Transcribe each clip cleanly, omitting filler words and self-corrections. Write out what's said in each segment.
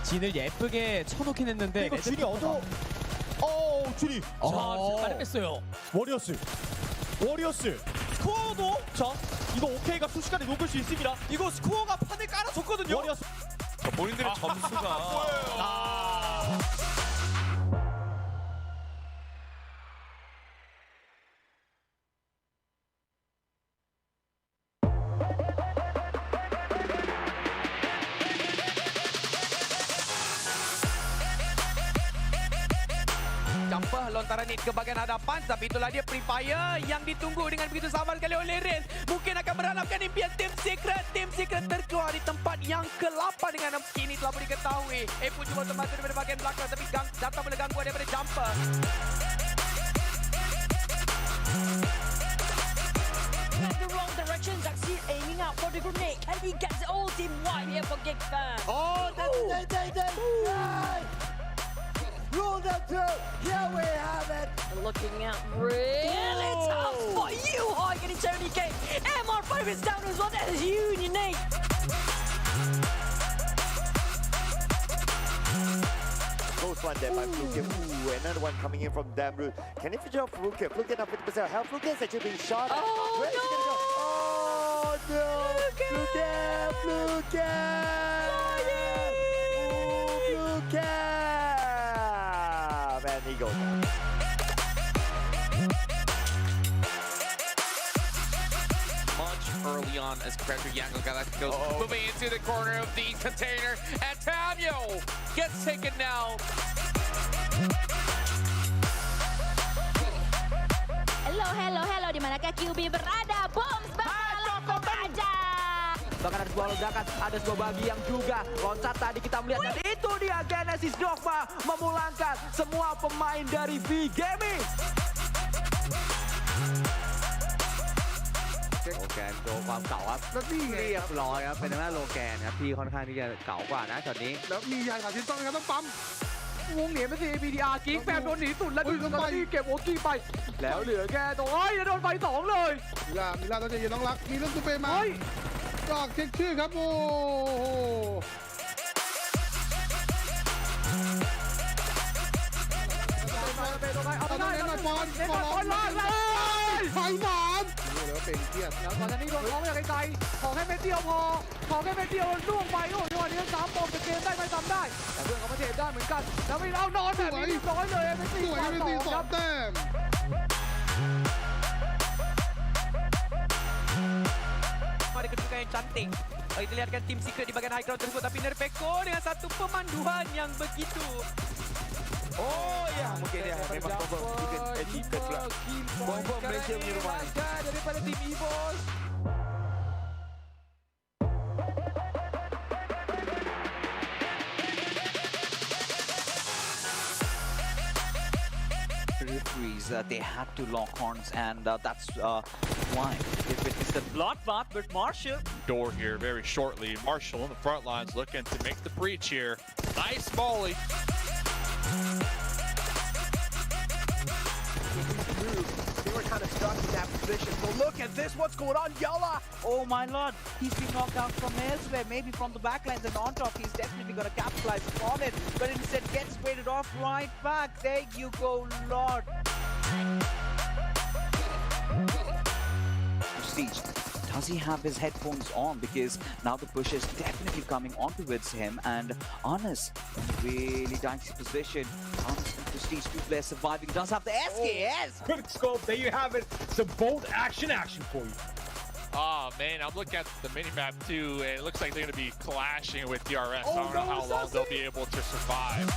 진을 예쁘게 쳐놓긴 했는데 이거 준이 얻어. 준이. 자, 많이 뺐어요. 워리어스. 스코어도 자 이거 오케이가 순식간에 녹을 수 있습니다. 이거 스코어가 판을 깔아줬거든요. 워리어스. 본인들의 점수가 Jumper lontaran hit ke bahagian hadapan, tapi itulah dia Free Fire yang ditunggu dengan begitu sabar sekali oleh Rain. Mungkin akan meranapkan impian Team Secret. Team Secret terkeluar di tempat yang ke-8 dengan kini telah boleh diketahui. pun cuba untuk masuk daripada bahagian belakang, tapi datang boleh gangguan daripada Jumper. In the wrong direction, Zaxir aiming out for the grenade. Can he get the whole team wide here for Gig Fan? Oh, that's Rule number 2, here we have it. Looking out really tough for you, Hoi, getting Tony K. MR5 is down as well, that is unique. Close one there by Fluke. Ooh, another one coming in from Damru. Can he finish off Fluke? Fluke now 50% of health. Fluke is actually being shot at. Oh, Where is he gonna go? Oh no! Fluke! Fluke! Man, he goes. Much early on as compared to Erangel Galacticos moving into the corner of the container, and Tamio gets taken down. Hello, di manakah QB berada? Bombs bakal saja. Bahkan ada sebuah ledakan, ada sebuah bagi yang juga loncat tadi kita melihat. Dan itu dia Genesis Dogma memulangkan semua pemain dari V Gaming. โลแกนโดนความเก่าครับแล้วนี่เรียบร้อยครับเป็นทางด้านโลแกนครับที่ค่อนข้างที่จะเก่ากว่านะช็อตนี้แล้วมียายขาชิ้นต้องครับต้องปั๊มวงเหนียนเป็น CPTR กิ๊กแฟมโดนหนีสุดแล้วดึงตอนนี้เก็บโอกี้ไปแล้วเหลือแค่ตรงจะโดนไป2เลยมิลาต้องใจเย็นน้องรักมีเรื่องซูเปอร์มาจอกเช็คชื่อครับโอ้โหเอาได้เน้นมาปอนล่างเลยไฟหนอนแล้วเป็นเครียดแล้วก่อนหน้านี้โดนล้อมจากไกลๆขอแค่เม็ดเดียวพอขอแค่เม็ดเดียวล่วงไปโอ้โหจังหวะนี้3 ปอมเป็นเกมได้ไม่ทำได้แต่เพื่อนเขามาเทได้เหมือนกันแล้วไม่เอานอนแบบนี้เรียบร้อยเลยเป็น4 2 แต้มAda kedudukan yang cantik. Kita lihatkan Team Secret di bahagian high ground tersebut, tapi Nerpeko dengan satu pemanduan yang begitu. Oh ya, mungkin dia memang mungkin achievement pula. Bom Malaysia punya rumah daripada tim EVOS. Referees, they had to lock horns, and that's why they witnessed the bloodbath with Marshall. door here very shortly. Marshall on the front lines looking to make the breach here. Nice volley. They were kind of stuck in that position. So look at this, what's going on, Yala? Oh my lord, he's been knocked out from elsewhere, maybe from the backlines, and on top he's definitely going to capitalize upon it, but instead gets weighted off right back. There you go, Lord. Prestige, does he have his headphones on? Because now the push is definitely coming on towards him, and Honest really dicey position. Honest and Prestige, 2 players surviving, does have the SKS. Quick scope, there you have it. Some bold action for you. Oh man, I'm looking at the minimap too, and it looks like they're going to be clashing with DRS. I don't know how long they'll be able to survive.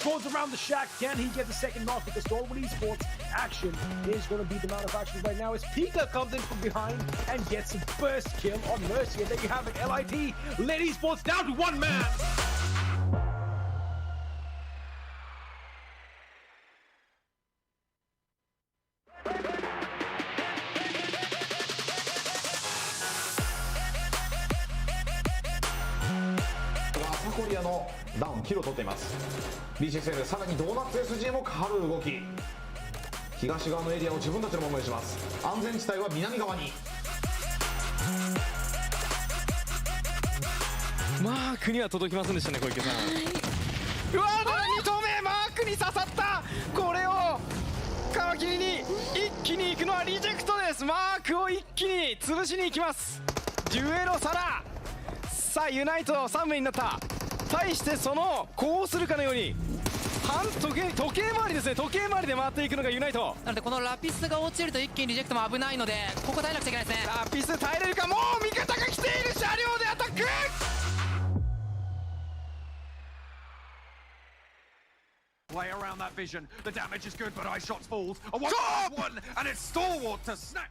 goes around the shack. Can he get the second knock? Because Stormwood Esports action is going to be the amount of action right now as Pika comes in from behind and gets a first kill on Mercy. And there you have it. LIT led Esports down to one man.コリアのダウンキルを取っています。 BCXL さらにドーナツ SG も変わる動き。東側のエリアを自分たちのものにします。安全地帯は南側に。マークには届きませんでしたね、小池さん。うわー、これ2投目マークに刺さった。これを皮切りに一気に行くのはリジェクトです。マークを一気に潰しに行きます。デュエロサラ。さあユナイト3名になった。対してそのこうするかのように時計回りですね。時計回りで回っていくのがユナイトなので、このラピスが落ちると一気にリジェクトも危ないので、ここ耐えなくちゃいけないですね。ラピス耐えれるか。もう味方が来ている。車両でアタック。Play around that vision. The damage is good, but iShots falls. A 1-1, and it's Stalwart to snatch.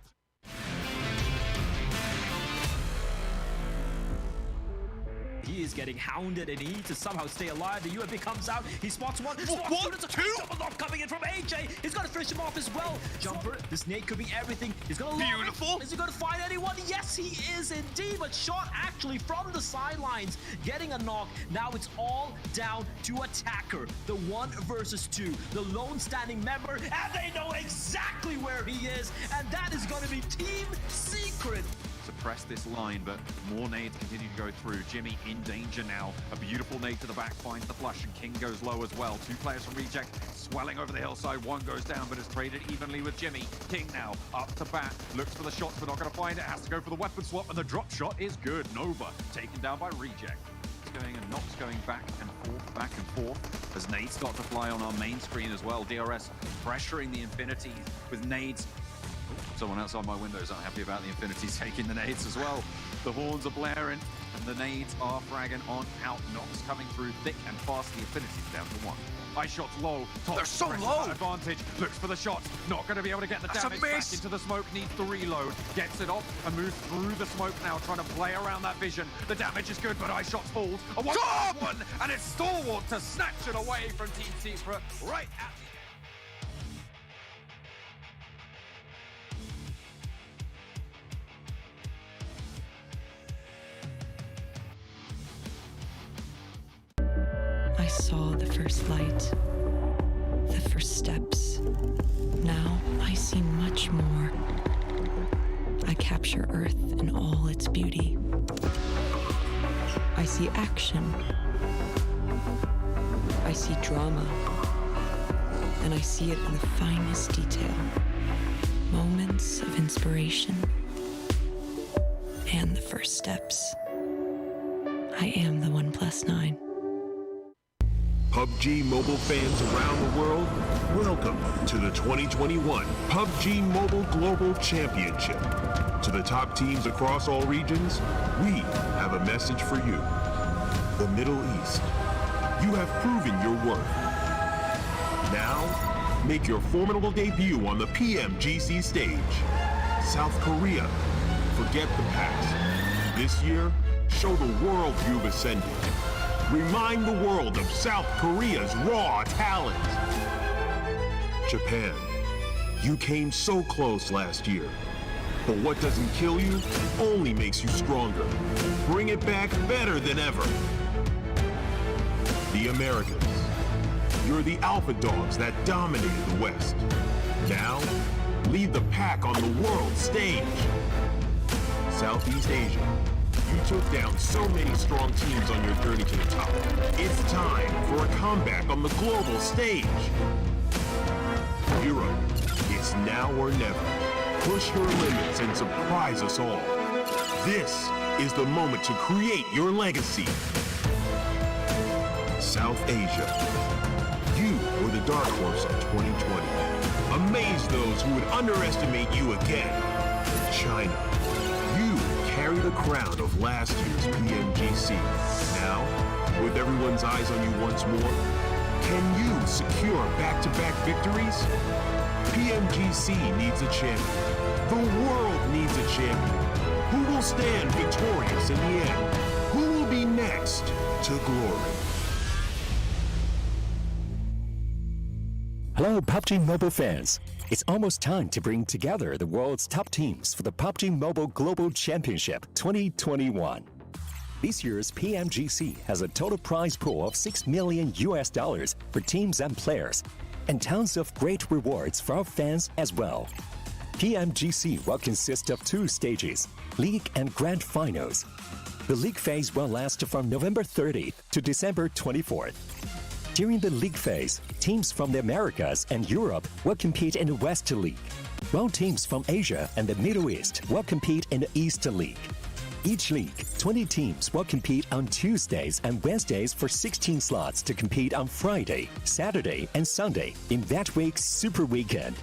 He is getting hounded and he needs to somehow stay alive. The UMP comes out. He spots one. One, two. Double knock coming in from AJ. He's got to finish him off as well. Jumper. This nade could be everything. He's going to Beautiful. Is he going to find anyone? Yes, he is indeed. But shot actually from the sidelines, getting a knock. Now it's all down to attacker. The 1 versus 2. The lone standing member, and they know exactly where he is. And that is going to be Team Secret. Suppress this line, but more nades continue to go through. Jimmy in danger now. A beautiful nade to the back finds the flush, and King goes low as well. 2 players from Reject swelling over the hillside. 1 goes down, but is traded evenly with Jimmy. King now up to bat, looks for the shots, but not going to find it. Has to go for the weapon swap, and the drop shot is good. Nova taken down by Reject. Going and Nox going back and forth as nades start to fly on our main screen as well. DRS pressuring the Infinities with nades. Someone outside my window is unhappy about the Infinities taking the nades as well. The horns are blaring and the nades are fragging on out. Nox coming through thick and fast. The Infinities down to 1. iShots low. They're so low. Advantage. Looks for the shot. Not going to be able to get the damage back into the smoke. Needs the reload. Gets it off and moves through the smoke now, trying to play around that vision. The damage is good, but iShots falls. A 1-1, and it's Stalwart to snatch it away from Team Secret right at the I saw the first light, the first steps. Now I see much more. I capture Earth in all its beauty. I see action. I see drama. And I see it in the finest detail. Moments of inspiration. And the first steps. I am the 1+9. PUBG Mobile fans around the world, welcome to the 2021 PUBG Mobile Global Championship. To the top teams across all regions, we have a message for you. The Middle East, you have proven your worth. Now, make your formidable debut on the PMGC stage. South Korea, forget the past. This year, show the world you've ascended. Remind the world of South Korea's raw talent. Japan, you came so close last year. But what doesn't kill you only makes you stronger. Bring it back better than ever. The Americans, you're the alpha dogs that dominated the West. Now, lead the pack on the world stage. Southeast Asia, you took down so many strong teams on your journey to the top. It's time for a comeback on the global stage. Europe, it's now or never. Push your limits and surprise us all. This is the moment to create your legacy. South Asia, you were the dark horse of 2020. Amaze those who would underestimate you again. China, you carry the crown of last year's PMGC. Now, with everyone's eyes on you once more, Can you secure back-to-back victories? PMGC needs a champion. The world needs a champion. Who will stand victorious in the end? Who will be next to glory? Hello, PUBG Mobile fans. It's almost time to bring together the world's top teams for the PUBG Mobile Global Championship 2021. This year's PMGC has a total prize pool of $6 million for teams and players, and tons of great rewards for our fans as well. PMGC will consist of 2 stages, League and Grand Finals. The League phase will last from November 30th to December 24th. During the League phase, teams from the Americas and Europe will compete in the West League, while teams from Asia and the Middle East will compete in the East League. Each league, 20 teams will compete on Tuesdays and Wednesdays for 16 slots to compete on Friday, Saturday, and Sunday in that week's Super Weekend.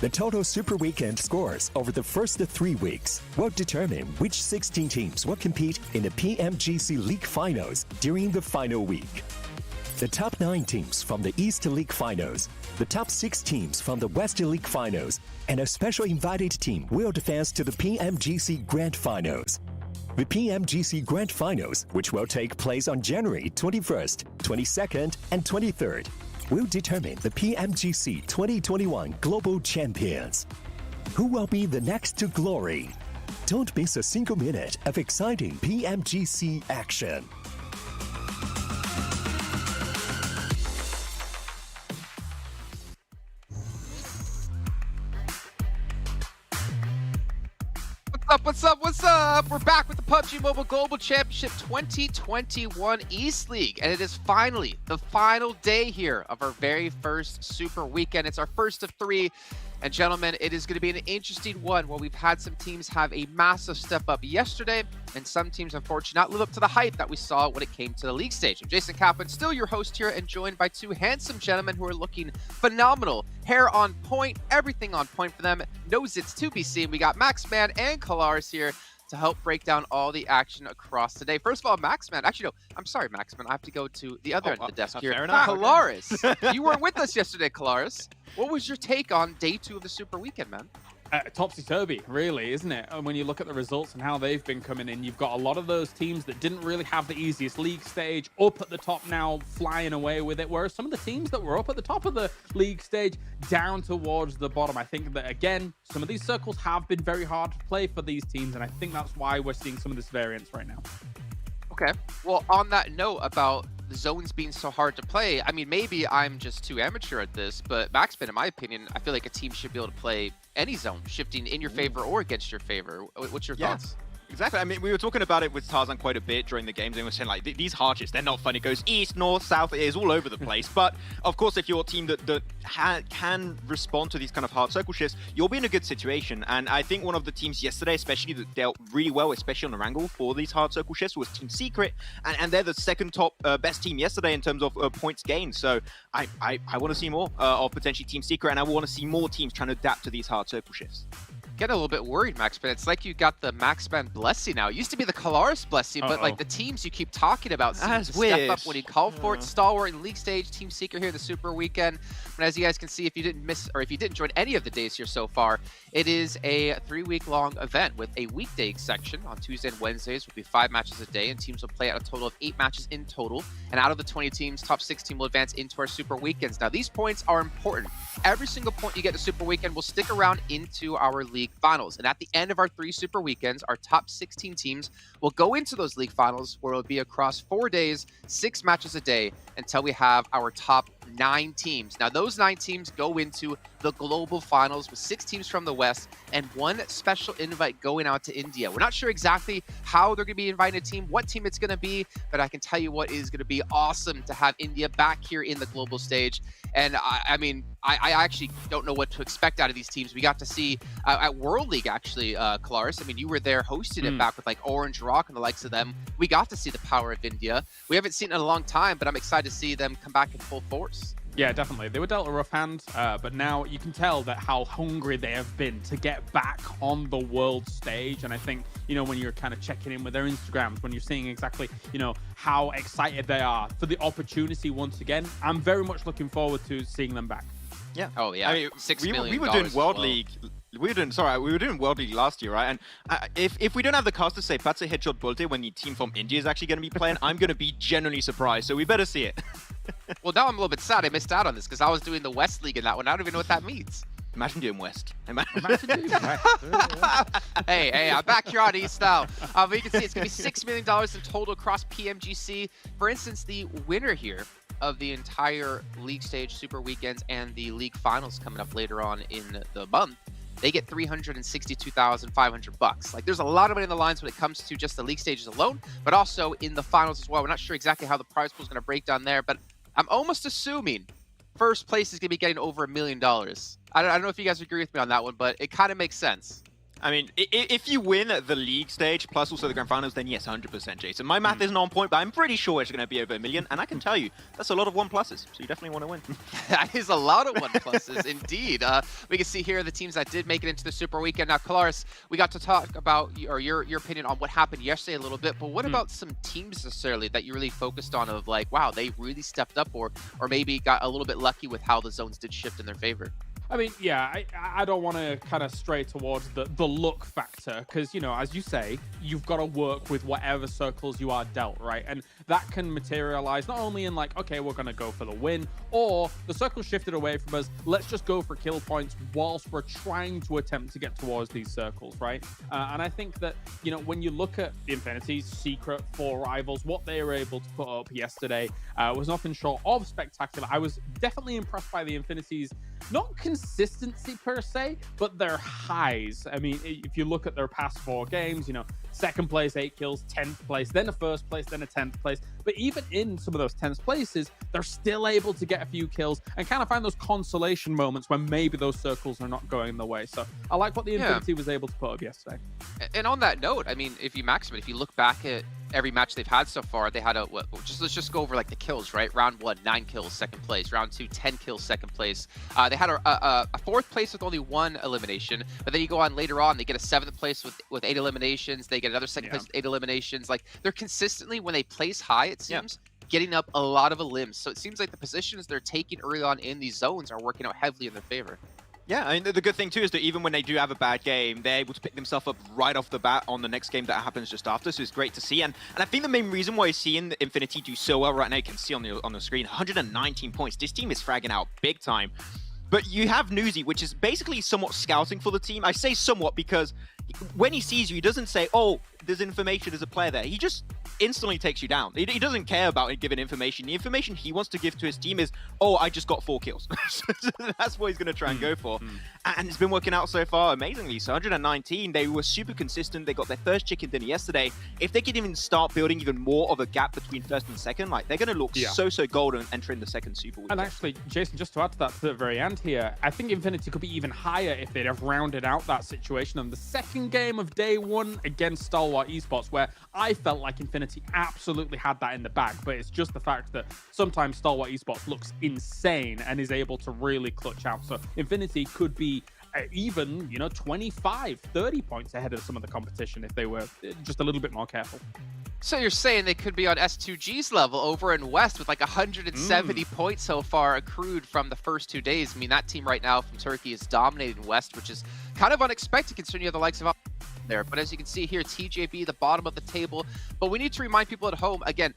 The total Super Weekend scores over the first 3 weeks will determine which 16 teams will compete in the PMGC League Finals during the final week. The top 9 teams from the East League Finals, the top 6 teams from the West League Finals, and a special invited team will advance to the PMGC Grand Finals. The PMGC Grand Finals, which will take place on January 21st, 22nd, and 23rd, will determine the PMGC 2021 Global Champions. Who will be the next to glory? Don't miss a single minute of exciting PMGC action. What's up? We're back with the PUBG Mobile Global Championship 2021 East League, and it is finally the final day here of our very first Super Weekend. It's our first of 3, and gentlemen, it is going to be an interesting one where we've had some teams have a massive step up yesterday, and some teams unfortunately not live up to the hype that we saw when it came to the league stage. I'm Jason Kaplan, still your host here, and joined by 2 handsome gentlemen who are looking phenomenal. Hair on point, everything on point for them. No zits to be seen. We got Maxman and Kalaris here to help break down all the action across today. First of all, Maxman. Actually, no, I'm sorry, Maxman. I have to go to the other end of the desk here. Kalaris, you weren't with us yesterday, Kalaris. What was your take on day 2 of the Super Weekend, man? Topsy-turvy, really, isn't it? And when you look at the results and how they've been coming in, you've got a lot of those teams that didn't really have the easiest league stage up at the top now, flying away with it, whereas some of the teams that were up at the top of the league stage down towards the bottom. I think that, again, some of these circles have been very hard to play for these teams, and I think that's why we're seeing some of this variance right now. Okay, well, on that note about the zones being so hard to play, I mean, maybe I'm just too amateur at this, but Maxman, in my opinion, I feel like a team should be able to play any zone, shifting in your favor or against your favor. What's your thoughts? Exactly. I mean, we were talking about it with Tarzan quite a bit during the games, and we were saying, like, these hardships, they're not fun. It goes east, north, south, it is all over the place. But, of course, if you're a team that can respond to these kind of hard circle shifts, you'll be in a good situation. And I think one of the teams yesterday, especially that dealt really well, especially on Erangel, for these hard circle shifts was Team Secret. And they're the second top best team yesterday in terms of points gained. So I want to see more of potentially Team Secret, and I want to see more teams trying to adapt to these hard circle shifts. Get a little bit worried, Maxman. It's like you got the Maxman blessing now. It used to be the Kalaris blessing, but like the teams you keep talking about seem to step up when you call for it. Stalwart in league stage, Team Secret here, the Super Weekend. But as you guys can see, if you didn't miss or if you didn't join any of the days here so far, it is a 3-week-long event with a weekday section on Tuesday and Wednesdays. Will be 5 matches a day, and teams will play at a total of 8 matches in total. And out of the 20 teams, top 16 will advance into our Super Weekends. Now, these points are important. Every single point you get to Super Weekend will stick around into our league finals. And at the end of our 3 Super Weekends, our top 16 teams will go into those league finals, where it will be across 4 days, 6 matches a day, until we have our top 9 teams. Now, those 9 teams go into the global finals with 6 teams from the West and 1 special invite going out to India. We're not sure exactly how they're going to be inviting a team, what team it's going to be, but I can tell you what is going to be awesome to have India back here in the global stage. And I mean, I actually don't know what to expect out of these teams. We got to see at World League, actually, Kalaris. I mean, you were there hosting it back with like Orange Rock and the likes of them. We got to see the power of India. We haven't seen it in a long time, but I'm excited to see them come back in full force. Yeah, definitely. They were dealt a rough hand, but now you can tell that how hungry they have been to get back on the world stage. And I think, when you're kind of checking in with their Instagrams, when you're seeing exactly, how excited they are for the opportunity once again, I'm very much looking forward to seeing them back. Yeah. Oh, yeah. I mean, $6 we million were doing World as well. League. We were doing World League last year, right? And if we don't have the cast to say Patse Headshot Bolte when the team from India is actually going to be playing, I'm going to be genuinely surprised. So we better see it. Well, now I'm a little bit sad I missed out on this because I was doing the West League in that one. I don't even know what that means. Imagine doing West. Imagine doing West. Hey, I'm back here on East now. But you can see it's going to be $6 million in total across PMGC. For instance, the winner here of the entire league stage super weekends and the league finals coming up later on in the month, they get $362,500. Like, there's a lot of money in the lines when it comes to just the league stages alone, but also in the finals as well. We're not sure exactly how the prize pool is going to break down there, but I'm almost assuming first place is going to be getting over $1 million. I don't know if you guys agree with me on that one, but it kind of makes sense. I mean, if you win the league stage plus also the grand finals, then yes, 100%, Jason. My math isn't on point, but I'm pretty sure it's going to be over $1 million. And I can tell you, that's a lot of 1+s. So you definitely want to win. That is a lot of 1+s, indeed. We can see here the teams that did make it into the Super Weekend. Now, Kalaris, we got to talk about your opinion on what happened yesterday a little bit, but what about some teams necessarily that you really focused on of like, wow, they really stepped up or maybe got a little bit lucky with how the zones did shift in their favor? I mean, yeah, I don't want to kind of stray towards the luck factor because, as you say, you've got to work with whatever circles you are dealt, right? And that can materialize not only in like, okay, we're going to go for the win, or the circle shifted away from us, let's just go for kill points whilst we're trying to attempt to get towards these circles, right? And I think that, when you look at the Infinity's Secret 4 rivals, what they were able to put up yesterday was nothing short of spectacular. I was definitely impressed by the Infinity's, not consistency per se, but their highs. I mean, if you look at their past 4 games, second place, 8 kills, 10th place, then a first place, then a 10th place. But even in some of those 10th places, they're still able to get a few kills and kind of find those consolation moments when maybe those circles are not going the way. So I like what the Infinity was able to put up yesterday. And on that note, I mean, if you look back at every match they've had so far, they had let's just go over like the kills, right? Round 1, 9 kills, second place. Round 2, 10 kills, second place. They had a 4th place with only 1 elimination, but then you go on later on, they get a 7th place with 8 eliminations. They get another second place with 8 eliminations. Like, they're consistently, when they place high, it seems, getting up a lot of elims. So it seems like the positions they're taking early on in these zones are working out heavily in their favor. Yeah, I mean, the good thing too is that even when they do have a bad game, they're able to pick themselves up right off the bat on the next game that happens just after, so it's great to see. And I think the main reason why you're seeing Infinity do so well right now, you can see on the screen, 119 points. This team is fragging out big time. But you have Newsy, which is basically somewhat scouting for the team. I say somewhat because when he sees you, he doesn't say, oh, there's information, there's a player there. He just instantly takes you down. He doesn't care about giving information. The information he wants to give to his team is, oh, I just got 4 kills. That's what he's going to try and go for. And it's been working out so far amazingly. So 119, they were super consistent. They got their first chicken dinner yesterday. If they can even start building even more of a gap between first and second, like, they're going to look so golden entering the second Super Weekend. And actually, Jason, just to add to that to the very end here, I think Infinity could be even higher if they'd have rounded out that situation on the second game of day 1 against Stalwart Esports, where I felt like Infinity absolutely had that in the bag, but it's just the fact that sometimes Stalwart Esports looks insane and is able to really clutch out. So Infinity could be even, 25, 30 points ahead of some of the competition if they were just a little bit more careful. So you're saying they could be on S2G's level over in West with like 170 points so far accrued from the first 2 days. I mean, that team right now from Turkey is dominating West, which is kind of unexpected considering you have the likes of there. But as you can see here, TJB, the bottom of the table. But we need to remind people at home, again,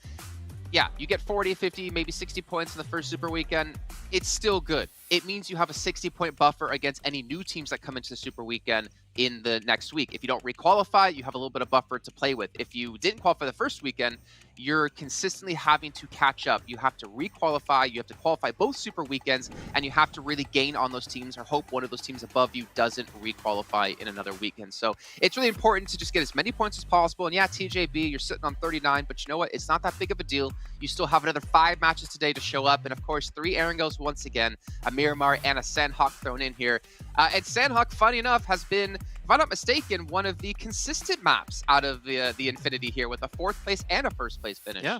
yeah, you get 40, 50, maybe 60 points in the first Super Weekend. It's still good. It means you have a 60-point buffer against any new teams that come into the Super Weekend in the next week. If you don't requalify, you have a little bit of buffer to play with. If you didn't qualify the first weekend, you're consistently having to catch up. You have to requalify, you have to qualify both Super Weekends, and you have to really gain on those teams or hope one of those teams above you doesn't requalify in another weekend. So it's really important to just get as many points as possible. And yeah, TJB, you're sitting on 39, but you know what? It's not that big of a deal. You still have another 5 matches today to show up. And of course, 3 Erangels once again, a Miramar and a Sanhok thrown in here. And Sanhok, funny enough, has been, if I'm not mistaken, one of the consistent maps out of the Infinity here with a 4th place and a 1st place finish. Yeah.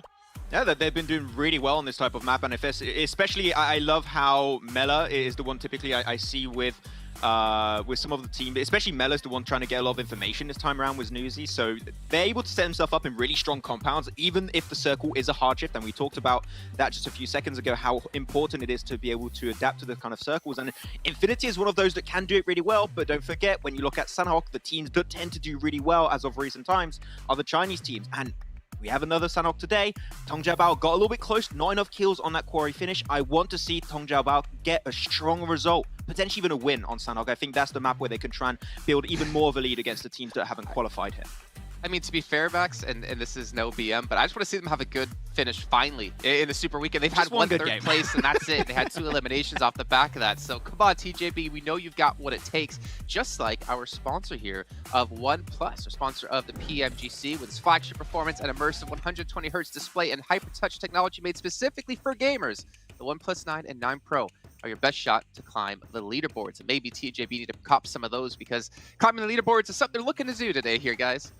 Yeah, they've been doing really well on this type of map, and especially I love how Mela is the one typically I see with some of the team, especially Mela's the one trying to get a lot of information this time around with Newsy, so they're able to set themselves up in really strong compounds, even if the circle is a hard shift, and we talked about that just a few seconds ago, how important it is to be able to adapt to the kind of circles, and Infinity is one of those that can do it really well, but don't forget, when you look at Sanhok, the teams that tend to do really well as of recent times are the Chinese teams, and we have another Sanhok today. Tong Jiabao got a little bit close, not enough kills on that quarry finish. I want to see Tong Jiabao get a strong result, potentially even a win on Sanhok. I think that's the map where they can try and build even more of a lead against the teams that haven't qualified here. I mean, to be fair, Max, and this is no BM, but I just want to see them have a good finish finally in the Super Weekend. They've had one third place, and that's it. They had 2 eliminations off the back of that. So come on, TJB, we know you've got what it takes. Just like our sponsor here of OnePlus, our sponsor of the PMGC, with its flagship performance and immersive 120Hz display and hyper-touch technology made specifically for gamers. The OnePlus 9 and 9 Pro are your best shot to climb the leaderboards. And maybe TJB need to cop some of those, because climbing the leaderboards is something they're looking to do today here, guys.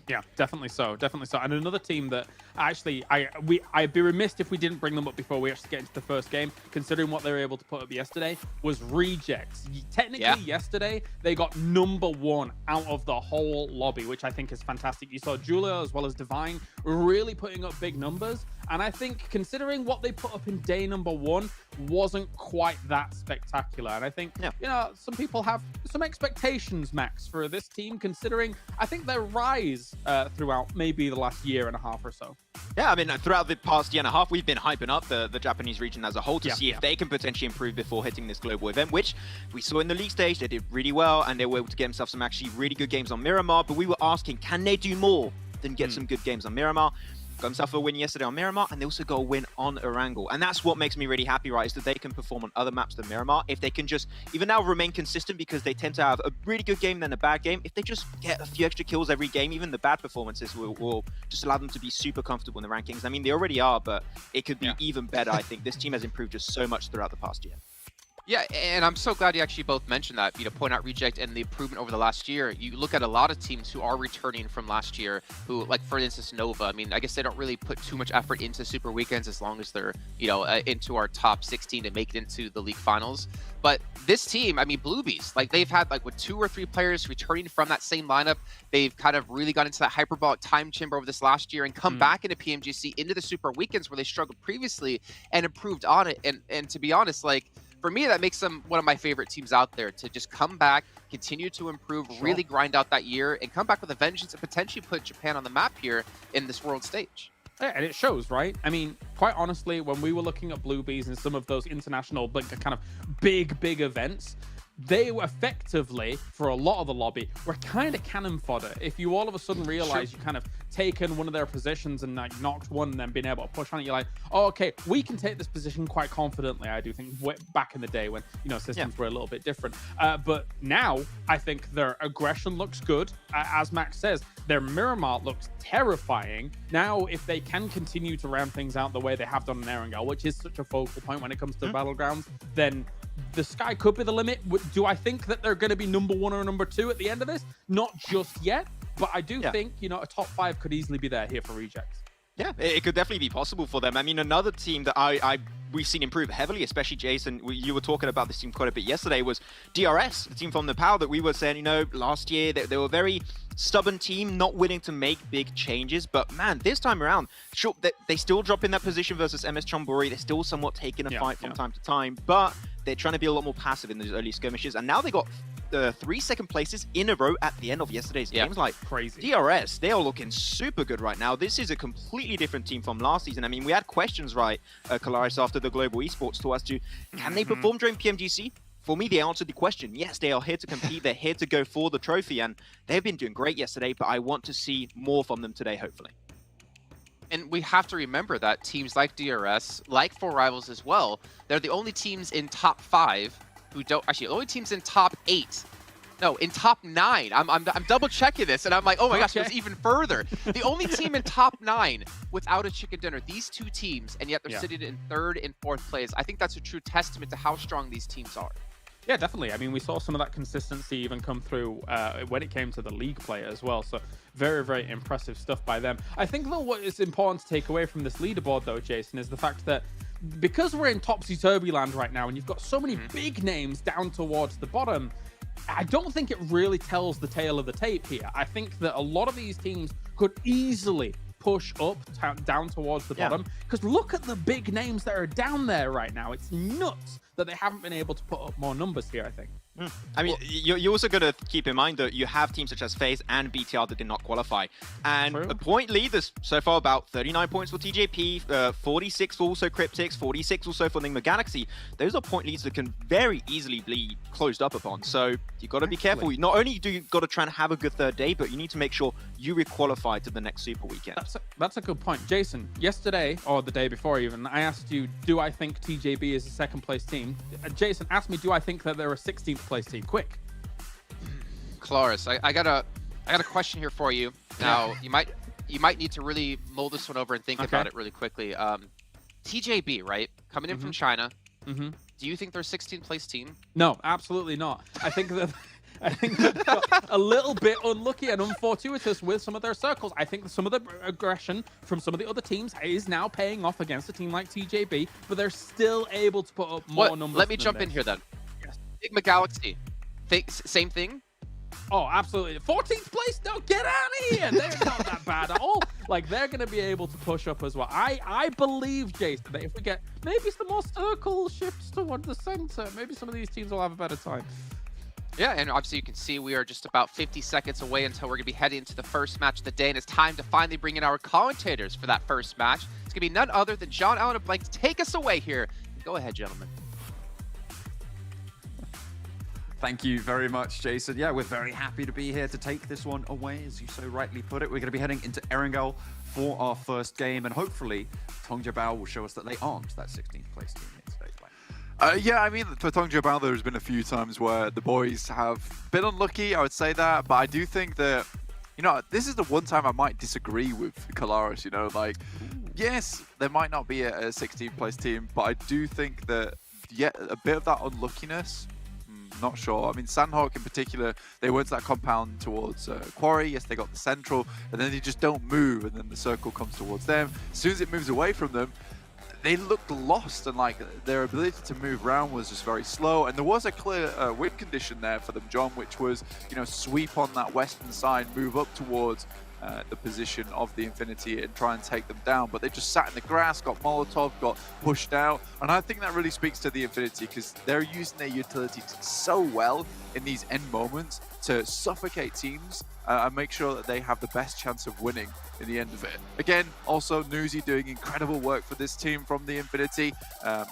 Yeah, definitely so. Definitely so. And another team that actually, I'd be remiss if we didn't bring them up before we actually get into the first game, considering what they were able to put up yesterday, was Rejects. Technically, yesterday, they got #1 out of the whole lobby, which I think is fantastic. You saw Julia as well as Divine really putting up big numbers. And I think considering what they put up in day #1 wasn't quite that spectacular. And I think, you know, some people have some expectations, Max, for this team, considering I think their rise throughout maybe the last year and a half or so. Yeah, I mean, throughout the past year and a half, we've been hyping up the Japanese region as a whole to see if they can potentially improve before hitting this global event, which we saw in the league stage. They did really well, and they were able to get themselves some actually really good games on Miramar, but we were asking, can they do more than get some good games on Miramar? Got himself a win yesterday on Miramar, and they also got a win on Erangel. And that's what makes me really happy, right, is that they can perform on other maps than Miramar. If they can just, even now, remain consistent, because they tend to have a really good game then a bad game. If they just get a few extra kills every game, even the bad performances will just allow them to be super comfortable in the rankings. I mean, they already are, but it could be even better, I think. This team has improved just so much throughout the past year. Yeah, and I'm so glad you actually both mentioned that, you know, point out Reject and the improvement over the last year. You look at a lot of teams who are returning from last year, who, like, for instance, Nova. I mean, I guess they don't really put too much effort into Super Weekends as long as they're, you know, into our top 16 to make it into the league finals. But this team, I mean, Bluebees, like, they've had, like, with 2 or 3 players returning from that same lineup, they've kind of really got into that hyperbolic time chamber over this last year and come back into PMGC, into the Super Weekends where they struggled previously and improved on it. And to be honest, like, for me, that makes them one of my favorite teams out there, to just come back, continue to improve, really grind out that year, and come back with a vengeance and potentially put Japan on the map here in this world stage. Yeah, and it shows, right? I mean, quite honestly, when we were looking at Bluebees and some of those international, but kind of big events, they were effectively, for a lot of the lobby, were kind of cannon fodder. If you all of a sudden realize you kind of taken one of their positions and like knocked one and then been able to push on it, you're like, oh, okay, we can take this position quite confidently. I do think back in the day when, you know, systems were a little bit different. But now I think their aggression looks good. As Max says, their Miramar looks terrifying. Now, if they can continue to round things out the way they have done in Erangel, which is such a focal point when it comes to battlegrounds, then the sky could be the limit. Do I think that they're going to be #1 or #2 at the end of this? Not just yet, but I do think, you know, a top 5 could easily be there here for Rejects. Yeah, it could definitely be possible for them. I mean, another team that we've seen improve heavily, especially Jason, you were talking about this team quite a bit yesterday, was DRS, a team from Nepal that we were saying, you know, last year they were a very stubborn team, not willing to make big changes. But man, this time around, sure, they still drop in that position versus MS Chonburi. They're still somewhat taking a fight from time to time, but they're trying to be a lot more passive in those early skirmishes. And now they got 3 second places in a row at the end of yesterday's games. Like, crazy. DRS, they are looking super good right now. This is a completely different team from last season. I mean, we had questions, right, Kalaris, after the Global Esports to us to, can they perform during PMGC? For me, they answered the question. Yes, they are here to compete. They're here to go for the trophy, and they've been doing great yesterday, but I want to see more from them today, hopefully. And we have to remember that teams like DRS, like 4 Rivals as well, they're the only teams in top 5 who don't, actually, the only teams in top 8. No, in top 9. I'm double checking this, and I'm like, oh my gosh, it was even further. The only team in top 9 without a chicken dinner. These 2 teams, and yet they're sitting in 3rd and 4th place. I think that's a true testament to how strong these teams are. Yeah, definitely. I mean, we saw some of that consistency even come through when it came to the league play as well. So very, very impressive stuff by them. I think that what is important to take away from this leaderboard, though, Jason, is the fact that because we're in topsy-turvy land right now and you've got so many big names down towards the bottom, I don't think it really tells the tale of the tape here. I think that a lot of these teams could easily push up down towards the bottom, because look at the big names that are down there right now. It's nuts that they haven't been able to put up more numbers here, I think. I mean, you're also going to keep in mind that you have teams such as FaZe and BTR that did not qualify. And the point leaders so far about 39 points for TJP, 46 for also Cryptix, 46 also for Enigma Galaxy. Those are point leads that can very easily be closed up upon. So you've got to be careful. Not only do you got to try and have a good third day, but you need to make sure you re-qualify to the next Super Weekend. That's a good point. Jason, yesterday, or the day before even, I asked you, do I think TJB is a second place team? Jason asked me, do I think that they're a 16th place team? Quick. Cloris, I got a question here for you. Now, you might need to really mull this one over and think about it really quickly. TJB, right? Coming in from China. Do you think they're a 16th place team? No, absolutely not. I think that they got a little bit unlucky and unfortuitous with some of their circles. I think some of the aggression from some of the other teams is now paying off against a team like TJB, but they're still able to put up more numbers. Let me jump in here then. Enigma Galaxy, same thing? Oh, absolutely. 14th place? No, get out of here. They're not that bad at all. Like, they're going to be able to push up as well. I believe, Jason, that if we get maybe some more circle shifts toward the center, maybe some of these teams will have a better time. Yeah, and obviously you can see we are just about 50 seconds away until we're going to be heading into the first match of the day, and it's time to finally bring in our commentators for that first match. It's going to be none other than John Allen and Blank to take us away here. Go ahead, gentlemen. Thank you very much, Jason. Yeah, we're very happy to be here to take this one away, as you so rightly put it. We're going to be heading into Erangel for our first game, and hopefully Tongjabao will show us that they aren't that 16th place team in today's play. Yeah, I mean, for Tongjabao, there's been a few times where the boys have been unlucky, I would say that, but I do think that, you know, this is the one time I might disagree with Kalaris, you know, like, yes, there might not be a 16th place team, but I do think that, yeah, a bit of that unluckiness, not sure. I mean, Sanhok in particular, they went to that compound towards Quarry. Yes, they got the central, and then they just don't move, and then the circle comes towards them. As soon as it moves away from them, they looked lost, and like their ability to move around was just very slow. And there was a clear win condition there for them, John, which was, you know, sweep on that western side, move up towards the position of the Infinity and try and take them down, but they just sat in the grass, got Molotov, got pushed out, and I think that really speaks to the Infinity because they're using their utility so well in these end moments to suffocate teams and make sure that they have the best chance of winning in the end of it. Again, also Newsy doing incredible work for this team from the Infinity.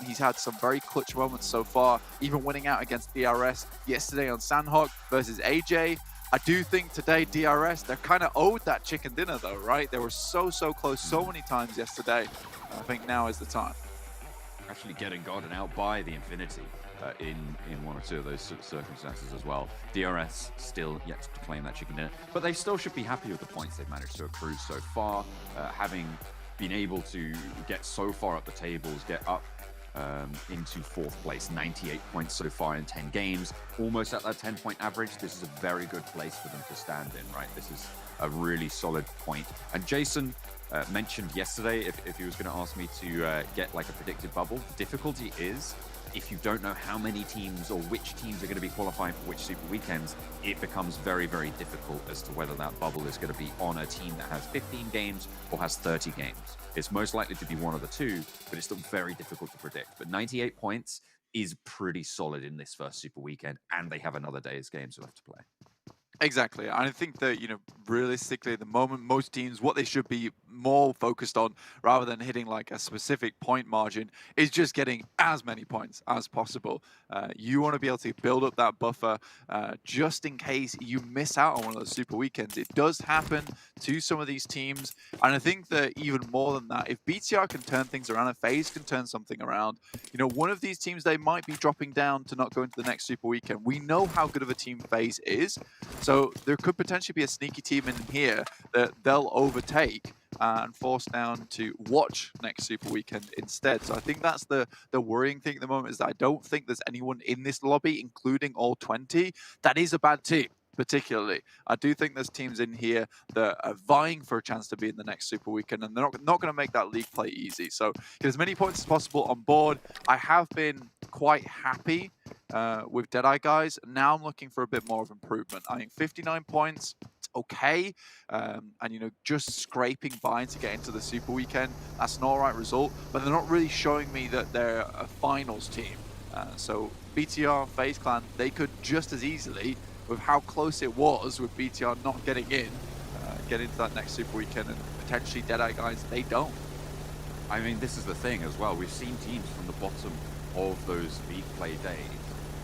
He's had some very clutch moments so far, even winning out against DRS yesterday on Sanhok versus AJ. I do think today DRS, they're kind of owed that chicken dinner though, right? They were so close so many times yesterday. I think now is the time. Actually getting gotten out by the Infinity in one or two of those circumstances as well. DRS still yet to claim that chicken dinner, but they still should be happy with the points they've managed to accrue so far, having been able to get so far up the tables, get up into 4th place, 98 points so far in 10 games, almost at that 10-point average. This is a very good place for them to stand in, right? This is a really solid point. And Jason mentioned yesterday, if he was going to ask me to get like a predicted bubble, the difficulty is if you don't know how many teams or which teams are going to be qualifying for which Super Weekends, it becomes very, very difficult as to whether that bubble is going to be on a team that has 15 games or has 30 games. It's most likely to be one of the two, but it's still very difficult to predict. But 98 points is pretty solid in this first Super Weekend, and they have another day's games left to play. Exactly. And I think that, you know, realistically at the moment, most teams, what they should be more focused on rather than hitting like a specific point margin is just getting as many points as possible. You want to be able to build up that buffer just in case you miss out on one of those Super Weekends. It does happen to some of these teams. And I think that even more than that, if BTR can turn things around, if FaZe can turn something around, you know, one of these teams, they might be dropping down to not go into the next Super Weekend. We know how good of a team FaZe is. So there could potentially be a sneaky team in here that they'll overtake and forced down to watch next Super Weekend instead. So I think that's the worrying thing at the moment, is that I don't think there's anyone in this lobby, including all 20, that is a bad team. Particularly, I do think there's teams in here that are vying for a chance to be in the next Super Weekend, and they're not going to make that league play easy. So get as many points as possible on board. I have been quite happy with Deadeye guys. Now I'm looking for a bit more of improvement. I think 59 points, it's okay, and just scraping by to get into the Super Weekend, that's an all right result. But they're not really showing me that they're a finals team. So BTR, FaZe Clan, they could just as easily, with how close it was with BTR not getting in, get into that next Super Weekend, and potentially Deadeye guys, they don't. I mean, this is the thing as well. We've seen teams from the bottom of those league play days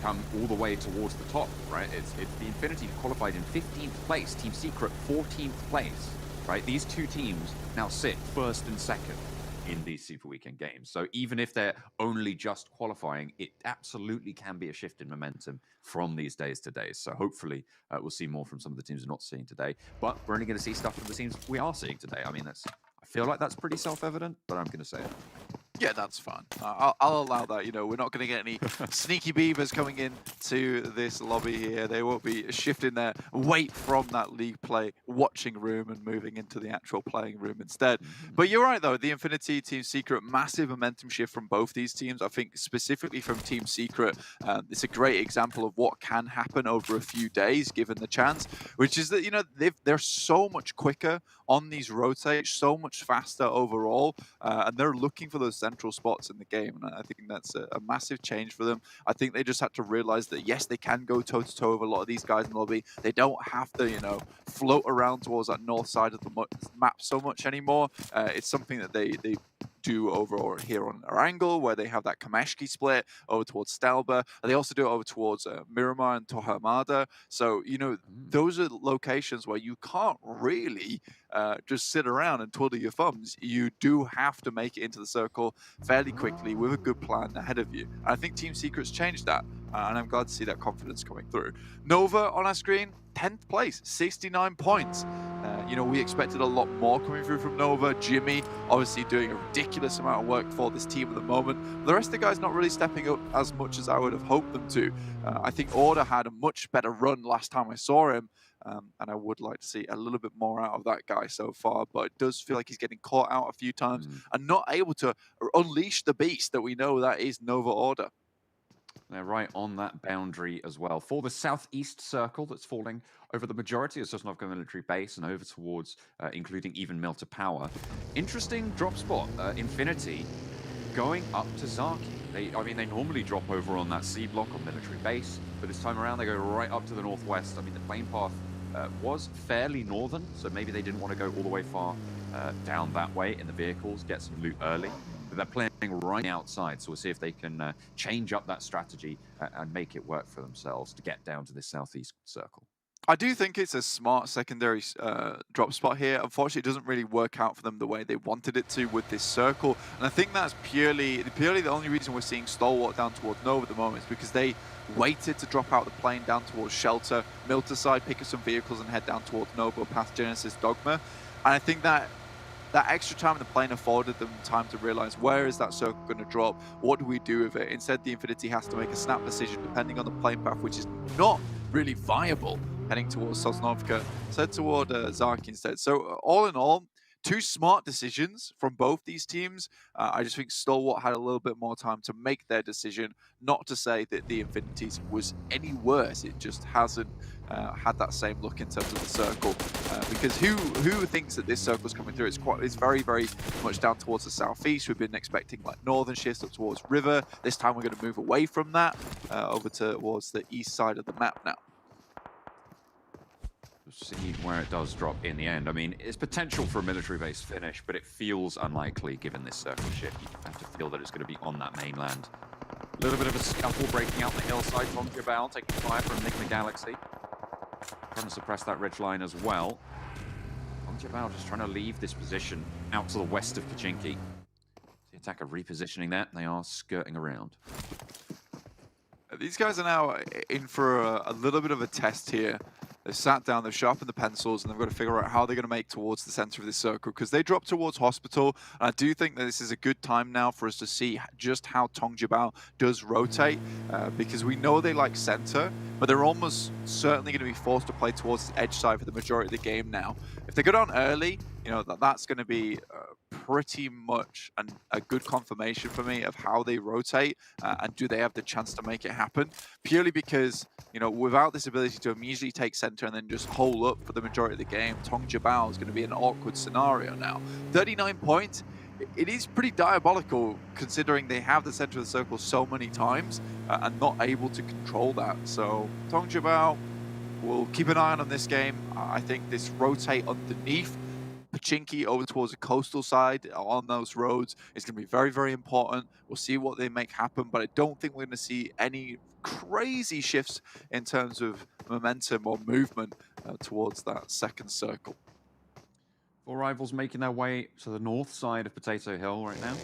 come all the way towards the top, right? It's the Infinity qualified in 15th place, Team Secret 14th place, right? These two teams now sit first and second in these Super Weekend games. So even if they're only just qualifying, it absolutely can be a shift in momentum from these days to days. So hopefully we'll see more from some of the teams we're not seeing today. But we're only going to see stuff from the teams we are seeing today. I mean, I feel like that's pretty self-evident, but I'm going to say it. Yeah, that's fine. I'll allow that. We're not going to get any sneaky beavers coming in to this lobby here. They won't be shifting their weight from that league play watching room and moving into the actual playing room instead. But you're right, though. The Infinity, Team Secret, massive momentum shift from both these teams. I think specifically from Team Secret, it's a great example of what can happen over a few days, given the chance, which is that, they're so much quicker on these rotates, so much faster overall, and they're looking for those central spots in the game, and I think that's a massive change for them. I think they just had to realize that, yes, they can go toe-to-toe with a lot of these guys in the lobby. They don't have to, float around towards that north side of the map so much anymore. It's something that they do over here on Erangel, where they have that Kameshki split over towards Stelba. They also do it over towards Miramar and Torhamada. So, those are locations where you can't really just sit around and twiddle your thumbs. You do have to make it into the circle fairly quickly with a good plan ahead of you. And I think Team Secret's changed that, and I'm glad to see that confidence coming through. Nova on our screen, 10th place, 69 points. We expected a lot more coming through from Nova. Jimmy obviously doing a ridiculous amount of work for this team at the moment. The rest of the guys not really stepping up as much as I would have hoped them to. I think Order had a much better run last time I saw him, and I would like to see a little bit more out of that guy so far, but it does feel like he's getting caught out a few times and not able to unleash the beast that we know that is Nova Order. They're right on that boundary as well. For the southeast circle that's falling over the majority of Sosnovka military base and over towards, including even Milta Power. Interesting drop spot. Infinity going up to Zaki. They normally drop over on that C block on military base, but this time around they go right up to the northwest. I mean, the plane path was fairly northern, so maybe they didn't want to go all the way far down that way in the vehicles, get some loot early. But they're playing right outside, so we'll see if they can change up that strategy and make it work for themselves to get down to this southeast circle. I do think it's a smart secondary drop spot here. Unfortunately, it doesn't really work out for them the way they wanted it to with this circle. And I think that's purely the only reason we're seeing Stalwart down towards Nova at the moment is because they waited to drop out the plane down towards Shelter, Milta side, pick up some vehicles and head down towards Nova past Genesis Dogma. And I think that extra time in the plane afforded them time to realize, where is that circle going to drop? What do we do with it? Instead, the Infinity has to make a snap decision depending on the plane path, which is not really viable, heading towards Sosnovka, head toward Zark instead. So all in all, two smart decisions from both these teams. I just think Stalwart had a little bit more time to make their decision. Not to say that the Infinities was any worse, it just hasn't had that same look in terms of the circle. Because who thinks that this circle's coming through? It's very, very much down towards the southeast. We've been expecting like northern shifts up towards River. This time we're going to move away from that over towards the east side of the map now. See where it does drop in the end. I mean, it's potential for a military-based finish, but it feels unlikely given this circle shift. You have to feel that it's going to be on that mainland. A little bit of a scuffle breaking out the hillside from Jabal, taking fire from Enigma Galaxy. Trying to suppress that ridge line as well. Jabal just trying to leave this position out to the west of Pachinki. The attacker repositioning that. They are skirting around. These guys are now in for a little bit of a test here. They've sat down, they've sharpened the pencils, and they've got to figure out how they're going to make towards the center of this circle, because they dropped towards Hospital. And I do think that this is a good time now for us to see just how Tongjabao does rotate, because we know they like center, but they're almost certainly going to be forced to play towards the edge side for the majority of the game now. If they go down early, you know, that's going to be pretty much a good confirmation for me of how they rotate and do they have the chance to make it happen. Purely because, you know, without this ability to immediately take center and then just hole up for the majority of the game, Tongjabao is going to be an awkward scenario now. 39 points, it is pretty diabolical considering they have the center of the circle so many times and not able to control that. So Tongjabao, we'll keep an eye on this game. I think this rotate underneath Pachinki over towards the coastal side on those roads is going to be very, very important. We'll see what they make happen, but I don't think we're going to see any crazy shifts in terms of momentum or movement towards that second circle. 4 rivals making their way to the north side of Potato Hill right now.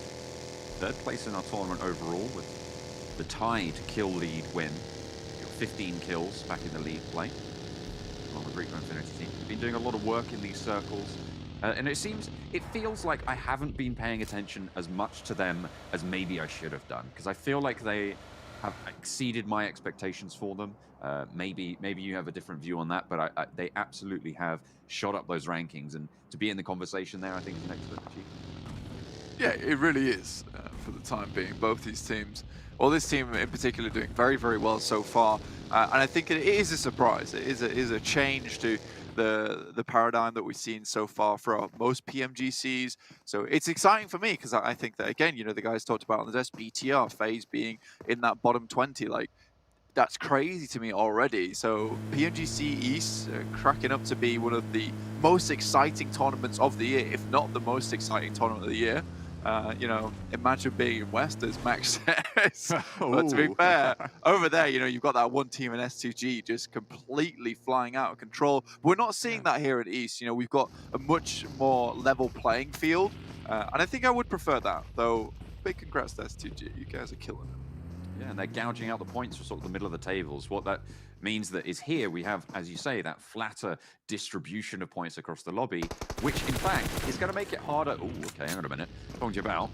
Third place in our tournament overall with the tied kill lead win. 15 kills back in the lead play. On the Greek Infinity team. We've been doing a lot of work in these circles. And it feels like I haven't been paying attention as much to them as maybe I should have done, because I feel like they have exceeded my expectations for them. Maybe you have a different view on that, but they absolutely have shot up those rankings, and to be in the conversation there, I think is an excellent achievement. Yeah, it really is for the time being. Both these teams, well, this team in particular, doing very, very well so far, and I think it is a surprise. It is a change to the paradigm that we've seen so far for most PMGCs. So it's exciting for me because I think that, again, you know, the guys talked about on the BTR phase being in that bottom 20, like, that's crazy to me already. So PMGC East cracking up to be one of the most exciting tournaments of the year, if not the most exciting tournament of the year. You know, imagine being in West, as Max says. But to be fair, over there, you know, you've got that one team in S2G just completely flying out of control. We're not seeing that here at East. You know, we've got a much more level playing field. And I think I would prefer that, though. Big congrats to S2G. You guys are killing it. Yeah, and they're gouging out the points for sort of the middle of the tables. What that means that is here we have, as you say, that flatter distribution of points across the lobby, which in fact is going to make it harder. Oh, okay, hang on a minute. Tongjabao,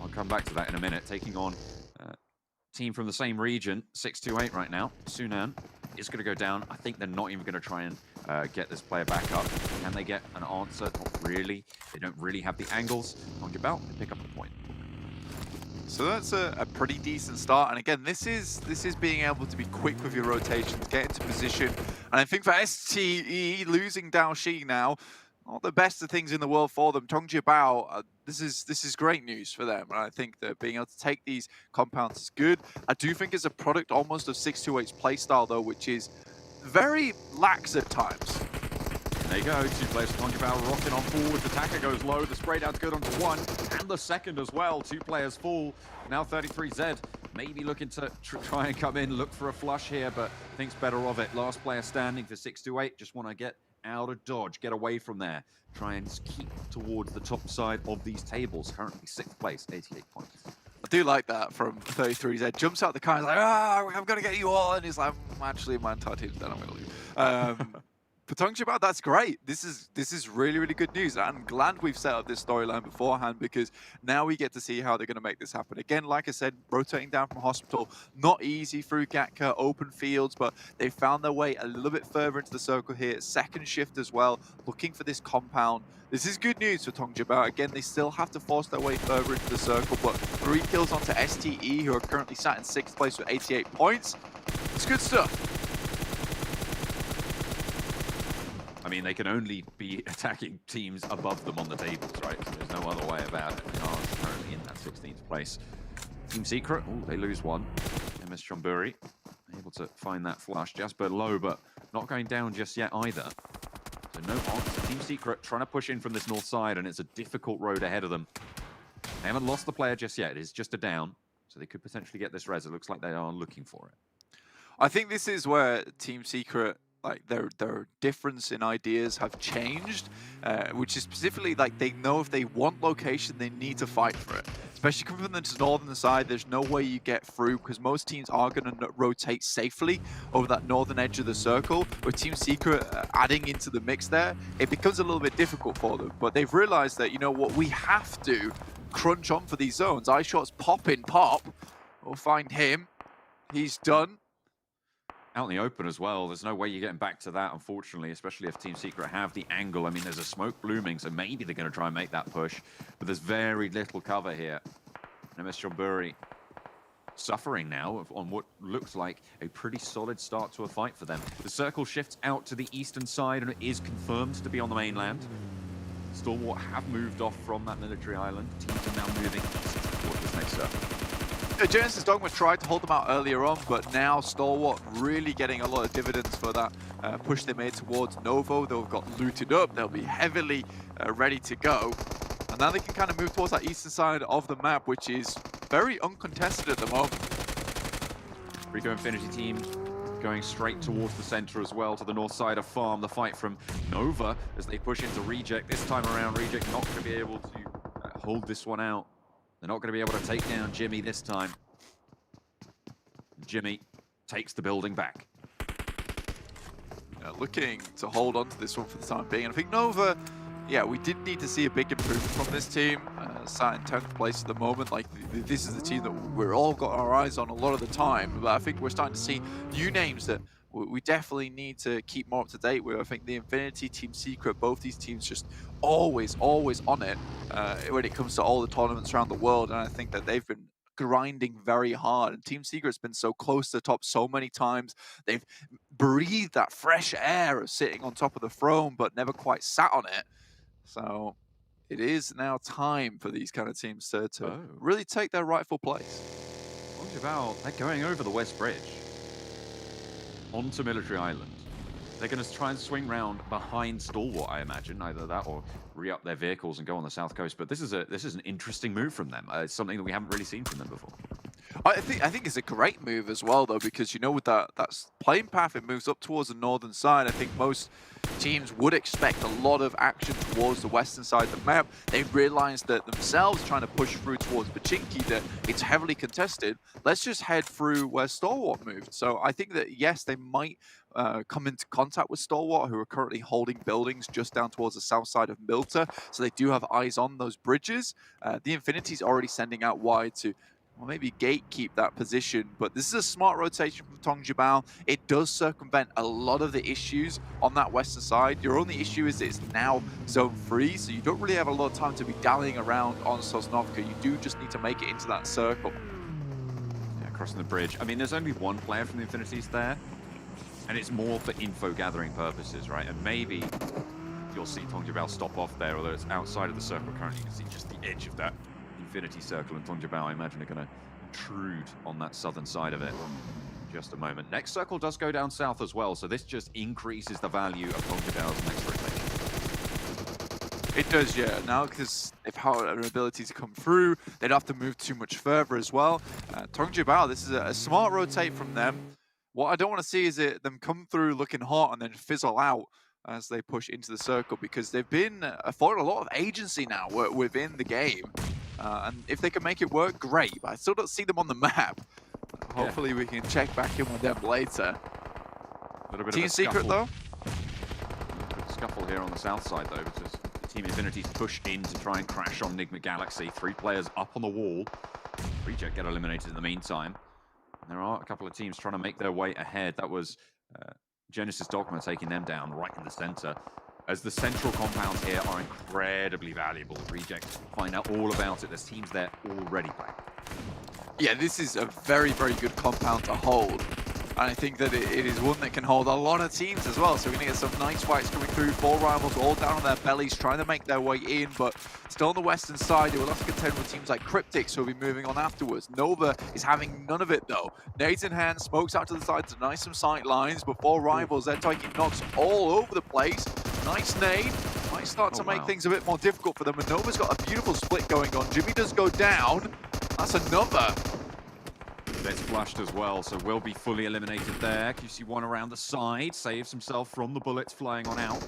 I'll come back to that in a minute, taking on a team from the same region, 628 right now. Sunan is going to go down. I think they're not even going to try and get this player back up. Can they get an answer? Not really. They don't really have the angles. Tongjabao, they pick up the point. So that's a pretty decent start, and again, this is being able to be quick with your rotations, get into position, and I think for STE losing Dao Shi now, not the best of things in the world for them. Tongjabao, this is great news for them, and I think that being able to take these compounds is good. I do think it's a product almost of 628's playstyle though, which is very lax at times. There you go, 2 players from Tongjabao rocking on forward. The attacker goes low, the spray down's good onto 1, and the second as well. 2 players fall. Now 33Z maybe looking to try and come in, look for a flush here, but thinks better of it. Last player standing for 628, just want to get out of dodge, get away from there. Try and keep towards the top side of these tables. Currently 6th place, 88 points. I do like that from 33Z. Jumps out the car and is like, I'm going to get you all. And he's like, actually, my entire team's dead, I'm going to leave. For Tongjabao, that's great. This is really, really good news. I'm glad we've set up this storyline beforehand because now we get to see how they're going to make this happen. Again, like I said, rotating down from Hospital, not easy through Gatka, open fields, but they found their way a little bit further into the circle here. Second shift as well, looking for this compound. This is good news for Tongjabao. Again, they still have to force their way further into the circle, but 3 kills onto STE, who are currently sat in 6th place with 88 points. It's good stuff. I mean, they can only be attacking teams above them on the tables, right? So there's no other way about it. They are currently in that 16th place. Team Secret, oh, they lose 1. MS Chamburi able to find that flush just below, but not going down just yet either. So no answer. Team Secret trying to push in from this north side, and it's a difficult road ahead of them. They haven't lost the player just yet. It is just a down, so they could potentially get this res. It looks like they are looking for it. I think this is where Team Secret, like their difference in ideas have changed, which is specifically like they know if they want location, they need to fight for it. especially coming from the northern side. There's no way you get through because most teams are going to rotate safely over that northern edge of the circle. With Team Secret adding into the mix there, it becomes a little bit difficult for them. But they've realized that, you know what, we have to crunch on for these zones. iShot's pop. We'll find him. He's done. Out in the open as well. There's no way you're getting back to that, unfortunately, especially if Team Secret have the angle. I mean, there's a smoke blooming, so maybe they're going to try and make that push, but there's very little cover here. MS Jonburi suffering now on what looks like a pretty solid start to a fight for them. The circle shifts out to the eastern side, and it is confirmed to be on the mainland. Stalwart have moved off from that military island. Teams are now moving east towards this next circle. Genesis Dogma tried to hold them out earlier on, but now Stalwart really getting a lot of dividends for that push they made towards Novo. They've got looted up, they'll be heavily ready to go. And now they can kind of move towards that eastern side of the map, which is very uncontested at the moment. Rico Infinity team going straight towards the center as well, to the north side of Farm. The fight from Nova as they push into Reject. This time around, Reject not going to be able to hold this one out. They're not going to be able to take down Jimmy this time. Jimmy takes the building back. Looking to hold on to this one for the time being. And I think Nova, yeah, we did need to see a big improvement from this team. Sat in 10th place at the moment. Like, this is the team that we're all got our eyes on a lot of the time. But I think we're starting to see new names that we definitely need to keep more up to date with. I think the Infinity, Team Secret, both these teams just always on it when it comes to all the tournaments around the world. And I think that they've been grinding very hard. And Team Secret's been so close to the top so many times. They've breathed that fresh air of sitting on top of the throne, but never quite sat on it. So it is now time for these kind of teams to really take their rightful place. What about they're going over the West Bridge onto Military Island? They're going to try and swing round behind Stalwart, I imagine. Either that or re-up their vehicles and go on the south coast. But this is an interesting move from them. It's something that we haven't really seen from them before. I think it's a great move as well, though, because, you know, with that plane path, it moves up towards the northern side. I think most teams would expect a lot of action towards the western side of the map. They've realized that themselves, trying to push through towards Pachinki, that it's heavily contested. Let's just head through where Stalwart moved. So I think that, yes, they might come into contact with Stalwart, who are currently holding buildings just down towards the south side of Milta. So they do have eyes on those bridges. The Infinity's already sending out wide to maybe gatekeep that position, but this is a smart rotation from Tongjibao. It does circumvent a lot of the issues on that western side. Your only issue is it's now zone 3, so you don't really have a lot of time to be dallying around on Sosnovka. You do just need to make it into that circle. Yeah, crossing the bridge. I mean, there's only one player from the Infinities there, and it's more for info gathering purposes, right? And maybe you'll see Tongjibao stop off there, although it's outside of the circle currently. You can see just the edge of that Infinity Circle, and Tongjibao, I imagine, are going to intrude on that southern side of it. Just a moment. Next circle does go down south as well, so this just increases the value of Tongjibao's next rotation. It does, yeah. Now, because if how their ability to come through, they'd have to move too much further as well. Tongjibao, this is a smart rotate from them. What I don't want to see is them come through looking hot and then fizzle out as they push into the circle, because they've been afforded a lot of agency now within the game. And if they can make it work, great. But I still don't see them on the map. Hopefully we can check back in with them later. A little bit Team of a Secret, though? Scuffle here on the south side, though, because Team Infinity's push in to try and crash on Enigma Galaxy. 3 players up on the wall. Reject get eliminated in the meantime. And there are a couple of teams trying to make their way ahead. That was Genesis Dogma taking them down right in the center. As the central compounds here are incredibly valuable. Reject find out all about it. There's teams there already playing. Yeah, this is a very, very good compound to hold. And I think that it is one that can hold a lot of teams as well. So we're going to get some nice fights coming through. 4 rivals all down on their bellies, trying to make their way in. But still on the western side, they will have to contend with teams like Cryptics, who will be moving on afterwards. Nova is having none of it, though. Nades in hand, smokes out to the side to deny some sight lines. But 4 rivals, they're taking knocks all over the place. Nice nade. Might start to make things a bit more difficult for them. And Nova's got a beautiful split going on. Jimmy does go down. That's another. That's flushed as well, so will be fully eliminated there. QC1 around the side, saves himself from the bullets flying on out.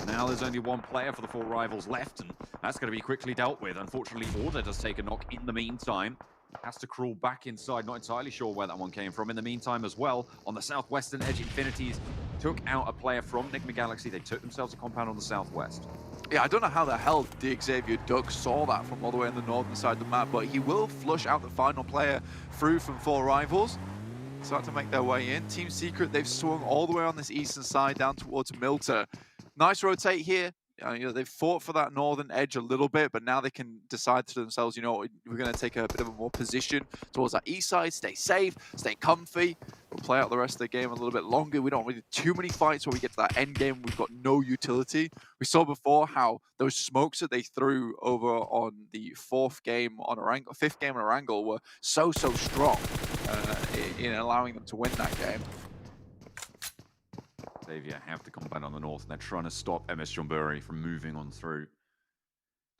now there's only one player for the 4 rivals left, and that's going to be quickly dealt with. Unfortunately, Order does take a knock in the meantime. Has to crawl back inside, not entirely sure where that one came from. In the meantime as well, on the southwestern edge, Infinities took out a player from Enigma Galaxy. They took themselves a compound on the southwest. Yeah, I don't know how the hell the Xavier Duck saw that from all the way on the northern side of the map, but he will flush out the final player through from 4 rivals. Start to make their way in. Team Secret, they've swung all the way on this eastern side down towards Milta. Nice rotate here. You know, they've fought for that northern edge a little bit, but now they can decide to themselves, you know, we're going to take a bit of a more position towards that east side, stay safe, stay comfy. We'll play out the rest of the game a little bit longer. We don't really too many fights where we get to that end game. We've got no utility. We saw before how those smokes that they threw over on the 5th game on Erangel were so strong in allowing them to win that game. Xavier have the compound on the north, and they're trying to stop MS Jonbury from moving on through.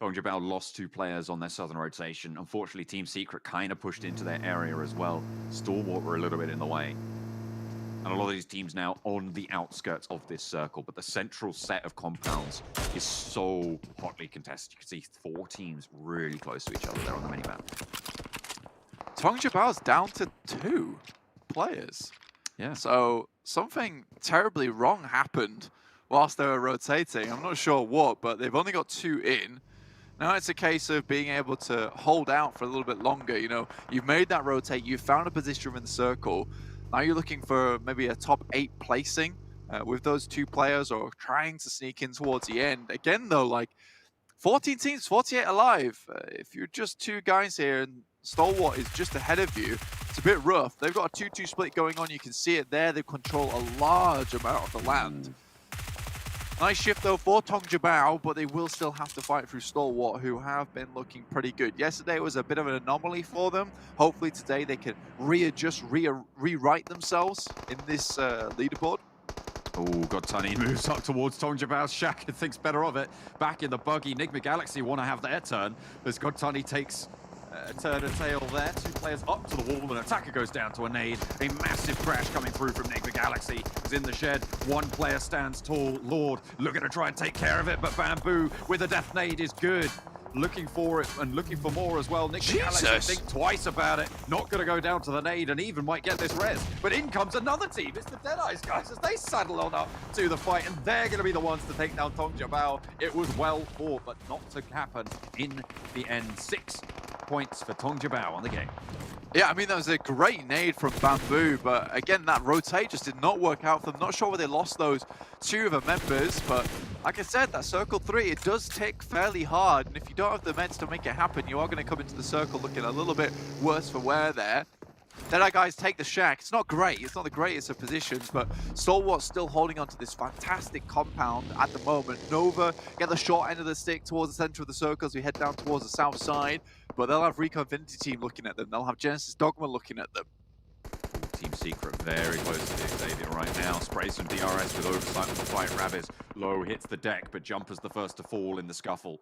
Tongjabao lost 2 players on their southern rotation. Unfortunately, Team Secret kind of pushed into their area as well. Stalwart were a little bit in the way. And a lot of these teams now on the outskirts of this circle, but the central set of compounds is so hotly contested. You can see 4 teams really close to each other there on the minimap. Tongjabao's down to 2 players. Yeah. So something terribly wrong happened whilst they were rotating. I'm not sure what, but they've only got 2 in. Now it's a case of being able to hold out for a little bit longer. You know, you've made that rotate, you've found a position in the circle. Now you're looking for maybe a top 8 placing with those 2 players, or trying to sneak in towards the end. Again, though, like 14 teams, 48 alive. If you're just 2 guys here and Stalwart is just ahead of you, it's a bit rough. They've got a 2-2 split going on. You can see it there. They control a large amount of the land. Nice shift, though, for Tongjabao, but they will still have to fight through Stalwart, who have been looking pretty good. Yesterday was a bit of an anomaly for them. Hopefully today they can readjust, rewrite themselves in this leaderboard. Oh, Godtani moves up towards Tongjabao. Shaka thinks better of it. Back in the buggy. Enigma Galaxy want to have their turn as Godtani takes a turn and tail there. 2 players up to the wall, and Attacker goes down to a nade. A massive crash coming through from Enigma Galaxy is in the shed. 1 player stands tall. Lord looking to try and take care of it, but Bamboo with a death nade is good. Looking for it and looking for more as well. Enigma Galaxy think twice about it. Not going to go down to the nade and even might get this res. But in comes another team. It's the Deadeyes guys as they saddle on up to the fight, and they're going to be the ones to take down Tongjabao. It was well fought, but not to happen in the end. 6 points for Tongjabao on the game. Yeah, I mean, that was a great nade from Bamboo, but again, that rotate just did not work out for them. Not sure where they lost those 2 of the members, but like I said, that circle 3, it does tick fairly hard, and if you don't have the meds to make it happen, you are going to come into the circle looking a little bit worse for wear there. Deadeye guys take the shack. It's not great. It's not the greatest of positions, but Stalwart's still holding on to this fantastic compound at the moment. Nova get the short end of the stick towards the center of the circle as we head down towards the south side, but they'll have Rico Infinity Team looking at them. They'll have Genesis Dogma looking at them. Team Secret very close to Xavier right now. Sprays some DRS with oversight on the fight. Rabbiz low hits the deck, but Jumper's the first to fall in the scuffle.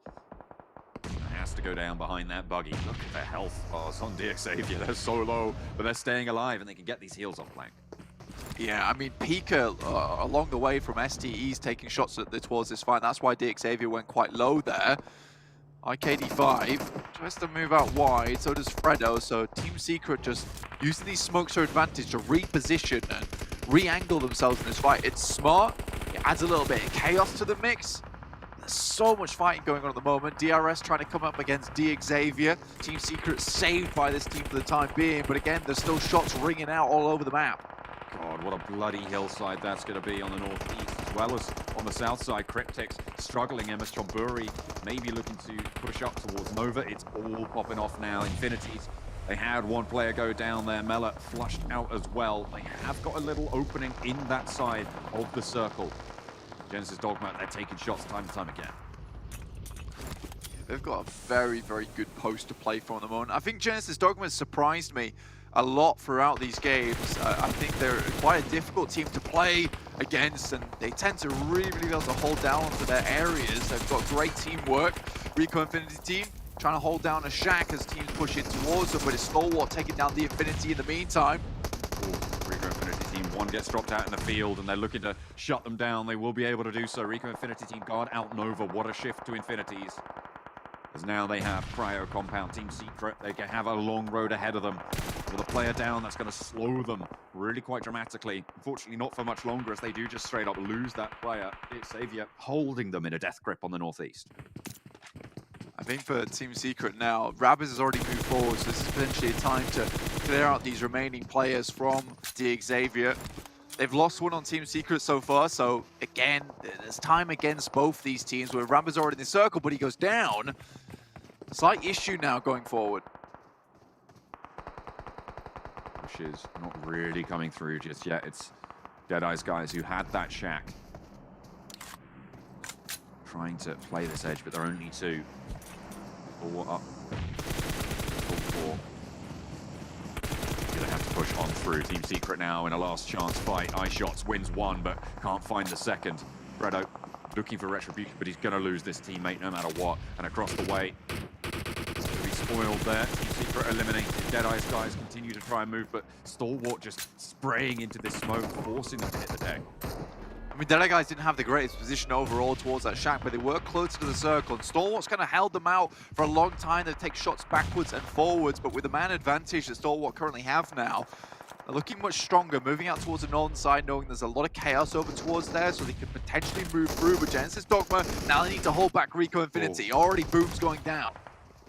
Has to go down behind that buggy. Look at their health. Oh, it's on Xavier. They're so low, but they're staying alive and they can get these heals off flank. Yeah, I mean, Pika along the way from STE's taking shots towards this fight. That's why Xavier went quite low there. IKD5 tries to move out wide, so does Fredo. So Team Secret just using these smokes to advantage to reposition and re-angle themselves in this fight. It's smart. It adds a little bit of chaos to the mix. There's so much fighting going on at the moment. DRS trying to come up against Xavier. Team Secret saved by this team for the time being, but again, there's still shots ringing out all over the map. God, what a bloody hillside that's going to be on the northeast, as well as on the south side. Cryptic's struggling. MS Jonbury maybe looking to push up towards Nova. It's all popping off now. Infinities, they had 1 player go down there. Mela flushed out as well. They have got a little opening in that side of the circle. Genesis Dogma, they're taking shots time and time again. They've got a very, very good post to play for at the moment. I think Genesis Dogma has surprised me a lot throughout these games. I think they're quite a difficult team to play against, and they tend to really be able to hold down to their areas. They've got great teamwork. Rico Infinity Team trying to hold down a shack as teams push in towards them, but it's Stalwart taking down the Infinity in the meantime. Rico Infinity Team. One gets dropped out in the field, and they're looking to shut them down. They will be able to do so. Rico Infinity Team guard out Nova. What a shift to Infinities. As now they have Cryo Compound, Team Secret. They can have a long road ahead of them. With a player down, that's going to slow them really quite dramatically. Unfortunately, not for much longer, as they do just straight up lose that player. It's Xavier holding them in a death grip on the northeast. I think for Team Secret now, Rabbids has already moved forward, so this is potentially a time to clear out these remaining players from the Xavier. They've lost one on Team Secret so far, so again, there's time against both these teams where Rabbids already in the circle, but he goes down. Slight issue now going forward. Which is not really coming through just yet. It's Deadeye's guys who had that shack. Trying to play this edge, but there are only two. All up. All four. Gonna have to push on through. Team Secret now in a last chance fight. iShots wins one, but can't find the second. Bredo looking for retribution, but he's gonna lose this teammate no matter what. And across the way, gonna be spoiled there. Team Secret eliminated. Deadeye's guys continue to try and move, but Stalwart just spraying into this smoke, forcing them to hit the deck. I mean, Deadeye guys didn't have the greatest position overall towards that shack, but they were closer to the circle. And Stalwart's kind of held them out for a long time. They take shots backwards and forwards, but with the man advantage that Stalwart currently have now, they're looking much stronger, moving out towards the northern side, knowing there's a lot of chaos over towards there, so they can potentially move through. But Genesis Dogma, now they need to hold back Rico Infinity. Already Boom's going down.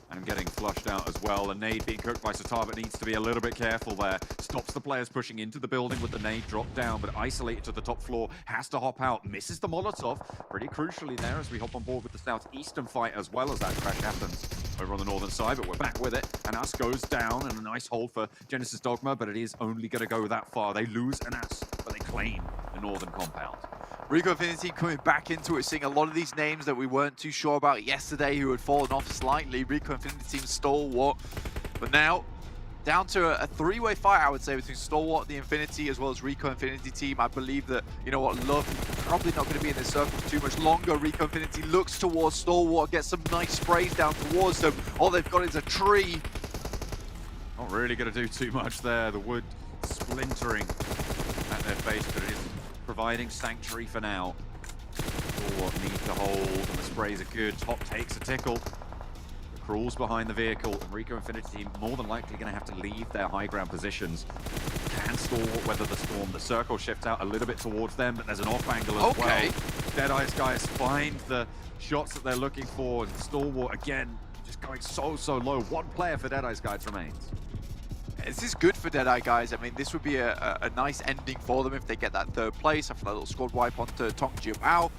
And getting flushed out as well. A nade being cooked by Satar, but needs to be a little bit careful there. Stops the players pushing into the building with the nade dropped down, but isolated to the top floor. Has to hop out. Misses the Molotov. Pretty crucially there as we hop on board with the southeastern fight as well as that crash happens over on the northern side, but we're back with it. And Us goes down, and a nice hold for Genesis Dogma, but it is only going to go that far. They lose an Us, but they claim the northern compound. Rico Infinity coming back into it, seeing a lot of these names that we weren't too sure about yesterday who had fallen off slightly. Rico Infinity team Stalwart, but now down to a three-way fight, I would say, between Stalwart, the Infinity, as well as Rico Infinity team. I believe that, you know what, Love probably not going to be in this circle for too much longer. Rico Infinity looks towards Stalwart, gets some nice sprays down towards them. All they've got is a tree. Not really going to do too much there. The wood splintering at their face, but it is providing sanctuary for now. Stalwart need to hold, and the sprays are good. Top takes a tickle. Crawls behind the vehicle, and Rico Infinity team more than likely going to have to leave their high ground positions. Can Stalwart weather the storm? The circle shifts out a little bit towards them, but there's an off angle as well. Deadeye's guys find the shots that they're looking for, and Stalwart again just going so low. One player for Deadeye's guys remains. This is good for Deadeye guys. I mean, this would be a nice ending for them if they get that third place after that little squad wipe onto Tong Jiao.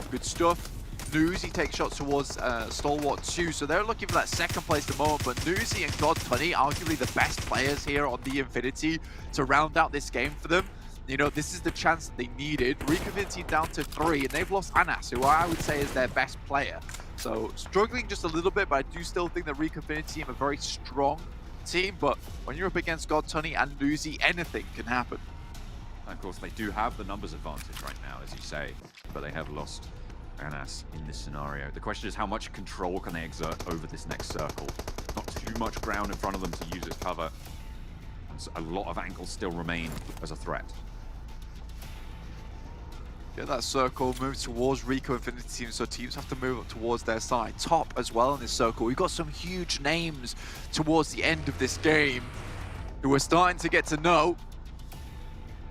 Good stuff. Nuzi takes shots towards Stalwart too, so they're looking for that second place at the moment, but Nuzi and God Tunny, arguably the best players here on the Infinity to round out this game for them. You know, this is the chance that they needed. Rico Infinity down to 3, and they've lost Anas, who I would say is their best player. So struggling just a little bit, but I do still think that Rico Infinity team are a very strong team, but when you're up against God Tunny and Nuzi, anything can happen. And of course, they do have the numbers advantage right now, as you say, but they have lost Anas in this scenario. The question is, how much control can they exert over this next circle? Not too much ground in front of them to use as cover. And so a lot of angles still remain as a threat. Get that circle, move towards Rico Infinity team, so teams have to move up towards their side. Top as well in this circle. We've got some huge names towards the end of this game who we're starting to get to know.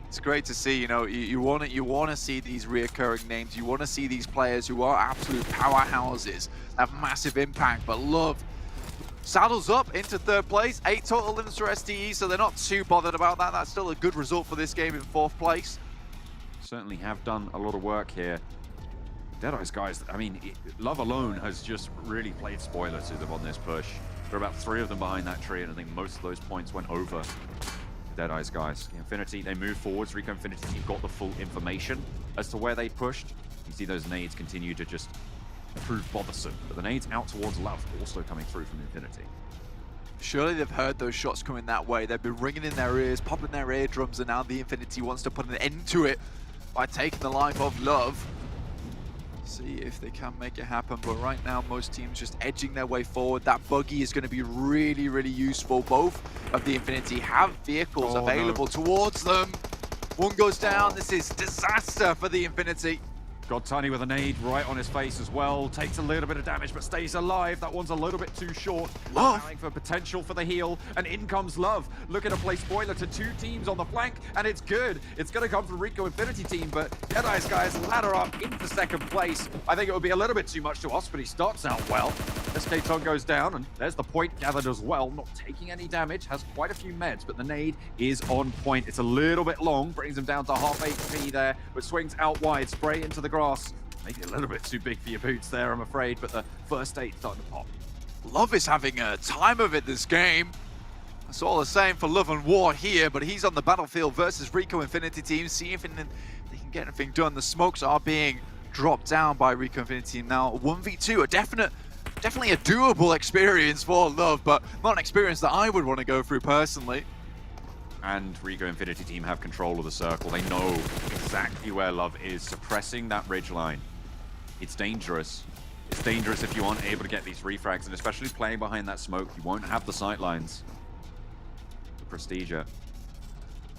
It's great to see, you know, you want to see these reoccurring names. You want to see these players who are absolute powerhouses, have massive impact. But Love saddles up into third place, 8 total limits for SDE, so they're not too bothered about that. That's still a good result for this game in 4th place. Certainly have done a lot of work here. Deadeye's guys, I mean, Love alone has just really played spoiler to them on this push. There are about 3 of them behind that tree, and I think most of those points went over Deadeye's guys. Infinity, they move forwards. Rico Infinity team got the full information as to where they pushed. You see those nades continue to just prove bothersome, but the nades out towards Love also coming through from Infinity. Surely they've heard those shots coming that way. They've been ringing in their ears, popping their eardrums, and now the Infinity wants to put an end to it by taking the life of Love. See if they can make it happen, but right now most teams just edging their way forward. That buggy is going to be really useful. Both of the Infinity have vehicles available towards them. One goes down. This is disaster for the Infinity. Godtani with a nade right on his face as well. Takes a little bit of damage, but stays alive. That one's a little bit too short. Allowing for potential for the heal. And in comes Love. Looking to play spoiler to 2 teams on the flank, and it's good. It's going to come from Rico Infinity team, but Deadeye's guys ladder up into second place. I think it would be a little bit too much to us, but he starts out well. SK Tong goes down, and there's the point gathered as well. Not taking any damage, has quite a few meds, but the nade is on point. It's a little bit long, brings him down to half HP there, but swings out wide, spray into the grass. Maybe a little bit too big for your boots there, I'm afraid, but the first aid starting to pop. Love is having a time of it this game. That's all the same for Love and War here, but he's on the battlefield versus Rico Infinity team. See if they can get anything done. The smokes are being dropped down by Rico Infinity team now. 1v2, definitely a doable experience for Love, but not an experience that I would want to go through personally. And Rico Infinity team have control of the circle. They know exactly where Love is, suppressing that ridge line. It's dangerous. It's dangerous if you aren't able to get these refrags, and especially playing behind that smoke, you won't have the sight lines. The Prestige.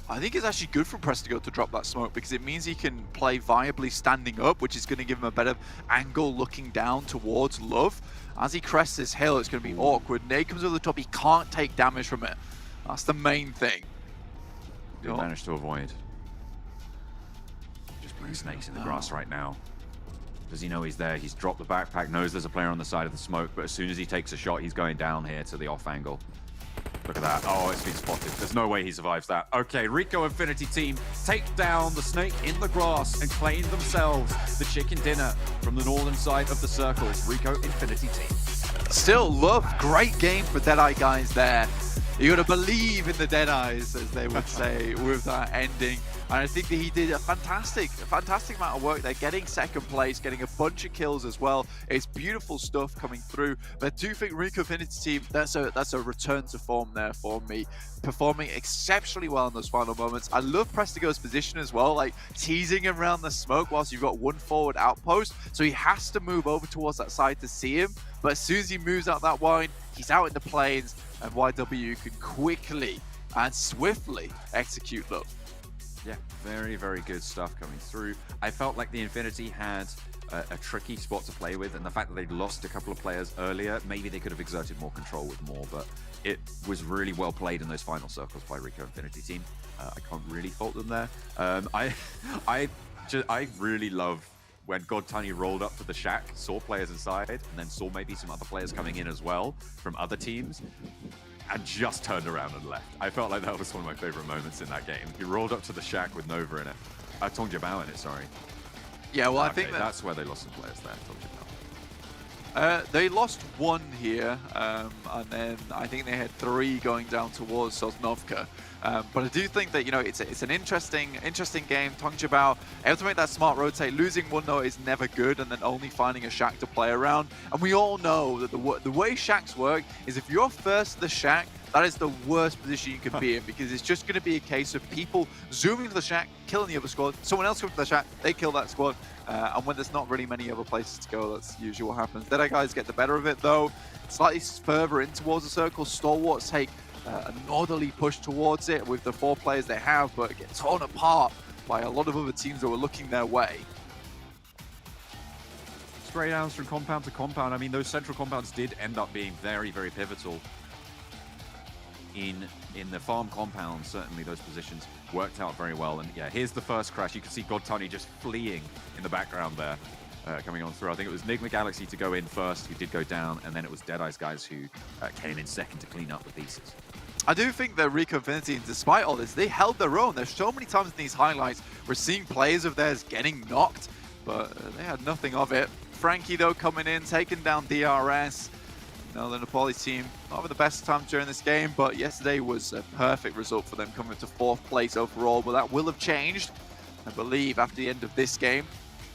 I think it's actually good for Prestigo to drop that smoke because it means he can play viably standing up, which is going to give him a better angle looking down towards Love. As he crests this hill, it's going to be awkward. Nade comes over the top, he can't take damage from it. That's the main thing. Did manage to avoid. Just playing snakes in the grass right now. Does he know he's there? He's dropped the backpack, knows there's a player on the side of the smoke, but as soon as he takes a shot, he's going down here to the off angle. Look at that. Oh, it's been spotted. There's no way he survives that. Okay, Rico Infinity team take down the snake in the grass and claim themselves the chicken dinner from the northern side of the circles. Rico Infinity team. Still Love, great game for Deadeye guys there. You gotta believe in the Deadeyes, as they would say, with that ending. And I think that he did a fantastic amount of work there, getting second place, getting a bunch of kills as well. It's beautiful stuff coming through. But I do think Rico Infinity team, that's a return to form there for me. Performing exceptionally well in those final moments. I love Prestigo's position as well, like teasing him around the smoke whilst you've got one forward outpost. So he has to move over towards that side to see him. But as soon as he moves out that wide, he's out in the plains, and YW can quickly and swiftly execute Love. Yeah, very, very good stuff coming through. I felt like the Infinity had a tricky spot to play with, and the fact that they'd lost a couple of players earlier, maybe they could have exerted more control with more, but it was really well played in those final circles by Rico Infinity team. I can't really fault them there. I really love when Godtani rolled up to the shack, saw players inside, and then saw maybe some other players coming in as well from other teams, and just turned around and left. I felt like that was one of my favorite moments in that game. He rolled up to the shack with Nova in it. Tong Jiabao in it, sorry. Yeah, well, okay, I think that's where they lost some players there. Tong Jiabao. They lost one here, and then I think they had 3 going down towards Sosnovka. But I do think that, you know, it's an interesting game. Tong Jiabao able to make that smart rotate. Losing one though is never good, and then only finding a shack to play around. And we all know that the way shacks work is if you're first to the shack, that is the worst position you can be in, because it's just going to be a case of people zooming to the shack, killing the other squad. Someone else comes to the shack, they kill that squad. And when there's not really many other places to go, that's usually what happens. Deadeye guys get the better of it though. Slightly further in towards the circle. Stalwarts take a northerly push towards it with the 4 players they have, but get torn apart by a lot of other teams that were looking their way. Stray downs from compound to compound. I mean, those central compounds did end up being very, very pivotal in the farm compounds. Certainly those positions worked out very well. And yeah, here's the first crash. You can see Godtani just fleeing in the background there, coming on through. I think it was Nigma Galaxy to go in first, who did go down, and then it was Deadeye's guys who came in second to clean up the pieces. I do think that Rico Infinity, despite all this, they held their own. There's so many times in these highlights we're seeing players of theirs getting knocked, but they had nothing of it. Frankie, though, coming in, taking down DRS. You know, the Napoli team, not having the best time during this game, but yesterday was a perfect result for them, coming to 4th place overall, but that will have changed, I believe, after the end of this game.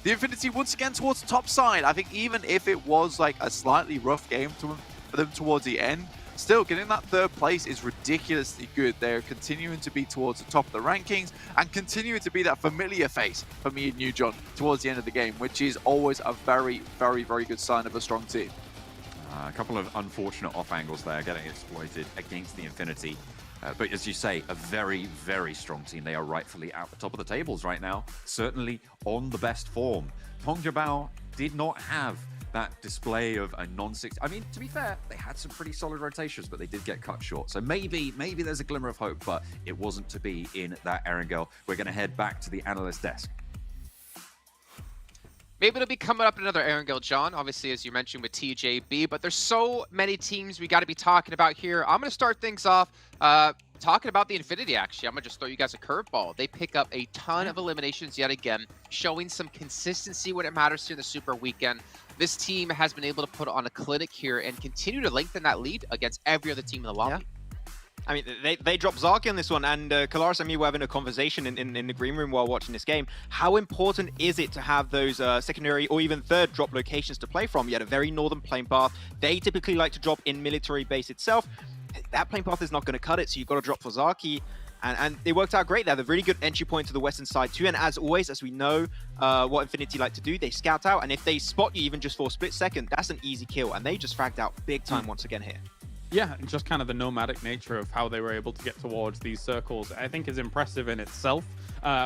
The Infinity once again towards the top side. I think even if it was like a slightly rough game for them towards the end, still getting that 3rd place is ridiculously good. They're continuing to be towards the top of the rankings and continuing to be that familiar face for me and you, John, towards the end of the game, which is always a very, very, very good sign of a strong team. A couple of unfortunate off angles there getting exploited against the Infinity. But as you say, a very, very strong team. They are rightfully at the top of the tables right now, certainly on the best form. Tongjabao did not have that display of a non-60. I mean, to be fair, they had some pretty solid rotations, but they did get cut short. So maybe there's a glimmer of hope, but it wasn't to be in that Erangel. We're going to head back to the analyst desk. Maybe it'll be coming up in another Erangel, John, obviously, as you mentioned with TJB, but there's so many teams we got to be talking about here. I'm going to start things off talking about the Infinity, actually. I'm going to just throw you guys a curveball. They pick up a ton of eliminations yet again, showing some consistency when it matters here in the Super Weekend. This team has been able to put on a clinic here and continue to lengthen that lead against every other team in the lobby. Yeah. I mean, they dropped Zarki on this one, and Kalaris and me were having a conversation in the green room while watching this game. How important is it to have those secondary or even third drop locations to play from? You had a very northern plane path. They typically like to drop in military base itself. That plane path is not going to cut it, so you've got to drop for Zarki. And it worked out great. They had a really good entry point to the western side too. And as always, as we know what Infinity like to do, they scout out. And if they spot you even just for a split second, that's an easy kill. And they just fragged out big time once again here. Yeah, just kind of the nomadic nature of how they were able to get towards these circles, I think is impressive in itself.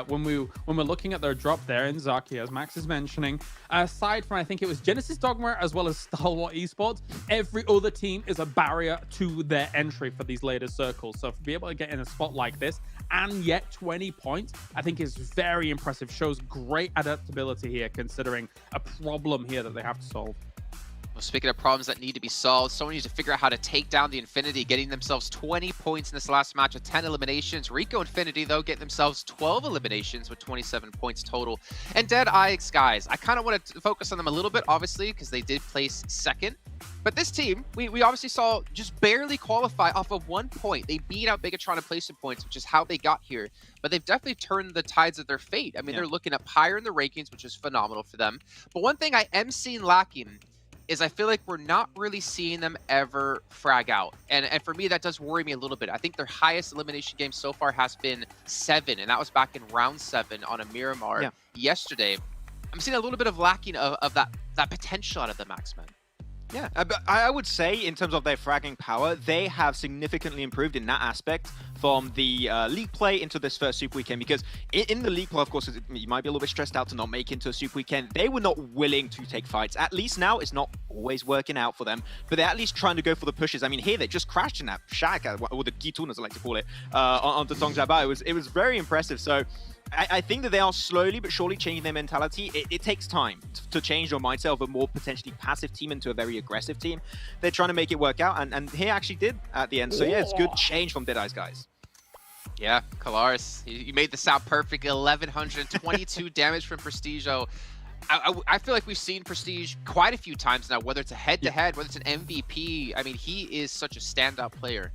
When we're looking at their drop there in Zarki, as Max is mentioning, aside from I think it was Genesis Dogma as well as Stalwart Esports, every other team is a barrier to their entry for these later circles. So to be able to get in a spot like this and yet 20 points, I think is very impressive. Shows great adaptability here, considering a problem here that they have to solve. Well, speaking of problems that need to be solved, someone needs to figure out how to take down the Infinity, getting themselves 20 points in this last match with 10 eliminations. Rico Infinity, though, getting themselves 12 eliminations with 27 points total. And Dead Eyes, guys, I kind of want to focus on them a little bit, obviously, because they did place second. But this team, we obviously saw just barely qualify off of 1 point. They beat out Bigatron in placement points, which is how they got here. But they've definitely turned the tides of their fate. I mean, they're looking up higher in the rankings, which is phenomenal for them. But one thing I am seeing lacking is I feel like we're not really seeing them ever frag out. And for me, that does worry me a little bit. I think their highest elimination game so far has been 7, and that was back in round 7 on a Miramar yesterday. I'm seeing a little bit of lacking of that potential out of the Maxmen. Yeah, but I would say in terms of their fragging power, they have significantly improved in that aspect from the league play into this first Super Weekend, because in the league play, of course, you might be a little bit stressed out to not make it into a Super Weekend. They were not willing to take fights. At least now, it's not always working out for them, but they're at least trying to go for the pushes. I mean, here, they just crashed in that shack, or the Gitun, as I like to call it, onto Tongjabao. It was very impressive. So I think that they are slowly but surely changing their mentality. It takes time to change your mindset of a more potentially passive team into a very aggressive team. They're trying to make it work out, and he actually did at the end. So yeah, it's good change from Dead Eyes, guys. Yeah, Kalaris, you made the sound perfect. 1,122 damage from Prestigio. I feel like we've seen Prestige quite a few times now, whether it's a head-to-head, whether it's an MVP. I mean, he is such a standout player.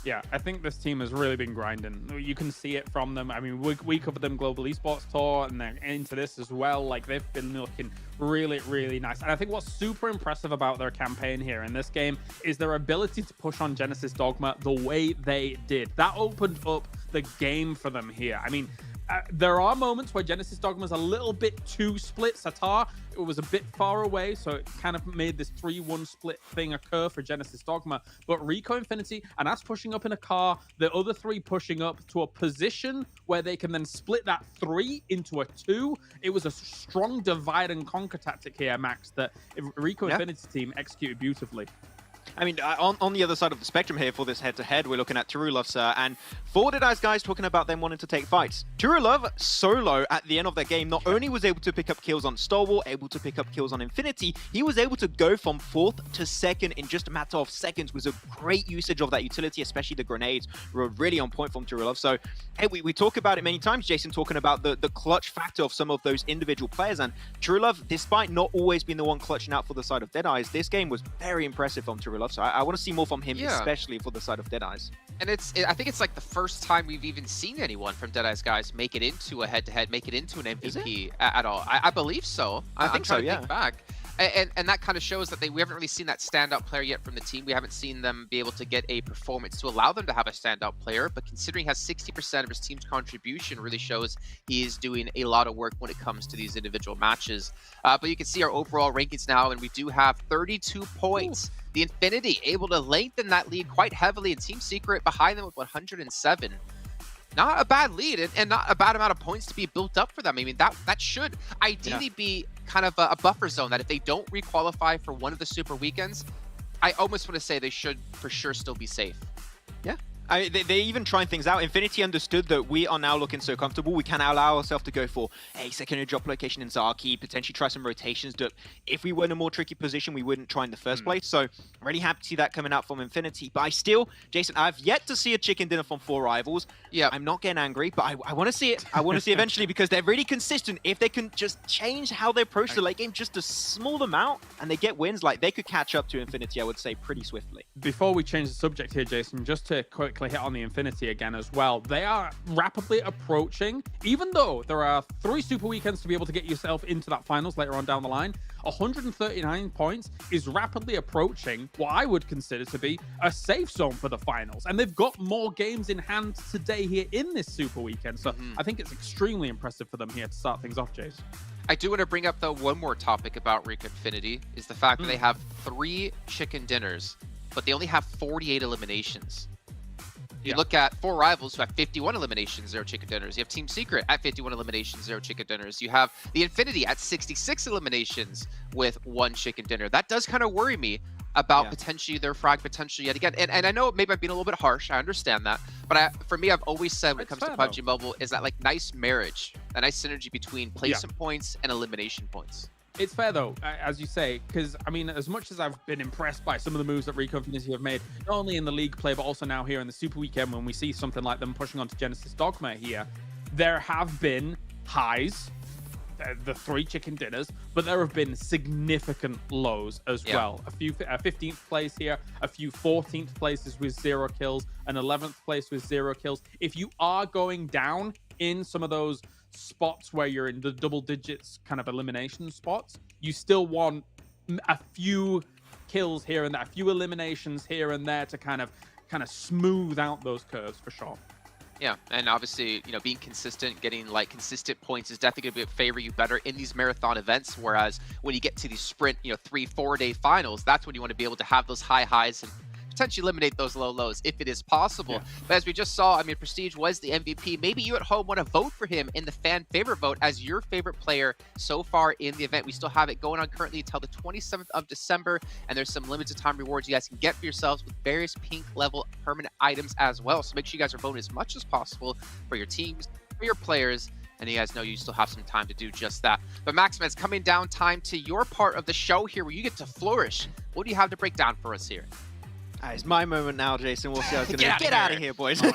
Yeah, I think this team has really been grinding. You can see it from them. I mean, we covered them Global Esports Tour, and they're into this as well. Like, they've been looking really, really nice. And I think what's super impressive about their campaign here in this game is their ability to push on Genesis Dogma the way they did. That opened up the game for them here. I mean, there are moments where Genesis Dogma's a little bit too split. Satar, it was a bit far away, so it kind of made this 3-1 split thing occur for Genesis Dogma. But Rico Infinity, and that's pushing up in a car, the other 3 pushing up to a position where they can then split that 3 into a 2. It was a strong divide and conquer tactic here, Max, that Rico Infinity's team executed beautifully. I mean, on the other side of the spectrum here for this head-to-head, we're looking at Turulov, and for the Dice guys talking about them wanting to take fights. Turulov, solo at the end of their game, not only was able to pick up kills on Stalwart, able to pick up kills on Infinity, he was able to go from 4th to 2nd in just a matter of seconds. Was a great usage of that utility, especially the grenades were really on point from Turulov. So, hey, we talk about it many times, Jason, talking about the clutch factor of some of those individual players, and Turulov, despite not always being the one clutching out for the side of Dead Eyes, this game was very impressive from Turulov. So I want to see more from him, especially for the side of Dead Eyes. And I think it's like the first time we've even seen anyone from Dead Eyes guys make it into a head-to-head, make it into an MVP at all. I believe so. I think so, yeah. Think back. And that kind of shows that we haven't really seen that standout player yet from the team. We haven't seen them be able to get a performance to allow them to have a standout player. But considering he has 60% of his team's contribution, really shows he is doing a lot of work when it comes to these individual matches. But you can see our overall rankings now, and we do have 32 points. The Infinity able to lengthen that lead quite heavily, and Team Secret behind them with 107. Not a bad lead, and not a bad amount of points to be built up for them. I mean, that should ideally be kind of a buffer zone that if they don't requalify for one of the Super Weekends, I almost want to say they should for sure still be safe. Yeah. They're even trying things out. Infinity understood that we are now looking so comfortable, we can allow ourselves to go for a secondary drop location in Zaki, potentially try some rotations that if we were in a more tricky position, we wouldn't try in the first place. So I'm really happy to see that coming out from Infinity. But Jason, I've yet to see a chicken dinner from 4 Rivals. Yeah, I'm not getting angry, but I want to see it. I want to see eventually because they're really consistent. If they can just change how they approach the late game just a small amount and they get wins, like they could catch up to Infinity, I would say, pretty swiftly. Before we change the subject here, Jason, just to quickly hit on the Infinity again as well. They are rapidly approaching, even though there are 3 Super Weekends to be able to get yourself into that finals later on down the line, 139 points is rapidly approaching what I would consider to be a safe zone for the finals. And they've got more games in hand today here in this Super Weekend. So I think it's extremely impressive for them here to start things off, Jason. I do want to bring up, though, one more topic about Rico Infinity is the fact that they have 3 chicken dinners, but they only have 48 eliminations. You look at 4 Rivals who have 51 eliminations, 0 chicken dinners. You have Team Secret at 51 eliminations, 0 chicken dinners. You have the Infinity at 66 eliminations with 1 chicken dinner. That does kind of worry me about potentially their frag potential yet again. And I know maybe I've been a little bit harsh. I understand that. But for me, I've always said when it comes to PUBG Mobile is that like nice marriage, a nice synergy between placement points and elimination points. It's fair, though, as you say, because, I mean, as much as I've been impressed by some of the moves that Rico Infinity have made, not only in the league play, but also now here in the Super Weekend, when we see something like them pushing onto Genesis Dogma here, there have been highs, the 3 chicken dinners, but there have been significant lows as well. A few 15th place here, a few 14th places with 0 kills, an 11th place with 0 kills. If you are going down in some of those spots where you're in the double digits kind of elimination spots, you still want a few kills here and there, a few eliminations here and there to kind of smooth out those curves for sure. Yeah, and obviously, you know, being consistent, getting like consistent points is definitely going to favor you better in these marathon events. Whereas when you get to these sprint, 3-4 day finals, that's when you want to be able to have those high highs and potentially eliminate those low lows if it is possible. But as we just saw, I mean, Prestige was the MVP. Maybe you at home want to vote for him in the fan favorite vote as your favorite player so far in the event. We still have it going on currently until the 27th of December, and there's some limited time rewards you guys can get for yourselves with various pink level permanent items as well. So make sure you guys are voting as much as possible for your teams, for your players, and you guys know you still have some time to do just that. But Maximin, it's coming down time to your part of the show here where you get to flourish. What do you have to break down for us here? It's my moment now, Jason. We'll see how it's going to Get out of here, boys. Oh,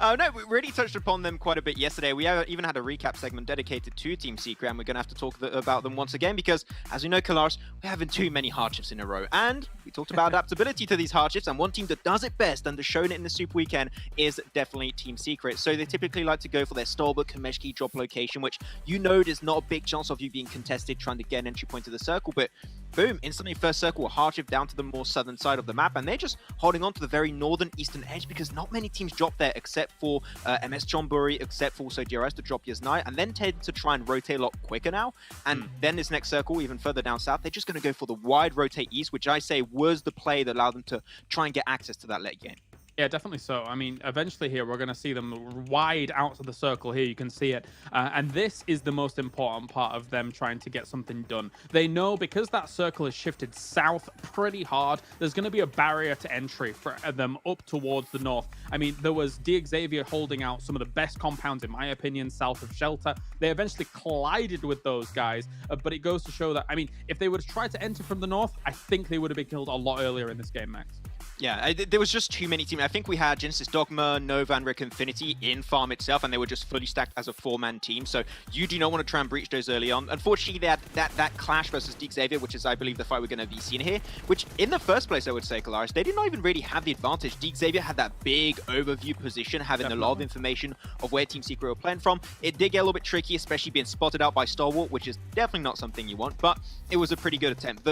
no. No, we really touched upon them quite a bit yesterday. We even had a recap segment dedicated to Team Secret, and we're going to have to talk about them once again because, as we know, Kalaris, we're having too many hardships in a row. And we talked about adaptability to these hardships, and one team that does it best and has shown it in the Super Weekend is definitely Team Secret. So they typically like to go for their stalwart Kameshki drop location, which there's not a big chance of you being contested trying to get an entry point to the circle, but boom, instantly first circle, a hardship down to the more southern side of the map, and they're just holding on to the very northern eastern edge because not many teams drop there except for MS Chonburi, except for also DRS to drop Yaznai, and then tend to try and rotate a lot quicker now. And then this next circle, even further down south, they're just going to go for the wide rotate east, which I say was the play that allowed them to try and get access to that late game. Yeah, definitely so. I mean, eventually here, we're going to see them wide out to the circle here. You can see it. And this is the most important part of them trying to get something done. They know because that circle is shifted south pretty hard, there's going to be a barrier to entry for them up towards the north. I mean, there was Xavier holding out some of the best compounds, in my opinion, south of Shelter. They eventually collided with those guys, but it goes to show that, I mean, if they would have tried to enter from the north, I think they would have been killed a lot earlier in this game, Max. Yeah, there was just too many teams. I think we had Genesis Dogma, Nova, and Rick Infinity in farm itself, and they were just fully stacked as a 4-man team. So you do not want to try and breach those early on. Unfortunately, they had that clash versus Xavier, which is, I believe, the fight we're going to be seeing here, which in the first place, I would say, Kalaris, they did not even really have the advantage. Xavier had that big overview position, having a lot of information of where Team Secret were playing from. It did get a little bit tricky, especially being spotted out by Stalwart, which is definitely not something you want, but it was a pretty good attempt.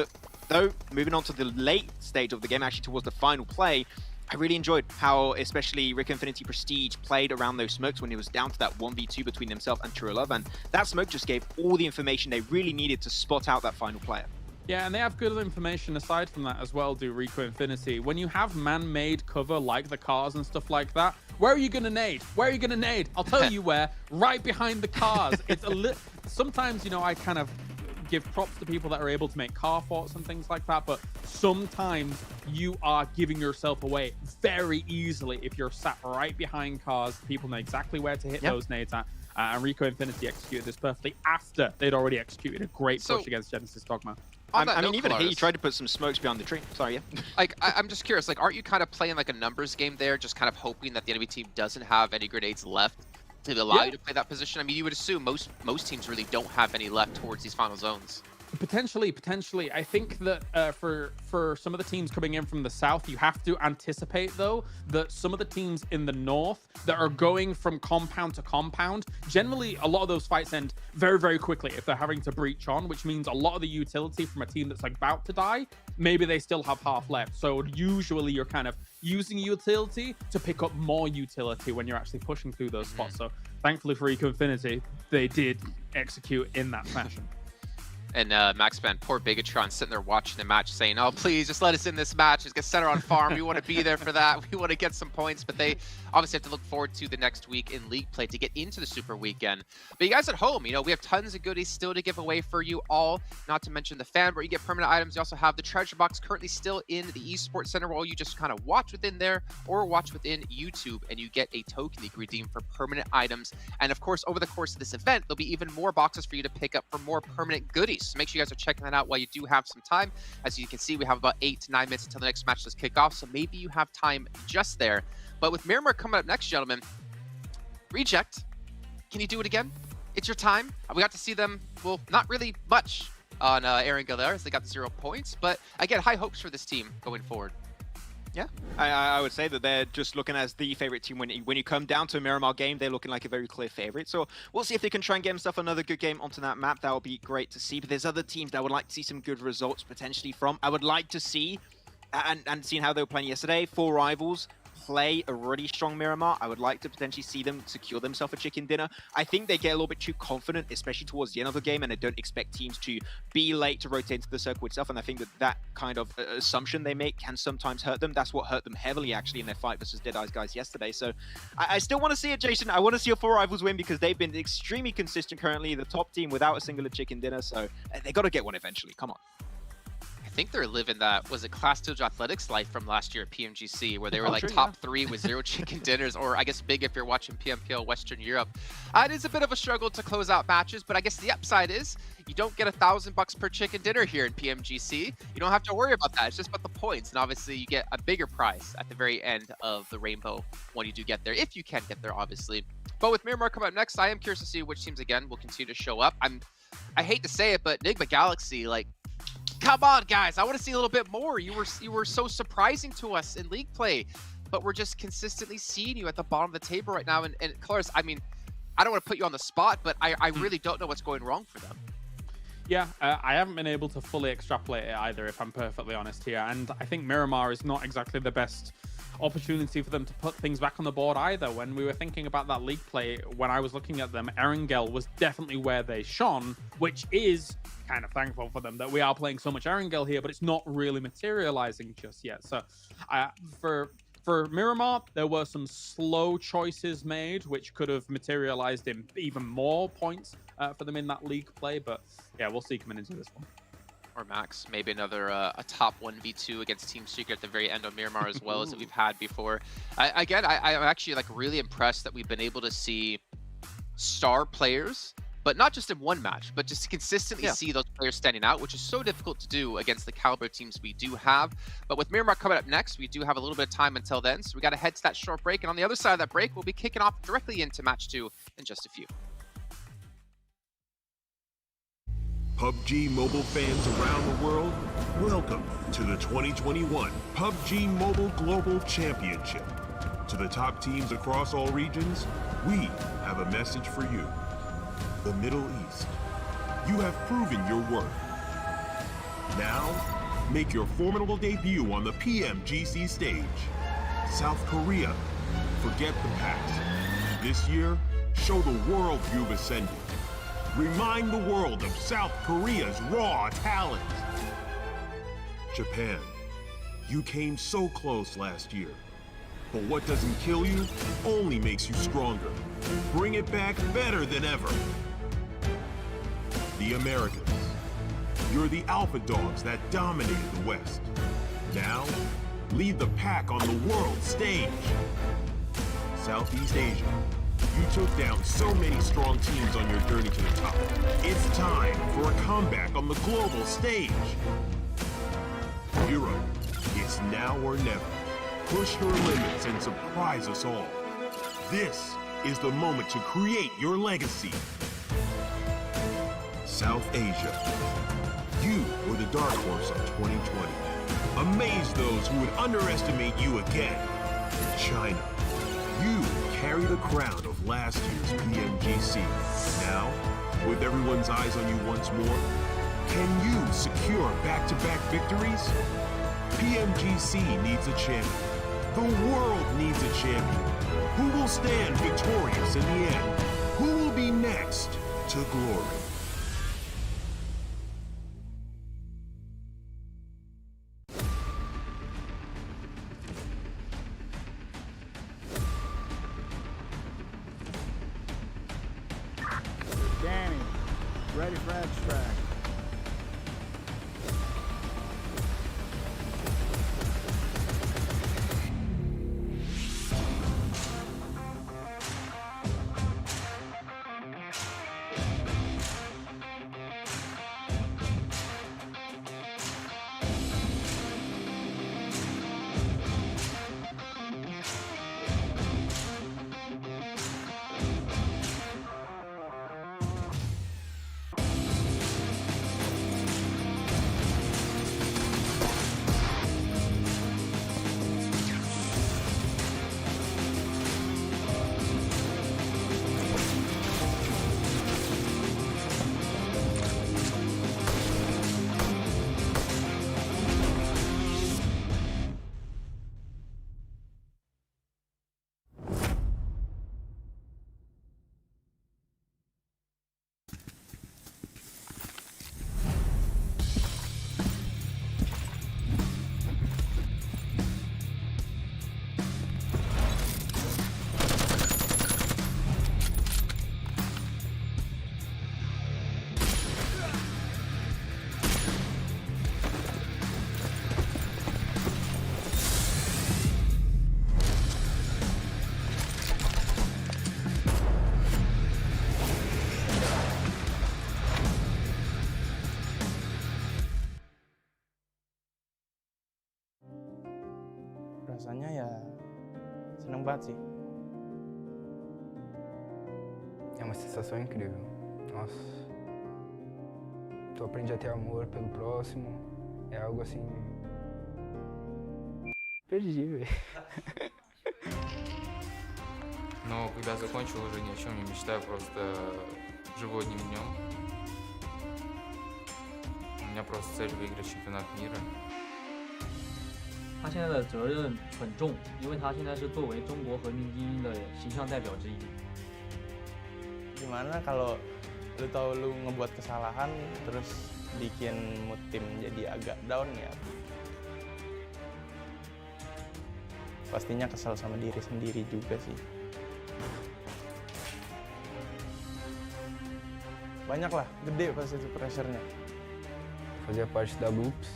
Though, moving on to the late stage of the game, actually towards the final play, I really enjoyed how especially Rick Infinity Prestige played around those smokes when it was down to that 1v2 between themselves and True Love, and that smoke just gave all the information they really needed to spot out that final player. Yeah, and they have good information aside from that as well, do Rico Infinity. When you have man-made cover like the cars and stuff like that, where are you going to nade? Where are you going to nade? I'll tell you where. Right behind the cars. It's sometimes, you know, I kind of give props to people that are able to make car forts and things like that, but sometimes you are giving yourself away very easily if you're sat right behind cars. People know exactly where to hit those nades at. And Rico Infinity executed this perfectly after they'd already executed a great push against Genesis Dogma. I mean, even he tried to put some smokes behind the tree. Sorry, yeah. Like, I'm just curious, like, aren't you kind of playing like a numbers game there, just kind of hoping that the enemy team doesn't have any grenades left to allow you to play that position? I mean, you would assume most teams really don't have any left towards these final zones. Potentially. I think that for some of the teams coming in from the south, you have to anticipate, though, that some of the teams in the north that are going from compound to compound, generally, a lot of those fights end very, very quickly if they're having to breach on, which means a lot of the utility from a team that's about to die, maybe they still have half left. So usually you're kind of using utility to pick up more utility when you're actually pushing through those spots. So thankfully for Eco Infinity, they did execute in that fashion. And Maxpan, poor Bigatron, sitting there watching the match saying, oh, please, just let us in this match. Just get center on farm. We want to be there for that. We want to get some points. But they obviously have to look forward to the next week in league play to get into the Super Weekend. But you guys at home, you know, we have tons of goodies still to give away for you all. Not to mention the fan where you get permanent items. You also have the treasure box currently still in the esports center where you just kind of watch within there or watch within YouTube, and you get a token you can redeem for permanent items. And of course, over the course of this event, there'll be even more boxes for you to pick up for more permanent goodies. So make sure you guys are checking that out while you do have some time. As you can see, we have about 8 to 9 minutes until the next match does kick off, so maybe you have time just there. But with Miramar coming up next, gentlemen, Reject, can you do it again? It's your time. We got to see them, well, not really much on Erangel there, as they got 0 points, but again, high hopes for this team going forward. Yeah, I would say that they're just looking as the favorite team. When you come down to a Miramar game, they're looking like a very clear favorite. So we'll see if they can try and get themselves another good game onto that map. That would be great to see. But there's other teams that I would like to see some good results potentially from. I would like to see, and seeing how they were playing yesterday, 4 rivals play a really strong Miramar. I would like to potentially see them secure themselves a chicken dinner. I think they get a little bit too confident, especially towards the end of the game, and they don't expect teams to be late to rotate into the circle itself. And I think that kind of assumption they make can sometimes hurt them. That's what hurt them heavily, actually, in their fight versus Dead Eyes guys yesterday. So I still want to see it, Jason. I want to see your 4 rivals win because they've been extremely consistent currently, the top team without a singular chicken dinner. So they got to get one eventually. Come on. I think they're living that, was it Class 2 Athletics life from last year at PMGC, where they were like top 3 with 0 chicken dinners, or I guess big if you're watching PMPL Western Europe. It is a bit of a struggle to close out matches, but I guess the upside is you don't get $1,000 per chicken dinner here in PMGC. You don't have to worry about that. It's just about the points, and obviously you get a bigger prize at the very end of the rainbow when you do get there, if you can get there, obviously. But with Miramar coming up next, I am curious to see which teams again will continue to show up. I hate to say it, but Enigma Galaxy, like, come on, guys. I want to see a little bit more. You were so surprising to us in league play, but we're just consistently seeing you at the bottom of the table right now. And Colors, I mean, I don't want to put you on the spot, but I really don't know what's going wrong for them. Yeah, I haven't been able to fully extrapolate it either, if I'm perfectly honest here. And I think Miramar is not exactly the best opportunity for them to put things back on the board either. When we were thinking about that league play, when I was looking at them, Erangel was definitely where they shone, which is kind of thankful for them that we are playing so much Erangel here, but it's not really materializing just yet. So for Miramar, there were some slow choices made, which could have materialized in even more points for them in that league play. But yeah, we'll see coming into this one. Or Max, maybe another a top 1v2 against Team Secret at the very end on Miramar as well as that we've had before. I'm actually like really impressed that we've been able to see star players, but not just in one match, but just to consistently see those players standing out, which is so difficult to do against the caliber teams we do have. But with Miramar coming up next, we do have a little bit of time until then, so we got to head to that short break. And on the other side of that break, we'll be kicking off directly into match 2 in just a few. PUBG Mobile fans around the world, welcome to the 2021 PUBG Mobile Global Championship. To the top teams across all regions, we have a message for you. The Middle East, you have proven your worth. Now, make your formidable debut on the PMGC stage. South Korea, forget the past. This year, show the world you've ascended. Remind the world of South Korea's raw talent. Japan, you came so close last year. But what doesn't kill you only makes you stronger. Bring it back better than ever. The Americans. You're the alpha dogs that dominated the West. Now, lead the pack on the world stage. Southeast Asia. You took down so many strong teams on your journey to the top. It's time for a comeback on the global stage. Europe, it's now or never. Push your limits and surprise us all. This is the moment to create your legacy. South Asia. You were the dark horse of 2020. Amaze those who would underestimate you again. China. You carry the crown of last year's PMGC. Now, with everyone's eyes on you once more, can you secure back-to-back victories? PMGC needs a champion. The world needs a champion. Who will stand victorious in the end? Who will be next to glory? Danny, ready for abstract. Rasanya ya seneng banget sih. É uma sensação incrível. Nossa. Tu aprende a ter amor pelo próximo. É algo assim. Perdi, velho. Но когда закончил, уже ни о чем не мечтаю, просто живу одним днем. У меня просто цель выиграть чемпионат мира. 他现在的责任很重，因为他现在是作为中国和平精英的形象代表之一。 Gimana kalau lu tahu lu ngebuat kesalahan terus bikin mood tim jadi agak down ya? Pastinya kesal sama diri sendiri juga sih. Banyak lah, gede pasti itu pressure-nya. Fazia parte da Loops,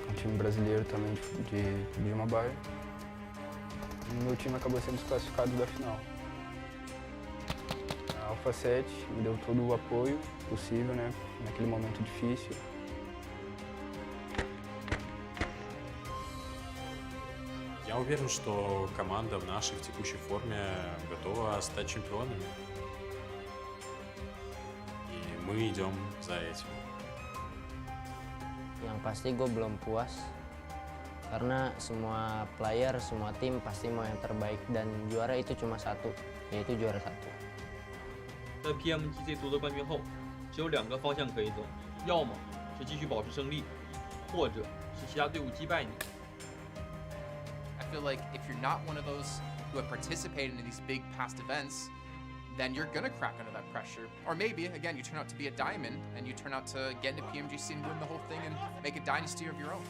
um time brasileiro também de PUBG Mobile. E meu time acabou sendo desclassificado da final. A Alpha 7 me deu todo o apoio possível, né, naquele momento difícil. Я уверен, что команда в нашей текущей форме готова stать чемпионами. И мы идем за этим. Yang pasti gue belum puas karena semua player, semua tim pasti mau yang terbaik dan juara itu cuma satu, yaitu juara satu. 在 PMGC 夺得冠军后，只有2个方向可以走，要么是继续保持胜利，或者是其他队伍击败你。 I feel like if you're not one of those who have participated in these big past events, then you're gonna crack under that pressure. Or maybe, again, you turn out to be a diamond and you turn out to get into PMGC and win the whole thing and make a dynasty of your own.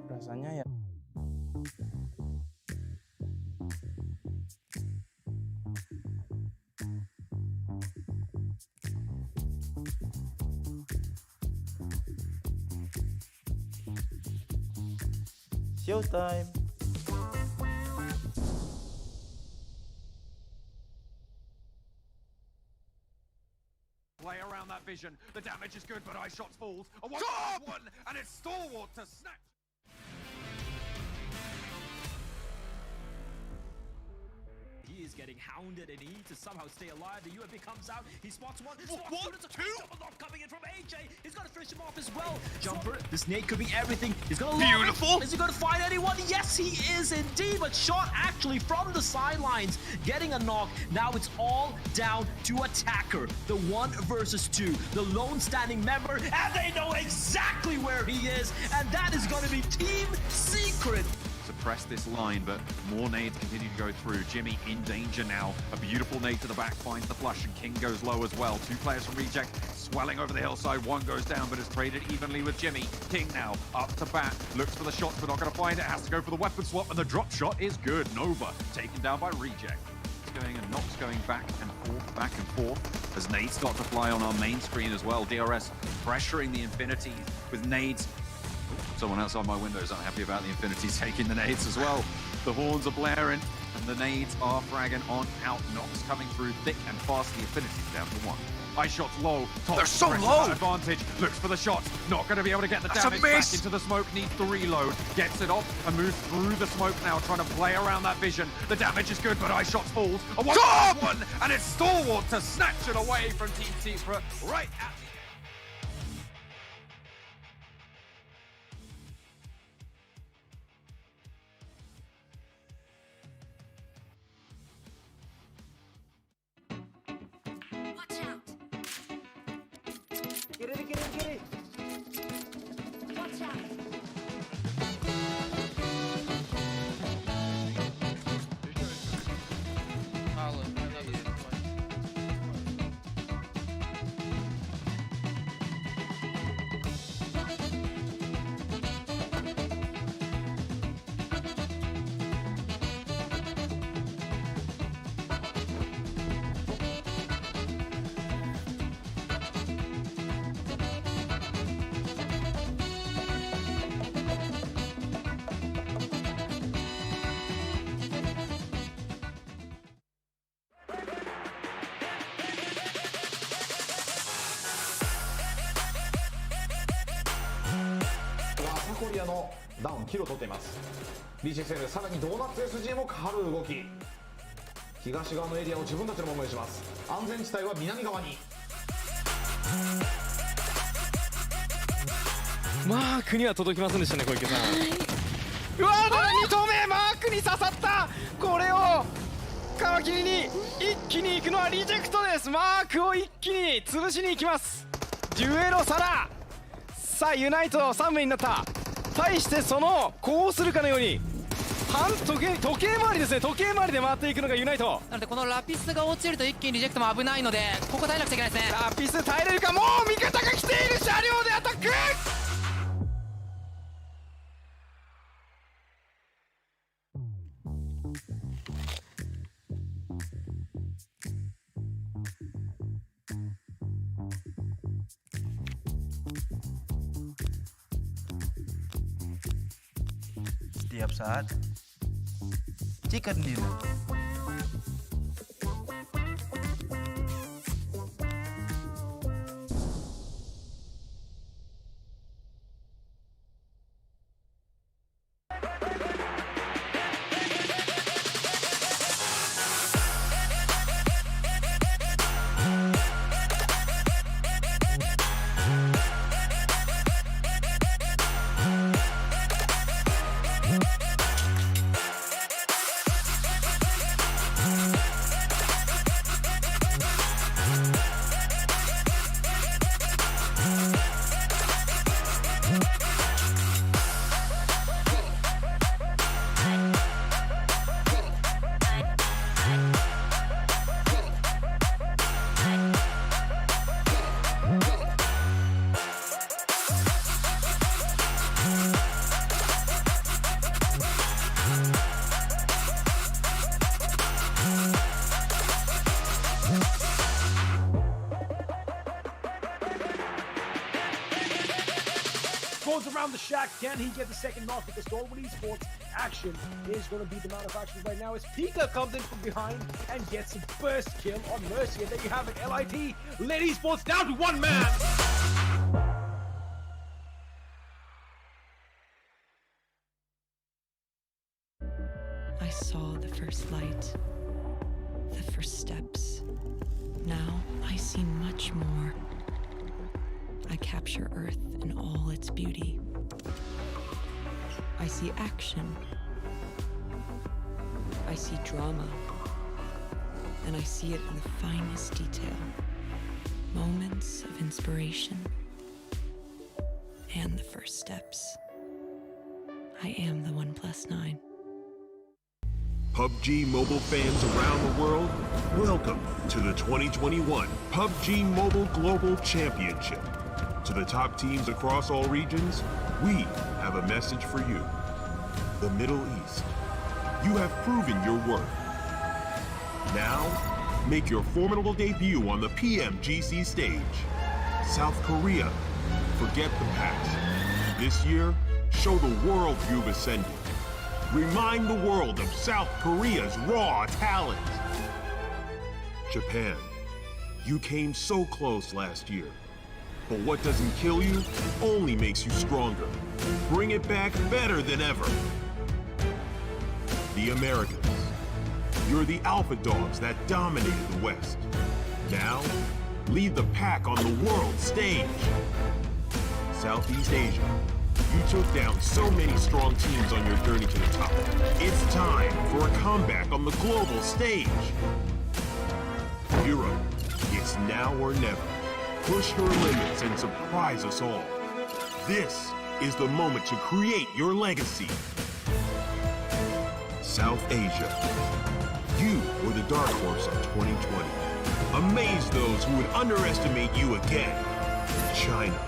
Rasanya ya showtime. Play around that vision. The damage is good, but eye shots falls. A one, and it's Stalwart to snatch. He is getting hounded and he needs to somehow stay alive. The UMP comes out, he spots one, spots One, two, two. double knock coming in from AJ. He's gonna finish him off as well. Jumper, this nade could be everything. He's gonna Beautiful. Is he gonna find anyone? Yes, he is indeed, but shot actually from the sidelines, getting a knock. Now it's all down to attacker. The 1 versus 2, the lone standing member, and they know exactly where he is, and that is gonna be Team Secret. Suppress this line, but more nades continue to go through. Jimmy in danger now. A beautiful nade to the back finds the flush, and King goes low as well. 2 players from Reject swelling over the hillside. 1 goes down, but is traded evenly with Jimmy. King now up to bat, looks for the shots, but not going to find it. Has to go for the weapon swap, and the drop shot is good. Nova taken down by Reject. Going and Nox going back and forth as nades start to fly on our main screen as well. DRS pressuring the Infinities with nades. Someone outside my window is unhappy about the Infinities taking the nades as well. The horns are blaring and the nades are fragging on out. Nox coming through thick and fast. The Infinities down to 1. Eye shots low. They're so low. Advantage. Looks for the shots. Not going to be able to get the That's a damage miss. back into the smoke. Needs the reload. Gets it off and moves through the smoke now, trying to play around that vision. The damage is good, but eye shots falls. A one, and it's Stalwart to snatch it away from Team Secret right at the Get it. Watch out.コリアのダウンキルを取っています。 DCXL さらにドーナツ SG もかかる動き。東側のエリアを自分たちのものにします。安全地帯は南側に。マークには届きませんでしたね、小池さん。うわー、2投目マークに刺さった。これを皮切りに一気に行くのはリジェクトです。マークを一気に潰しに行きます。デュエロサラ。さあユナイト3名になった。対してそのこうするかのように時計回りですね。時計回りで回っていくのがユナイトなので、このラピスが落ちると一気にリジェクトも危ないので、ここ耐えなくちゃいけないですね。ラピス耐えれるか。もう味方が来ている。車両でアタック。Setiap saat, chicken dinner. goes around the shack. Can he get the second knock? Because Dolwood Esports action is going to be the amount of actions right now as Pika comes in from behind and gets a burst kill on Mercy. And there you have it, LIT led Esports down to one man. I saw the first light, the first steps. Now I see much more. I capture Earth in all its beauty. I see action. I see drama. And I see it in the finest detail. Moments of inspiration. And the first steps. I am the 1+9. PUBG Mobile fans around the world, welcome to the 2021 PUBG Mobile Global Championship. To the top teams across all regions, we have a message for you. The Middle East. You have proven your worth. Now, make your formidable debut on the PMGC stage. South Korea, forget the past. This year, show the world you've ascended. Remind the world of South Korea's raw talent. Japan, you came so close last year. But what doesn't kill you only makes you stronger. Bring it back better than ever. The Americans, you're the alpha dogs that dominated the West. Now, lead the pack on the world stage. Southeast Asia, you took down so many strong teams on your journey to the top. It's time for a comeback on the global stage. Europe, it's now or never. Push your limits and surprise us all. This is the moment to create your legacy. South Asia, you were the dark horse of 2020. Amaze those who would underestimate you again. China,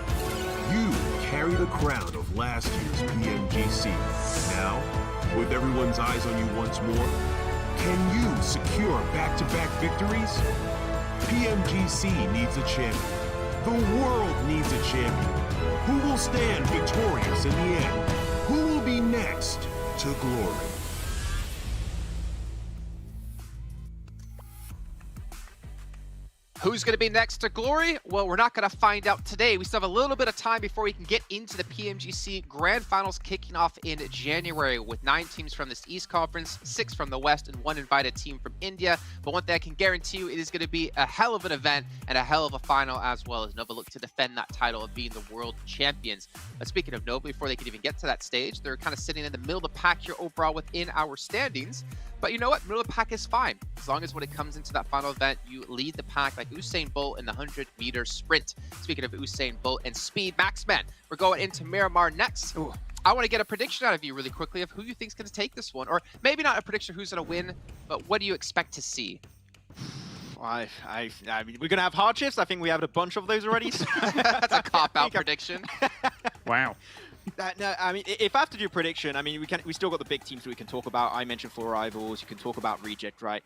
you carry the crown of last year's PMGC. Now, with everyone's eyes on you once more, can you secure back-to-back victories? PMGC needs a champion. The world needs a champion. Who will stand victorious in the end? Who will be next to glory? Who's going to be next to glory? Well, we're not going to find out today. We still have a little bit of time before we can get into the PMGC Grand Finals kicking off in January with 9 teams from this East Conference, 6 from the West, and 1 invited team from India. But one thing I can guarantee you, it is going to be a hell of an event and a hell of a final as well, as Nova look to defend that title of being the world champions. But speaking of Nova, before they can even get to that stage, they're kind of sitting in the middle of the pack here overall within our standings. But you know what? Middle of the pack is fine. As long as when it comes into that final event, you lead the pack like Usain Bolt in the 100-meter sprint. Speaking of Usain Bolt and speed, Maxman, we're going into Miramar next. Ooh, I want to get a prediction out of you really quickly of who you think is going to take this one. Or maybe not a prediction who's going to win, but what do you expect to see? I mean, we're going to have hardships. I think we have a bunch of those already. So that's a cop-out prediction. Wow. No, I mean, if I have to do a prediction, I mean, we still got the big teams that we can talk about. I mentioned 4 Rivals. You can talk about Reject, right?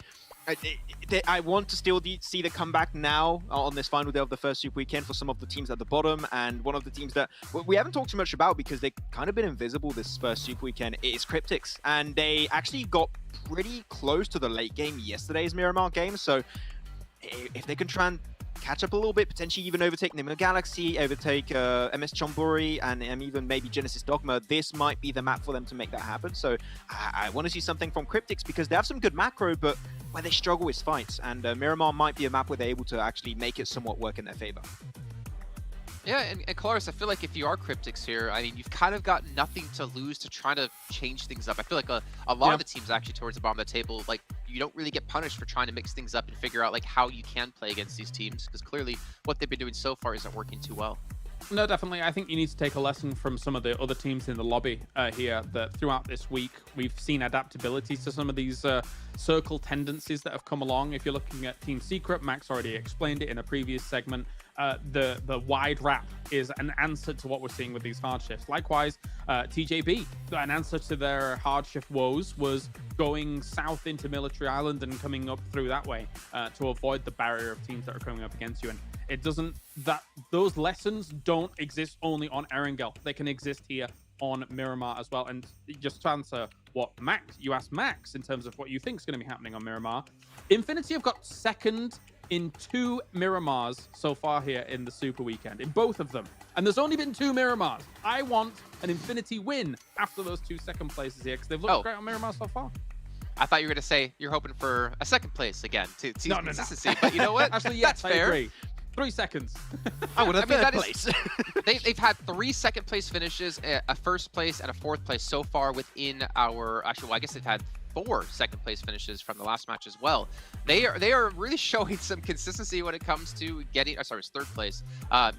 I want to still see the comeback now on this final day of the first Super Weekend for some of the teams at the bottom. And one of the teams that we haven't talked too much about because they've kind of been invisible this first Super Weekend is Cryptics. And they actually got pretty close to the late game yesterday's Miramar game. So if they can try and catch up a little bit, potentially even overtake Nemo Galaxy, overtake MS Chonburi, and even maybe Genesis Dogma, this might be the map for them to make that happen. So I want to see something from Cryptics because they have some good macro, but where they struggle is fights. And Miramar might be a map where they're able to actually make it somewhat work in their favor. Yeah, and Colaris, I feel like if you are Cryptics here, I mean, you've kind of got nothing to lose to try to change things up. I feel like a lot of the teams actually towards the bottom of the table, like, you don't really get punished for trying to mix things up and figure out, like, how you can play against these teams, because clearly what they've been doing so far isn't working too well. No, definitely. I think you need to take a lesson from some of the other teams in the lobby here, that throughout this week, we've seen adaptability to some of these circle tendencies that have come along. If you're looking at Team Secret, Max already explained it in a previous segment. The wide wrap is an answer to what we're seeing with these hard shifts. Likewise, TJB, an answer to their hard shift woes was going south into Military Island and coming up through that way to avoid the barrier of teams that are coming up against you. And It doesn't, those lessons don't exist only on Erangel. They can exist here on Miramar as well. And just to answer what you asked Max in terms of what you think is going to be happening on Miramar, Infinity have got second in 2 Miramars so far here in the Super Weekend, in both of them. And there's only been 2 Miramars. I want an Infinity win after those 2 second places here because they've looked great on Miramar so far. I thought you were going to say you're hoping for a second place again to see some consistency. But you know what? Actually, yes, that's I fair. agree. 3 seconds. I would have third place. They've had 3 second place finishes, a first place, and a 4th place so far within our. Actually, well, I guess they've had 4 second place finishes from the last match as well. They are really showing some consistency when it comes to getting. Sorry, it's 3rd place,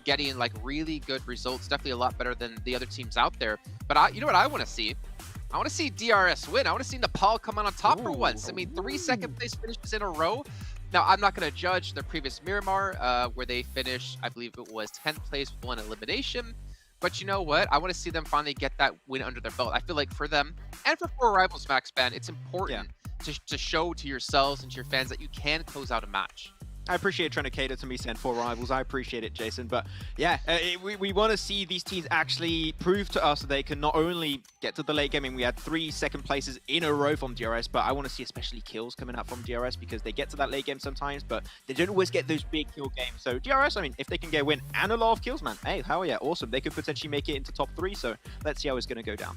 getting like really good results. Definitely a lot better than the other teams out there. But you know what I want to see? I want to see DRS win. I want to see Nepal come out on top for once. I mean, 3 second place finishes in a row. Now, I'm not going to judge their previous Miramar, where they finished, I believe it was 10th place with 1 elimination. But you know what? I want to see them finally get that win under their belt. I feel like for them, and for 4 Rivals, Max Ban, it's important to show to yourselves and to your fans that you can close out a match. I appreciate trying to cater to me, send 4 Rivals. I appreciate it, Jason. But yeah, we want to see these teams actually prove to us that they can not only get to the late game. I mean, we had 3 second places in a row from DRS, but I want to see especially kills coming out from DRS because they get to that late game sometimes, but they don't always get those big kill games. So DRS, I mean, if they can get a win and a lot of kills, man, hey, hell yeah, awesome. They could potentially make it into top 3. So let's see how it's going to go down.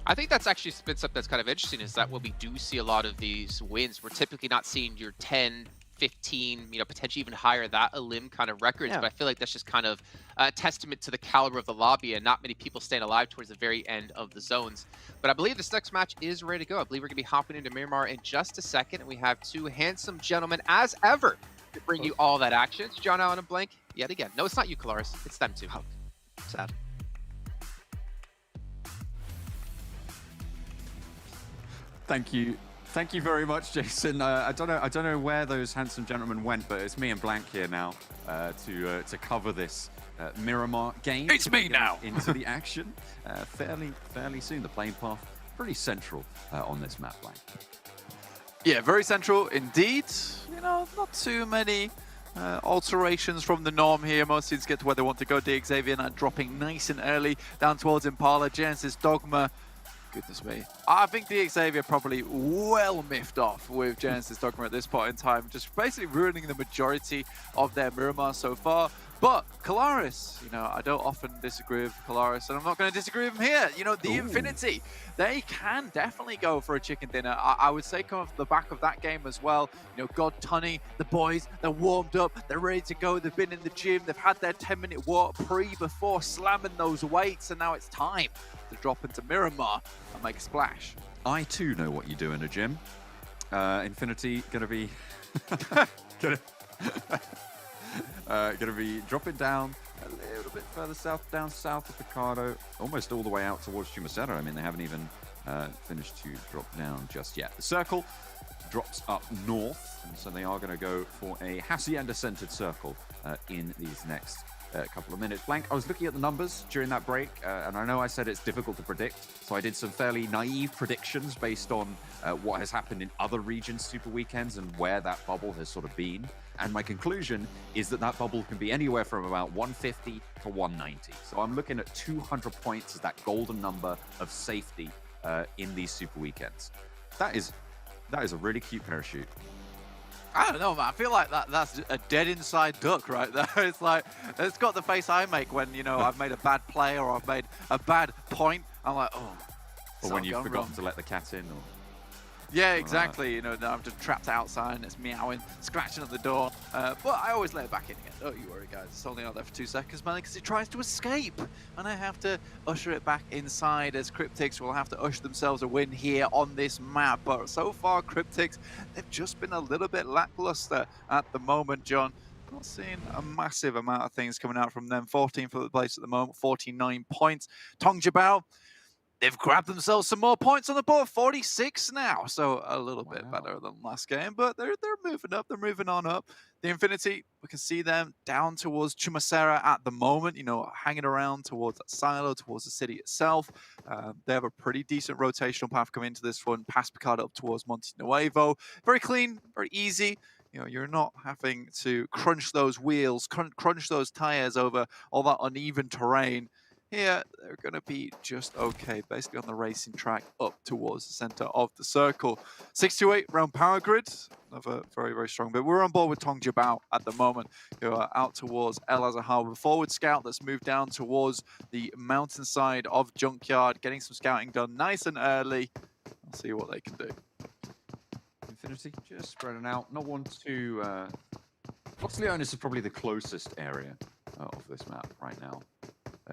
I think that's actually been something that's kind of interesting is that when we do see a lot of these wins, we're typically not seeing your 10, 15, potentially even higher that elim kind of records. But I feel like that's just kind of a testament to the caliber of the lobby and not many people staying alive towards the very end of the zones. But I believe this next match is ready to go. I believe we're going to be hopping into Miramar in just a second. And we have 2 handsome gentlemen, as ever, to bring you all that action. It's John Allen and Blank yet again. No, it's not you, Kalaris. It's them too. Oh, sad. Thank you. Thank you very much, Jason. I don't know where those handsome gentlemen went, but it's me and Blank here now to cover this Miramar game. It's me now. Into the action fairly soon. The playing path pretty central on this map, Blank. Yeah, very central indeed. Not too many alterations from the norm here. Most teams get to where they want to go. Xavier now dropping nice and early down towards Impala. Genesis Dogma. Goodness me. I think Xavier probably well miffed off with Genesis Dogma at this point in time, just basically ruining the majority of their Miramar so far. But Kalaris, I don't often disagree with Kalaris, and I'm not going to disagree with him here. The Infinity, they can definitely go for a chicken dinner. I would say come off the back of that game as well. God Tunny, the boys, they're warmed up, they're ready to go. They've been in the gym, they've had their 10-minute walk before slamming those weights, and now it's time to drop into Miramar and make a splash. I too know what you do in a gym. Infinity gonna be gonna be dropping down a little bit further south, down south of Picado, almost all the way out towards Chumacera. I mean, they haven't even finished to drop down just yet. The circle drops up north, and so they are going to go for a Hacienda-centered circle in these next couple of minutes. Blank, I was looking at the numbers during that break, and I know I said it's difficult to predict, so I did some fairly naive predictions based on what has happened in other regions Super Weekends and where that bubble has sort of been. And my conclusion is that that bubble can be anywhere from about 150 to 190. So I'm looking at 200 points as that golden number of safety in these Super Weekends. That is a really cute parachute. I don't know, man. I feel like that's a dead inside duck right there. It's like, it's got the face I make when, I've made a bad play or I've made a bad point. I'm like, oh. Or when you've forgotten to let the cat in. Or... Yeah, exactly. Now I'm just trapped outside and it's meowing, scratching at the door. But I always let it back in again. Don't you worry, guys. It's only out there for 2 seconds, man, because it tries to escape. And I have to usher it back inside as Cryptics will have to usher themselves a win here on this map. But so far, Cryptics, they've just been a little bit lackluster at the moment, John. Not seeing a massive amount of things coming out from them. 14th for the place at the moment, 49 points. Tongjabao, they've grabbed themselves some more points on the board, 46 now. So a little bit better than last game, but they're moving up. They're moving on up. The Infinity, we can see them down towards Chumacera at the moment, hanging around towards that silo, towards the city itself. They have a pretty decent rotational path coming into this one, past Picado up towards Monte Nuevo. Very clean, very easy. You know, you're not having to crunch those wheels, crunch those tires over all that uneven terrain. Here, they're going to be just okay, basically on the racing track up towards the center of the circle. 628 round power grid, another very, very strong bit. We're on board with Tong Jabao at the moment, who are out towards El Azahar. Forward scout that's moved down towards the mountainside of Junkyard, getting some scouting done nice and early. I'll see what they can do. Infinity just spreading out. Not one to... Los Leones is probably the closest area of this map right now.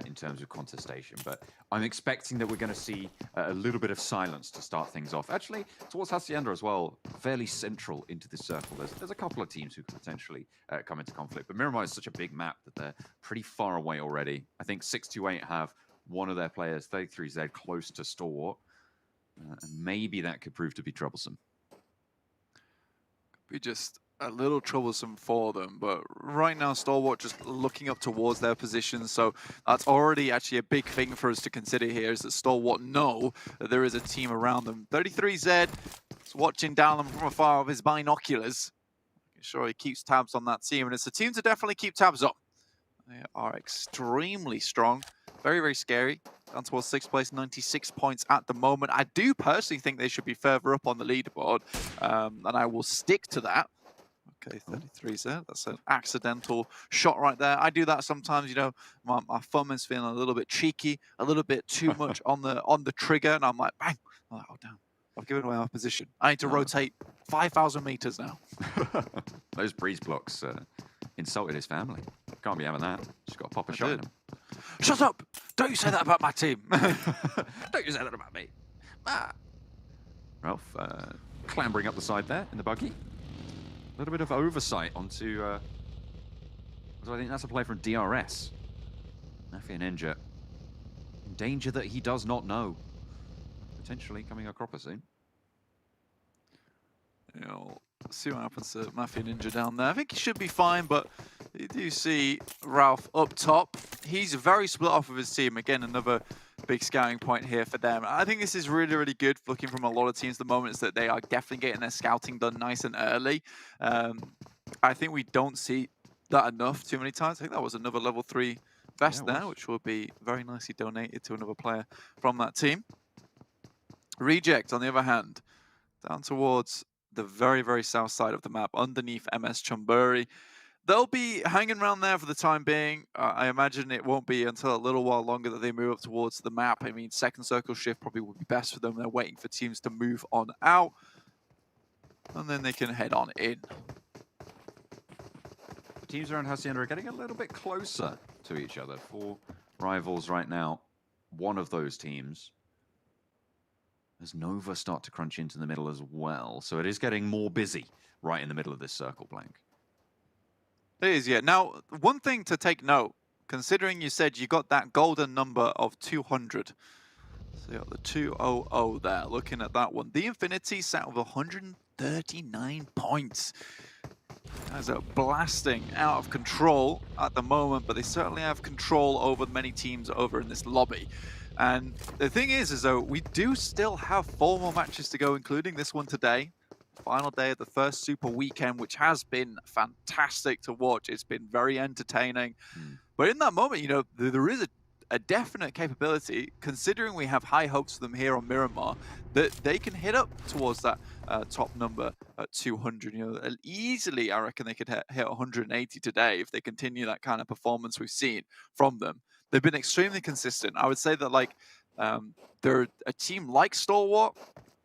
In terms of contestation, but I'm expecting that we're going to see a little bit of silence to start things off. Actually, towards Hacienda as well, fairly central into this circle. There's a couple of teams who could potentially come into conflict, but Miramar is such a big map that they're pretty far away already. I think 628 have one of their players, 33Z, close to Stalwart, and maybe that could prove to be troublesome. Be just a little troublesome for them, but right now Stalwart just looking up towards their position, so that's already actually a big thing for us to consider here, is that Stalwart know that there is a team around them. 33Z is watching down them from afar with his binoculars, making sure he keeps tabs on that team, and it's a team to definitely keep tabs on. They are extremely strong, very, very scary. Down towards 6th place, 96 points at the moment. I do personally think they should be further up on the leaderboard, and I will stick to that. Okay, 33's there. That's an accidental shot right there. I do that sometimes, you know, my thumb is feeling a little bit cheeky, a little bit too much on the trigger, and I'm like, bang! I'm like, oh, damn. I've given away my position. I need to rotate 5,000 meters now. Those breeze blocks insulted his family. Can't be having that. Just got to pop a shot in him. Shut up! Don't you say that about my team. Don't you say that about me. Ah. Ralph clambering up the side there in the buggy. A little bit of oversight onto... so I think that's a play from DRS. Mafia Ninja. In danger that he does not know. Potentially coming a cropper soon. You know, see what happens to Mafia Ninja down there. I think he should be fine, but you do see Ralph up top. He's very split off of his team. Again, another big scouting point here for them. I think this is really, really good looking from a lot of teams at the moment, is that they are definitely getting their scouting done nice and early. I think we don't see that enough too many times. I think that was another level 3 vest there, which will be very nicely donated to another player from that team. Reject, on the other hand, down towards the very, very south side of the map, underneath MS Chonburi. They'll be hanging around there for the time being. I imagine it won't be until a little while longer that they move up towards the map. I mean, second circle shift probably would be best for them. They're waiting for teams to move on out, and then they can head on in. The teams around Hacienda are getting a little bit closer to each other. 4 rivals right now. One of those teams, as Nova start to crunch into the middle as well. So it is getting more busy right in the middle of this circle, Blank. It is, yeah. Now, one thing to take note, considering you said you got that golden number of 200. So you got the 200 there, looking at that one. The Infinity sat with 139 points. Guys are blasting out of control at the moment, but they certainly have control over many teams over in this lobby. And the thing is though, we do still have 4 more matches to go, including this one today. Final day of the first Super Weekend, which has been fantastic to watch. It's been very entertaining. But in that moment, you know, there is a definite capability, considering we have high hopes for them here on Miramar, that they can hit up towards that top number at 200. You know, easily, I reckon they could hit 180 today if they continue that kind of performance we've seen from them. They've been extremely consistent. I would say that, like, they're a team like Stalwart.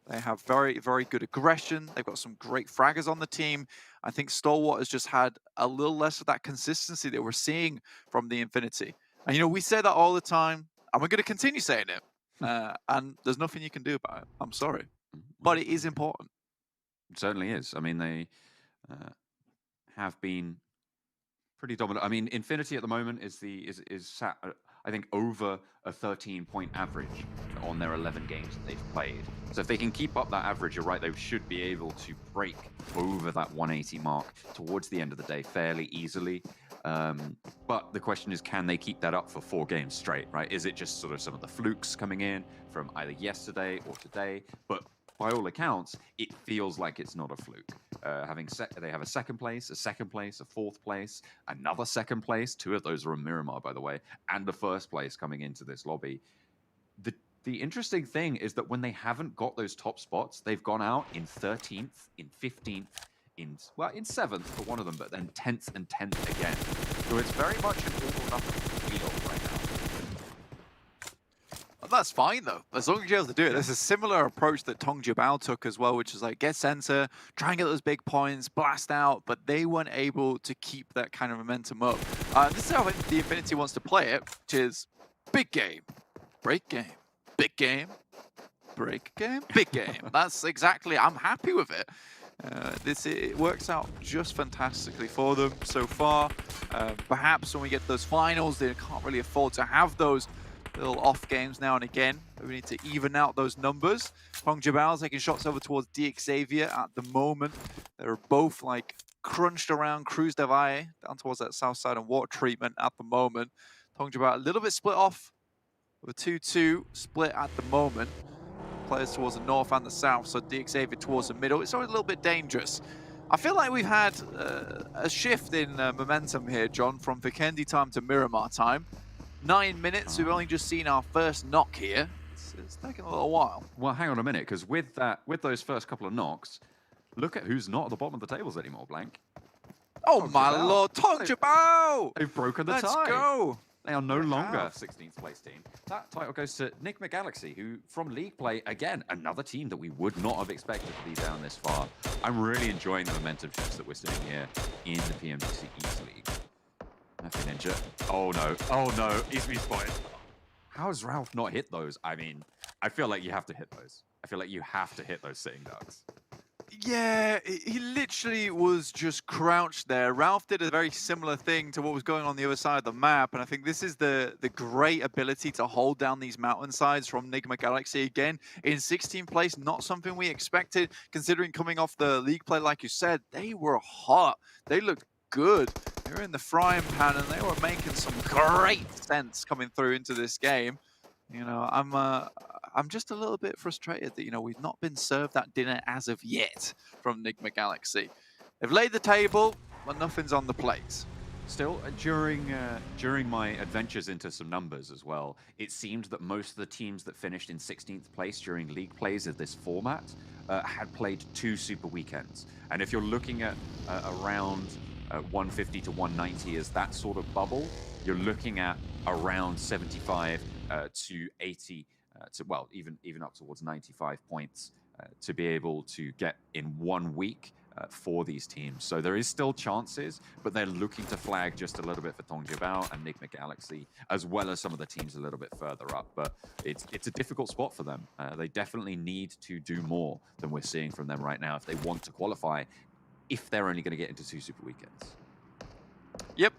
They have very, very good aggression. They've got some great fraggers on the team. I think Stalwart has just had a little less of that consistency that we're seeing from the Infinity. And, you know, we say that all the time, and we're going to continue saying it. And there's nothing you can do about it. I'm sorry. But it is important. It certainly is. I mean, they have been pretty dominant. I mean, Infinity at the moment is sat, I think, over a 13-point average on their 11 games that they've played. So if they can keep up that average, you're right, they should be able to break over that 180 mark towards the end of the day fairly easily. But the question is, can they keep that up for 4 games straight, right? Is it just sort of some of the flukes coming in from either yesterday or today? But by all accounts, it feels like it's not a fluke. They have a second place, a fourth place, another second place. 2 of those are in Miramar, by the way, and the first place coming into this lobby. The interesting thing is that when they haven't got those top spots, they've gone out in 13th, in 15th, in 7th for one of them, but then 10th and 10th again. So it's very much an all or nothing field right now. Well, that's fine though, as long as you're able to do it. There's a similar approach that Tongjabao took as well, which is like get center, try and get those big points, blast out, but they weren't able to keep that kind of momentum up. This is how the Infinity wants to play it, which is big game, break game. Big game, break game, big game. That's exactly, I'm happy with it. It works out just fantastically for them so far. Perhaps when we get to those finals, they can't really afford to have those little off games now and again. We need to even out those numbers. Tongjabao taking shots over towards Xavier at the moment. They're both like crunched around Cruz de Valle down towards that south side and water treatment at the moment. Tongjabao a little bit split off with a 2-2 split at the moment. Players towards the north and the south, so Xavier towards the middle. It's always a little bit dangerous. I feel like we've had a shift in momentum here, John, from Vikendi time to Miramar time. 9 minutes, we've only just seen our first knock here. It's taken a little while. Well, hang on a minute, because with those first couple of knocks, look at who's not at the bottom of the tables anymore, Blank. Oh my lord, Tongjabao! They've broken the tie. Let's go! They are no longer 16th place team. That title goes to Enigma Galaxy, who from League Play, again, another team that we would not have expected to be down this far. I'm really enjoying the momentum shifts that we're seeing here in the PMGC East League. Happy Ninja. Oh no, he's spotted. How has Ralph not hit those? I mean, I feel like you have to hit those. I feel like you have to hit those sitting ducks. Yeah, he literally was just crouched there. Ralph did a very similar thing to what was going on the other side of the map, and I think this is the great ability to hold down these mountainsides from Enigma Galaxy again. In 16th place, not something we expected, considering coming off the league play, like you said, they were hot. They looked good. They were in the frying pan, and they were making some great sense coming through into this game. You know, I'm just a little bit frustrated that, you know, we've not been served that dinner as of yet from Enigma Galaxy. They've laid the table, but nothing's on the plate. Still, during my adventures into some numbers as well, it seemed that most of the teams that finished in 16th place during league plays of this format had played 2 super weekends. And if you're looking at around 150 to 190 as that sort of bubble, you're looking at around 75 to 80, well, even up towards 95 points to be able to get in 1 week for these teams. So there is still chances, but they're looking to flag just a little bit for Tongjabao and Enigma Galaxy, as well as some of the teams a little bit further up. But it's a difficult spot for them. They definitely need to do more than we're seeing from them right now if they want to qualify, if they're only going to get into 2 super weekends. Yep,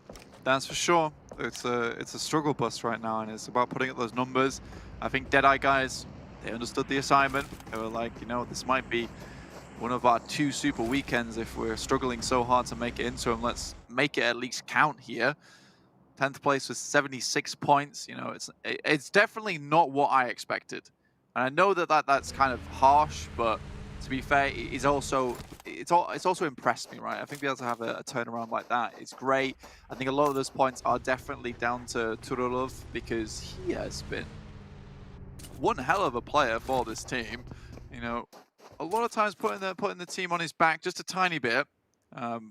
that's for sure. It's a struggle bus right now, and it's about putting up those numbers. I think Deadeye guys, they understood the assignment. They were like, you know, this might be one of our 2 super weekends if we're struggling so hard to make it into them. Let's make it at least count here. 10th place with 76 points. You know, it's definitely not what I expected. And I know that's kind of harsh, but to be fair, it's also impressed me, right? I think being able to have a turnaround like that is great. I think a lot of those points are definitely down to Turulov, because he has been one hell of a player for this team. You know, a lot of times putting the team on his back just a tiny bit.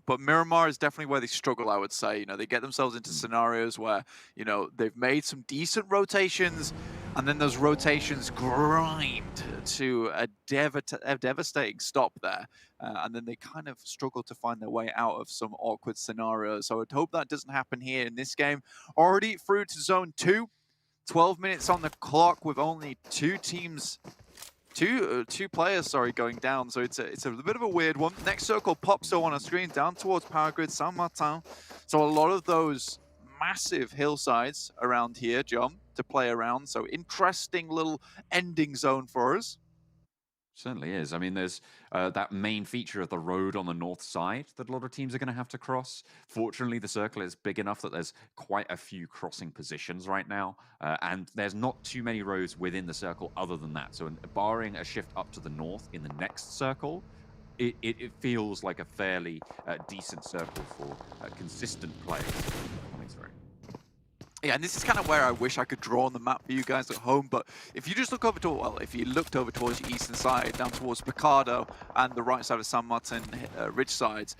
But Miramar is definitely where they struggle, I would say. You know, they get themselves into scenarios where, you know, they've made some decent rotations, and then those rotations grind to a devastating stop there. And then they kind of struggle to find their way out of some awkward scenarios. So I would hope that doesn't happen here in this game. Already through to Zone 2. 12 minutes on the clock with only 2 teams... Two players, going down. So it's a bit of a weird one. Next circle pops on our screen down towards Power Grid Saint Martin. So a lot of those massive hillsides around here, John, to play around. So interesting little ending zone for us. Certainly is. I mean, there's that main feature of the road on the north side that a lot of teams are going to have to cross. Fortunately, the circle is big enough that there's quite a few crossing positions right now, and there's not too many roads within the circle other than that. So barring a shift up to the north in the next circle, it feels like a fairly decent circle for consistent players coming through. Yeah, and this is kind of where I wish I could draw on the map for you guys at home, but if you just look over to, well, if you looked over towards the eastern side, down towards Picado and the right side of San Martin ridge sides,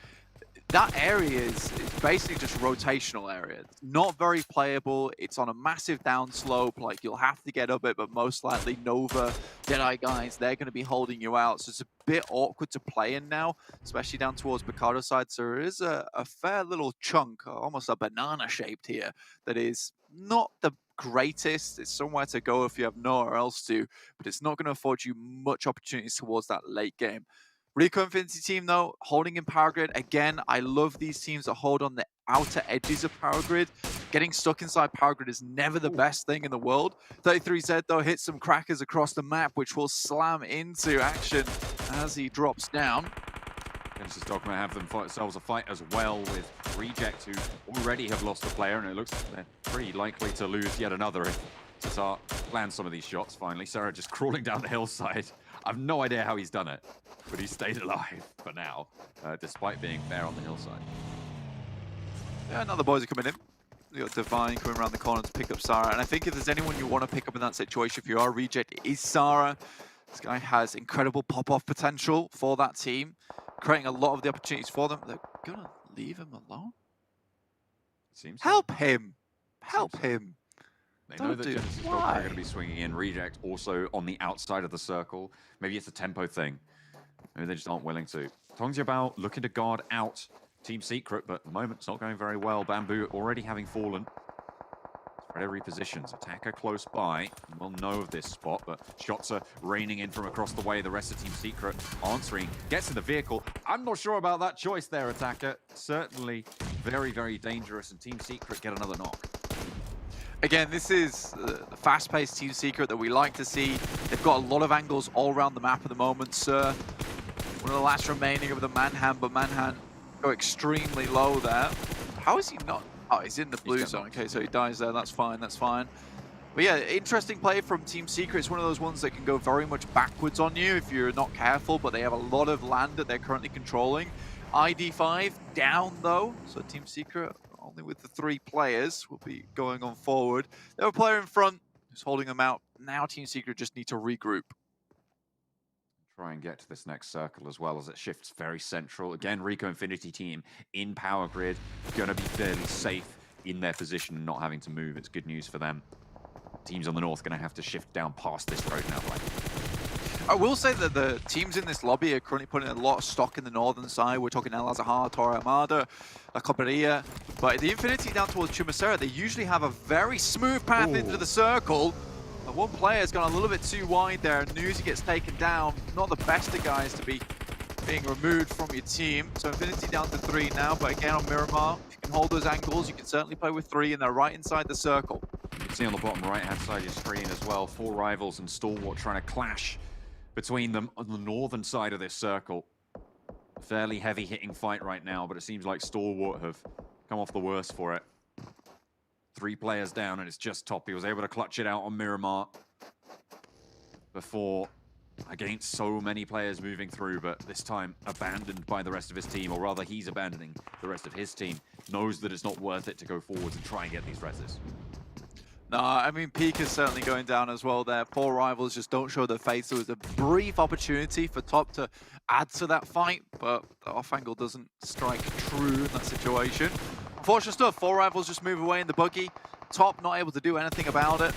that area is basically just rotational area. It's not very playable. It's on a massive downslope. Like, you'll have to get up it, but most likely Nova, Deadeye guys, they're going to be holding you out. So it's a bit awkward to play in now, especially down towards Picado side. So there is a fair little chunk, almost a banana shaped here, that is not the greatest. It's somewhere to go if you have nowhere else to, but it's not going to afford you much opportunities towards that late game. Rico Infinity team, though, holding in Power Grid. Again, I love these teams that hold on the outer edges of Power Grid. Getting stuck inside Power Grid is never the best thing in the world. 33Z, though, hits some crackers across the map, which will slam into action as he drops down. Genesis Dogma have themselves a fight as well with Reject, who already have lost a player, and it looks like they're pretty likely to lose yet another if Tatar lands some of these shots finally. Sarah just crawling down the hillside. I've no idea how he's done it, but he stayed alive for now, despite being there on the hillside. Yeah, another boys are coming in. You got Divine coming around the corner to pick up Sarah, and I think if there's anyone you want to pick up in that situation, if you are Reject, it is Sarah. This guy has incredible pop-off potential for that team, creating a lot of the opportunities for them. They're gonna leave him alone. Seems help him. Help him. They know that Genesis Dogma are going to be swinging in. Reject also on the outside of the circle. Maybe it's a tempo thing. Maybe they just aren't willing to. Tongjiabao looking to guard out Team Secret, but at the moment it's not going very well. Bamboo already having fallen. Spreader repositions. Attacker close by. We'll know of this spot, but shots are raining in from across the way. The rest of Team Secret answering. Gets in the vehicle. I'm not sure about that choice there, Attacker. Certainly very, very dangerous, and Team Secret get another knock. Again, this is the fast-paced Team Secret that we like to see. They've got a lot of angles all around the map at the moment, sir. One of the last remaining of the Manhan, but Manhan go extremely low there. How is he not? Oh, he's in the blue zone. Okay, so he dies there. That's fine. That's fine. But yeah, interesting play from Team Secret. It's one of those ones that can go very much backwards on you if you're not careful, but they have a lot of land that they're currently controlling. ID5 down, though, so Team Secret, only with the 3 players, will be going on forward. They have a player in front who's holding them out. Now Team Secret just need to regroup. Try and get to this next circle as well as it shifts very central. Again, Rico Infinity team in Power Grid, going to be fairly safe in their position and not having to move. It's good news for them. Teams on the north going to have to shift down past this road now. I will say that the teams in this lobby are currently putting a lot of stock in the northern side. We're talking El Azahar, Torre Armada, La Coperia. But the Infinity down towards Chumacera, they usually have a very smooth path into the circle. But one player's gone a little bit too wide there. Newsy gets taken down. Not the best of guys to be being removed from your team. So Infinity down to 3 now. But again, on Miramar, if you can hold those angles, you can certainly play with 3, and they're right inside the circle. You can see on the bottom right-hand side of your screen as well, 4 rivals and Stalwart trying to clash between them on the northern side of this circle. Fairly heavy-hitting fight right now, but it seems like Stalwart have come off the worst for it. 3 players down, and it's just Top. He was able to clutch it out on Miramar before, against so many players moving through, but this time abandoned by the rest of his team, or rather he's abandoning the rest of his team. Knows that it's not worth it to go forwards and try and get these reses. No, I mean, Peak is certainly going down as well there. 4 rivals just don't show their face. There was a brief opportunity for Top to add to that fight, but the off angle doesn't strike true in that situation. Unfortunate stuff, 4 rivals just move away in the buggy. Top not able to do anything about it.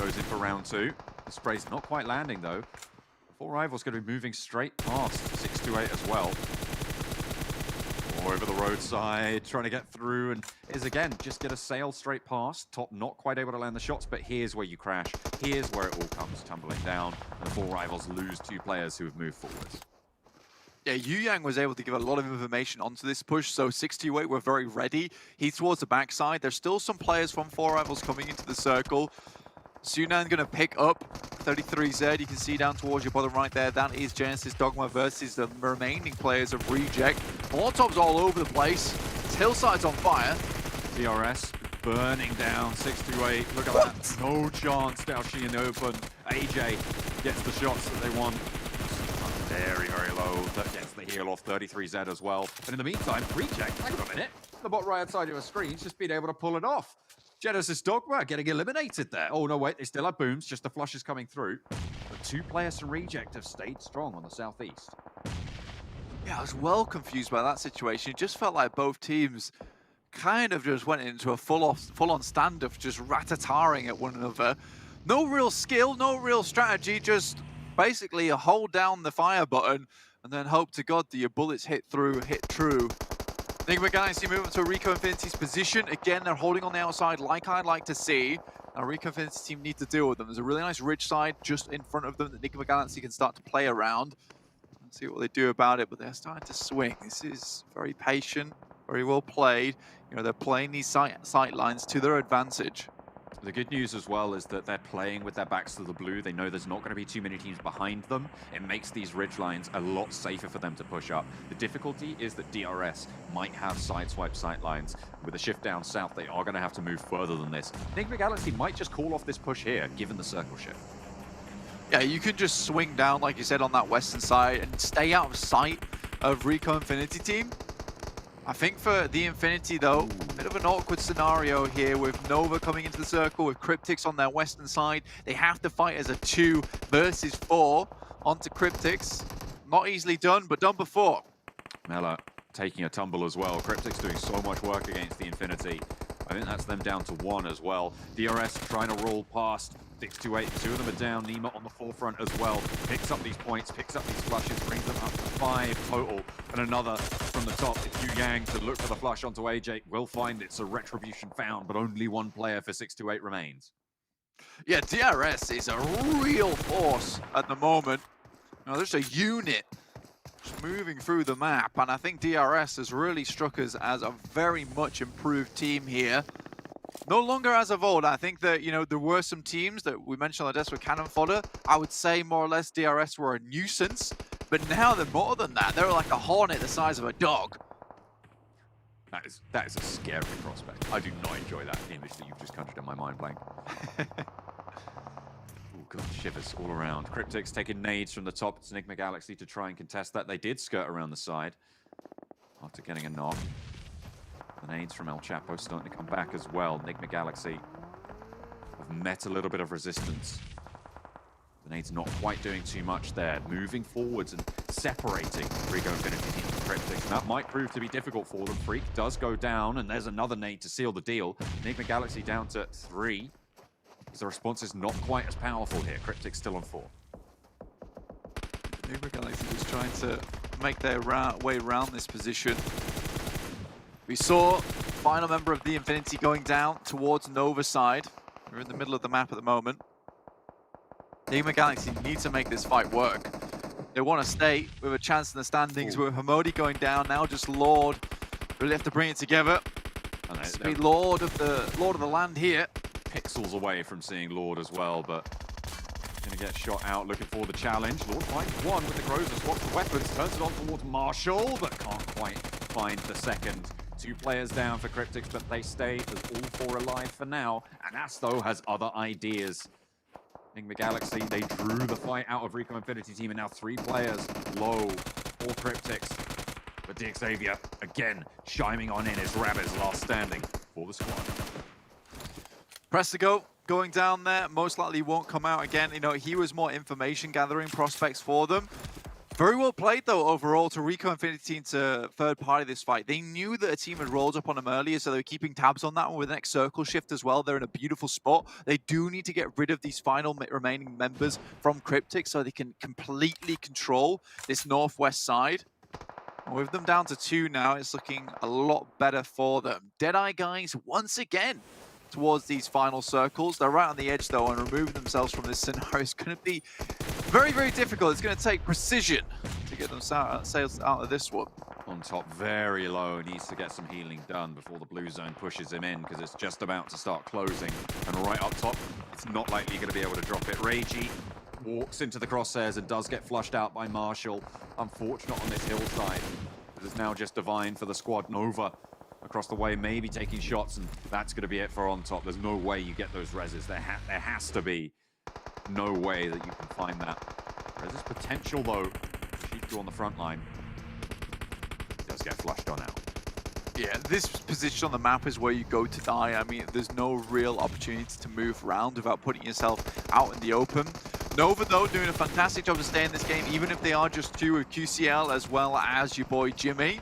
Goes in for round 2. The spray's not quite landing though. 4 rivals going to be moving straight past 628 as well. Over the roadside, trying to get through, and is again just get a sail straight past. Top not quite able to land the shots, but here's where you crash. Here's where it all comes tumbling down, and the 4 rivals lose 2 players who have moved forwards. Yeah, Yu Yang was able to give a lot of information onto this push, so 628 were very ready. He's towards the backside. There's still some players from 4 rivals coming into the circle. Sunan going to pick up 33Z, you can see down towards your bottom right there, that is Genesis Dogma versus the remaining players of Reject. Molotovs all over the place. Hillside's on fire. DRS burning down 628. Look at that. No chance. Daoshi in the open. AJ gets the shots that they want. Very, very low. That gets the heal off 33Z as well. And in the meantime, Reject, hang on a minute. The bot right outside your screen's just been able to pull it off. Genesis Dogma getting eliminated there. Oh, no, wait. They still have booms. Just the flush is coming through. But 2 players from Reject have stayed strong on the southeast. Yeah, I was well confused by that situation. It just felt like both teams kind of just went into a full-on standoff, just rat-a-tarring at one another. No real skill, no real strategy, just basically hold down the fire button and then hope to God that your bullets hit true. Enigma Galaxy moving to Rico Infinity's position. Again, they're holding on the outside like I'd like to see. Now, Rico Infinity team need to deal with them. There's a really nice ridge side just in front of them that Enigma Galaxy can start to play around. Let's see what they do about it, but they're starting to swing. This is very patient, very well played. You know, they're playing these sight lines to their advantage. The good news as well is that they're playing with their backs to the blue. They know there's not going to be too many teams behind them. It makes these ridge lines a lot safer for them to push up. The difficulty is that DRS might have sideswipe sight lines. With a shift down south, they are going to have to move further than this. Enigma Galaxy might just call off this push here, given the circle shift. Yeah, you can just swing down, like you said, on that western side and stay out of sight of Rico Infinity team. I think for the Infinity, though, a bit of an awkward scenario here with Nova coming into the circle, with Cryptix on their western side. They have to fight as a 2 versus 4 onto Cryptix. Not easily done, but done before. Mela taking a tumble as well. Cryptix doing so much work against the Infinity. I think that's them down to 1 as well. DRS trying to roll past 628. 2 of them are down. Nima on the forefront as well. Picks up these points, picks up these flushes, brings them up to 5 total. And another from the top. It's Yu Yang to look for the flush onto AJ. Will find it, so Retribution found, but only 1 player for 628 remains. Yeah, DRS is a real force at the moment. You know, there's a unit just moving through the map, and I think DRS has really struck us as a very much improved team here. No longer as of old. I think that, you know, there were some teams that we mentioned on the desk with cannon fodder. I would say more or less DRS were a nuisance, but now they're more than that. They're like a hornet the size of a dog. That is a scary prospect. I do not enjoy that image that you've just conjured in my mind blank. Oh god, shivers all around. Cryptix taking nades from the top. It's Enigma Galaxy to try and contest that. They did skirt around the side after getting a knock. The nades from El Chapo starting to come back as well. Enigma Galaxy have met a little bit of resistance. The nades not quite doing too much there. Moving forwards and separating Rico Infinity Team from Cryptix. And that might prove to be difficult for them. Freak does go down, and there's another nade to seal the deal. Enigma Galaxy down to 3. Because the response is not quite as powerful here. Cryptix still on 4. Enigma Galaxy just trying to make their way around this position. We saw final member of the Infinity going down towards Nova side. We're in the middle of the map at the moment. Enigma Galaxy need to make this fight work. They want to stay with a chance in the standings. With Hamodi going down, now just Lord. Really have to bring it together. And be Lord of the land here. Pixels away from seeing Lord as well, but gonna get shot out, looking for the challenge. Lord finds 1 with the Groza, swaps the weapons, turns it on towards Marshall, but can't quite find the second. 2 players down for Cryptix, but they stay. There's all 4 alive for now, and Asto has other ideas. Enigma Galaxy, they drew the fight out of Rico Infinity Team, and now 3 players low for Cryptix. But DXavier, again, chiming on in as Rabbi's last standing for the squad. Prestigo going down there, most likely won't come out again. You know, he was more information gathering prospects for them. Very well played, though, overall, to Rico Infinity Team to third party this fight. They knew that a team had rolled up on them earlier, so they were keeping tabs on that one with the next circle shift as well. They're in a beautiful spot. They do need to get rid of these final remaining members from Cryptix so they can completely control this northwest side. And with them down to 2 now, it's looking a lot better for them. Deadeye guys, once again, towards these final circles. They're right on the edge, though, and removing themselves from this scenario is going to be very, very difficult. It's going to take precision to get them out of this one. On top, very low, needs to get some healing done before the blue zone pushes him in, because it's just about to start closing. And right up top, it's not likely going to be able to drop it. Reiji walks into the crosshairs and does get flushed out by Marshall. Unfortunate on this hillside. It is now just Divine for the squad. Nova across the way, maybe taking shots, and that's going to be it for On Top. There's no way you get those reses. There has to be no way that you can find that. There's potential, though. Shiku on the front line. Does get flushed on out. Yeah, this position on the map is where you go to die. I mean, there's no real opportunity to move around without putting yourself out in the open. Nova, though, doing a fantastic job to stay in this game, even if they are just two with QCL as well as your boy Jimmy.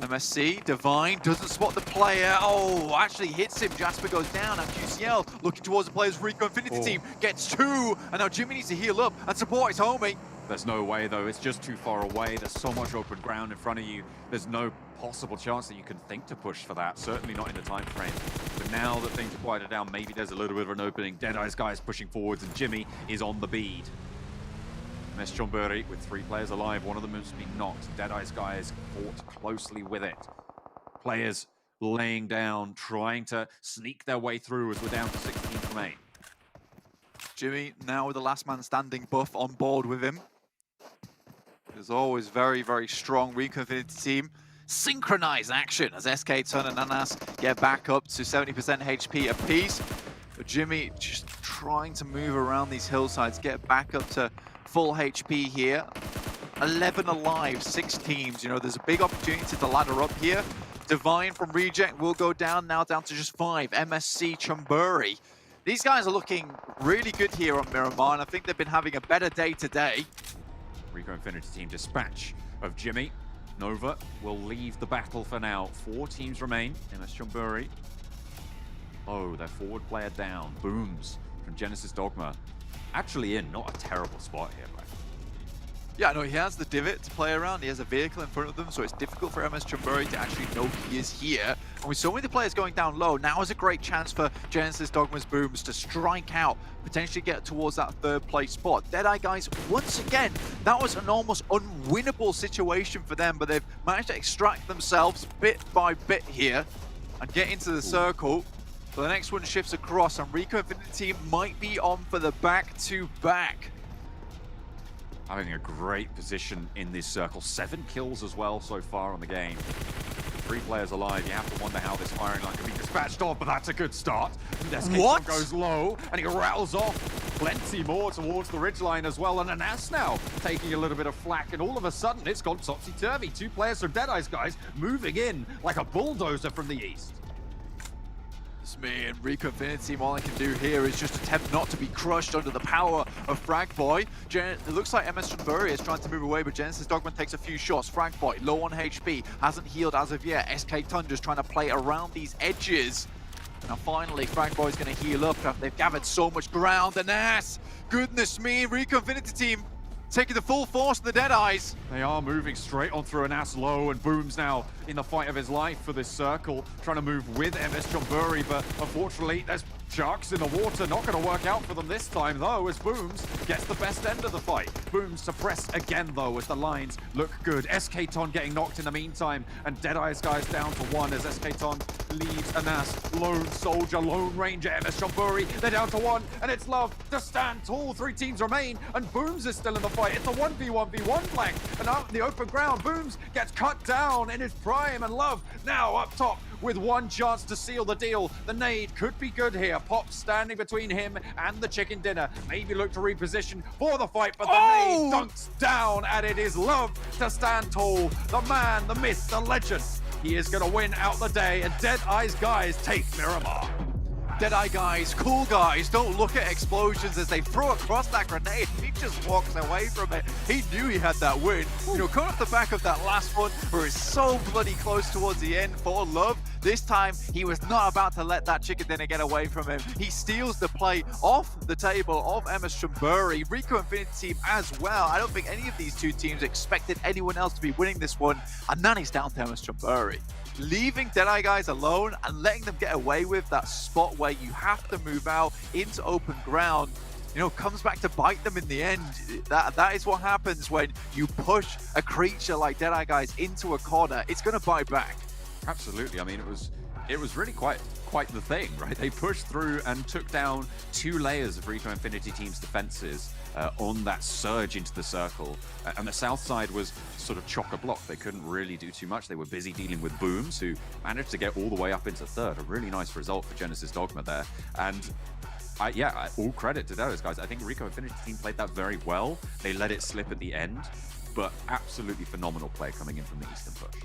MSC, Divine doesn't spot the player. Oh, actually hits him. Jasper goes down. Now QCL looking towards the players. Rico Infinity team gets two. And now Jimmy needs to heal up and support his homie. There's no way, though. It's just too far away. There's so much open ground in front of you. There's no possible chance that you can think to push for that. Certainly not in the time frame. But now that things are quieted down, maybe there's a little bit of an opening. Deadeye's guys pushing forwards, and Jimmy is on the bead. MS Chonburi with 3 players alive. One of them has been knocked. Deadeye's guys fought closely with it. Players laying down, trying to sneak their way through as we're down to 16 from 8. Jimmy now with the last man standing buff on board with him. There's always very, very strong Rico Infinity team. Synchronized action as SK Ton and Nanas get back up to 70% HP apiece. But Jimmy just trying to move around these hillsides, get back up to full HP here. 11 alive, 6 teams. You know, there's a big opportunity to ladder up here. Divine from Reject will go down, now down to just 5. MSC Chonburi. These guys are looking really good here on Miramar, and I think they've been having a better day today. Rico Infinity team dispatch of Jimmy. Nova will leave the battle for now. 4 teams remain. MS Chonburi. Oh, their forward player down. Booms from Genesis Dogma. Actually in not a terrible spot here, Black. Yeah, no, he has the divot to play around. He has a vehicle in front of them, so it's difficult for MS Chonburi to actually know he is here. And with so many players going down low, now is a great chance for Genesis Dogma's Booms to strike out, potentially get towards that 3rd place spot. Deadeye guys, once again, that was an almost unwinnable situation for them, but they've managed to extract themselves bit by bit here and get into the circle. So the next one shifts across, and Rico Infinity team might be on for the back-to-back. Having a great position in this circle. 7 kills as well so far on the game. 3 players alive. You have to wonder how this firing line can be dispatched off, but that's a good start. What? Goes low, and he rattles off plenty more towards the ridgeline as well. And Anas now taking a little bit of flack, and all of a sudden it's gone topsy-turvy. 2 players from Deadeye's guys moving in like a bulldozer from the east. It's me and Rico Infinity. All I can do here is just attempt not to be crushed under the power of Frag Boy. It looks like MS Chonburi is trying to move away, but Genesis Dogma takes a few shots. Frag Boy, low on HP, hasn't healed as of yet. SK Ton just trying to play around these edges. Now finally, Frag Boy's going to heal up after they've gathered so much ground. And goodness me, Rico Infinity team taking the full force of the Deadeyes. They are moving straight on through Anas low, and Booms now in the fight of his life for this circle, trying to move with MS Chonburi, but unfortunately there's sharks in the water. Not going to work out for them this time, though, as Booms gets the best end of the fight. Booms suppressed again, though, as the lines look good. SK Ton getting knocked in the meantime, and Deadeye's guys down to 1 as SK Ton leaves Anas. Lone Soldier, Lone Ranger, MS Chonburi, they're down to 1, and it's Love to stand tall. 3 teams remain, and Booms is still in the fight. It's a 1v1v1 flank, and out in the open ground, Booms gets cut down in his prime, and Love now up top with 1 chance to seal the deal. The nade could be good here. Pop standing between him and the chicken dinner. Maybe look to reposition for the fight, but the nade dunks down, and it is Love to stand tall. The man, the myth, the legend. He is going to win out the day, and Deadeye's guys take Miramar. Deadeye guys, cool guys, don't look at explosions as they throw across that grenade. He just walks away from it. He knew he had that win. You know, coming off the back of that last one, where it's so bloody close towards the end for Love, this time he was not about to let that chicken dinner get away from him. He steals the play off the table of MS Chonburi. Rico Infinity team as well. I don't think any of these 2 teams expected anyone else to be winning this one, and then he's down to MS Chonburi. Leaving Deadeye guys alone and letting them get away with that spot where you have to move out into open ground, you know, comes back to bite them in the end. That is what happens when you push a creature like Deadeye guys into a corner. It's going to bite back. Absolutely. I mean, it was it was really quite the thing, right? They pushed through and took down 2 layers of Rico Infinity Team's defenses on that surge into the circle. And the south side was sort of chock-a-block. They couldn't really do too much. They were busy dealing with Booms, who managed to get all the way up into third. A really nice result for Genesis Dogma there. And all credit to those guys. I think Rico Infinity Team played that very well. They let it slip at the end, but absolutely phenomenal play coming in from the Eastern push.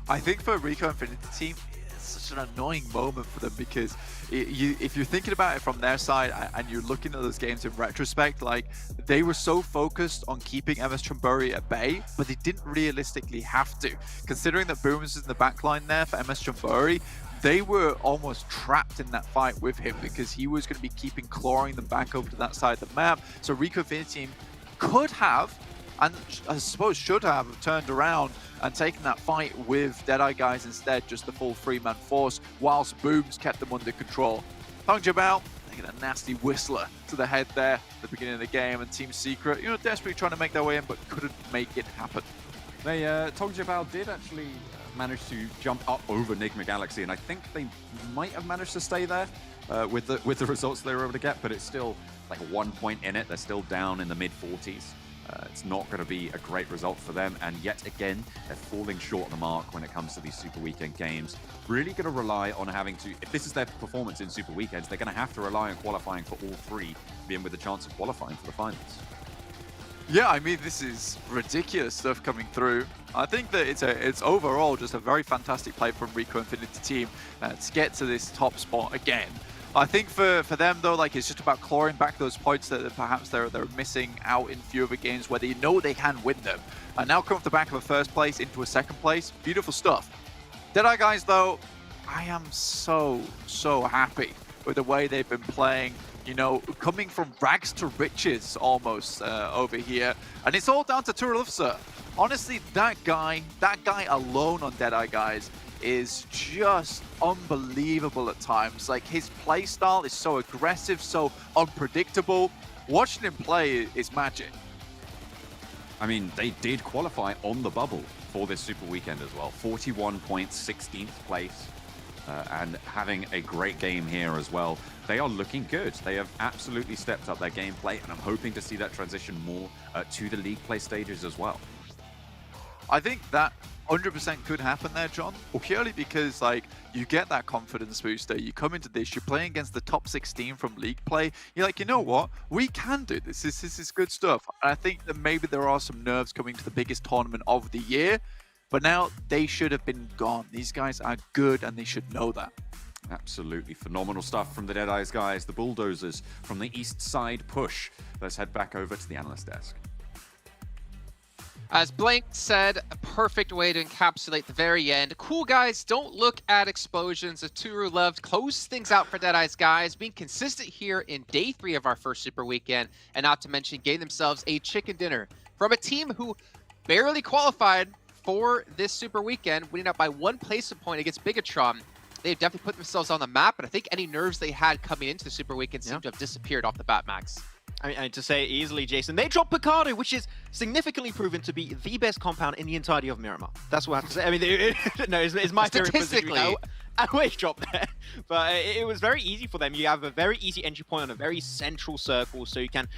I think for Rico Infinity Team, it's such an annoying moment for them because if you're thinking about it from their side and you're looking at those games in retrospect, like they were so focused on keeping MS Chumbury at bay, but they didn't realistically have to. Considering that Boom is in the backline there for MS Chumbury, they were almost trapped in that fight with him because he was going to be keeping clawing them back over to that side of the map. So Rico Infinity Team could have, and I suppose should have, turned around and taken that fight with Deadeye guys instead, just the full 3-man force, whilst Booms kept them under control. Tong Jabal taking a nasty whistler to the head there at the beginning of the game, and Team Secret, desperately trying to make their way in, but couldn't make it happen. They, Tong Jabal did actually manage to jump up over Enigma Galaxy, and I think they might have managed to stay there with the results they were able to get, but it's still like 1 point in it. They're still down in the mid-40s. It's not going to be a great result for them, and yet again, they're falling short of the mark when it comes to these Super Weekend games. Really going to rely on having to, if this is their performance in Super Weekends, they're going to have to rely on qualifying for all 3 to be in with a chance of qualifying for the finals. Yeah, I mean, this is ridiculous stuff coming through. I think that it's overall just a very fantastic play from Rico Infinity Team to get to this top spot again. I think for them though, like it's just about clawing back those points that perhaps they're missing out in few other games where they know they can win them. And now come off the back of a first place into a second place, beautiful stuff. Deadeye guys though, I am so happy with the way they've been playing. Coming from rags to riches almost over here, and it's all down to Turulufsa. Honestly, that guy alone on Deadeye guys is just unbelievable at times. Like his play style is so aggressive, so unpredictable. Watching him play is magic. I mean, they did qualify on the bubble for this Super Weekend as well. 41 points, 16th place, and having a great game here as well. They are looking good. They have absolutely stepped up their gameplay, and I'm hoping to see that transition more to the league play stages as well. I think that 100% could happen there, John, purely because you get that confidence booster. You come into this, you're playing against the top 16 from league play. You're like, you know what? We can do this. This is good stuff. And I think that maybe there are some nerves coming to the biggest tournament of the year, but now they should have been gone. These guys are good, and they should know that. Absolutely phenomenal stuff from the Deadeyes guys, the Bulldozers from the east side push. Let's head back over to the analyst desk. As Blank said, a perfect way to encapsulate the very end. Cool guys, don't look at explosions. Aturu loved close things out for Deadeyes guys, being consistent here in day 3 of our first Super Weekend, and not to mention getting themselves a chicken dinner from a team who barely qualified for this Super Weekend, winning out by 1 placement point against Bigatron. They've definitely put themselves on the map, but I think any nerves they had coming into the Super Weekend seem to have disappeared off the bat, Max. I mean, to say it easily, Jason, they dropped Picardo, which is significantly proven to be the best compound in the entirety of Miramar. That's what I have to say. I mean, it's my theory. Statistically, away drop there. But it was very easy for them. You have a very easy entry point on a very central circle, so you can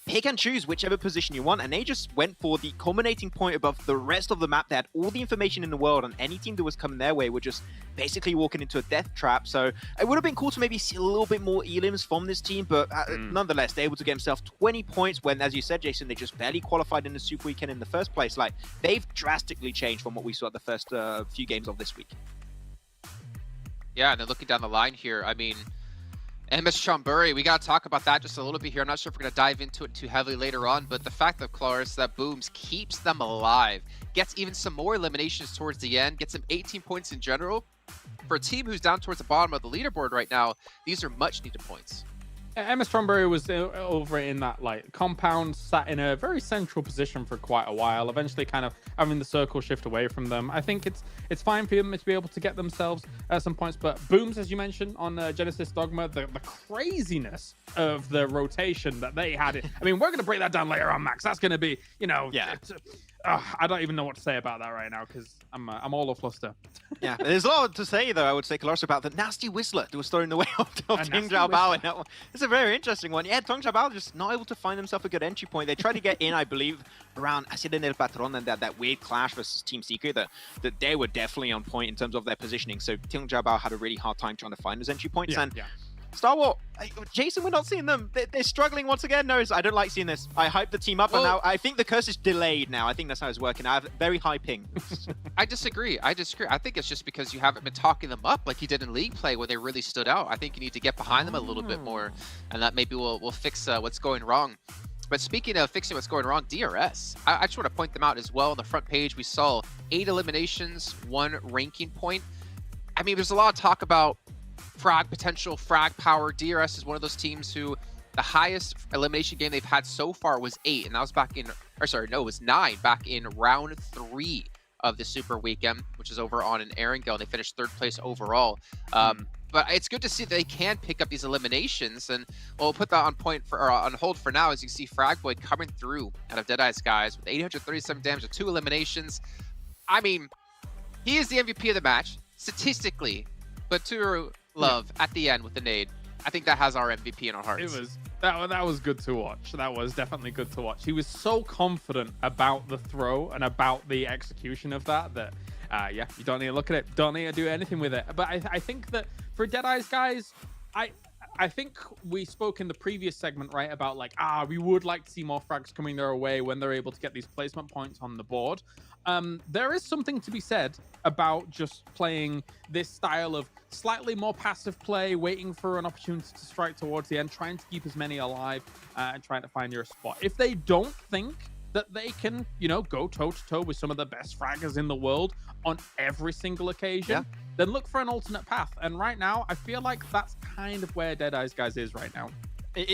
pick and choose whichever position you want, and they just went for the culminating point above the rest of the map. They had all the information in the world, and any team that was coming their way were just basically walking into a death trap. So it would have been cool to maybe see a little bit more elims from this team, but nonetheless, they're able to get themselves 20 points when, as you said, Jason, they just barely qualified in the Super Weekend in the first place. Like, they've drastically changed from what we saw at the first few games of this week. Yeah, and then looking down the line here, I mean, MS Chumbury, we got to talk about that just a little bit here. I'm not sure if we're going to dive into it too heavily later on, but the fact, of course, that Booms keeps them alive, gets even some more eliminations towards the end, gets them 18 points in general. For a team who's down towards the bottom of the leaderboard right now, these are much needed points. MS Chumbury was over in that compound, sat in a very central position for quite a while, eventually kind of having the circle shift away from them. I think it's fine for them to be able to get themselves some points, but Booms, as you mentioned on Genesis Dogma, the craziness of the rotation that they had. I mean, we're going to break that down later on, Max. That's going to be, I don't even know what to say about that right now because I'm all afluster. Yeah, there's a lot to say though. I would say, Colossus, about the nasty whistler that was thrown in the way of Ting Zhao Bao in that one. It's a very interesting one. Yeah, Ting Zhao Bao just not able to find himself a good entry point. They tried to get in, I believe, around Aciden El Patron and that weird clash versus Team Secret that they were definitely on point in terms of their positioning. So Ting Zhao Bao had a really hard time trying to find those entry points. Star Wars, Jason, we're not seeing them. They're struggling once again. No, I don't like seeing this. I hyped the team up, and now I think the curse is delayed now. I think that's how it's working. I have very high ping. I disagree. I think it's just because you haven't been talking them up like you did in league play where they really stood out. I think you need to get behind them a little bit more, and that maybe we'll fix what's going wrong. But speaking of fixing what's going wrong, DRS, I just want to point them out as well. On the front page, we saw 8 eliminations, 1 ranking point. I mean, there's a lot of talk about frag potential, frag power. DRS is one of those teams who the highest elimination game they've had so far was 8, and that was back in, or sorry, no, it was 9 back in round 3 of the Super Weekend, which is over on an Erangel, and they finished 3rd place overall. But it's good to see that they can pick up these eliminations, and we'll put that on on hold for now. As you can see, Fragboy coming through out of Deadeye's guys with 837 damage with 2 eliminations. I mean, he is the MVP of the match statistically, but to love at the end with the nade, I think that has our MVP in our hearts. It was that was good to watch. That was definitely good to watch. He was so confident about the throw and about the execution of that yeah, you don't need to look at it, don't need to do anything with it. But I think that for Deadeye's guys, I think we spoke in the previous segment, right, about like, we would like to see more frags coming their way when they're able to get these placement points on the board. There is something to be said about just playing this style of slightly more passive play, waiting for an opportunity to strike towards the end, trying to keep as many alive, and trying to find your spot. If they don't think that they can, go toe-to-toe with some of the best fraggers in the world on every single occasion, then look for an alternate path. And right now, I feel like that's kind of where Deadeye's guys is right now.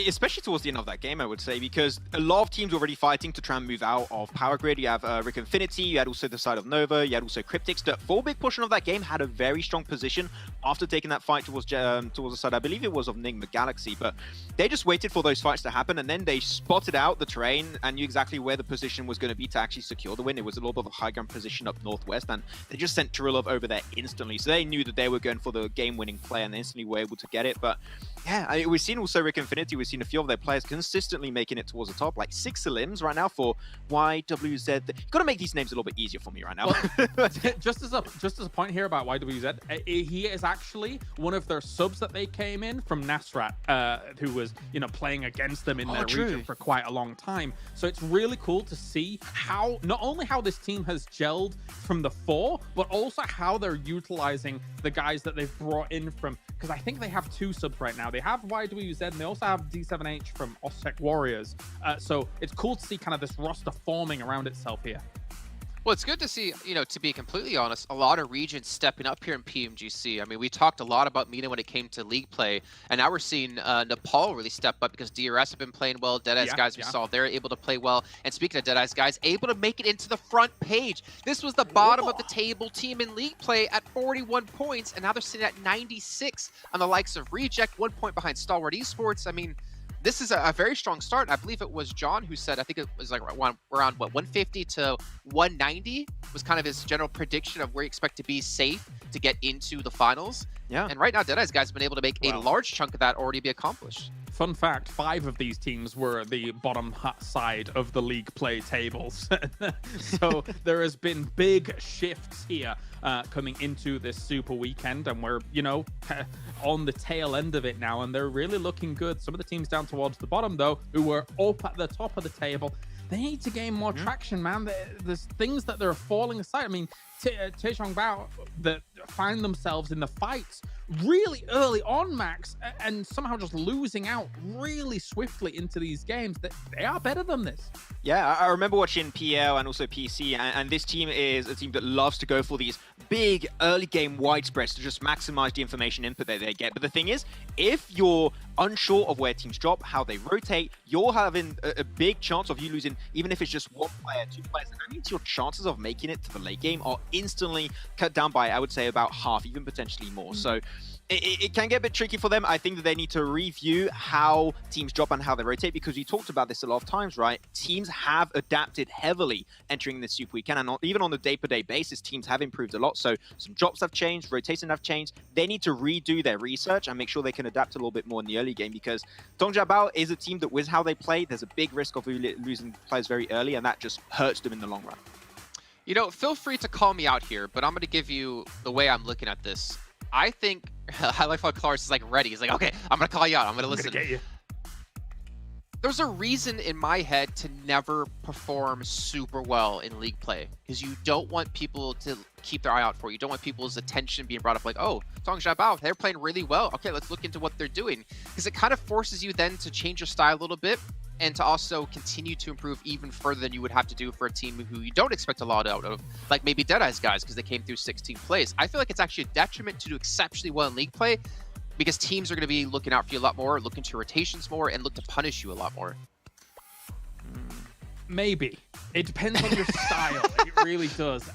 Especially towards the end of that game, I would say, because a lot of teams were already fighting to try and move out of Power Grid. You have Rick Infinity, you had also the side of Nova, you had also Cryptix. The full big portion of that game had a very strong position after taking that fight towards the side, I believe it was of Enigma Galaxy, but they just waited for those fights to happen, and then they spotted out the terrain and knew exactly where the position was going to be to actually secure the win. It was a little bit of a high ground position up northwest, and they just sent Turillov over there instantly, so they knew that they were going for the game-winning play and instantly were able to get it. But yeah, we've seen also Rick Infinity, we've seen a few of their players consistently making it towards the top, like 6 elims right now for YWZ. You've got to make these names a little bit easier for me right now. Well, just as a point here about YWZ, he is actually one of their subs that they came in from Nasrat, who was playing against them in their region for quite a long time. So it's really cool to see how not only how this team has gelled from the 4, but also how they're utilizing the guys that they've brought in from, because I think they have 2 subs right now. They have YWZ and they also have D7H from Oztec Warriors. So it's cool to see kind of this roster forming around itself here. Well, it's good to see, to be completely honest, a lot of regions stepping up here in PMGC. I mean, we talked a lot about MENA when it came to league play, and now we're seeing Nepal really step up because DRS have been playing well. Deadeye's guys we saw, they're able to play well. And speaking of Deadeye's guys, able to make it into the front page. This was the bottom of the table team in league play at 41 points, and now they're sitting at 96 on the likes of Reject, 1 point behind Stalwart Esports. I mean, this is a very strong start. I believe it was John who said, I think it was like around 150 to 190 was kind of his general prediction of where you expect to be safe to get into the finals. Yeah. And right now, Deadeye's guys have been able to make a large chunk of that already be accomplished. Fun fact, 5 of these teams were the bottom side of the league play tables. So there has been big shifts here coming into this Super Weekend, and we're, on the tail end of it now, and they're really looking good. Some of the teams down towards the bottom, though, who were up at the top of the table, they need to gain more traction, man. There's things that they're falling aside. I mean, Taejong Bao that find themselves in the fights really early on, Max, and somehow just losing out really swiftly into these games. That they are better than this. Yeah, I remember watching PL and also PC, and this team is a team that loves to go for these big early game widespreads to just maximize the information input that they get. But the thing is, if you're unsure of where teams drop, how they rotate, you're having a big chance of you losing, even if it's just 1 player, 2 players. And that means your chances of making it to the late game are instantly cut down by, I would say, about half, even potentially more. So it can get a bit tricky for them. I think that they need to review how teams drop and how they rotate, because we talked about this a lot of times, right? Teams have adapted heavily entering the Super Weekend, and even on a day-per-day basis, teams have improved a lot. So some drops have changed, rotation have changed. They need to redo their research and make sure they can adapt a little bit more in the early game, because Dongjabao is a team that, with how they play, there's a big risk of losing players very early, and that just hurts them in the long run. You know, feel free to call me out here, but I'm going to give you the way I'm looking at this. I think, I like how Clarus is like ready. He's like, okay, I'm going to call you out. I'm going to listen. Get you. There's a reason in my head to never perform super well in league play, because you don't want people to keep their eye out for you. You don't want people's attention being brought up like, oh, Dongjabao, they're playing really well. Okay, let's look into what they're doing. Because it kind of forces you then to change your style a little bit and to also continue to improve even further than you would have to do for a team who you don't expect a lot out of, like maybe Deadeye's guys, because they came through 16 plays. I feel like it's actually a detriment to do exceptionally well in league play, because teams are going to be looking out for you a lot more, looking to rotations more, and look to punish you a lot more. Maybe. It depends on your style. It really does.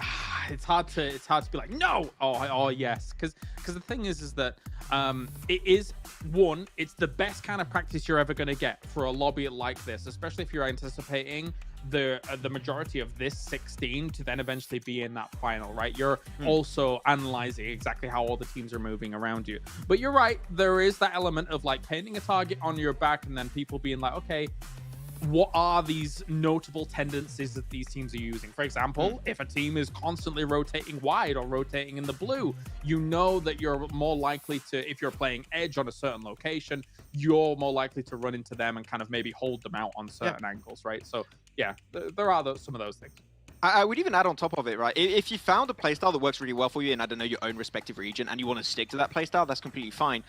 It's hard to be like, no. Oh yes. Because the thing is that it is, one, it's the best kind of practice you're ever going to get for a lobby like this, especially if you're anticipating the majority of this 16 to then eventually be in that final, right? You're also analyzing exactly how all the teams are moving around you. But you're right, there is that element of like painting a target on your back and then people being like, okay, what are these notable tendencies that these teams are using? For example, if a team is constantly rotating wide or rotating in the blue, you know that you're more likely to, if you're playing edge on a certain location, you're more likely to run into them and kind of maybe hold them out on certain angles, right? So yeah, there are some of those things. I would even add on top of it, right? If you found a playstyle that works really well for you in, I don't know, your own respective region, and you want to stick to that playstyle, that's completely fine.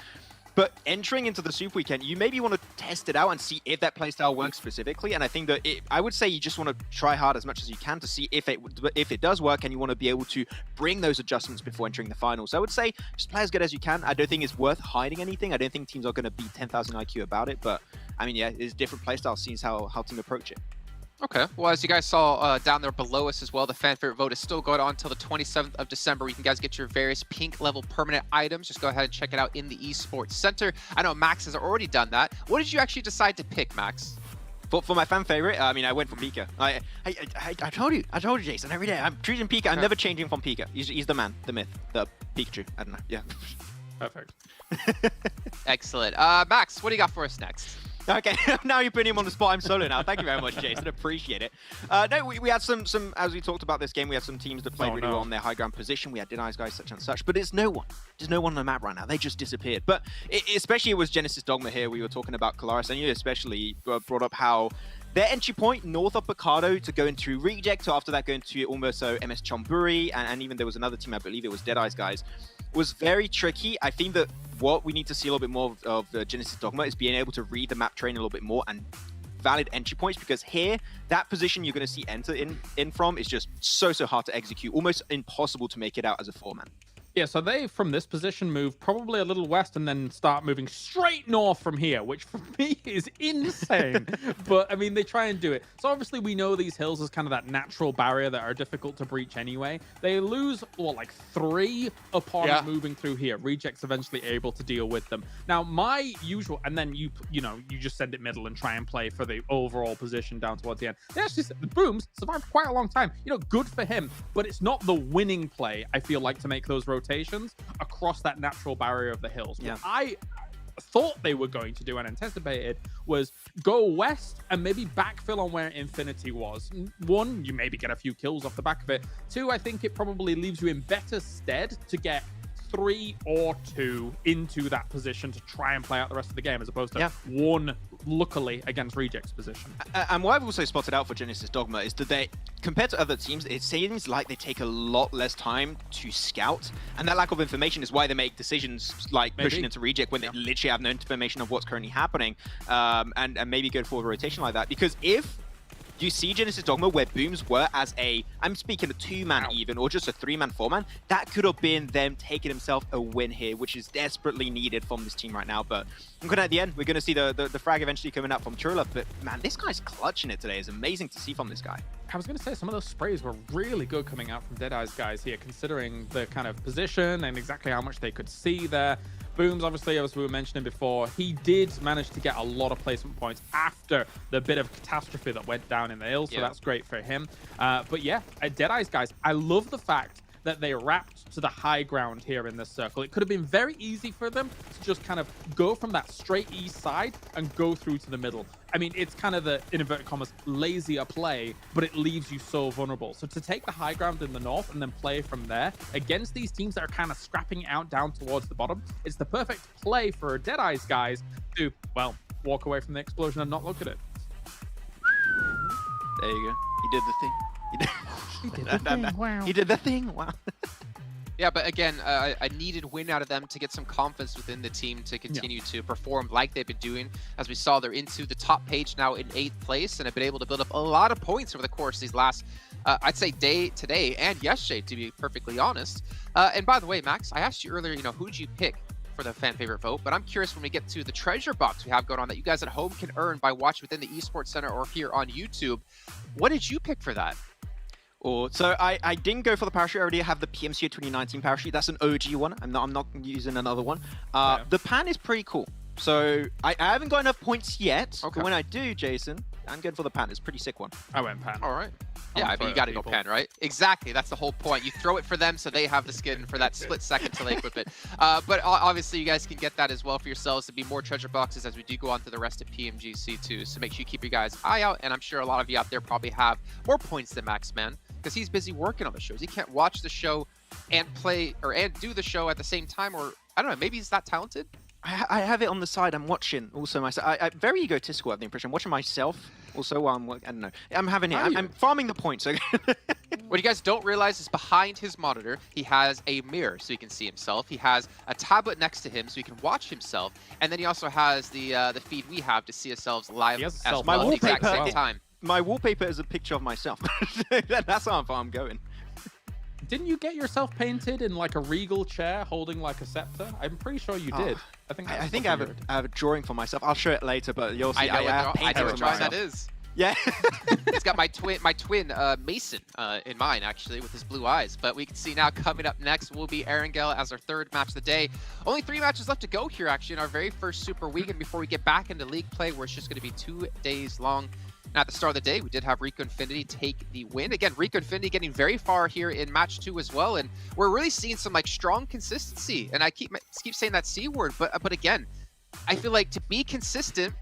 But entering into the Super Weekend, you maybe want to test it out and see if that playstyle works specifically. And I think that I would say you just want to try hard as much as you can to see if it does work, and you want to be able to bring those adjustments before entering the finals. So I would say just play as good as you can. I don't think it's worth hiding anything. I don't think teams are going to be 10,000 IQ about it. But I mean, yeah, there's different playstyles, seems how teams approach it. Okay, well, as you guys saw down there below us as well, the fan favorite vote is still going on until the 27th of December. You can guys get your various pink level permanent items. Just go ahead and check it out in the Esports Center. I know Max has already done that. What did you actually decide to pick, Max? For my fan favorite, I mean, I went for Pika. I told you, Jason, every day. I'm choosing Pika. I'm never changing from Pika. He's the man, the myth, the Pikachu. I don't know. Yeah. Perfect. Excellent. Max, what do you got for us next? Okay, now you're putting him on the spot. I'm solo now. Thank you very much, Jason. Appreciate it. No, we had some, as we talked about this game, we had some teams that played really well on their high ground position. We had Deadeye's guys, such and such, but there's no one. There's no one on the map right now. They just disappeared. But especially it was Genesis Dogma here. We were talking about Clarus, and you especially brought up how their entry point north of Picado to go into Reject, to after that go into almost MS Chonburi, and even there was another team, I believe it was Deadeye's guys, was very tricky. I think that what we need to see a little bit more of Genesis Dogma is being able to read the map terrain a little bit more and valid entry points, because here, that position you're going to see enter in from is just so hard to execute, almost impossible to make it out as a 4-man. Yeah, so they, from this position, move probably a little west and then start moving straight north from here, which for me is insane. But, I mean, they try and do it. So, obviously, we know these hills as kind of that natural barrier that are difficult to breach anyway. They lose, what, like 3 upon moving through here. Reject's eventually able to deal with them. Now, my usual, and then you just send it middle and try and play for the overall position down towards the end. They actually, the Booms survived quite a long time. You know, good for him, but it's not the winning play, I feel like, to make those rotations across that natural barrier of the hills. What I thought they were going to do and anticipated was go west and maybe backfill on where Infinity was. 1, you maybe get a few kills off the back of it. 2, I think it probably leaves you in better stead to get 3 or 2 into that position to try and play out the rest of the game, as opposed to 1, luckily, against Reject's position. And what I've also spotted out for Genesis Dogma is that they, compared to other teams, it seems like they take a lot less time to scout, and that lack of information is why they make decisions like pushing into Reject when they literally have no information of what's currently happening, and maybe go for a rotation like that. Because if you see Genesis Dogma where Booms were as a, I'm speaking a 2-man even, or just a 3-man, 4-man, that could have been them taking himself a win here, which is desperately needed from this team right now. But I'm gonna, at the end, we're gonna see the frag eventually coming out from Churla, but man, this guy's clutching it today. It's amazing to see from this guy. I was going to say some of those sprays were really good coming out from Deadeye's guys here, considering the kind of position and exactly how much they could see there. Booms, obviously, as we were mentioning before, he did manage to get a lot of placement points after the bit of catastrophe that went down in the hill, so that's great for him. But yeah, Deadeye's guys, I love the fact that they wrapped to the high ground here in this circle. It could have been very easy for them to just kind of go from that straight east side and go through to the middle. I mean, it's kind of the, in inverted commas, lazier play, but it leaves you so vulnerable. So to take the high ground in the north and then play from there against these teams that are kind of scrapping out down towards the bottom, it's the perfect play for Deadeye's guys to, well, walk away from the explosion and not look at it. There you go. He did the thing. He did the thing, wow. He did the thing, wow. Yeah, but again, a needed win out of them to get some confidence within the team to continue to perform like they've been doing. As we saw, they're into the top page now in 8th place and have been able to build up a lot of points over the course of these last, I'd say, day today and yesterday, to be perfectly honest. And by the way, Max, I asked you earlier, who did you pick for the fan favorite vote? But I'm curious when we get to the treasure box we have going on that you guys at home can earn by watching within the Esports Center or here on YouTube. What did you pick for that? So I didn't go for the parachute. I already have the PMCA 2019 parachute. That's an OG one. I'm not using another one. The pan is pretty cool. So I haven't got enough points yet. Okay. But when I do, Jason, I'm going for the pan. It's a pretty sick one. I went pan. All right. Yeah, I mean, you got to go pan, right? Exactly. That's the whole point. You throw it for them so they have the skin for that split second till they equip it. But obviously, you guys can get that as well for yourselves to be more treasure boxes as we do go on to the rest of PMGC too. So make sure you keep your guys' eye out. And I'm sure a lot of you out there probably have more points than Max Man because he's busy working on the shows. He can't watch the show and play and do the show at the same time. Or I don't know, maybe he's that talented. I have it on the side. I'm watching also myself. I'm very egotistical, I have the impression. I'm watching myself also while I'm working. I don't know. I'm having it. I'm farming the points. What you guys don't realize is behind his monitor, he has a mirror so he can see himself. He has a tablet next to him so he can watch himself. And then he also has the feed we have to see ourselves live as well at the exact same time. My wallpaper is a picture of myself. That's how far I'm going. Didn't you get yourself painted in like a regal chair holding like a scepter? I'm pretty sure you did. I think I have a drawing for myself. I'll show it later, but you'll see. I know what drawing that is. Yeah. It's got my twin Mason in mine, actually, with his blue eyes. But we can see now coming up next will be Erangel as our third match of the day. Only 3 matches left to go here, actually, in our very first Super Weekend before we get back into League play, where it's just going to be 2 days long. And at the start of the day, we did have Rico Infinity take the win. Again, Rico Infinity getting very far here in match 2 as well. And we're really seeing some like strong consistency. And I keep saying that C word, but again, I feel like to be consistent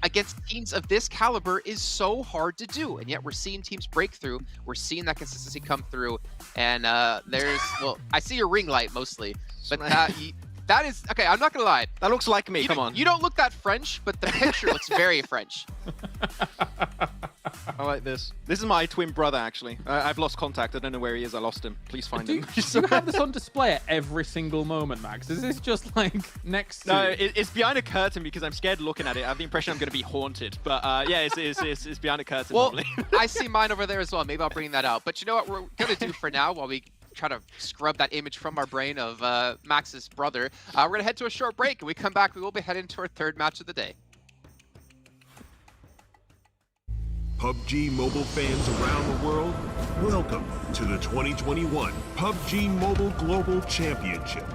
against teams of this caliber is so hard to do. And yet we're seeing teams break through. We're seeing that consistency come through. And well, I see your ring light mostly, but that is, okay, I'm not gonna lie. That looks like me, come on. You don't look that French, but the picture looks very French. I like this. This is my twin brother, actually. I've lost contact. I don't know where he is. I lost him. Please find him. Do you have this on display at every single moment, Max? Is this just like next to... No, it's behind a curtain because I'm scared looking at it. I have the impression I'm going to be haunted. But yeah, it's behind a curtain. Well, normally. I see mine over there as well. Maybe I'll bring that out. But you know what we're going to do for now while we try to scrub that image from our brain of Max's brother. We're going to head to a short break. And we come back, we will be heading to our third match of the day. PUBG Mobile fans around the world, welcome to the 2021 PUBG Mobile Global Championship.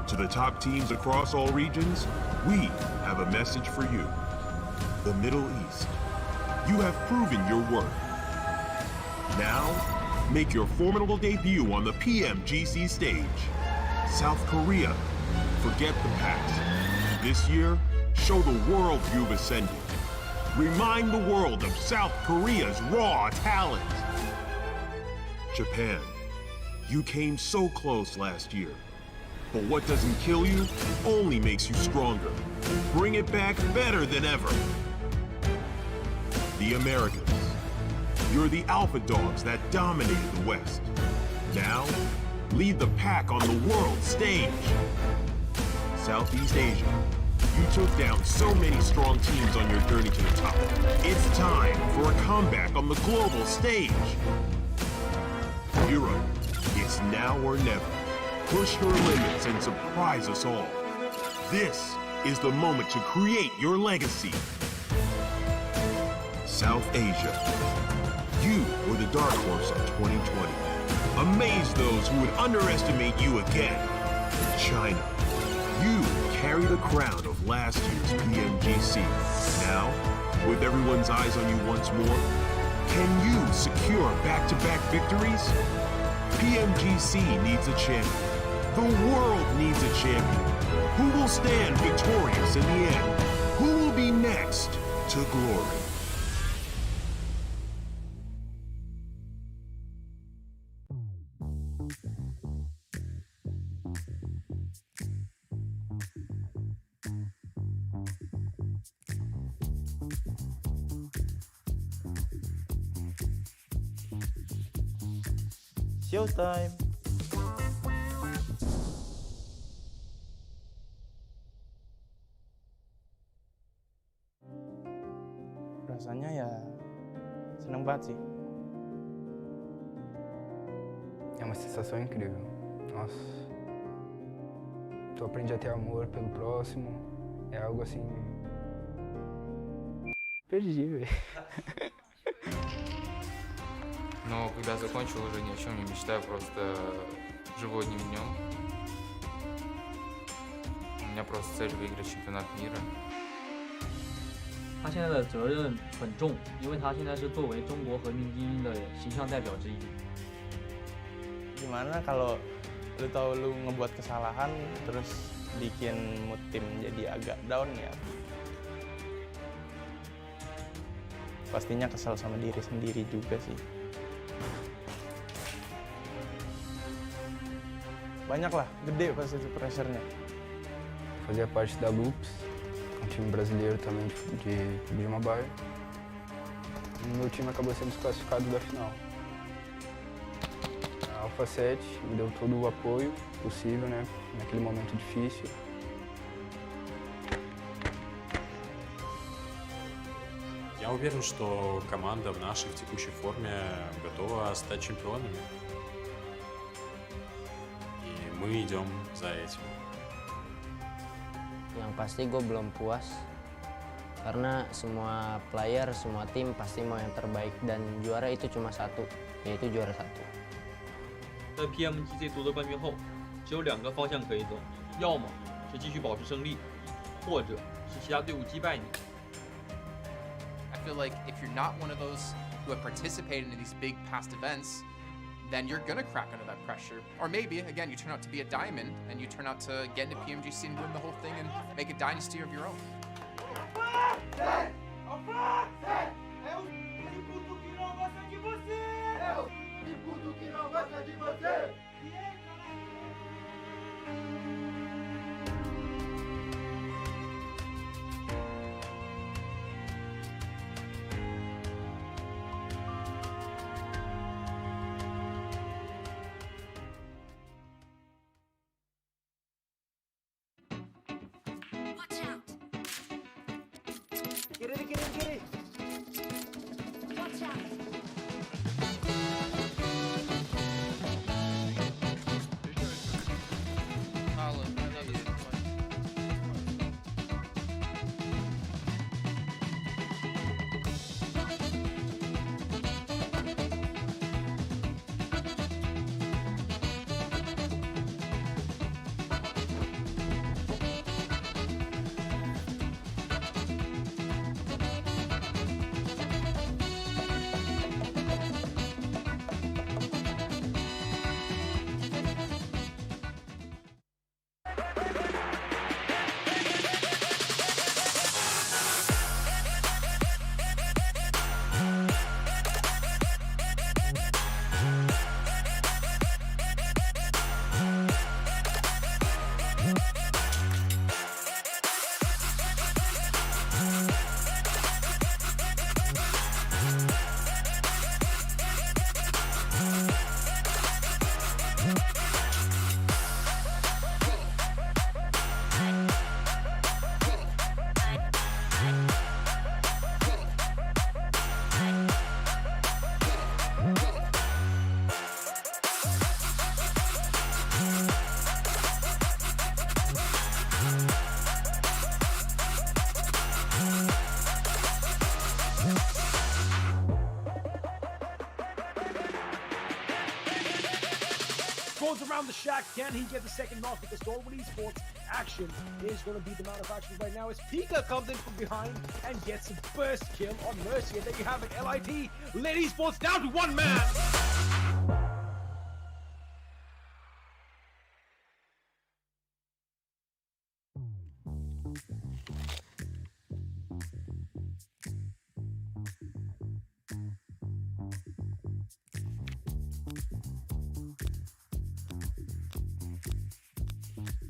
To the top teams across all regions, we have a message for you. The Middle East. You have proven your worth. Now, make your formidable debut on the PMGC stage. South Korea, forget the past. This year, show the world you've ascended. Remind the world of South Korea's raw talent. Japan, you came so close last year. But what doesn't kill you only makes you stronger. Bring it back better than ever. The Americans, you're the alpha dogs that dominated the West. Now, lead the pack on the world stage. Southeast Asia, You took down so many strong teams on your journey to the top. It's time for a comeback on the global stage. Europe, it's now or never. Push your limits and surprise us all. This is the moment to create your legacy. South Asia, you were the dark horse of 2020. Amaze those who would underestimate you again. China, you carry the crown of last year's PMGC. Now, with everyone's eyes on you once more, can you secure back-to-back victories? PMGC needs a champion. The world needs a champion. Who will stand victorious in the end? Who will be next to glory? Showtime. Rasanya ya seneng banget sih. É uma sensação incrível. Nossa. Tu aprende a ter amor pelo próximo. É algo assim. Perdi, velho. Но когда закончил, уже ни о чем не мечтаю, просто живу одним днем. У меня просто цель выиграть чемпионат мира. 他现在的责任很重，因为他现在是作为中国和平精英的形象代表之一。 Gimana kalau lu tahu lu ngebuat kesalahan terus bikin mood tim jadi agak down ya? Pastinya kesal sama diri sendiri juga sih. Banyak lah, gede pasti itu pressure-nya. Fazia parte da Loops, um time brasileiro também de PUBG Mobile. E meu time acabou sendo desclassificado da final. A Alpha 7 me deu todo o apoio possível, né, naquele momento difícil. Я уверен, что команда в нашей текущей форме готова стать чемпионами. И мы идем за этим. Yang pasti gue belum puas karena semua player, semua tim pasti mau yang terbaik dan juara itu cuma satu, yaitu juara satu. 在 PMGC 夺得冠军后，只有2个方向可以走，要么是继续保持胜利，或者是其他队伍击败你。 I feel like if you're not one of those who have participated in these big past events, then you're gonna crack under that pressure. Or maybe, again, you turn out to be a diamond and you turn out to get into PMGC and win the whole thing and make a dynasty of your own. comes around the shack. Can he get the second knock? Because Stalwart Esports action is going to be the amount of action right now as Pika comes in from behind and gets a first kill on Mercy. And there you have it, LIT, Lit Esports down to one man.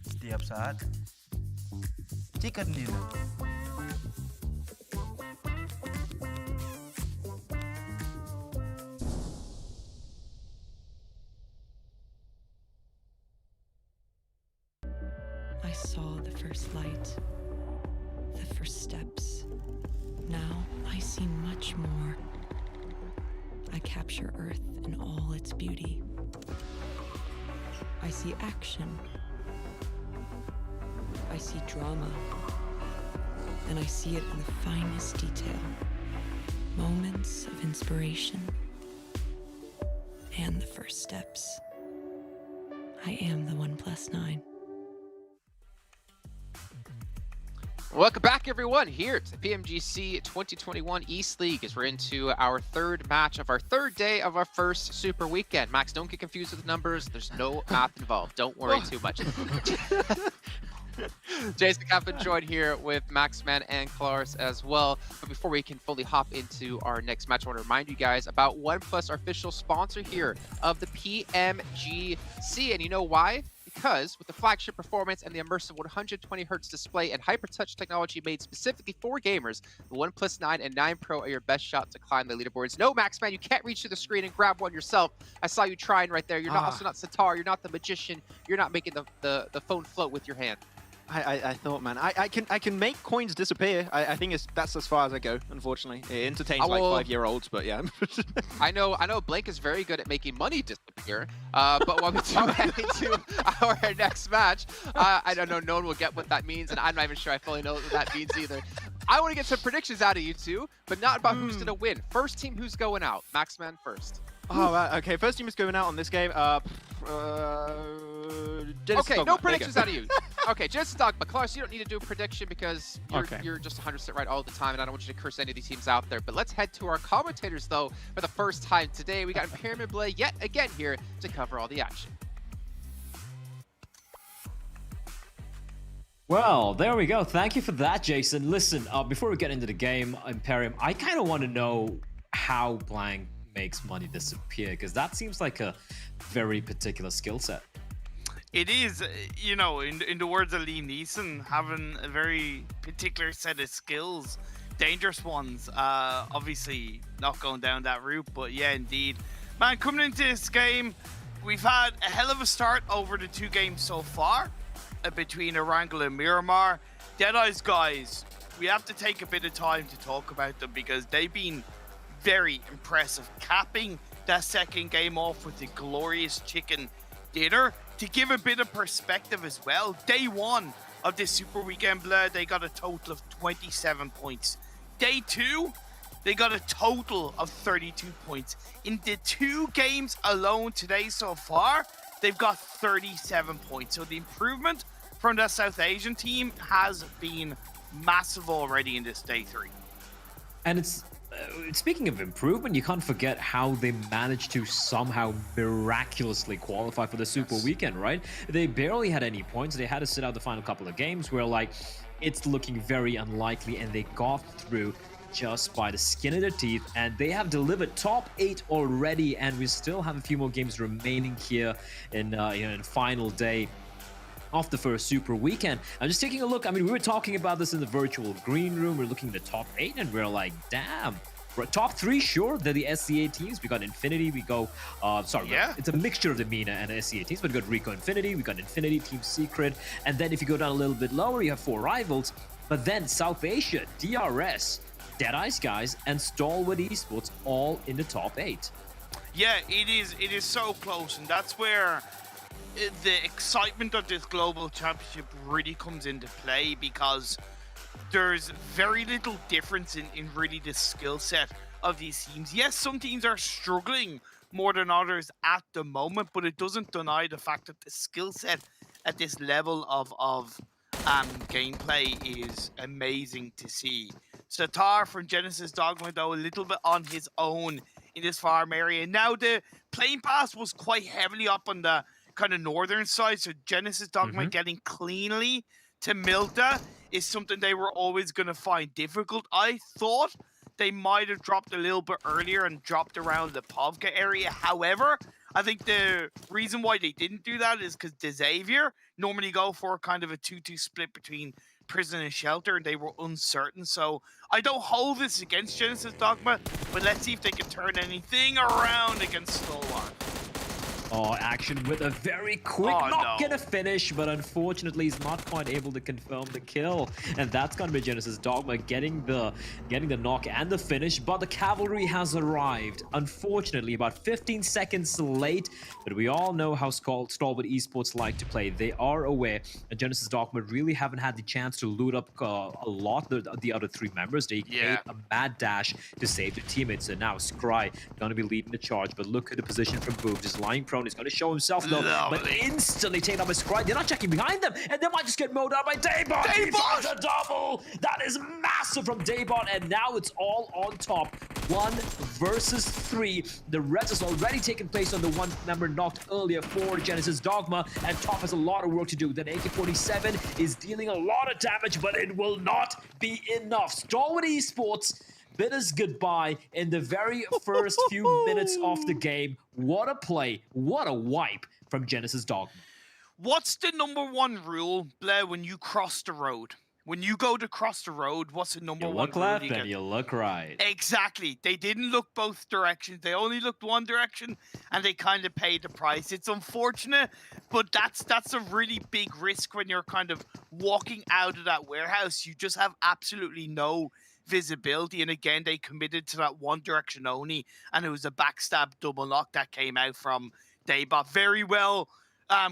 Setiap saat, chicken dinner. I saw the first light, the first steps. Now I see much more. I capture Earth in all its beauty. I see action. I see drama. And I see it in the finest detail. Moments of inspiration. And the first steps. I am the 1+9. Welcome back, everyone, here to the PMGC 2021 East League as we're into our third match of our third day of our first Super Weekend. Max, don't get confused with the numbers. There's no math involved. Don't worry too much. Jason Kaplan joined here with Maxman and Claris as well. But before we can fully hop into our next match, I want to remind you guys about OnePlus, our official sponsor here of the PMGC. And you know why? Because with the flagship performance and the immersive 120Hz display and hyper-touch technology made specifically for gamers, the OnePlus 9 and 9 Pro are your best shot to climb the leaderboards. No, Maxman, you can't reach to the screen and grab one yourself. I saw you trying right there. You're not, also not Sitar. You're not the magician. You're not making the phone float with your hand. I thought, man, I can make coins disappear. I think that's as far as I go, unfortunately. It entertains like 5-year-olds, but yeah. I know Blake is very good at making money disappear, but while we do head into our next match, I don't know, no one will get what that means, and I'm not even sure I fully know what that means either. I want to get some predictions out of you two, but not about who's going to win. First team, who's going out? Maxman first. Oh, okay. First team is going out on this game. Okay, no predictions out of you. Okay, Genesis Dogma. Claris, you don't need to do a prediction because you're just 100% right all the time, and I don't want you to curse any of these teams out there. But let's head to our commentators, though, for the first time today. We got Pyramid Blade yet again here to cover all the action. Well, there we go. Thank you for that, Jason. Listen, before we get into the game, Imperium, I kind of want to know how Blank makes money disappear, because that seems like a very particular skill set. It is, you know, in the words of Liam Neeson, having a very particular set of skills, dangerous ones. Obviously not going down that route, but yeah, indeed. Man, coming into this game, we've had a hell of a start over the two games so far between Erangel and Miramar. Deadeye's guys, we have to take a bit of time to talk about them because they've been very impressive, capping that second game off with the glorious chicken dinner. To give a bit of perspective as well, day one of this Super Weekend Blood, they got a total of 27 points. Day two, they got a total of 32 points. In the two games alone today so far, they've got 37 points. So the improvement from the South Asian team has been massive already in this day three. And it's speaking of improvement, you can't forget how they managed to somehow miraculously qualify for the Super Weekend, right? They barely had any points. They had to sit out the final couple of games where, like, it's looking very unlikely, and they got through just by the skin of their teeth, and they have delivered top 8 already, and we still have a few more games remaining here in final day of the first Super Weekend. I'm just taking a look. I mean, we were talking about this in the virtual green room. We're looking at the top 8, and we're like, damn. We're top 3, sure, they're the SCA teams. We got Infinity, we go, it's a mixture of the MENA and the SCA teams, but we got Rico Infinity, we got Infinity, Team Secret, and then if you go down a little bit lower, you have 4 rivals, but then South Asia, DRS, Deadeye's guys, and Stalwart Esports all in the top 8. Yeah, it is so close, and that's where the excitement of this global championship really comes into play, because there's very little difference in really the skill set of these teams. Yes, some teams are struggling more than others at the moment, but it doesn't deny the fact that the skill set at this level of gameplay is amazing to see. Satar from Genesis Dogma, though, a little bit on his own in this farm area. Now, the plane pass was quite heavily up on the kind of northern side, so Genesis Dogma getting cleanly to Milta is something they were always going to find difficult. I thought they might have dropped a little bit earlier and dropped around the Povka area. However, I think the reason why they didn't do that is because the Xavier normally go for kind of a 2-2 split between prison and shelter, and they were uncertain. So I don't hold this against Genesis Dogma, but let's see if they can turn anything around against Stalwart. Oh, action with a very quick knock and a finish, but unfortunately he's not quite able to confirm the kill. And that's going to be Genesis Dogma getting the knock and the finish, but the cavalry has arrived. Unfortunately, about 15 seconds late, but we all know how Stalwart Esports like to play. They are aware that Genesis Dogma really haven't had the chance to loot up a lot, the other three members. They made a mad dash to save their teammates. So now Scry going to be leading the charge, but look at the position from Boom, just lying prone. He's going to show himself though, but instantly taken up by Scry. They're not checking behind them, and they might just get mowed out by Daybot. Daybot! A double! That is massive from Daybot, and now it's all on top. 1 versus 3. The res is already taken place on the one member knocked earlier for Genesis Dogma, and Top has a lot of work to do. That AK-47 is dealing a lot of damage, but it will not be enough. Stalwart Esports bid us goodbye in the very first few minutes of the game. What a play, what a wipe from Genesis Dogma. What's the #1 rule, Blair, when you cross the road? When you go to cross the road, what's the #1 rule? You look left and you look right. Exactly. They didn't look both directions. They only looked one direction, and they kind of paid the price. It's unfortunate, but that's a really big risk when you're kind of walking out of that warehouse. You just have absolutely no visibility, and again they committed to that one direction only, and it was a backstab double knock that came out from Daybot. Very well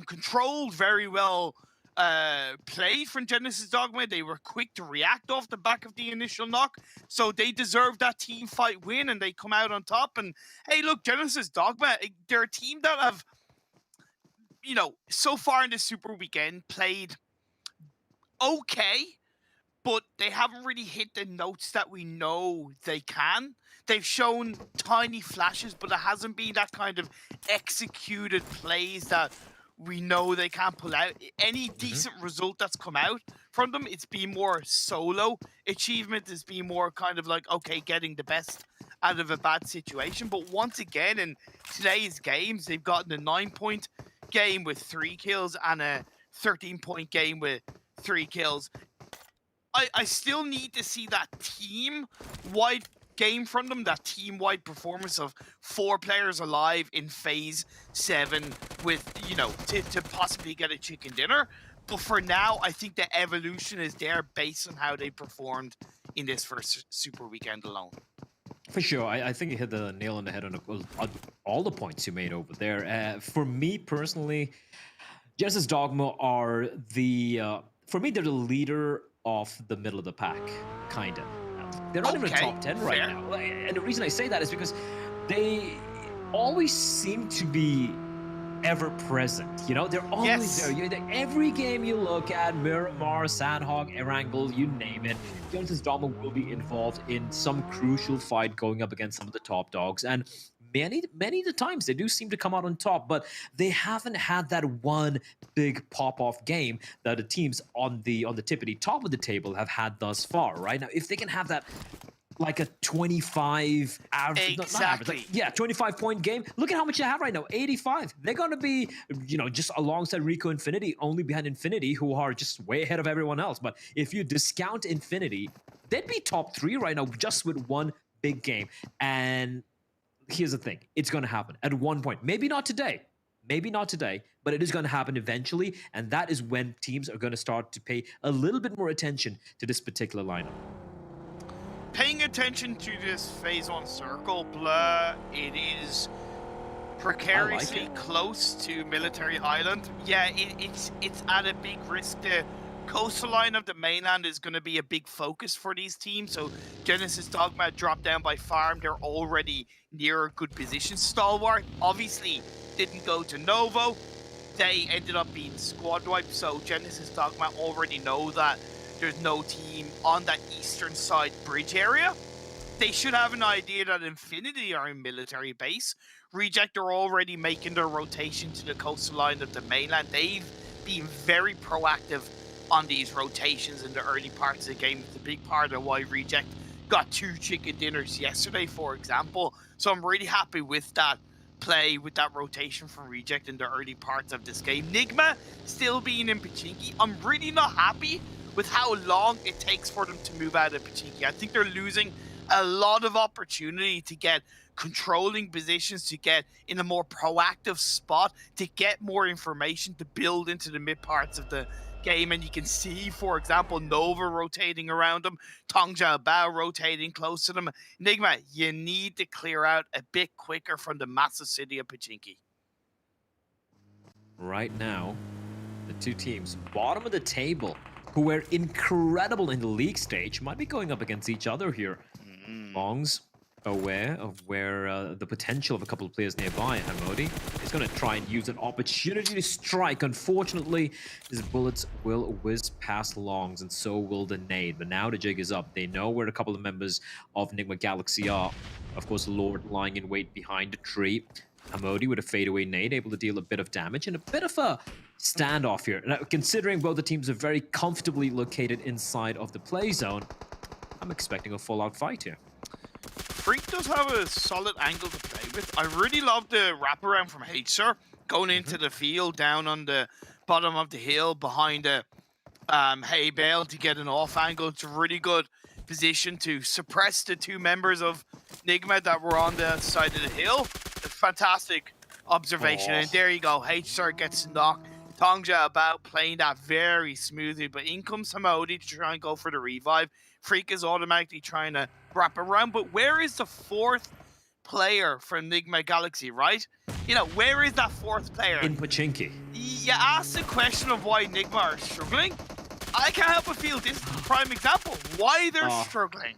controlled, very well played from Genesis Dogma. They were quick to react off the back of the initial knock, so they deserved that team fight win, and they come out on top. And hey, look, Genesis Dogma, they're a team that have, you know, so far in the Super Weekend played okay, but they haven't really hit the notes that we know they can. They've shown tiny flashes, but it hasn't been that kind of executed plays that we know they can't pull out. Any decent result that's come out from them, it's been more solo achievement. It's been more kind of like, okay, getting the best out of a bad situation. But once again, in today's games, they've gotten a 9-point game with 3 kills and a 13-point game with 3 kills. I still need to see that team-wide game from them, that team-wide performance of 4 players alive in Phase 7 with, you know, to possibly get a chicken dinner. But for now, I think the evolution is there based on how they performed in this first Super Weekend alone. For sure, I think you hit the nail on the head on all the points you made over there. For me personally, Genesis Dogma are for me, they're the leader of the middle of the pack, kind of. They're not even top 10 right now. And the reason I say that is because they always seem to be ever present. You know, they're always there. Every game you look at, Miramar, Sanhok, Erangel, you name it, Genesis Dogma will be involved in some crucial fight going up against some of the top dogs. And many of the times they do seem to come out on top, but they haven't had that one big pop-off game that the teams on the tippity top of the table have had thus far, right? Now, if they can have that like a 25 average, not average, 25-point game. Look at how much they have right now, 85. They're going to be, you know, just alongside Rico Infinity, only behind Infinity, who are just way ahead of everyone else. But if you discount Infinity, they'd be top 3 right now just with one big game. And here's the thing, it's going to happen at one point. Maybe not today, but it is going to happen eventually, and that is when teams are going to start to pay a little bit more attention to this particular lineup. Paying attention to this Phase 1 circle, Blur, it is precariously close to Military Island. Yeah, it's at a big risk to coastal line of the mainland is going to be a big focus for these teams. So Genesis Dogma dropped down by farm. They're already near a good position. Stalwart obviously didn't go to Novo. They ended up being squad wiped. So Genesis Dogma already know that there's no team on that eastern side bridge area. They should have an idea that Infinity are in military base. Reject are already making their rotation to the coastal line of the mainland. They've been very proactive on these rotations in the early parts of the game. It's a big part of why Reject got 2 chicken dinners yesterday, for example. So I'm really happy with that play, with that rotation from Reject in the early parts of this game. Nigma still being in Pachinki. I'm really not happy with how long it takes for them to move out of Pachinki. I think they're losing a lot of opportunity to get controlling positions, to get in a more proactive spot, to get more information, to build into the mid parts of the game. And you can see, for example, Nova rotating around them, Tongja Bao rotating close to them. Enigma, you need to clear out a bit quicker from the massive city of Pachinki. Right now, the two teams, bottom of the table, who were incredible in the league stage, might be going up against each other here. Long's aware of where the potential of a couple of players nearby. Hamodi is going to try and use an opportunity to strike. Unfortunately, his bullets will whiz past Longs, and so will the nade. But now the jig is up. They know where a couple of members of Enigma Galaxy are. Of course, Lord lying in wait behind a tree. Hamodi with a fadeaway nade, able to deal a bit of damage and a bit of a standoff here. Now, considering both the teams are very comfortably located inside of the play zone, I'm expecting a full-out fight here. Freak does have a solid angle to play with. I really love the wraparound from Hater going into the field down on the bottom of the hill behind the hay bale to get an off angle. It's a really good position to suppress the 2 members of Nigma that were on the side of the hill. A fantastic observation. And there you go. Hater gets knocked. Tongja about playing that very smoothly, but in comes Hamodi to try and go for the revive. Freak is automatically trying to wrap around, but where is the 4th player from Enigma Galaxy, right? You know, where is that 4th player? In Pachinki. You ask the question of why Enigma are struggling. I can't help but feel this is the prime example why they're struggling.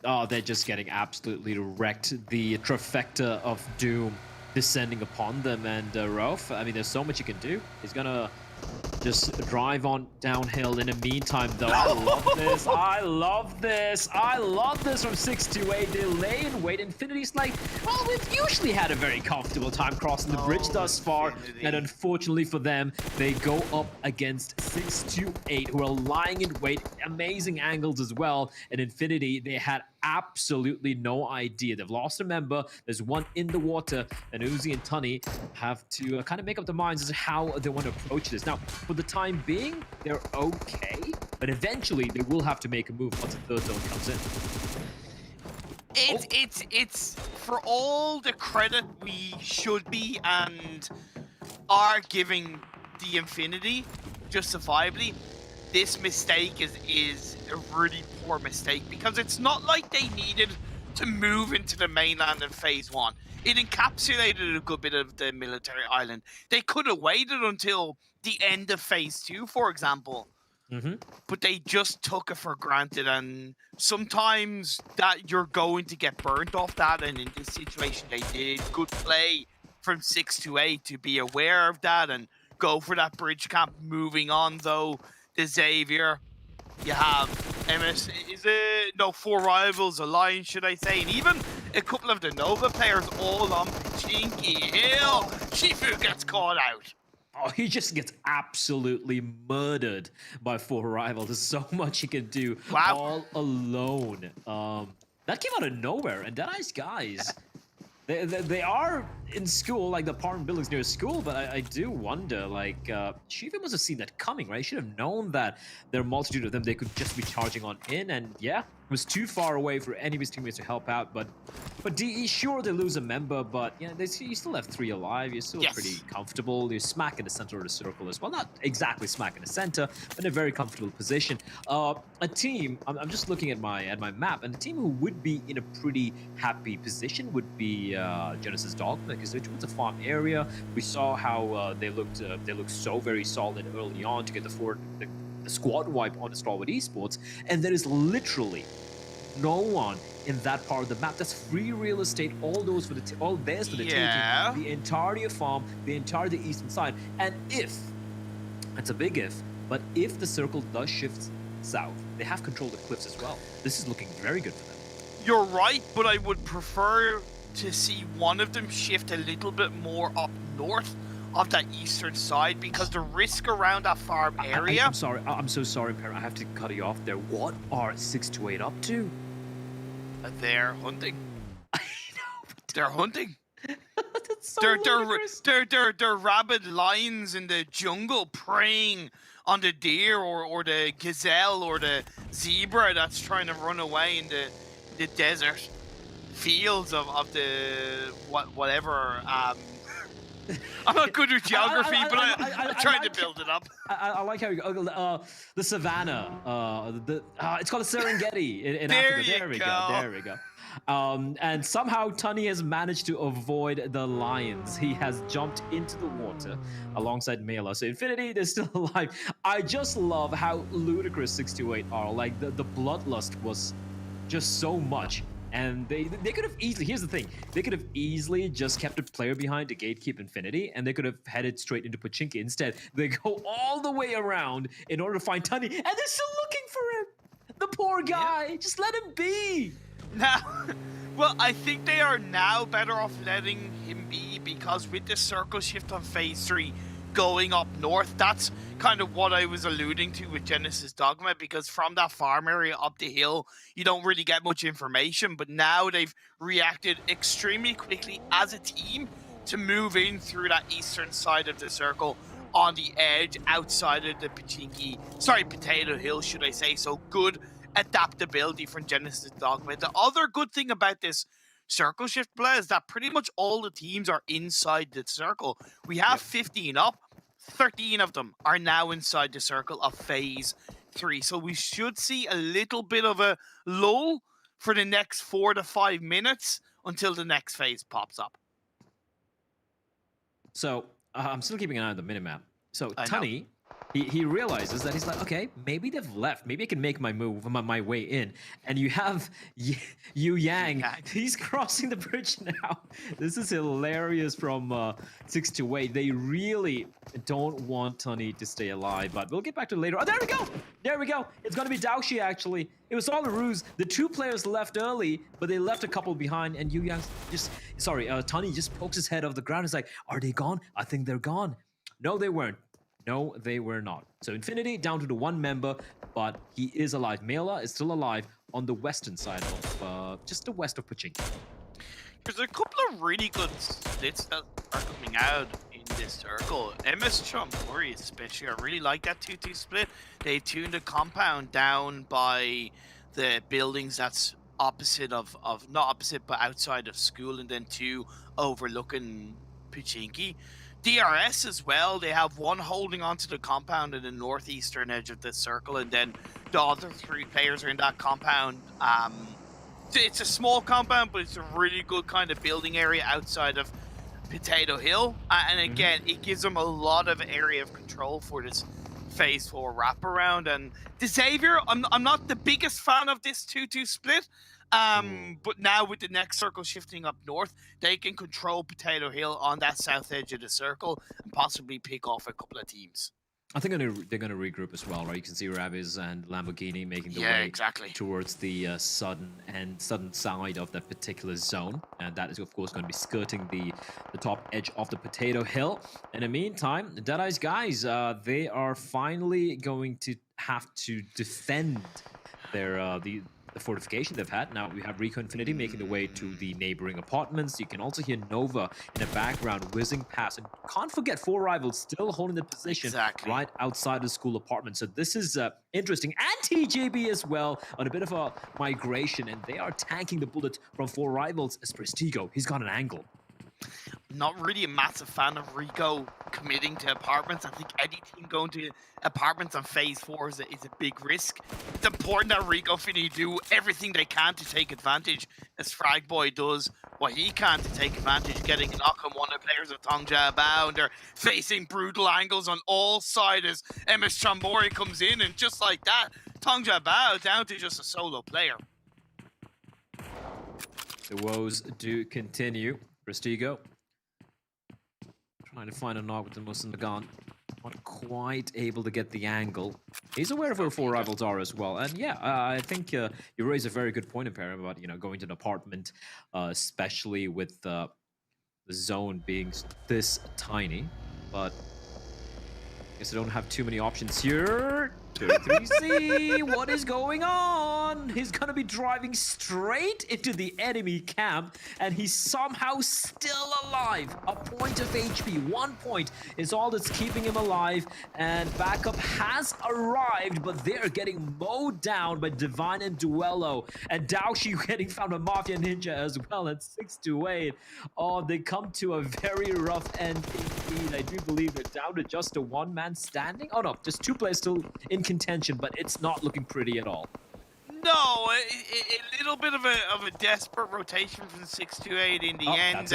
Oh, they're just getting absolutely wrecked. The trifecta of doom descending upon them, and Rolf, I mean, there's so much you can do. He's gonna just drive on downhill. In the meantime, though, I love this. I love this. I love this from 628. They lay in wait. Infinity's like, well, we've usually had a very comfortable time crossing the bridge thus far. And unfortunately for them, they go up against 628, who are lying in wait. Amazing angles as well. And Infinity, they had absolutely no idea. They've lost a member. There's one in the water, and Uzi and Tunny have to kind of make up their minds as to how they want to approach this. Now, for the time being, they're okay, but eventually they will have to make a move once the 3rd zone comes in. It's for all the credit we should be and are giving the Infinity justifiably, this mistake is a really poor mistake, because it's not like they needed to move into the mainland in phase 1. It encapsulated a good bit of the military island. They could have waited until the end of phase 2, for example. But they just took it for granted, and sometimes that you're going to get burnt off that, and in this situation they did. Good play from 628 to be aware of that and go for that bridge camp. Moving on, though, the Xavier, you have MS, is it? No, 4 rivals, Alliance, should I say, and even a couple of the Nova players all on Pachinki Hill. Shifu gets caught out. Oh, he just gets absolutely murdered by 4 rivals. There's so much he can do all alone. That came out of nowhere, and Deadeye's guys, they are in school, like the apartment buildings near school, but I do wonder, like, Shifu must have seen that coming, right? He should have known that there are a multitude of them. They could just be charging on in, and yeah, it was too far away for any of his teammates to help out. But DE, sure, they lose a member, but yeah, you still have 3 alive. You're still pretty comfortable. You're smack in the center of the circle as well. Not exactly smack in the center, but in a very comfortable position. A team, I'm just looking at my map, and a team who would be in a pretty happy position would be Genesis Dogma, because they're towards the farm area. We saw how they looked so very solid early on to get the squad wipe on Starwood Esports, and there is literally no one in that part of the map. That's free real estate, all those for the all theirs for the Yeah. taking, the entire farm, the entire the eastern side. And if, it's a big if, but if the circle does shift south, they have control of the cliffs as well. This is looking very good for them. You're right, but I would prefer to see one of them shift a little bit more up north of that eastern side, because the risk around that farm area... I'm sorry, I'm so sorry, Per, I have to cut you off there. What are 628 up to? They're hunting. I know. They're hunting. That's so they're rabid lions in the jungle preying on the deer or the gazelle or the zebra that's trying to run away in the desert fields of the whatever. I'm not good with geography, but I'm trying to build it up. I like how you go. The savannah. It's called a Serengeti in Africa. There we go. There we go. And somehow Tunny has managed to avoid the lions. He has jumped into the water alongside Mela. So Infinity, they're still alive. I just love how ludicrous 628 are. Like the bloodlust was just so much. And they could have easily, here's the thing, they could have easily just kept a player behind to gatekeep Infinity, and they could have headed straight into Pochinki. Instead, they go all the way around in order to find Tunny, and they're still looking for him. The poor guy, just let him be. Now, well, I think they are now better off letting him be, because with the circle shift on phase 3 going up north, that's kind of what I was alluding to with Genesis Dogma, because from that farm area up the hill, you don't really get much information, but now they've reacted extremely quickly as a team to move in through that eastern side of the circle on the edge outside of the Potato Hill, should I say. So good adaptability from Genesis Dogma. The other good thing about this circle shift play is that pretty much all the teams are inside the circle. We have 15 up. 13 of them are now inside the circle of phase 3. So we should see a little bit of a lull for the next 4 to 5 minutes until the next phase pops up. So I'm still keeping an eye on the minimap. So Tunny, he realizes that he's like, okay, maybe they've left. Maybe I can make my move, my way in. And you have Yu Yang. He's crossing the bridge now. This is hilarious from 628. They really don't want Tunny to stay alive, but we'll get back to it later. Oh, there we go. There we go. It's going to be Daoshi, actually. It was all a ruse. The 2 players left early, but they left a couple behind, and Yu Yang Tunny just pokes his head off the ground. He's like, are they gone? I think they're gone. No, they weren't. No, they were not. So Infinity down to the 1 member, but he is alive. Mela is still alive on the western side of, just the west of Pochinki. There's a couple of really good splits that are coming out in this circle. MS Chonburi especially, I really like that 2-2 split. They tuned the compound down by the buildings that's opposite of not opposite, but outside of school, and then 2 overlooking Pochinki. DRS as well, they have 1 holding onto the compound in the northeastern edge of the circle, and then the other 3 players are in that compound. It's a small compound, but it's a really good kind of building area outside of Potato Hill. And again, it gives them a lot of area of control for this phase 4 wraparound. And the Xavier, I'm not the biggest fan of this 2-2 split. But now with the next circle shifting up north, they can control Potato Hill on that south edge of the circle and possibly pick off a couple of teams. I think they're going to regroup as well, right? You can see Raviz and Lamborghini making the way towards the southern side of that particular zone. And that is, of course, going to be skirting the top edge of the Potato Hill. In the meantime, the Deadeye's guys, they are finally going to have to defend their the fortification they've had. Now we have Rico Infinity making the way to the neighboring apartments. You can also hear Nova in the background whizzing past. And can't forget 4 rivals still holding the position right outside the school apartment. So this is interesting. And TJB as well on a bit of a migration. And they are tanking the bullet from 4 rivals as Prestigo. He's got an angle. not really a massive fan of Rico committing to apartments. I think any team going to apartments on phase 4 is a big risk. It's important that Rico Finny do everything they can to take advantage, as Fragboy does what he can to take advantage, getting a knock on one of the players of Tongja Bao, and they're facing brutal angles on all sides as MS Chambori comes in, and just like that, Tongja Bao down to just a solo player. The woes do continue. Prestigo trying to find a knock with the Musandagan. Not quite able to get the angle. He's aware of where 4 rivals are as well. And yeah, I think you raise a very good point, Imperium, about going to an apartment, especially with the zone being this tiny. But I guess I don't have too many options here. 3C, what is going on? He's gonna be driving straight into the enemy camp, and he's somehow still alive. A point of HP, 1 point is all that's keeping him alive, and backup has arrived, but they're getting mowed down by Divine and Duello, and Daoshi getting found by Mafia Ninja as well at 6-8. Oh, they come to a very rough end indeed. I do believe they're down to just a one-man standing. Oh no, just 2 players still in contention, but it's not looking pretty at all. No, a little bit of a desperate rotation from 6-8 in the end.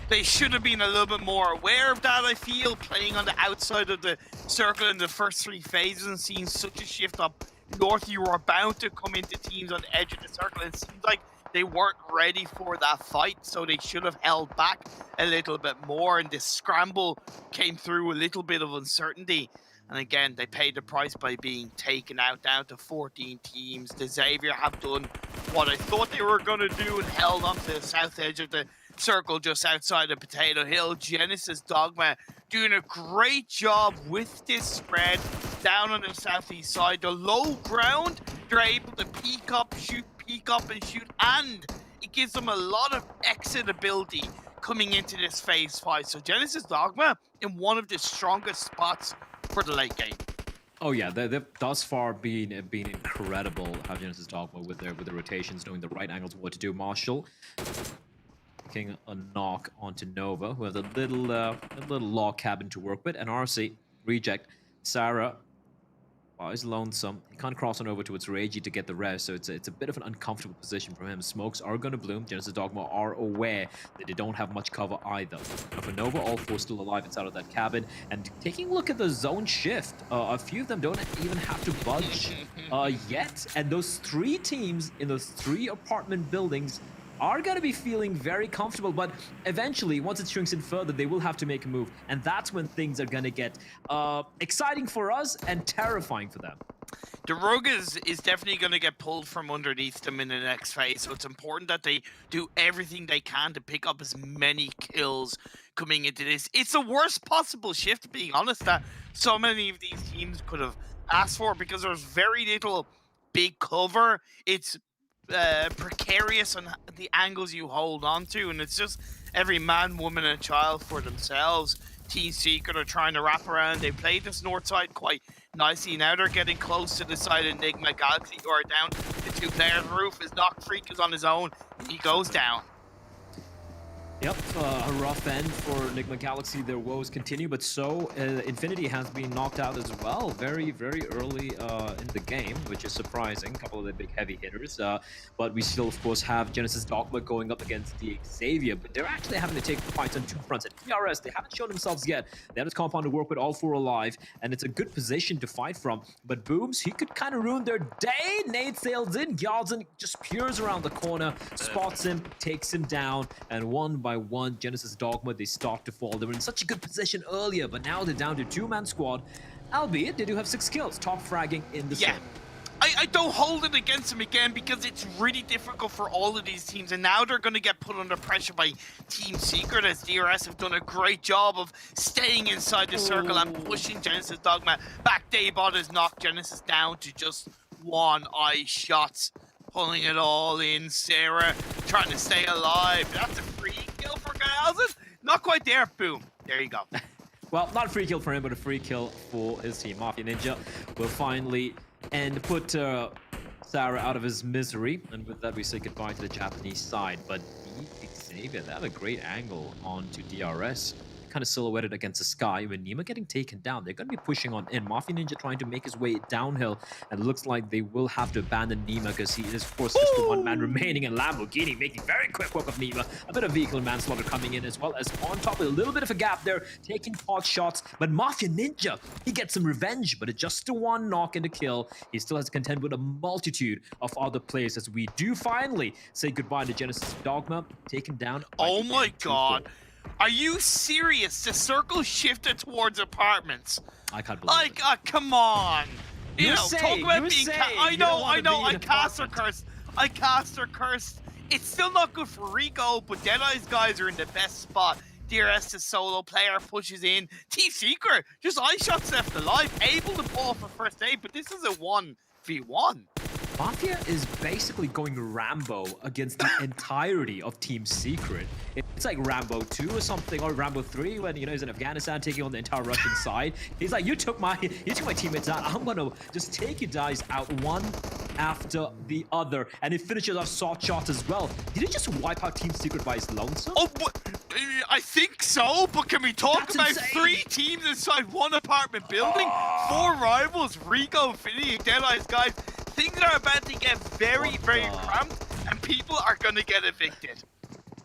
They should have been a little bit more aware of that, I feel, playing on the outside of the circle in the first 3 phases and seeing such a shift up north. You were bound to come into teams on the edge of the circle. It seems like they weren't ready for that fight, so they should have held back a little bit more, and this scramble came through a little bit of uncertainty. And again, they paid the price by being taken out down to 14 teams. The Xavier have done what I thought they were going to do and held on to the south edge of the circle just outside of Potato Hill. Genesis Dogma doing a great job with this spread down on the southeast side. The low ground, they're able to peek up and shoot, and it gives them a lot of exit ability coming into this phase 5. So Genesis Dogma in one of the strongest spots for the late game. Oh yeah, they've thus far been incredible. How Genesis Dogma with their rotations, knowing the right angles, what to do. Marshall taking a knock onto Nova, who has a little log cabin to work with, and RC reject. Sarah is lonesome. He can't cross on over towards Reiji to get the rest, so it's a bit of an uncomfortable position for him. Smokes are going to bloom. Genesis Dogma are aware that they don't have much cover either. Now for Nova, all 4 still alive inside of that cabin. And taking a look at the zone shift, a few of them don't even have to budge yet. And those 3 teams in those 3 apartment buildings are going to be feeling very comfortable, but eventually, once it shrinks in further, they will have to make a move, and that's when things are going to get exciting for us and terrifying for them. The rug is definitely going to get pulled from underneath them in the next phase, so it's important that they do everything they can to pick up as many kills coming into this. It's the worst possible shift, being honest, that so many of these teams could have asked for, because there's very little big cover. It's precarious on the angles you hold on to, and it's just every man, woman, and child for themselves. Team Secret are trying to wrap around. They played this north side quite nicely. Now they're getting close to the side of Enigma Galaxy, who are down to 2 players. Roof is Knock Freak is on his own. He goes down. Yep, a rough end for Enigma Galaxy. Their woes continue, but so Infinity has been knocked out as well very, very early in the game, which is surprising. A couple of the big heavy hitters, but we still, of course, have Genesis Dogma going up against the Xavier, but they're actually having to take fights on 2 fronts. At PRS, they haven't shown themselves yet. They have this compound to work with, all 4 alive, and it's a good position to fight from. But Booms, he could kind of ruin their day. Nade sails in, Gyalzen just peers around the corner, spots him, takes him down, and 1 by 1, Genesis Dogma, they start to fall. They were in such a good position earlier, but now they're down to 2-man squad, albeit they do have 6 kills, top fragging in the yeah. I don't hold it against them again, because it's really difficult for all of these teams, and now they're going to get put under pressure by Team Secret, as DRS have done a great job of staying inside the circle and pushing Genesis Dogma back. Daybot has knocked Genesis down to just 1 eye shots, pulling it all in. Sarah trying to stay alive. That's a free kill for Gyalzen. Not quite there. Boom. There you go. Well, not a free kill for him, but a free kill for his team. Mafia Ninja will finally put Sarah out of his misery, and with that we say goodbye to the Japanese side. But Xavier, they have a great angle onto DRS. Kind of silhouetted against the sky. With Nima getting taken down, they're going to be pushing on in. Mafia Ninja trying to make his way downhill, and it looks like they will have to abandon Nima because he is, of course, just the one man remaining. And Lamborghini making very quick work of Nima. A bit of vehicle manslaughter coming in as well as on top with a little bit of a gap there, taking pot shots. But Mafia Ninja, he gets some revenge, but it's just a one knock and a kill. He still has to contend with a multitude of other players as we do finally say goodbye to Genesis Dogma, taken down. Oh my god. Are you serious? The circle shifted towards apartments. I can't believe it. Come on. You know, talk about being I know, I cast her cursed. I cast her cursed. It's still not good for Rico, but Deadeye's guys are in the best spot. DRS, the solo player, pushes in. Team Secret, just eye shots left alive, able to pull off a first aid, but this is a 1v1. Mafia is basically going Rambo against the entirety of Team Secret. It's like Rambo 2 or something, or Rambo 3 when, you know, he's in Afghanistan taking on the entire Russian side. He's like, you took my teammates out. I'm gonna just take you guys out one after the other. And he finishes off soft shots as well. Did he just wipe out Team Secret by his lonesome? Oh, but I think so, but can we talk That's about insane. 3 teams inside one apartment building? 4 rivals, Rico, Infinity, Deadeye's guys. Things are about to get very, very cramped, and people are going to get evicted.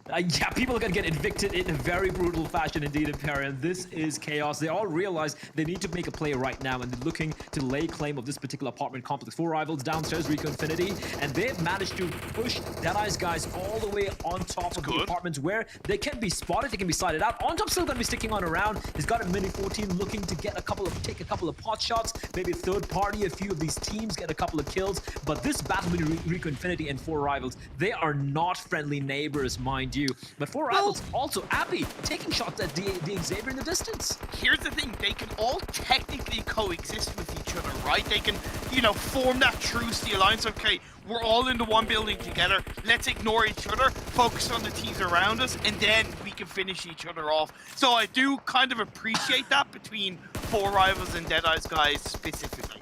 Yeah, people are going to get evicted in a very brutal fashion indeed, Imperium. This is chaos. They all realize they need to make a play right now, and they're looking to lay claim of this particular apartment complex. 4 rivals downstairs, Rico Infinity, and they've managed to push Deadeye's guys all the way on top of the apartments where they can be spotted, they can be sighted out. On top still going to be sticking on around. He's got a Mini 14 looking to get take a couple of pot shots, maybe a third party, a few of these teams get a couple of kills. But this battle between Rico Infinity and 4 rivals, they are not friendly neighbors, mind you. But 4 rivals also Abby taking shots at the Xavier in the distance. Here's the thing, they can all technically coexist with each other, right? They can, you know, form that truce, the alliance. Okay, we're all in the one building together. Let's ignore each other, focus on the teams around us, and then we can finish each other off. So I do kind of appreciate that between 4 rivals and Deadeye's guys specifically.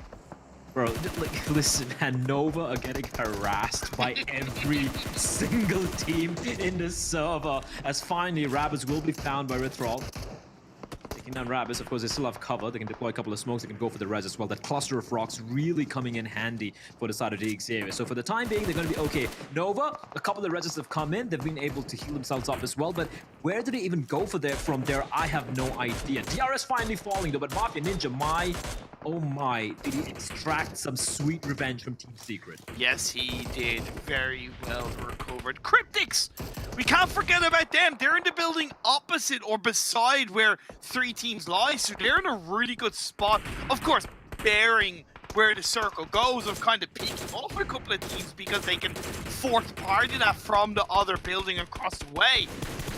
Bro, like, listen, and Nova are getting harassed by every single team in the server. As finally, Rabbids will be found by Rithrall. Taking down Rabbids, of course, they still have cover. They can deploy a couple of smokes. They can go for the res as well. That cluster of rocks really coming in handy for the side of the Xavier. So for the time being, they're going to be okay. Nova, a couple of reses have come in. They've been able to heal themselves up as well. But where do they even go from there? I have no idea. DRS finally falling though, but Mafia Ninja, oh my, did he extract some sweet revenge from Team Secret? Yes, he did very well recovered. Cryptics! We can't forget about them. They're in the building opposite or beside where 3 teams lie, so they're in a really good spot. Of course, bearing where the circle goes of kind of peeking off a couple of teams because they can fourth party that from the other building across the way.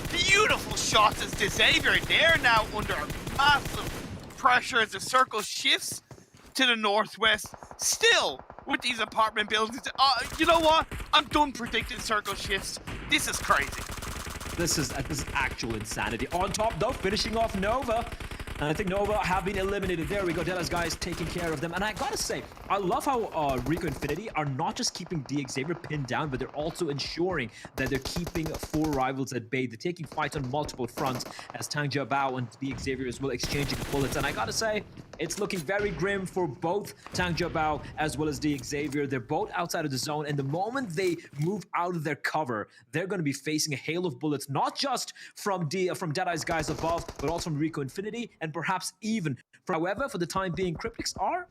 Beautiful shots as the Xavier. They're now under massive pressure as the circle shifts to the northwest. Still, with these apartment buildings, you know what? I'm done predicting circle shifts. This is crazy. This is actual insanity. On top, though, finishing off Nova. And I think Nova have been eliminated. There we go. Della's guys taking care of them. And I gotta say, I love how Rico Infinity are not just keeping Xavier pinned down, but they're also ensuring that they're keeping 4 rivals at bay. They're taking fights on multiple fronts as Tang Jiabao and Xavier as well exchanging bullets. And I gotta say, it's looking very grim for both Tang Jiabao as well as Xavier. They're both outside of the zone. And the moment they move out of their cover, they're going to be facing a hail of bullets, not just from Deadeye's guys above, but also from Rico Infinity, and perhaps even. However, for the time being, Cryptics are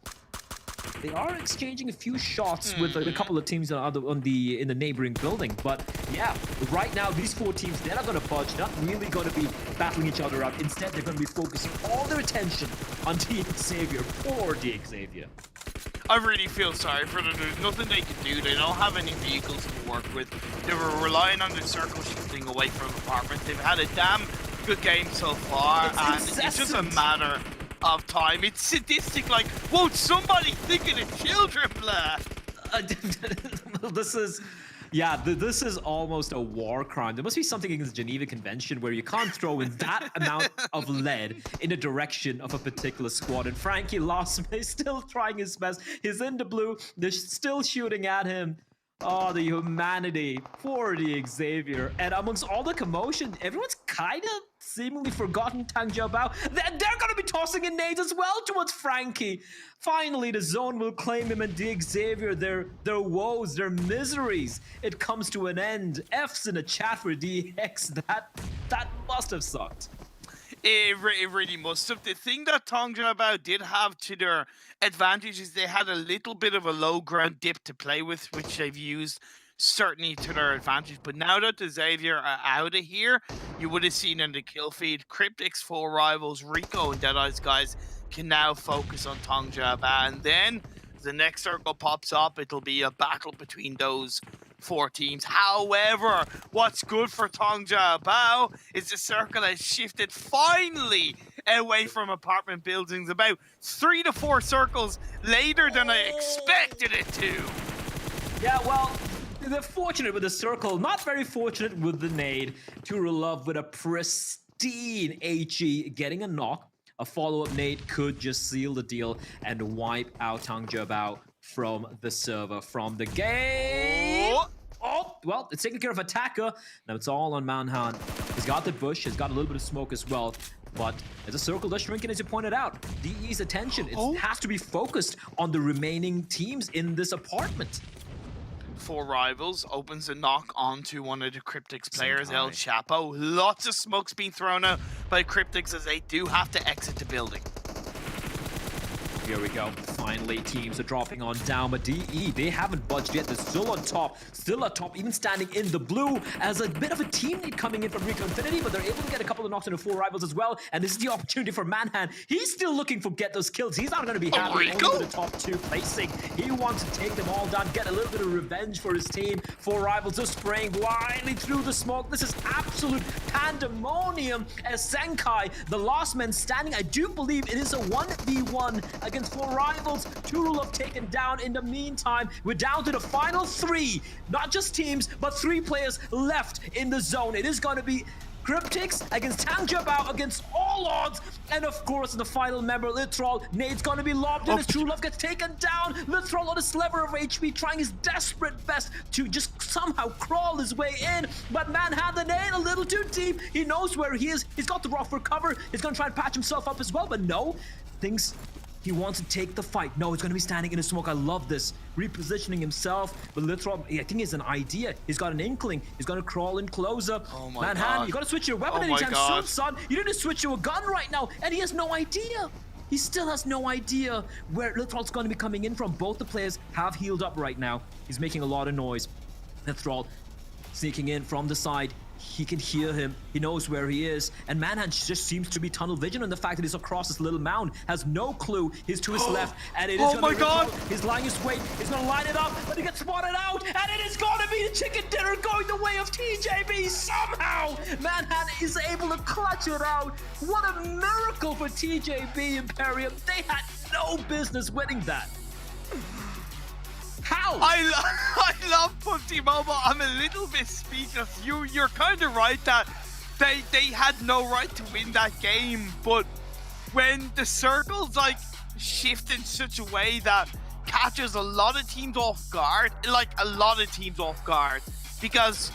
exchanging a few shots with a couple of teams in the neighboring building. But yeah, right now these 4 teams, they're not going to budge, not really going to be battling each other out. Instead, they're going to be focusing all their attention on Team Xavier for Xavier. I really feel sorry for them. There's nothing they can do. They don't have any vehicles to work with. They were relying on the circle shifting away from apartments. They've had a damn good game so far, and it's just a matter of time. It's sadistic, like, won't somebody think of the children, blah? This is... Yeah, this is almost a war crime. There must be something against the Geneva Convention where you can't throw in that amount of lead in the direction of a particular squad. And Frankie Lossman is still trying his best. He's in the blue. They're still shooting at him. Oh, the humanity. Poor the Xavier. And amongst all the commotion, everyone's kind of seemingly forgotten Tang Jiabao. They're going to be tossing in nades as well towards Frankie. Finally, the zone will claim him and the Xavier. Their woes, their miseries. It comes to an end. F's in the chat for DX. That must have sucked. It really must have. The thing that Tang Jiabao did have to their advantage is they had a little bit of a low ground dip to play with, which they've used certainly to their advantage. But now that the Xavier are out of here, you would have seen in the kill feed, Cryptic's 4 rivals, Rico and Deadeye's guys can now focus on Tang Jiabao. And then the next circle pops up, it'll be a battle between those 4 teams. However, what's good for Tang Jiabao is the circle has shifted finally away from apartment buildings about 3 to 4 circles later than I expected it to. Yeah, well, they're fortunate with the circle, not very fortunate with the nade. Turulov with a pristine HE getting a knock. A follow-up nade could just seal the deal and wipe out Tang Jiabao from the server, from the game. Oh, well, it's taking care of attacker. Now it's all on Manhan. He's got the bush, he's got a little bit of smoke as well. But as the circle does shrink, and as you pointed out, DE's attention has to be focused on the remaining teams in this apartment. 4 rivals opens a knock onto one of the Cryptics players, El Chapo. Lots of smoke's being thrown out by Cryptics as they do have to exit the building. Here we go. Finally, teams are dropping on down, but DE, they haven't budged yet. They're still on top, even standing in the blue as a bit of a team lead coming in from Rico Infinity, but they're able to get a couple of knocks into 4 rivals as well, and this is the opportunity for Manhan. He's still looking for get those kills. He's not going to be happy only with the top 2 placing. He wants to take them all down, get a little bit of revenge for his team. 4 rivals just spraying blindly through the smoke. This is absolute pandemonium as Senkai, the last man standing. I do believe it is a 1v1 against 4 rivals. Turulov taken down. In the meantime, we're down to the final 3. Not just teams, but 3 players left in the zone. It is going to be Cryptics against Tang Jiabao against all odds. And of course, the final member, Literal. Nade's going to be lobbed in as Turulov gets taken down. Literal on a sliver of HP, trying his desperate best to just somehow crawl his way in. But man had the nade a little too deep. He knows where he is. He's got the rock for cover. He's going to try and patch himself up as well. But no, he wants to take the fight. No, he's going to be standing in the smoke. I love this. Repositioning himself. But Literal, I think he has an idea. He's got an inkling. He's going to crawl in closer. Oh my God. You got to switch your weapon anytime soon, son. You need to switch to a gun right now. And he has no idea. He still has no idea where Literal's going to be coming in from. Both the players have healed up right now. He's making a lot of noise. Literal sneaking in from the side. He can hear him. He knows where he is. And Manhan just seems to be tunnel vision on the fact that he's across this little mound. Has no clue. He's to his left. And it is oh my God! He's lying his weight. He's going to line it up. But he gets spotted out. And it is going to be the chicken dinner going the way of TJB somehow. Manhan is able to clutch it out. What a miracle for TJB Imperium. They had no business winning that. How? I love PUBG Mobile. I'm a little bit speechless. You're kind of right that they had no right to win that game, but when the circles like shift in such a way that catches a lot of teams off guard, because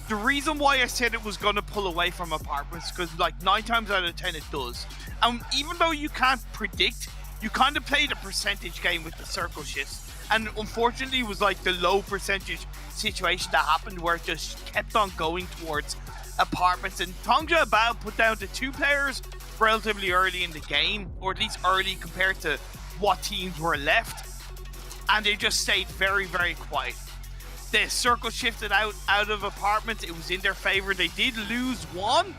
the reason why I said it was going to pull away from apartments, because like 9 times out of 10 it does. And even though you can't predict, you kind of play the percentage game with the circle shifts. And unfortunately, it was like the low percentage situation that happened where it just kept on going towards apartments. And Tang Jiabao put down to 2 players relatively early in the game, or at least early compared to what teams were left. And they just stayed very, very quiet. The circle shifted out of apartments. It was in their favor. They did lose 1,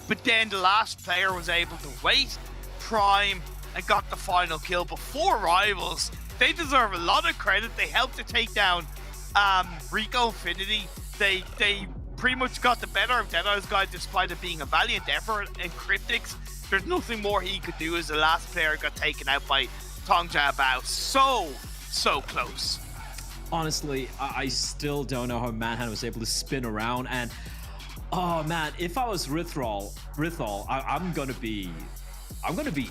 but then the last player was able to wait, prime, and got the final kill. But 4 rivals, they deserve a lot of credit. They helped to take down Rico Infinity. They pretty much got the better of Deadeye's guy despite it being a valiant effort. And Cryptics, there's nothing more he could do as the last player got taken out by Tang Jiabao. So close. Honestly, I still don't know how Manhunt was able to spin around. And oh man, if I was Rithal, I'm gonna be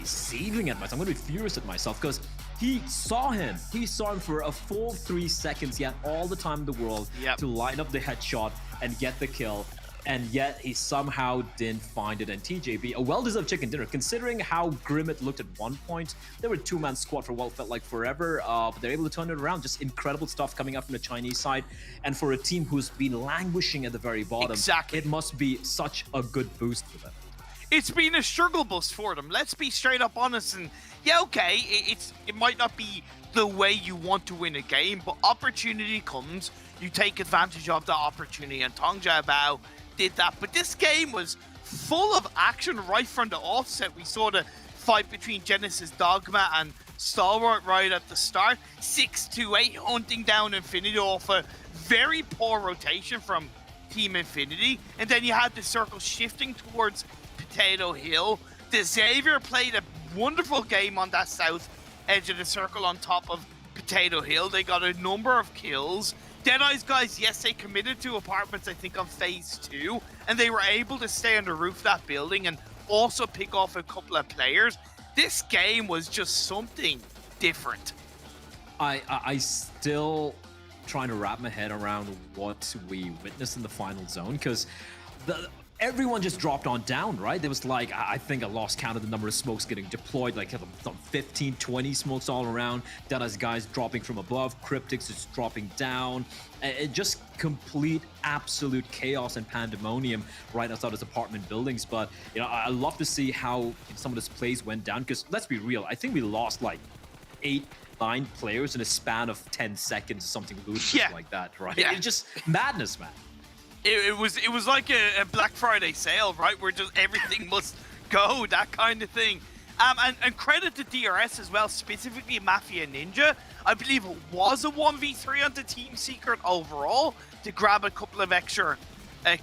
seething at myself. I'm gonna be furious at myself because he saw him. He saw him for a full 3 seconds. He had all the time in the world to line up the headshot and get the kill. And yet he somehow didn't find it. And TJB, a well-deserved chicken dinner, considering how grim it looked at one point. They were a two-man squad for what felt like forever, but they're able to turn it around. Just incredible stuff coming up from the Chinese side. And for a team who's been languishing at the very bottom, it must be such a good boost for them. It's been a struggle bus for them. Let's be straight up honest. And yeah, okay, it might not be the way you want to win a game, but opportunity comes. You take advantage of the opportunity, and Tong Jiabao did that. But this game was full of action right from the offset. We saw the fight between Genesis Dogma and Stalwart right at the start. 6-2-8 hunting down Infinity off a very poor rotation from Team Infinity. And then you had the circle shifting towards Potato Hill. The Xavier played a wonderful game on that south edge of the circle on top of Potato Hill. They got a number of kills. Deadeye's guys, yes, they committed to apartments, I think, on phase 2, and they were able to stay on the roof of that building and also pick off a couple of players. This game was just something different. I still trying to wrap my head around what we witnessed in the final zone, because everyone just dropped on down, right? There was like, I think I lost count of the number of smokes getting deployed, like some 15, 20 smokes all around. Deadeye's guys dropping from above, Cryptics is dropping down. It just complete, absolute chaos and pandemonium right outside his apartment buildings. But, you know, I love to see how some of this plays went down, because let's be real, I think we lost like 8, 9 players in a span of 10 seconds, something ludicrous like that, right? Yeah. It's just madness, man. It was like a Black Friday sale, right? Where just everything must go, that kind of thing. And credit to DRS as well, specifically Mafia Ninja. I believe it was a 1v3 on the Team Secret overall to grab a couple of extra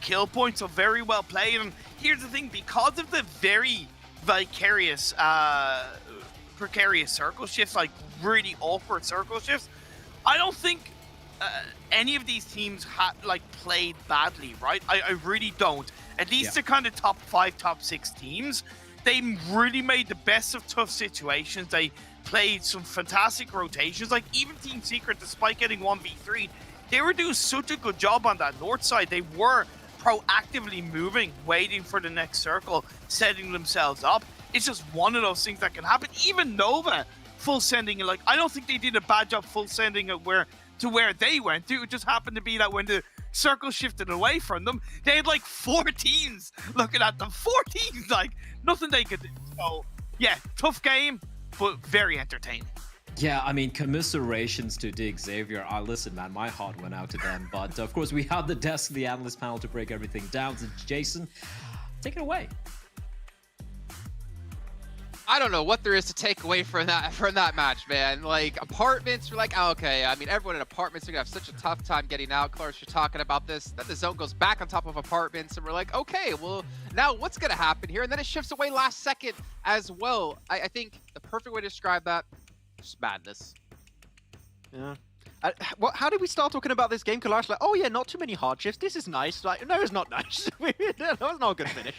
kill points, so very well played. And here's the thing, because of the very precarious circle shifts, like really awkward circle shifts, I don't think any of these teams played badly, right? I really don't. At least the kind of top 5, top 6 teams, they really made the best of tough situations. They played some fantastic rotations. Like even Team Secret, despite getting 1v3, they were doing such a good job on that north side. They were proactively moving, waiting for the next circle, setting themselves up. It's just one of those things that can happen. Even Nova full sending, like I don't think they did a bad job full sending it where they went. It just happened to be that when the circle shifted away from them, they had like 4 teams looking at them. 4 teams, like nothing they could do. So yeah, tough game, but very entertaining. Yeah, I mean, commiserations to Dig Xavier. Listen, man, my heart went out to them. But of course, we have the desk, the analyst panel to break everything down. So Jason, take it away. I don't know what there is to take away from that match, man. Like, apartments, we're like, oh, okay. I mean, everyone in apartments are going to have such a tough time getting out. Clarence, you're talking about this. Then the zone goes back on top of apartments, and we're like, okay, well, now what's going to happen here? And then it shifts away last second as well. I think the perfect way to describe that is madness. Yeah. How did we start talking about this game, Kalash? Like, oh yeah, not too many hard shifts. This is nice. Like, no, it's not nice. That was not a good finish.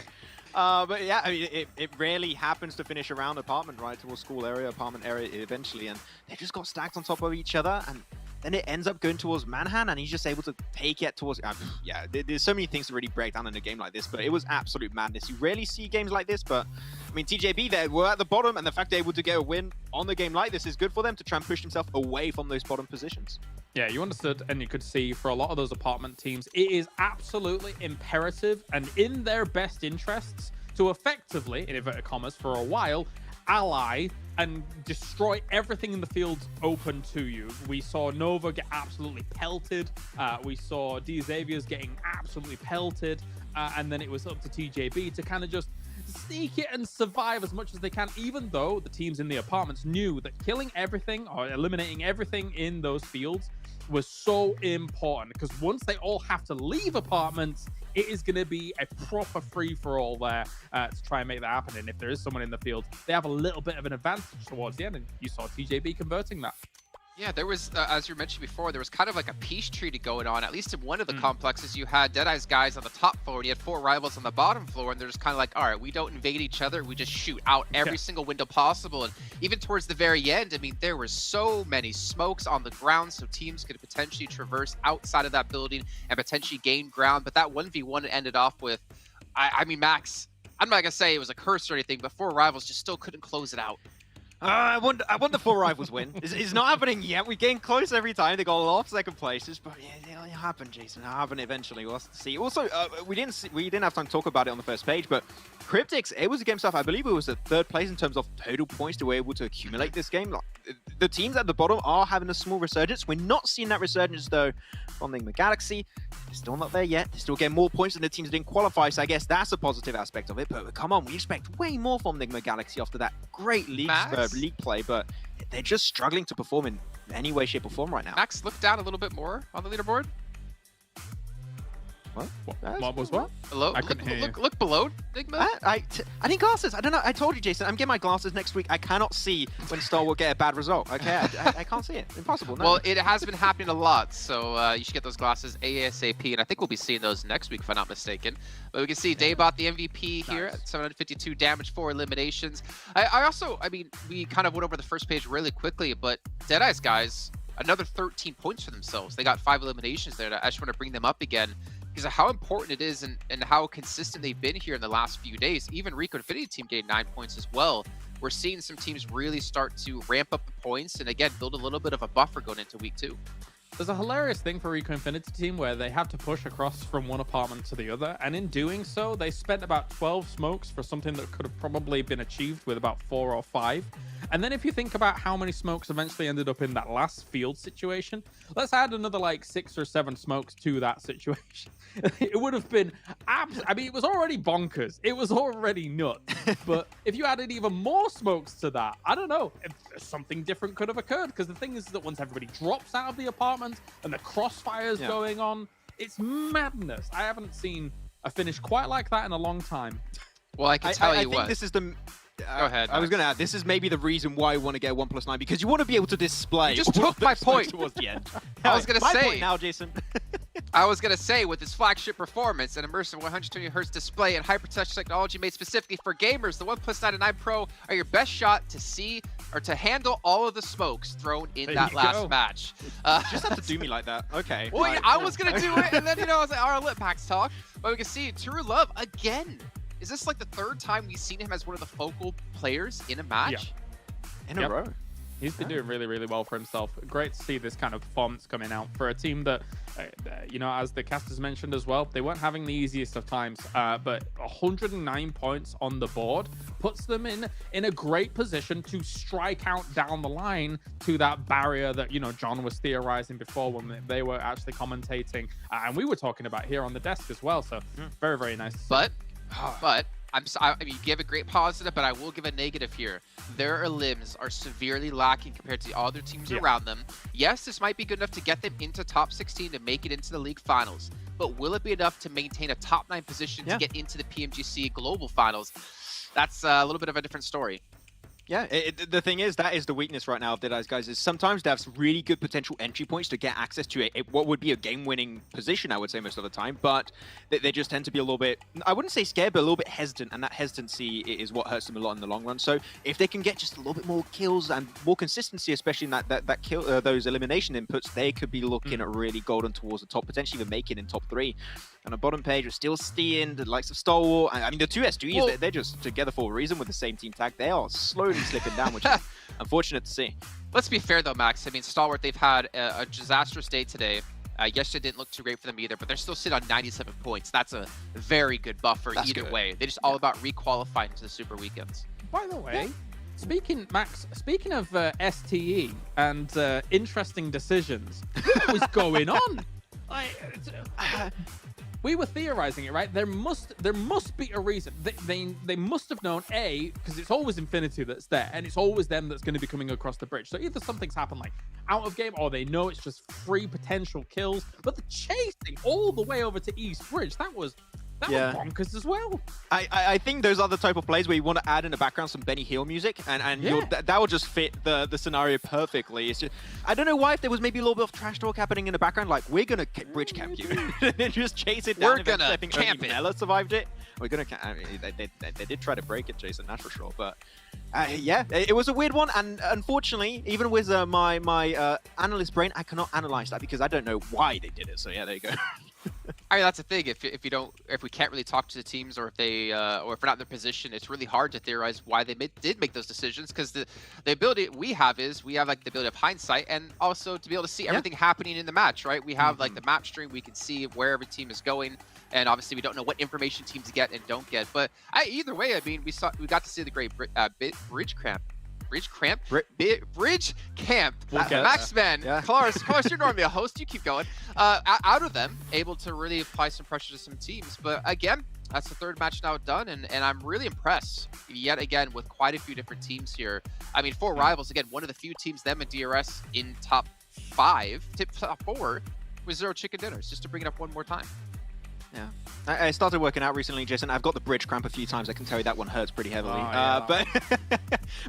But yeah, I mean, it rarely happens to finish around apartment, right, towards school area, apartment area eventually, and they just got stacked on top of each other, and then it ends up going towards Manhan, and he's just able to take it towards... yeah, there's so many things to really break down in a game like this, but it was absolute madness. You rarely see games like this, but, I mean, TJB, they were at the bottom, and the fact they're able to get a win on the game like this is good for them to try and push themselves away from those bottom positions. Yeah, you understood, and you could see for a lot of those apartment teams, it is absolutely imperative and in their best interests to effectively, in inverted commas, for a while, ally and destroy everything in the field open to you. We saw Nova get absolutely pelted. We saw D Xavier's getting absolutely pelted. And then it was up to TJB to kind of just sneak it and survive as much as they can, even though the teams in the apartments knew that killing everything or eliminating everything in those fields was so important, because once they all have to leave apartments, it is going to be a proper free-for-all there to try and make that happen. And if there is someone in the field, they have a little bit of an advantage towards the end, and you saw TJB converting that. Yeah, there was, as you mentioned before, there was kind of like a peace treaty going on. At least in one of the complexes, you had Deadeye's guys on the top floor, and you had 4 rivals on the bottom floor, and they're just kind of like, all right, we don't invade each other, we just shoot out every single window possible. And even towards the very end, I mean, there were so many smokes on the ground, so teams could potentially traverse outside of that building and potentially gain ground. But that 1v1 ended off with, I mean, Max, I'm not going to say it was a curse or anything, but 4 rivals just still couldn't close it out. I want the 4 rivals win. It's not happening yet. We're getting close every time. They got a lot of second places, but yeah, it'll happen, Jason. It'll happen eventually. We'll have to see. Also, we didn't have time to talk about it on the first page, but Cryptics, it was a game stuff. I believe it was the 3rd place in terms of total points they were able to accumulate this game. Like, the teams at the bottom are having a small resurgence. We're not seeing that resurgence though from the Galaxy. They're still not there yet. They're still getting more points than the teams that didn't qualify, so I guess that's a positive aspect of it. But come on, we expect way more from Enigma Galaxy after that great league play, but they're just struggling to perform in any way, shape, or form right now. Max, look down a little bit more on the leaderboard. What was what? Below? I couldn't hear you. Look below, Enigma. I need glasses. I don't know. I told you, Jason. I'm getting my glasses next week. I cannot see when Star will get a bad result. Okay, I can't see it. Impossible. No. Well, it has been happening a lot, so you should get those glasses ASAP, and I think we'll be seeing those next week, if I'm not mistaken. But we can see Daybot, the MVP here at 752 damage, 4 eliminations. I mean, we kind of went over the first page really quickly, but Deadeye's guys, another 13 points for themselves. They got 5 eliminations there. I just want to bring them up again, because of how important it is and how consistent they've been here in the last few days. Even Rico Infinity team gained 9 points as well. We're seeing some teams really start to ramp up the points and again build a little bit of a buffer going into week 2. There's a hilarious thing for Rico Infinity team where they have to push across from one apartment to the other, and in doing so, they spent about 12 smokes for something that could have probably been achieved with about 4 or 5. And then if you think about how many smokes eventually ended up in that last field situation, let's add another like 6 or 7 smokes to that situation. It would have been I mean, it was already bonkers. It was already nuts. But if you added even more smokes to that, I don't know, if something different could have occurred. Because the thing is that once everybody drops out of the apartment and the crossfire's going on, it's madness. I haven't seen a finish quite like that in a long time. Well, I can tell you I think this is the... Go ahead. I was going to add, this is maybe the reason why you want to get 1+9, because you want to be able to display. You just took my point. Towards the end. I was going to say... point now, Jason. I was going to say, with his flagship performance, an immersive 120Hz display and hyper-touch technology made specifically for gamers, the OnePlus 9 Pro are your best shot to see or to handle all of the smokes thrown in that last match. Just have to do me like that. Okay. Well, I was going to do it, and then, I was like, our lip packs talk. But we can see True Love again. Is this like the 3rd time we've seen him as one of the focal players in a match? In a row. He's been doing really, really well for himself. Great to see this kind of performance coming out for a team that, as the casters mentioned as well, they weren't having the easiest of times, but 109 points on the board puts them in a great position to strike out down the line to that barrier that, John was theorizing before when they were actually commentating, and we were talking about here on the desk as well. So very, very nice to see. But I mean, you give a great positive, but I will give a negative here. Their elims are severely lacking compared to the other teams around them. Yes, this might be good enough to get them into top 16 to make it into the league finals, but will it be enough to maintain a top 9 position to get into the PMGC global finals? That's a little bit of a different story. Yeah, the thing is, that is the weakness right now of Deadeye's guys, is sometimes they have some really good potential entry points to get access to what would be a game-winning position, I would say, most of the time, but they just tend to be a little bit, I wouldn't say scared, but a little bit hesitant, and that hesitancy is what hurts them a lot in the long run. So if they can get just a little bit more kills and more consistency, especially in that kill, those elimination inputs, they could be looking at really golden towards the top, potentially even making in top 3. On the bottom page, we're still seeing the likes of Stalwart. I mean, the 2 S2Es, they're just together for a reason with the same team tag. They are slowly slipping down, which is unfortunate to see. Let's be fair, though, Max. I mean, Stalwart, they've had a disastrous day today. Yesterday didn't look too great for them either, but they're still sitting on 97 points. That's a very good buffer either way. They're just all about re-qualifying to the Super Weekends. By the way, speaking of STE and interesting decisions, what was going on? We were theorizing it, right? There must be a reason. They must have known, A, because it's always Infinity that's there, and it's always them that's going to be coming across the bridge. So either something's happened like out of game, or they know it's just free potential kills. But the chasing all the way over to East Bridge, that was That Yeah. was bonkers as well. I think those are the type of plays where you want to add in the background some Benny Hill music, and Yeah. that will just fit the scenario perfectly. It's just, I don't know why, if there was maybe a little bit of trash talk happening in the background, like, we're going to bridge camp you, and then just chase it down. We're gonna I think camp only it. Mela survived it. We're going to, I mean, they did try to break it, Jason, that's for sure, but yeah, it was a weird one, and unfortunately, even with my analyst brain, I cannot analyze that because I don't know why they did it, so yeah, there you go. I mean, that's the thing. If we can't really talk to the teams, or if they, or if we're not in their position, it's really hard to theorize why they did make those decisions. Because the ability we have like the ability of hindsight, and also to be able to see everything happening in the match, right? We have like the map stream. We can see where every team is going, and obviously we don't know what information teams get and don't get. But either way, I mean, we got to see the great bridge camp. Bridge camp? Bridge camp. Maxman, Claris, you're normally a host. You keep going. Out of them, able to really apply some pressure to some teams. But again, that's the third match now done, and I'm really impressed yet again with quite a few different teams here. I mean, 4 rivals, again, one of the few teams, them and DRS in top 5, top 4, with 0 chicken dinners, just to bring it up one more time. Yeah, I started working out recently, Jason. I've got the bridge cramp a few times. I can tell you that one hurts pretty heavily. But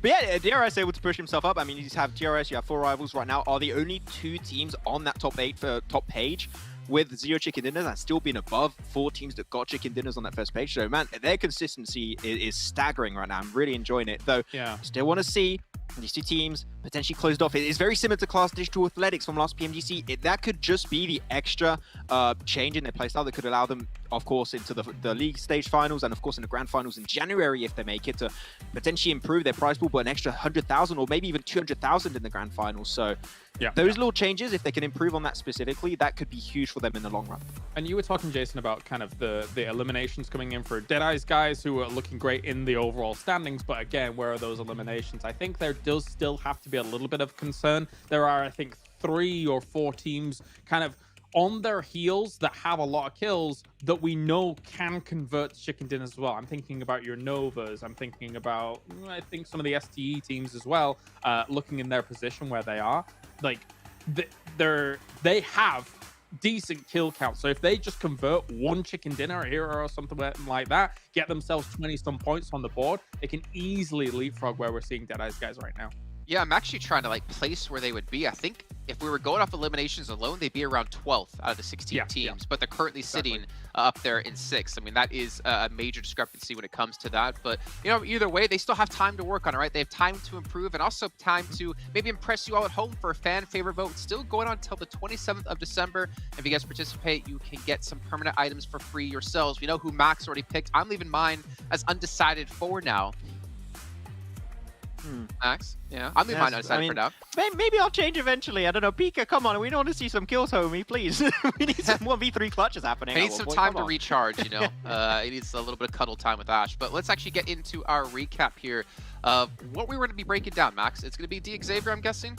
yeah, DRS able to push himself up. I mean, you have DRS, you have 4 rivals right now, are the only 2 teams on that top 8 for top page with 0 chicken dinners. That's still been above 4 teams that got chicken dinners on that first page. So man, their consistency is staggering right now. I'm really enjoying it, though. Yeah. Still want to see these 2 teams potentially closed off. It is very similar to Class Digital Athletics from last PMGC. That could just be the extra change in their playstyle that could allow them, of course, into the league stage finals, and of course in the grand finals in January, if they make it, to potentially improve their prize pool by an extra 100,000 or maybe even 200,000 in the grand finals. So those little changes, if they can improve on that specifically, that could be huge for them in the long run. And you were talking, Jason, about kind of the eliminations coming in for Deadeye's guys who are looking great in the overall standings. But again, where are those eliminations? I think there does still have to be a little bit of concern. There are, I think, 3 or 4 teams kind of on their heels that have a lot of kills that we know can convert to chicken dinners as well. I'm thinking about your Novas. I'm thinking about, I think, some of the STE teams as well, looking in their position where they are. Like, they have decent kill count. So if they just convert 1 chicken dinner, a hero or something like that, get themselves 20-some points on the board, they can easily leapfrog where we're seeing Deadeye's guys right now. Yeah, I'm actually trying to like place where they would be. I think if we were going off eliminations alone, they'd be around 12th out of the 16 teams, but they're currently sitting up there in 6th. I mean, that is a major discrepancy when it comes to that. But, you know, either way, they still have time to work on it, right? They have time to improve and also time to maybe impress you all at home for a fan favorite vote. It's still going on until the 27th of December. If you guys participate, you can get some permanent items for free yourselves. We know who Max already picked. I'm leaving mine as undecided for now. Max? Yeah, I'm leaving mine undecided for now. Maybe I'll change eventually. I don't know. Pika, come on. We want to see some kills, homie, please. We need some 1v3 clutches happening. He needs some time to recharge, you know. He needs a little bit of cuddle time with Ash. But let's actually get into our recap here of what we were going to be breaking down, Max. It's going to be D Xavier, I'm guessing?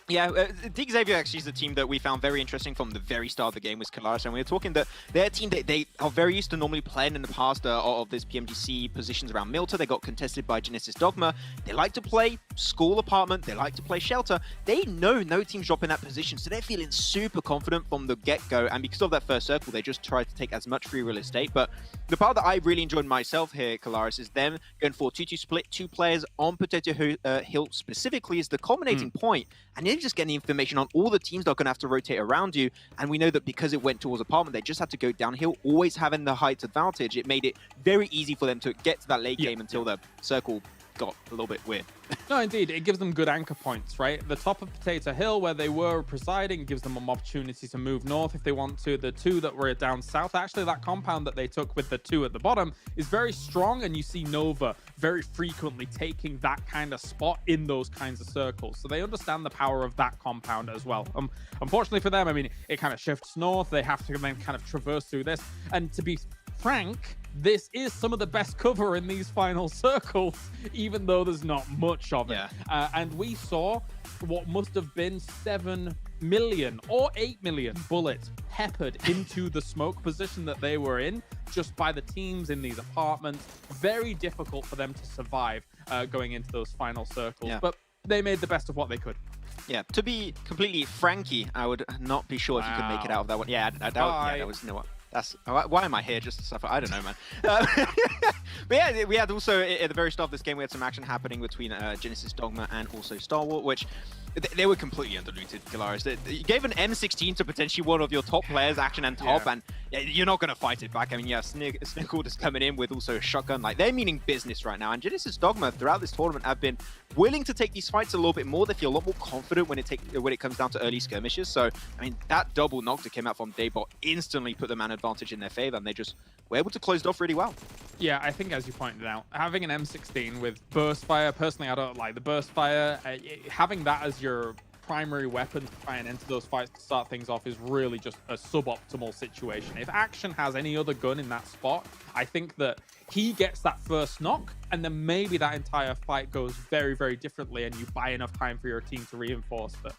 Yeah, D Xavier actually is the team that we found very interesting from the very start of the game with Kalaris, and we were talking that their team, they are very used to normally playing in the past of this PMGC positions around Milta. They got contested by Genesis Dogma. They like to play school apartment. They like to play shelter. They know no teams drop in that position, so they're feeling super confident from the get-go, and because of that first circle, they just tried to take as much free real estate. But the part that I really enjoyed myself here, Kalaris, is them going for 2-2 split, 2 players on Potato Hill specifically is the culminating point, and you're just getting the information on all the teams that are going to have to rotate around you. And we know that because it went towards apartment, they just had to go downhill, always having the height advantage. It made it very easy for them to get to that late game until the circle got a little bit weird. No, indeed. It gives them good anchor points, right? The top of Potato Hill, where they were presiding, gives them an opportunity to move north if they want to. The 2 that were down south, actually, that compound that they took with the 2 at the bottom is very strong, and you see Nova very frequently taking that kind of spot in those kinds of circles. So they understand the power of that compound as well. Unfortunately for them, I mean, it kind of shifts north. They have to then kind of traverse through this. And to be frank, this is some of the best cover in these final circles, even though there's not much of it. And we saw what must have been 7 million or 8 million bullets peppered into the smoke position that they were in just by the teams in these apartments. Very difficult for them to survive going into those final circles. But they made the best of what they could. Yeah, to be completely franky, I would not be sure if you could make it out of that one. Yeah, that was, you know what? That's why am I here? Just to suffer? I don't know, man. But yeah, we had also at the very start of this game, we had some action happening between Genesis Dogma and also Star Wars, which they were completely underlooted, Galaris. You gave an M16 to potentially one of your top players, Action and Top, and you're not going to fight it back. I mean, yeah, Snickle is coming in with also a shotgun. Like, they're meaning business right now. And Genesis Dogma, throughout this tournament, have been willing to take these fights a little bit more. They feel a lot more confident when it comes down to early skirmishes. So, I mean, that double knock that came out from Daybot instantly put the man advantage in their favor, and they just were able to close it off really well. Yeah, I think as you pointed out, having an M16 with burst fire, personally I don't like the burst fire. Having that as your primary weapon to try and enter those fights to start things off is really just a suboptimal situation. If Action has any other gun in that spot, I think that he gets that first knock, and then maybe that entire fight goes very, very differently, and you buy enough time for your team to reinforce. But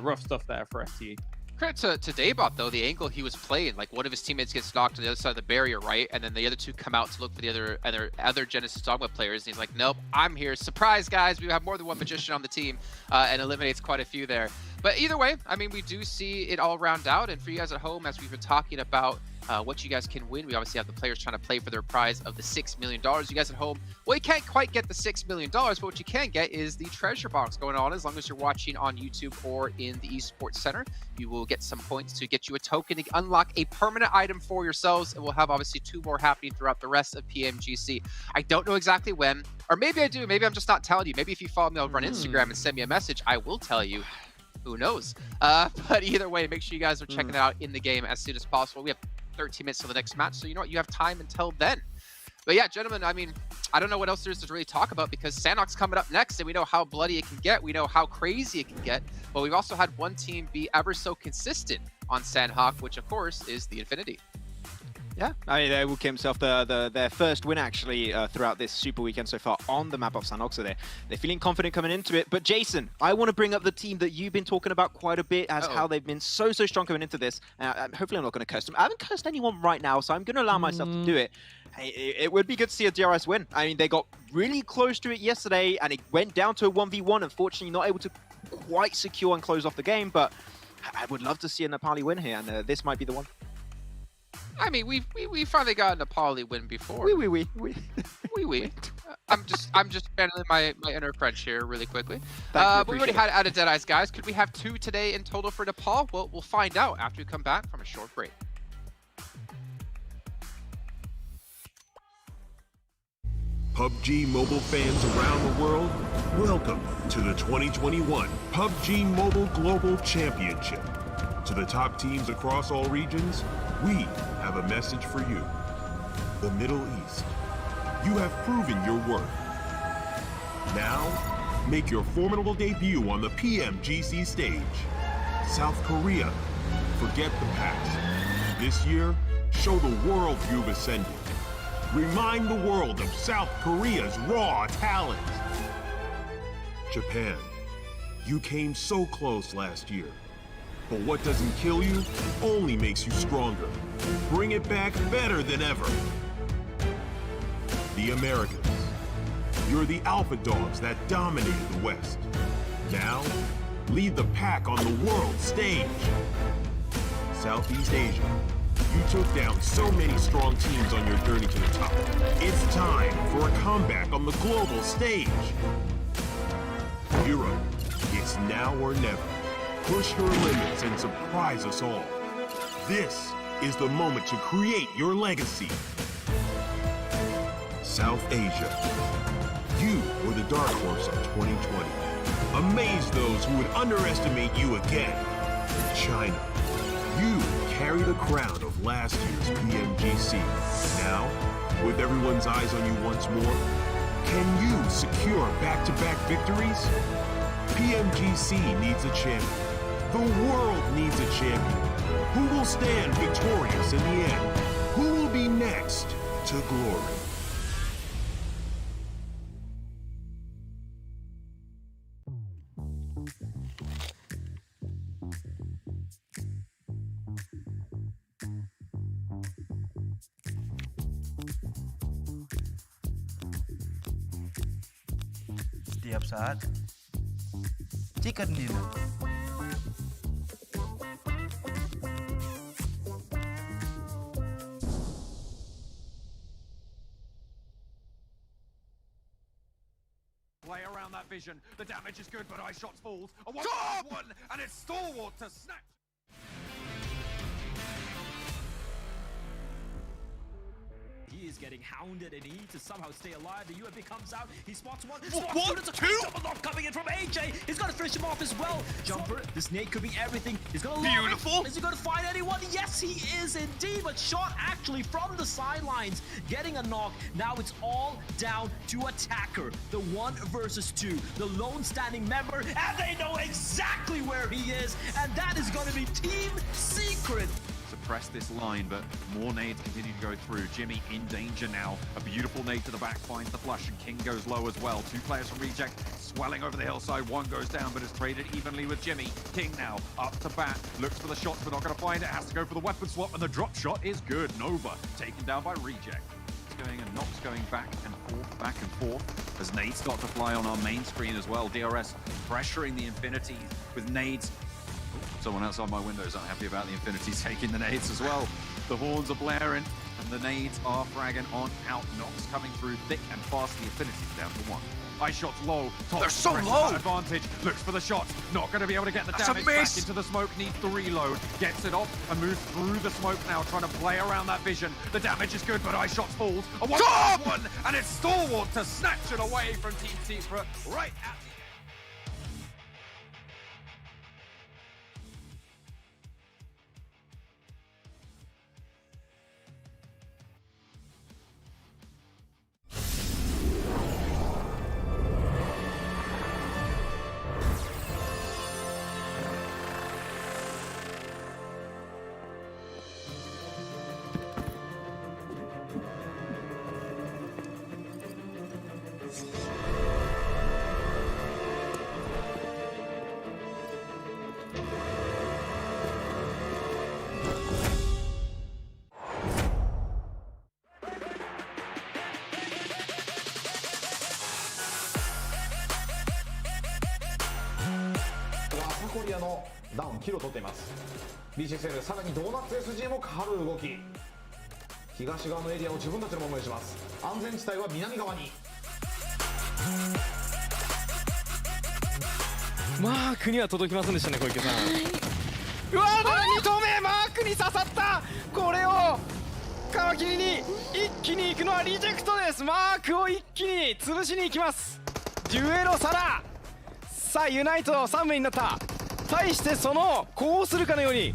rough stuff there for FTE. Credit to Daybot, though, the angle he was playing. Like, one of his teammates gets knocked to the other side of the barrier, right? And then the other two come out to look for the other Genesis Dogma players. And he's like, nope, I'm here. Surprise, guys. We have more than one magician on the team, and eliminates quite a few there. But either way, I mean, we do see it all round out. And for you guys at home, as we've been talking about what you guys can win, we obviously have the players trying to play for their prize of the $6 million. You guys at home, well, you can't quite get the $6 million, but what you can get is the treasure box going on. As long as you're watching on YouTube or in the esports center, you will get some points to get you a token to unlock a permanent item for yourselves, and we'll have obviously 2 more happening throughout the rest of PMGC. I don't know exactly when, or maybe I do. Maybe I'm just not telling you. Maybe if you follow me over on Instagram and send me a message, I will tell you. Who knows? But either way, make sure you guys are checking it out in the game as soon as possible. We have 13 minutes till the next match, so you know what? You have time until then. But yeah, gentlemen, I mean, I don't know what else there is to really talk about, because Sanhok's coming up next, and we know how bloody it can get. We know how crazy it can get. But we've also had one team be ever so consistent on Sanhok, which of course is the Infinity. Yeah, I mean, they will give himself their first win actually throughout this super weekend so far on the map of Sanhok, so they're feeling confident coming into it. But Jason, I want to bring up the team that you've been talking about quite a bit as how they've been so strong coming into this. Hopefully I'm not going to curse them. I haven't cursed anyone right now, so I'm going to allow myself to do it. It would be good to see a DRS win. I mean, they got really close to it yesterday, and it went down to a 1v1. Unfortunately, not able to quite secure and close off the game, but I would love to see a Nepali win here, and this might be the one. I mean, we finally got a Nepali win before. Oui. I'm just channeling my inner French here really quickly. But we already had out of Dead Eyes, guys. Could we have 2 today in total for Nepal? Well, we'll find out after we come back from a short break. PUBG Mobile fans around the world, welcome to the 2021 PUBG Mobile Global Championship. To the top teams across all regions, we have a message for you. The Middle East. You have proven your worth. Now, make your formidable debut on the PMGC stage. South Korea, forget the past. This year, show the world you've ascended. Remind the world of South Korea's raw talent. Japan, you came so close last year. But what doesn't kill you only makes you stronger. Bring it back better than ever. The Americans, you're the alpha dogs that dominated the West. Now, lead the pack on the world stage. Southeast Asia, you took down so many strong teams on your journey to the top. It's time for a comeback on the global stage. Europe, it's now or never. Push your limits and surprise us all. This is the moment to create your legacy. South Asia, you were the dark horse of 2020. Amaze those who would underestimate you again. China, you carry the crown of last year's PMGC. Now, with everyone's eyes on you once more, can you secure back-to-back victories? PMGC needs a champion. The world needs a champion. Who will stand victorious in the end? Who will be next to glory? Setiap saat, chicken dinner. that vision. The damage is good, but Ice Shots falls. A 1-1, and it's Stalwart to snatch. He is getting hounded and he needs to somehow stay alive. The UMP comes out. He spots one. What? Spots two. Double knock coming in from AJ. He's going to finish him off as well. Jumper. This nade could be everything. He's going to Beautiful. Is he going to find anyone? Yes, he is indeed. But shot actually from the sidelines, getting a knock. Now it's all down to attacker. The 1 versus 2. The lone standing member, and they know exactly where he is. And that is going to be Team Secret. Suppress this line, but more nades continue to go through. Jimmy in danger now. A beautiful nade to the back finds the flush, and King goes low as well. 2 players from Reject swelling over the hillside. 1 goes down, but is traded evenly with Jimmy. King now up to bat, looks for the shots, but not going to find it. Has to go for the weapon swap, and the drop shot is good. Nova taken down by Reject. Going and Nox going back and forth as nades start to fly on our main screen as well. DRS pressuring the Infinities with nades. Someone outside my window is unhappy about the Infinities taking the nades as well. The horns are blaring and the nades are fragging on out. Nox coming through thick and fast. The Infinities down to 1. Ice Shots low. They're so low. Advantage. Looks for the shots. Not going to be able to get the damage back into the smoke. Needs the reload. Gets it off and moves through the smoke now, trying to play around that vision. The damage is good, but Ice Shots falls. A 1-1, and it's Stalwart to snatch it away from Team Secret right at theコリアのダウンキルを取っています。 BCXL さらにドーナツ SG もかかる動き。東側のエリアを自分たちのものにします。安全地帯は南側に。マークには届きませんでしたね、小池さん。うわー、2投目マークに刺さった。これを皮切りに一気に行くのはリジェクトです。マークを一気に潰しに行きます。デュエロサラ。さあユナイト3名になった。対してそのこうするかのように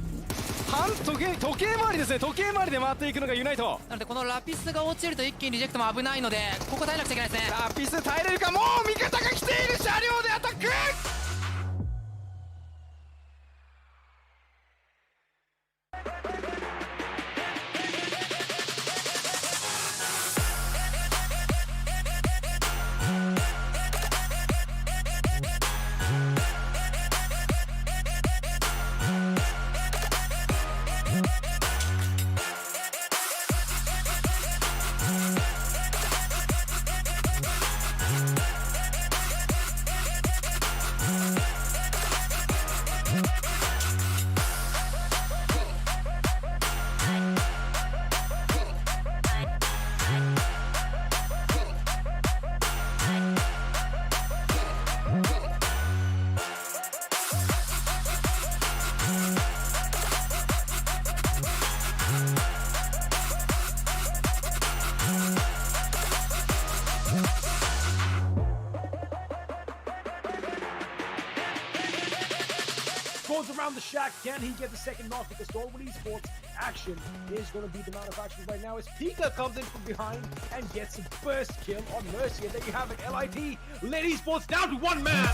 時計回りですね。時計回りで回っていくのがユナイトなので、このラピスが落ちると一気にリジェクトも危ないので、ここ耐えなくちゃいけないですね。ラピス耐えれるか。もう味方が来ている。車両でアタック。Goes around the shack. Can he get the second knock? Because Stalwart Esports action is going to be the amount of action right now as Pika comes in from behind and gets a burst kill on Mercy. And there you have it. LIT led Esports down to 1 man.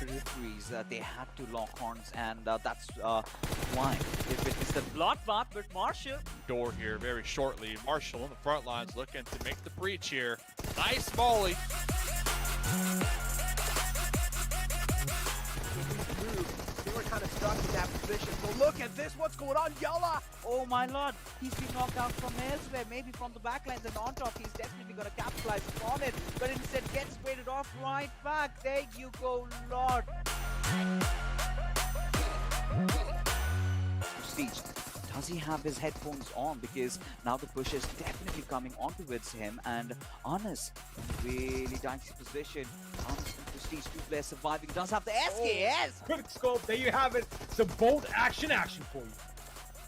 Referees, they had to lock horns, and that's why they witnessed a bloodbath with Marshall. Door here very shortly. Marshall on the front lines looking to make the breach here. Nice volley. They were kind of stuck in that position. So look at this, what's going on, Yala? Oh my lord, he's been knocked out from elsewhere, maybe from the backlines, and on top, he's definitely gonna capitalize upon it, but instead gets traded off right back. There you go, Lord. Prestige, does he have his headphones on? Because now the push is definitely coming on towards him, and Honest, really dicey position. Honest and Prestige, two players surviving, does have the SKS. Quick scope, there you have it. Some bold action for you.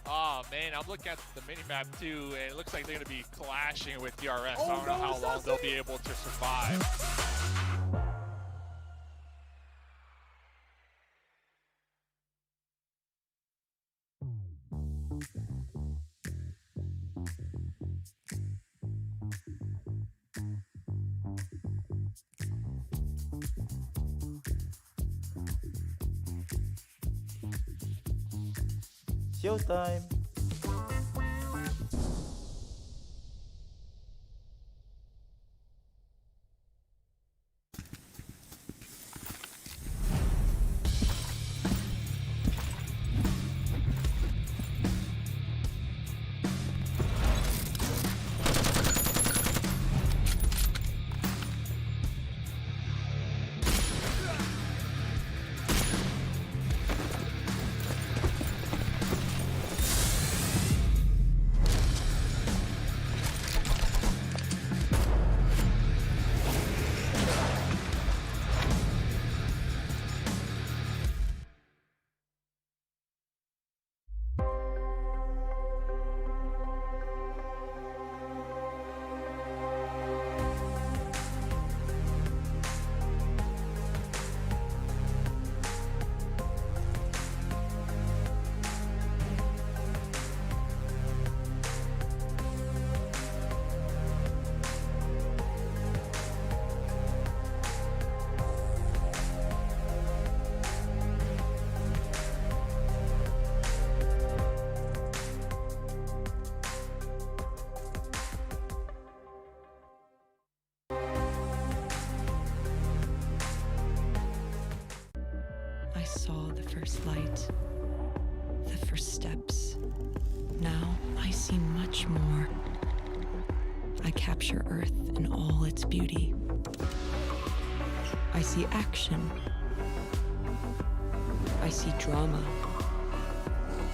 Oh man, I'm looking at the minimap too, and it looks like they're going to be clashing with DRS. I don't know how long they'll be able to survive. Showtime! I saw the first light, the first steps. Now I see much more. I capture Earth in all its beauty. I see action. I see drama.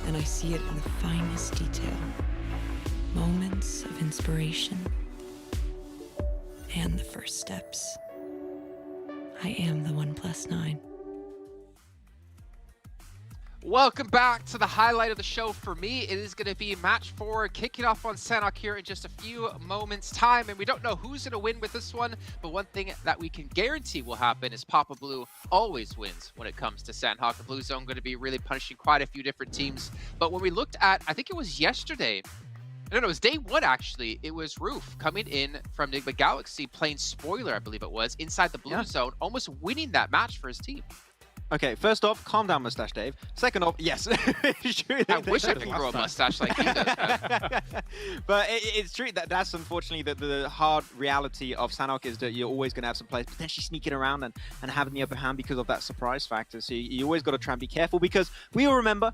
And I see it in the finest detail. Moments of inspiration. And the first steps. I am the 1+9. Welcome back to the highlight of the show for me. It is going to be match 4, kicking off on Sanhok here in just a few moments time, and we don't know who's going to win with this one, but one thing that we can guarantee will happen is Papa Blue always wins when it comes to Sanhok. The Blue Zone going to be really punishing quite a few different teams, but when we looked at, I think it was yesterday, no, it was day 1 actually, it was Roof coming in from Enigma Galaxy playing Spoiler, I believe it was, inside the Blue Zone, almost winning that match for his team. Okay, first off, calm down, Mustache Dave. Second off, yes. True, I wish I could grow a mustache like he does. But it's true that's unfortunately the hard reality of Sanhok is that you're always going to have some players potentially sneaking around and having the upper hand because of that surprise factor. So you always got to try and be careful, because we all remember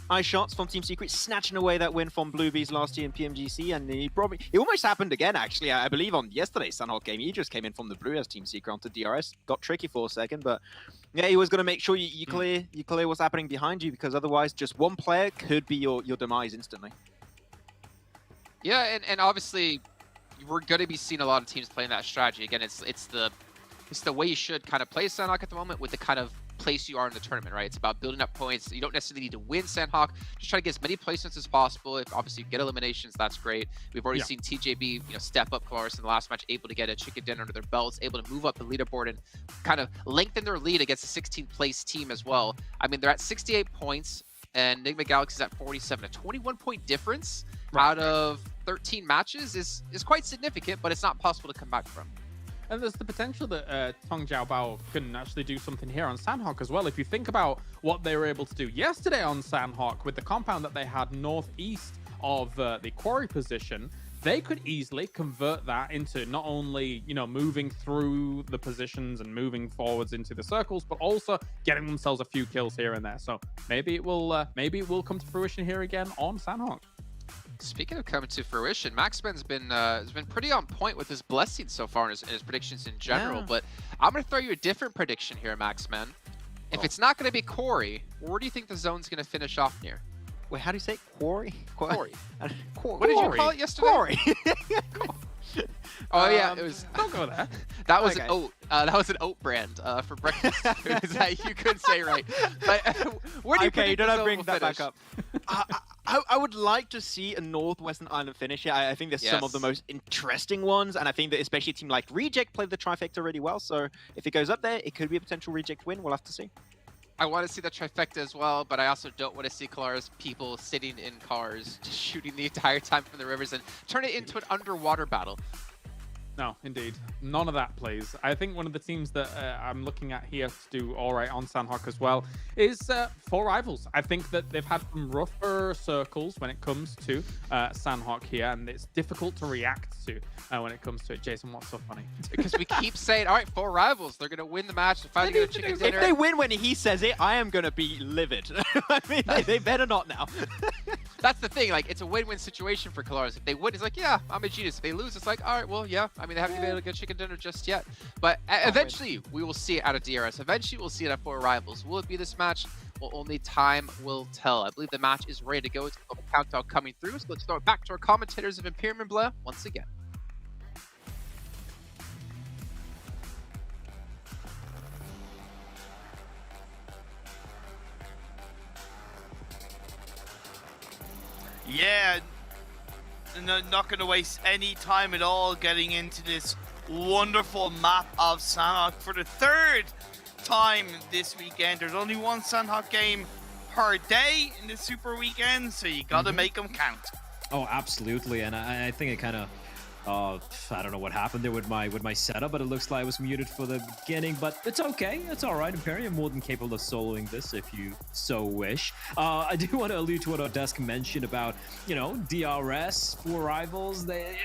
Eye Shots from Team Secret snatching away that win from Bluebees last year in PMGC, and it almost happened again, actually. I believe on yesterday's Sanhok game, he just came in from the blue as Team Secret onto DRS. Got tricky for a second, but yeah, he was going to make sure you clear what's happening behind you, because otherwise just one player could be your demise instantly. Yeah, and obviously we're going to be seeing a lot of teams playing that strategy. Again, it's the way you should kind of play Sanhok at the moment, with the kind of place you are in the tournament, right? It's about building up points. You don't necessarily need to win Sanhok. Just try to get as many placements as possible. If obviously you get eliminations, that's great. We've already seen TJB, step up Colaris in the last match, able to get a chicken dinner under their belts, able to move up the leaderboard and kind of lengthen their lead against a 16th place team as well. I mean, they're at 68 points and Enigma Galaxy is at 47. A 21-point difference out of 13 matches is quite significant, but it's not possible to come back from. And there's the potential that Tong Jiaobao can actually do something here on Sanhok as well. If you think about what they were able to do yesterday on Sanhok with the compound that they had northeast of the quarry position, they could easily convert that into not only, you know, moving through the positions and moving forwards into the circles, but also getting themselves a few kills here and there. So maybe it will come to fruition here again on Sanhok. Speaking of coming to fruition, Maxman's been pretty on point with his blessings so far in his predictions in general. Yeah. But I'm going to throw you a different prediction here, Maxman. If it's not going to be Corey, where do you think the zone's going to finish off near? Wait, how do you say Quarry? Corey. Quarry. What did you call it yesterday? Quarry. Oh yeah, it was. Don't go there. That was Okay. an oat. That was an oat brand for breakfast. That you couldn't say right. But where do you Okay, predict don't the I zone bring will that finish? back up? I would like to see a Northwestern Island finish here. I think there's some of the Yes. most interesting ones, and I think that especially a team like Reject played the trifecta really well. So if it goes up there, it could be a potential Reject win. We'll have to see. I want to see the trifecta as well, but I also don't want to see Clara's people sitting in cars, just shooting the entire time from the rivers and turn it into an underwater battle. No, indeed. None of that plays. I think one of the teams that I'm looking at here to do all right on Sanhok as well is 4 Rivals. I think that they've had some rougher circles when it comes to Sanhok here, and it's difficult to react to when it comes to it. Jason, what's so funny? Because we keep saying, all right, 4 Rivals, they're going to win the match. They're finally going to chicken dinner. If they win when he says it, I am going to be livid. I mean, they better not now. That's the thing. Like, it's a win-win situation for Colares. If they win, it's like, yeah, I'm a genius. If they lose, it's like, all right, well, yeah. I mean, they haven't been able to get chicken dinner just yet. But eventually, we will see it out of DRS. Eventually, we'll see it at 4 Rivals. Will it be this match? Well, only time will tell. I believe the match is ready to go. It's a countdown coming through. So let's throw it back to our commentators of Imperium and Blur once again. Yeah, not going to waste any time at all getting into this wonderful map of Sanhok for the 3rd time this weekend. There's only one Sanhok game per day in the Super Weekend, so you got to make them count. Oh, absolutely. And I think it kind of, I don't know what happened there with my setup, but it looks like I was muted for the beginning, but it's okay. It's all right. Imperium more than capable of soloing this if you so wish. I do want to allude to what Odesk mentioned about, you know, DRS, 4 Rivals. They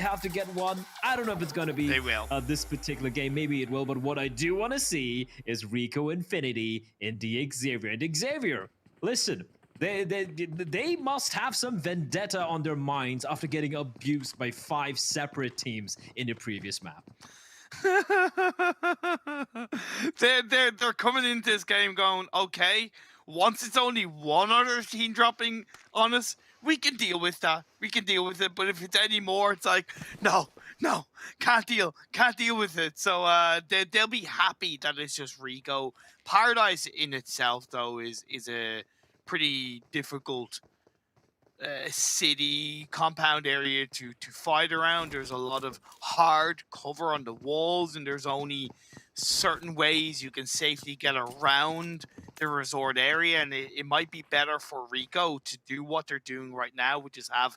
have to get one. I don't know if it's going to be this particular game. Maybe it will, but what I do want to see is Rico Infinity in the Xavier. And Xavier, listen, They must have some vendetta on their minds after getting abused by 5 separate teams in the previous map. they're coming into this game going, okay, once it's only one other team dropping on us, we can deal with that. We can deal with it. But if it's any more, it's like, no, can't deal with it. So they'll be happy that it's just Rico. Paradise in itself, though, is a pretty difficult city compound area to fight around. There's a lot of hard cover on the walls, and there's only certain ways you can safely get around the resort area, and it might be better for Rico to do what they're doing right now, which is have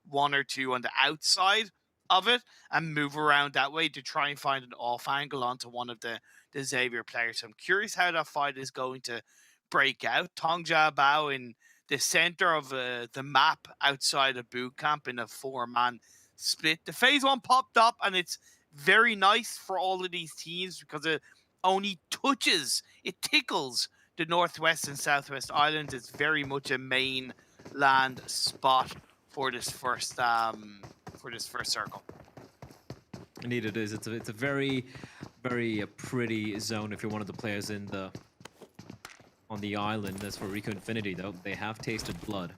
1 or 2 on the outside of it and move around that way to try and find an off angle onto one of the Xavier players. So I'm curious how that fight is going to break out. Tongja Bao in the center of the map outside of boot camp in a 4-man split. The phase 1 popped up, and it's very nice for all of these teams because it only touches, it tickles the Northwest and Southwest Islands. It's very much a mainland spot for this first circle. Indeed, it is. It's a very, very pretty zone if you're one of the players on the island. As for Rico Infinity, though, they have tasted blood.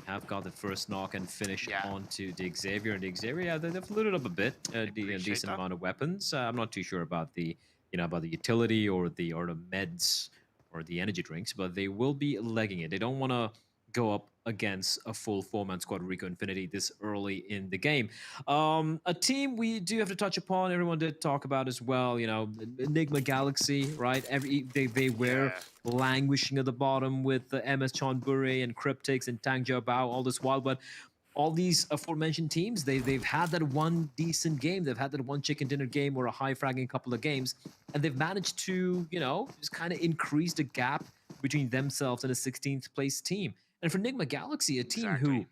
Have got the first knock and finish onto the Xavier. And the Xavier, they've looted up a bit, a decent amount of weapons. I'm not too sure about the utility or the meds or the energy drinks, but they will be legging it. They don't want to go up against a full 4-man squad Rico Infinity this early in the game. A team we do have to touch upon, everyone did talk about as well, you know, Enigma Galaxy, right? They were languishing at the bottom with MS Chonburi and Cryptix and Tang Jiabao all this while, but all these aforementioned teams, they've had that one decent game. They've had that one chicken dinner game or a high fragging couple of games, and they've managed to, you know, just kind of increase the gap between themselves and a 16th place team. And for Enigma Galaxy, a team who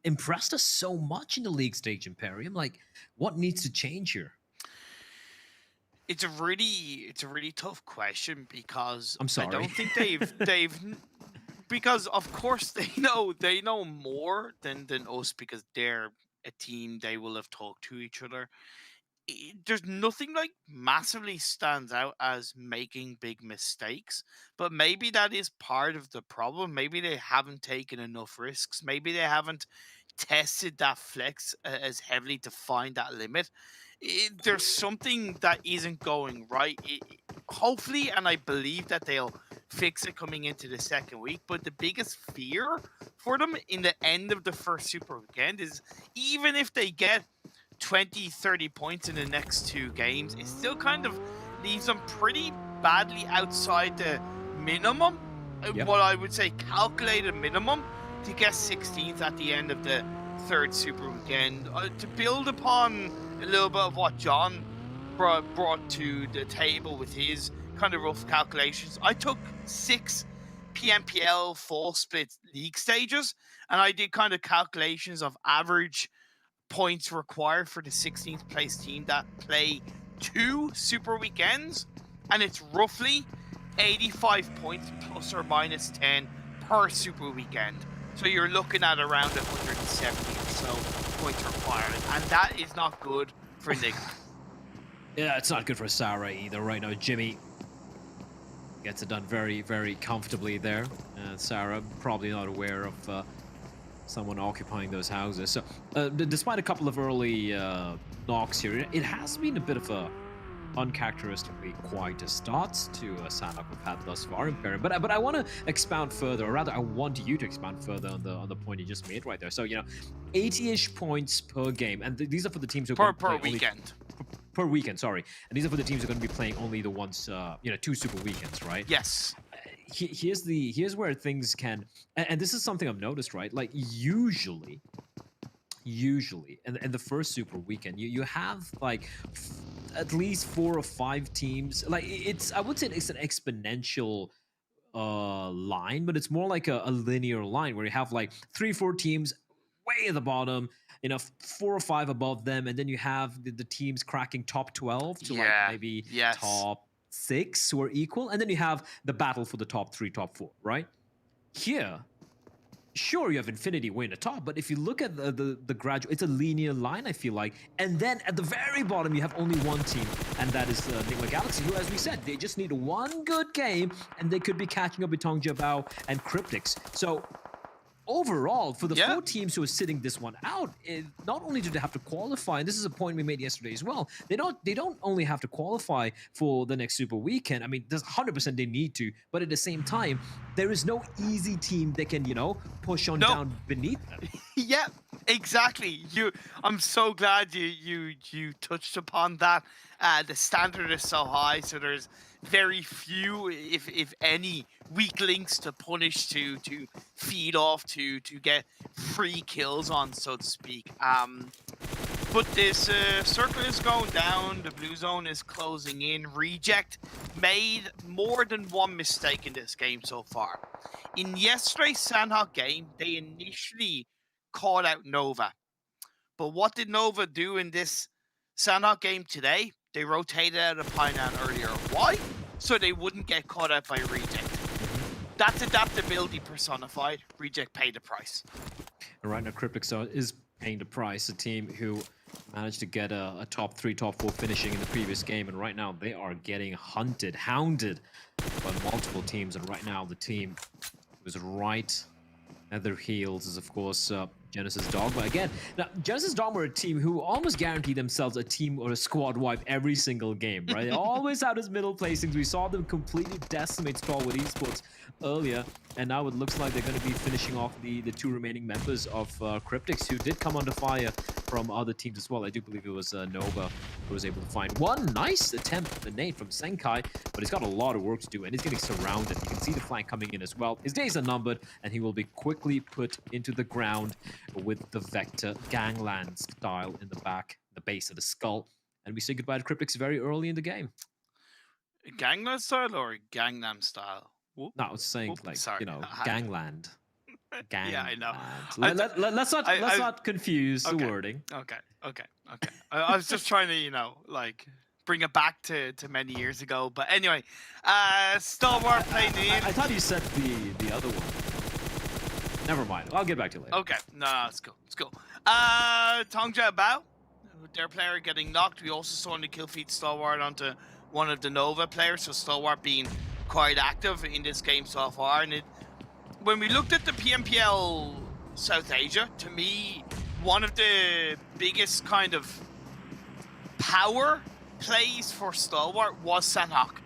impressed us so much in the league stage, Imperium. Like, what needs to change here? It's a really tough question because I'm sorry. I don't think they've because of course they know more than us because they're a team. They will have talked to each other. There's nothing like massively stands out as making big mistakes, but maybe that is part of the problem. Maybe they haven't taken enough risks. Maybe they haven't tested that flex as heavily to find that limit. There's something that isn't going right. Hopefully, and I believe that they'll fix it coming into the second week. But the biggest fear for them in the end of the first Super Weekend is even if they get 20, 30 points in the next 2 games, it still kind of leaves them pretty badly outside the minimum, what I would say calculated minimum, to get 16th at the end of the third Super Weekend. To build upon a little bit of what John brought to the table with his kind of rough calculations, I took 6 PMPL full split league stages, and I did kind of calculations of average points required for the 16th place team that play 2 Super Weekends, and it's roughly 85 points plus or minus 10 per Super Weekend. So you're looking at around 170 or so points required, and that is not good for Nick. Yeah, it's not good for Sarah either right now. Jimmy gets it done very, very comfortably there. Sarah probably not aware of someone occupying those houses. So, despite a couple of early knocks here, it has been a bit of a uncharacteristically quiet start to Sanhok we've had thus far in Imperium. But I want to expound further, or rather, I want you to expound further on the point you just made right there. So 80-ish points per game, and these are for the teams who per weekend. Per weekend, sorry. And these are for the teams who are going to be playing only the once, 2 Super Weekends, right? Yes. Here's where things can, and this is something I've noticed, right? Like usually in the first Super Weekend, you have like at least 4 or 5 teams. Like I would say it's an exponential line, but it's more like a linear line where you have like 3-4 teams way at the bottom, 4 or 5 above them, and then you have the teams cracking top 12 to like maybe top 6 who are equal, and then you have the battle for the top 3, top 4, right? Here, sure, you have Infinity way in the top, but if you look at the gradual, it's a linear line, I feel like. And then at the very bottom, you have only one team, and that is Nigma Galaxy, who, as we said, they just need one good game, and they could be catching up with Tong Jiabao and Cryptics. So overall, for the 4 teams who are sitting this one out, not only do they have to qualify, and this is a point we made yesterday as well, they don't only have to qualify for the next Super Weekend. I mean, there's 100% they need to, but at the same time, there is no easy team that can, push on down beneath them. Yeah, exactly. I'm so glad you touched upon that. The standard is so high, so there's very few, if any, weak links to punish, to feed off, to get free kills on, so to speak. But this circle is going down, the blue zone is closing in. Reject made more than one mistake in this game so far. In yesterday's Sanhok game, they initially called out Nova. But what did Nova do in this Sanhok game today? They rotated out of Pineland earlier. Why? So they wouldn't get caught out by Reject. That's adaptability personified. Reject paid the price. And right now, Cryptics is paying the price. A team who managed to get a top 3, top 4 finishing in the previous game, and right now they are getting hounded by multiple teams. And right now, the team who's right at their heels is, of course, Genesis Dogma. Again, now, Genesis Dogma are a team who almost guarantee themselves a team or a squad wipe every single game, right? They always have those middle placings. We saw them completely decimate Strawwood Esports earlier, and now it looks like they're going to be finishing off the 2 remaining members of Cryptics, who did come under fire from other teams as well. I do believe it was Nova who was able to find one nice attempt at the nade from Senkai, but he's got a lot of work to do, and he's getting surrounded. You can see the flank coming in as well. His days are numbered, and he will be quickly put into the ground with the Vector gangland style in the base of the skull. And we say goodbye to Cryptics very early in the game. Gangnam style or Gangnam style? Whoop. No, I was saying, Whoop. Sorry. gangland. Gang Yeah, I know. let's not confuse the wording. Okay. I was just trying to, like, bring it back to many years ago. But anyway, Stalwart playing in. I thought you said the other one. Never mind. I'll get back to you later. Okay, no, it's cool. It's cool. Tongja Bao, their player getting knocked. We also saw in the kill feed Stalwart onto one of the Nova players. So Stalwart being quite active in this game so far. And when we looked at the PMPL South Asia, to me, one of the biggest kind of power plays for Stalwart was Sanhok.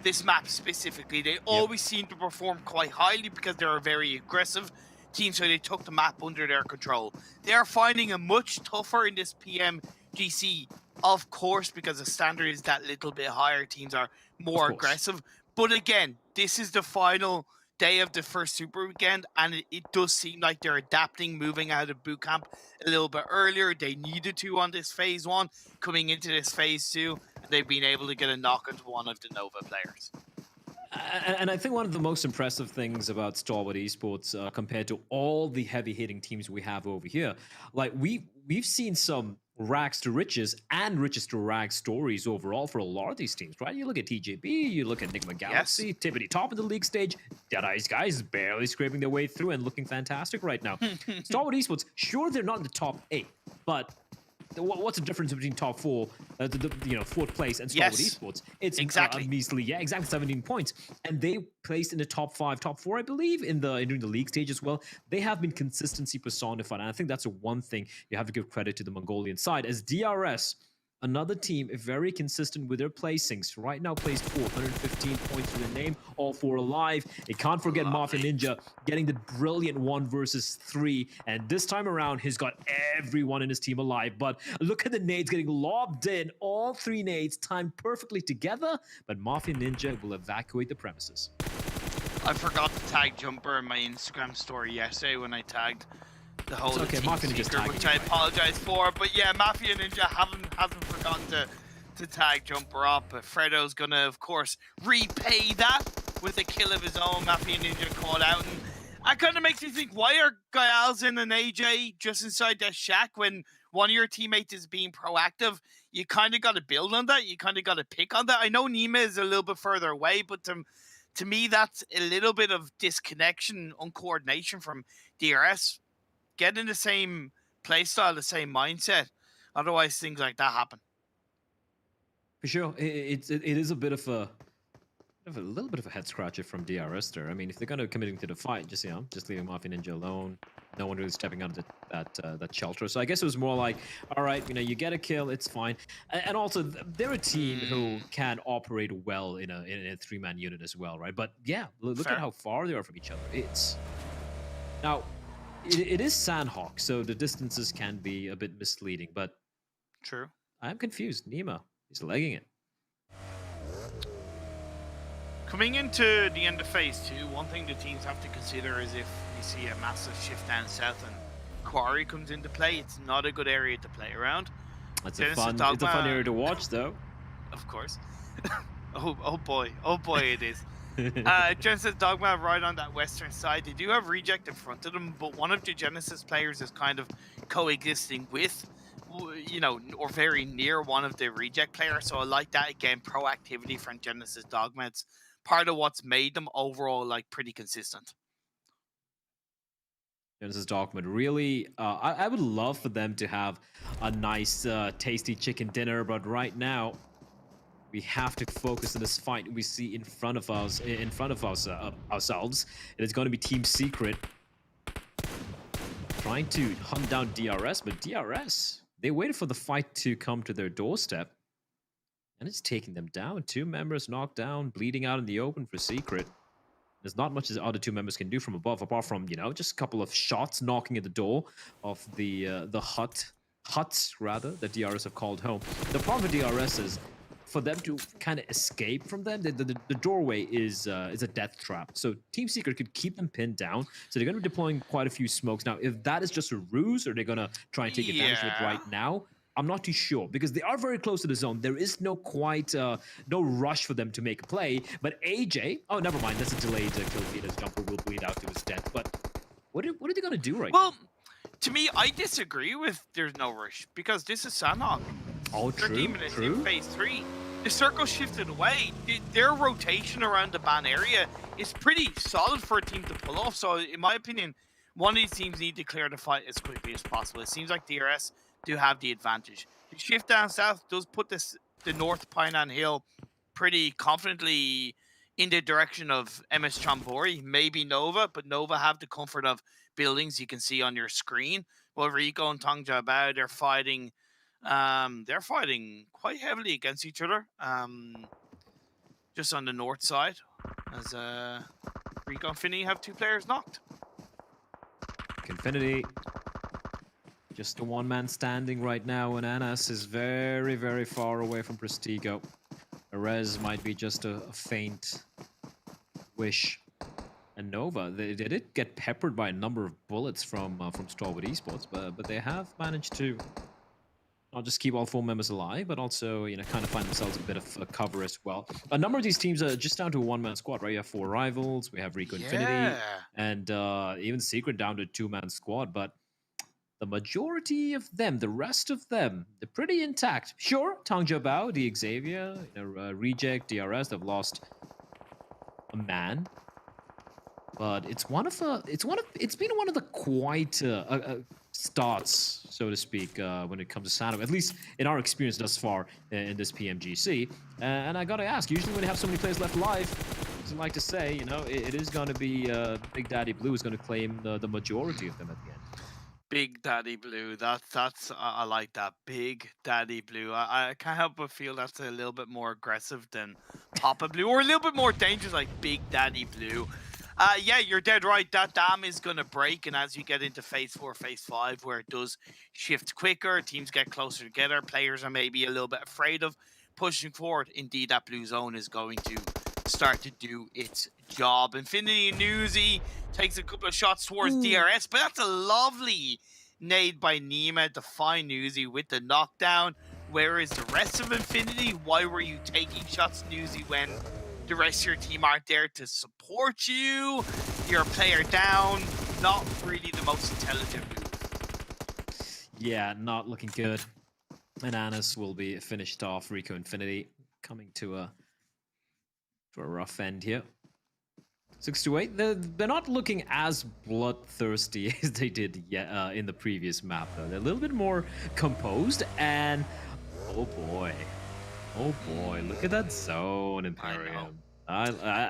This map specifically, they always seem to perform quite highly because they're a very aggressive team, so they took the map under their control. They are finding it much tougher in this PMGC, of course, because the standard is that little bit higher. Teams are more aggressive. But again, this is the final day of the first Super Weekend, and it does seem like they're adapting, moving out of boot camp a little bit earlier. They needed to on this phase 1, coming into this phase 2, and they've been able to get a knock into one of the Nova players. And I think one of the most impressive things about Stalwart Esports compared to all the heavy-hitting teams we have over here, like we've seen some rags to riches and riches to rags stories overall for a lot of these teams, right? You look at TJB, you look at Enigma Galaxy, Tippity top of the league stage, Deadeye's guys barely scraping their way through and looking fantastic right now. Stalwart Esports, sure they're not in the top 8, but what's the difference between top 4, fourth place and Stalwart Esports? It's exactly measly, exactly 17 points, and they placed in the top 5, top 4, I believe, during the league stage as well. They have been consistency personified, and I think that's one thing you have to give credit to the Mongolian side. As DRS, another team very consistent with their placings. Right now placed 415 points to their name, all 4 alive. You can't forget Mafia Ninja getting the brilliant 1 versus 3, and this time around he's got everyone in his team alive. But look at the nades getting lobbed in, all 3 nades timed perfectly together, but Mafia Ninja will evacuate the premises. I forgot to tag Jumper in my Instagram story yesterday when I tagged the whole okay, Mafia Ninja's tagging, which I apologize for. But yeah, Mafia Ninja hasn't forgotten to tag Jumper up. But Fredo's gonna, of course, repay that with a kill of his own. Mafia Ninja called out, and that kind of makes me think, why are Gyalzin and AJ just inside that shack when one of your teammates is being proactive? You kind of got to build on that. You kind of got to pick on that. I know Nima is a little bit further away, but to me, that's a little bit of disconnection, uncoordination from DRS. Get in the same playstyle, the same mindset. Otherwise, things like that happen. For sure, it is a bit of a little bit of a head scratcher from DRS there. I mean, if they're going to commit into the fight, just leaving Mafia Ninja alone, no one really stepping out of that shelter. So I guess it was more like, all right, you get a kill, it's fine. And also, they're a team who can operate well in a 3-man unit as well, right? But yeah, look at how far they are from each other. Now. It is Sanhok, so the distances can be a bit misleading, but true. I'm confused. Nima, he's legging it. Coming into the end of phase 2, one thing the teams have to consider is if we see a massive shift down south and Quarry comes into play, it's not a good area to play around. It's a fun area to watch, though. Of course. oh boy, it is. Genesis Dogma right on that western side. They do have Reject in front of them, but one of the Genesis players is kind of coexisting with, or very near one of the Reject players. So I like that. Again, proactivity from Genesis Dogma. It's part of what's made them overall pretty consistent. Genesis Dogma, really, I would love for them to have a nice, tasty chicken dinner, but right now, we have to focus on this fight we see in front of us, ourselves. It is going to be Team Secret trying to hunt down DRS, but DRS, they waited for the fight to come to their doorstep, and it's taking them down. 2 members knocked down, bleeding out in the open for Secret. There's not much the other 2 members can do from above, apart from, just a couple of shots knocking at the door of the huts rather, that DRS have called home. The problem with DRS is, for them to kind of escape from them, the doorway is a death trap. So Team Secret could keep them pinned down. So they're going to be deploying quite a few smokes. Now, if that is just a ruse, or they're going to try and take advantage of it right now, I'm not too sure, because they are very close to the zone. There is no rush for them to make a play. But AJ, oh, never mind. That's a delayed kill feed, as Jumper will bleed out to his death. But What are they gonna do right Well, to me, I disagree with there's no rush because this is Sanhok. Oh, 13 minutes in phase 3. The circle shifted away. Their rotation around the ban area is pretty solid for a team to pull off. So, in my opinion, one of these teams need to clear the fight as quickly as possible. It seems like DRS do have the advantage. The shift down south does put the North Painan Hill pretty confidently in the direction of MS Chambori, maybe Nova, but Nova have the comfort of buildings you can see on your screen. Well, Rico and Tongja Bao, they're fighting quite heavily against each other. Just on the north side, as Rico and Finny have 2 players knocked. Infinity, just a one-man standing right now, and Anas is very, very far away from Prestigo. Erez might be just a faint wish. And Nova, they did get peppered by a number of bullets from Strawwood Esports, but they have managed to not just keep all 4 members alive, but also, you know, kind of find themselves a bit of cover as well. A number of these teams are just down to a one-man squad, right? You have 4 rivals, we have Rico Infinity, and even Secret down to a 2-man squad, but the majority of them, the rest of them, they're pretty intact. Sure, Tongja Bao, the Xavier, you know, Reject, DRS, they've lost a man. But it's been one of the quiet starts, so to speak, when it comes to Sanhok, at least in our experience thus far in this PMGC. And I gotta ask, usually when they have so many players left alive, as I like to say, you know, it is gonna be Big Daddy Blue is gonna claim the majority of them at the end. Big Daddy Blue, that's I like that. Big Daddy Blue. I can't help but feel that's a little bit more aggressive than Papa Blue, or a little bit more dangerous like Big Daddy Blue. Yeah, you're dead right. That dam is going to break, and as you get into phase 4, phase 5, where it does shift quicker, teams get closer together, players are maybe a little bit afraid of pushing forward. Indeed, that blue zone is going to start to do its job. Infinity Newsy takes a couple of shots towards DRS, but that's a lovely nade by Nima to find Newsy with the knockdown. Where is the rest of Infinity? Why were you taking shots, Newsy, when the rest of your team aren't there to support you? You're a player down. Not really the most intelligent move. Yeah, not looking good. And Anas will be finished off. Rico Infinity coming to a rough end here. 6-8. They're not looking as bloodthirsty as they did in the previous map, though. They're a little bit more composed, and oh boy, look at that zone, Imperium.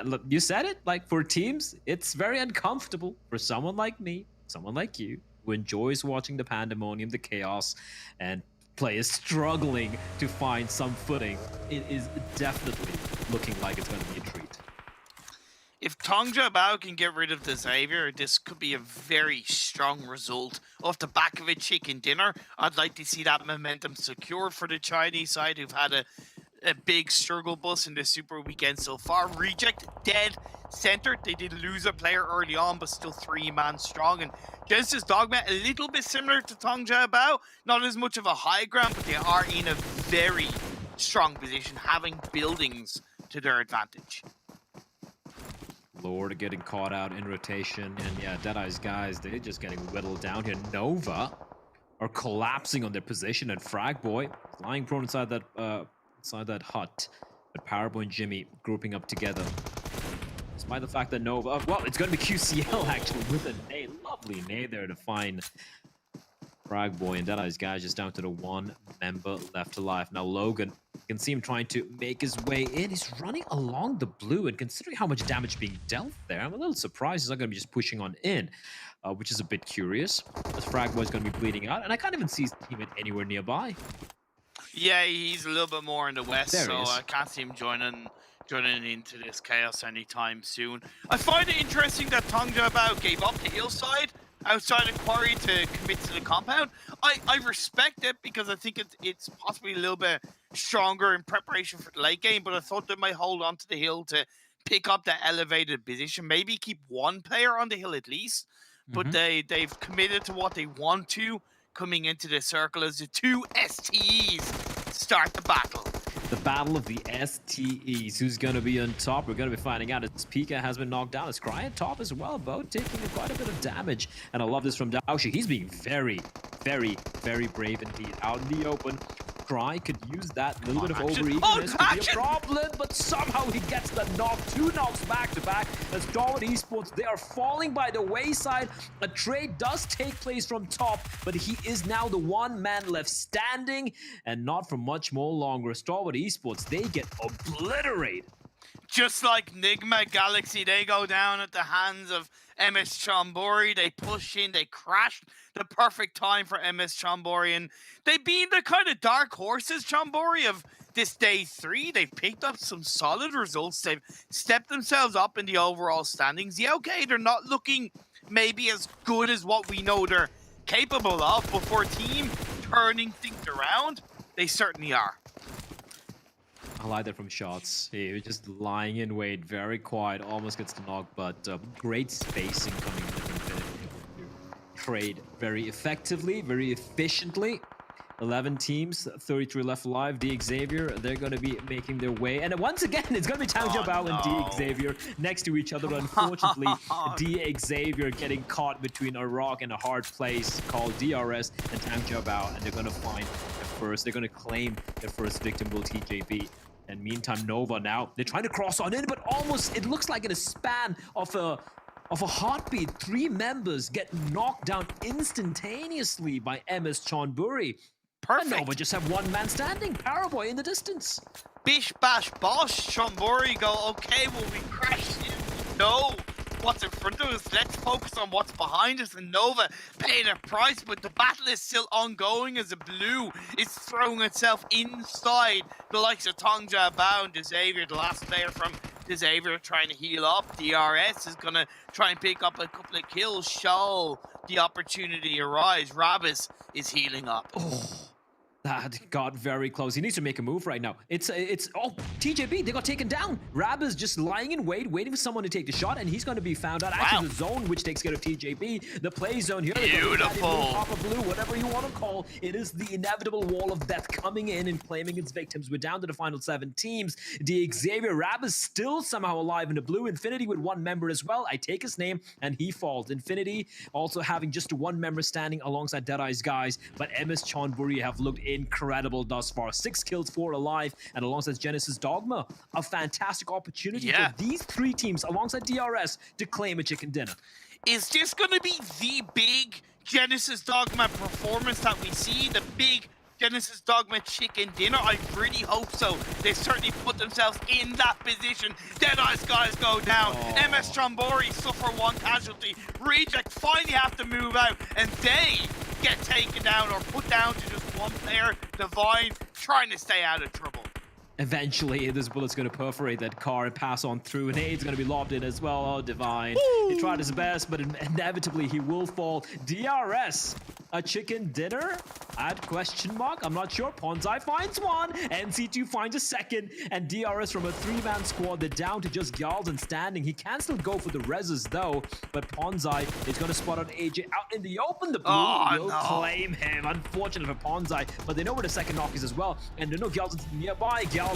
Look, you said it. Like, for teams, it's very uncomfortable. For someone like me, someone like you, who enjoys watching the pandemonium, the chaos, and players struggling to find some footing, it is definitely looking like it's going to be a treat. If Tongja Bao can get rid of the Xavier, this could be a very strong result. Off the back of a chicken dinner, I'd like to see that momentum secured for the Chinese side, who've had a big struggle bus in the Super Weekend so far. Reject dead center. They did lose a player early on, but still 3-man strong. And Genesis Dogma, a little bit similar to Tongja Bao. Not as much of a high ground, but they are in a very strong position, having buildings to their advantage. Lord getting caught out in rotation, and yeah, Deadeye's guys, they're just getting whittled down here. Nova are collapsing on their position, and Fragboy lying prone inside that hut. But Powerboy and Jimmy grouping up together. Despite the fact that Nova, well, it's going to be QCL actually with a nade, lovely nade there to find Fragboy, and Deadeye's guys just down to the 1 member left alive. Now Logan, you can see him trying to make his way in. He's running along the blue, and considering how much damage being dealt there, I'm a little surprised he's not going to be just pushing on in, which is a bit curious, as Fragboy's going to be bleeding out, and I can't even see his teammate anywhere nearby. Yeah, he's a little bit more in the west, so I can't see him joining into this chaos anytime soon. I find it interesting that Tongja Bao gave up the hillside outside of Quarry to commit to the compound. I respect it because I think it's possibly a little bit stronger in preparation for the late game, but I thought they might hold on to the hill to pick up that elevated position, maybe keep 1 player on the hill at least, but they've committed to what they want to coming into the circle as the 2 STEs start the battle. The battle of the STEs. Who's going to be on top? We're going to be finding out as Pika has been knocked down. As Cry at top as well, both taking quite a bit of damage. And I love this from Daoshi. He's being very, very, very brave indeed. Out in the open. Cry could use that little bit of over-eagerness to be a problem, but somehow he gets the knock. 2 knocks back-to-back. As Stalwart Esports, they are falling by the wayside. A trade does take place from top, but he is now the one man left standing, and not for much more longer. Stalwart Esports, they get obliterated. Just like Nigma Galaxy, they go down at the hands of MS Chonburi. They push in, they crash the perfect time for MS Chonburi, and they being the kind of dark horses, Chonburi, of this day 3. They've picked up some solid results. They've stepped themselves up in the overall standings. Yeah, okay, they're not looking maybe as good as what we know they're capable of, but for a team turning things around, they certainly are. I like that from Shots. He was just lying in wait, very quiet, almost gets the knock, but great spacing coming in from Infinity. Trade very effectively, very efficiently. 11 teams, 33 left alive. D Xavier, they're going to be making their way. And once again, it's going to be Tang Jiabao and D Xavier next to each other. Unfortunately, D Xavier getting caught between a rock and a hard place called DRS and Tang Jiabao. And they're going to find the first. They're going to claim their first victim will TJB. And meantime, Nova now, they're trying to cross on in, but almost, it looks like in a span of a heartbeat, 3 members get knocked down instantaneously by MS Chonburi. Perfect. And Nova just have 1 man standing. Paraboy in the distance. Bish bash bosh. Chonburi go, okay, will we crash in? No. What's in front of us? Let's focus on what's behind us. And Nova paid a price, but the battle is still ongoing as a blue is throwing itself inside the likes of Tang Jiabao and Xavier, the last player from Xavier, trying to heal up. DRS is going to try and pick up a couple of kills. Shall the opportunity arise? Rabis is healing up. Oh, that got very close. He needs to make a move right now. It's oh, TJB, they got taken down. Rab is just lying in wait, waiting for someone to take the shot, and he's going to be found out. Wow. Actually, the zone, which takes care of TJB, the play zone here. Beautiful. Papa Blue, whatever you want to call. It is the inevitable wall of death coming in and claiming its victims. We're down to the final 7 teams. The Xavier Rab is still somehow alive in the blue. Infinity with 1 member as well. I take his name, and he falls. Infinity also having just 1 member standing alongside Deadeye's guys, but MS Chonburi have looked incredible thus far. 6 kills, 4 alive, and alongside Genesis Dogma, a fantastic opportunity for these 3 teams alongside DRS to claim a chicken dinner. Is this going to be the big Genesis Dogma performance that we see? The big Genesis Dogma chicken dinner? I really hope so. They certainly put themselves in that position. Deadeye's guys go down. MS Chonburi suffer 1 casualty. Reject finally have to move out, and they get taken down or put down to just 1 player. Divine trying to stay out of trouble. Eventually, this bullet's going to perforate that car and pass on through. An aid's going to be lobbed in as well. Oh, Divine. Woo! He tried his best, but inevitably he will fall. DRS, a chicken dinner? Add question mark? I'm not sure. Ponzai finds 1. NC2 finds a 2nd. And DRS from a 3-man squad, they're down to just Galden standing. He can still go for the reses though, but Ponzai is going to spot on AJ out in the open. The blue will claim him. Unfortunate for Ponzai, but they know where the 2nd knock is as well. And they know Galden's nearby. Galden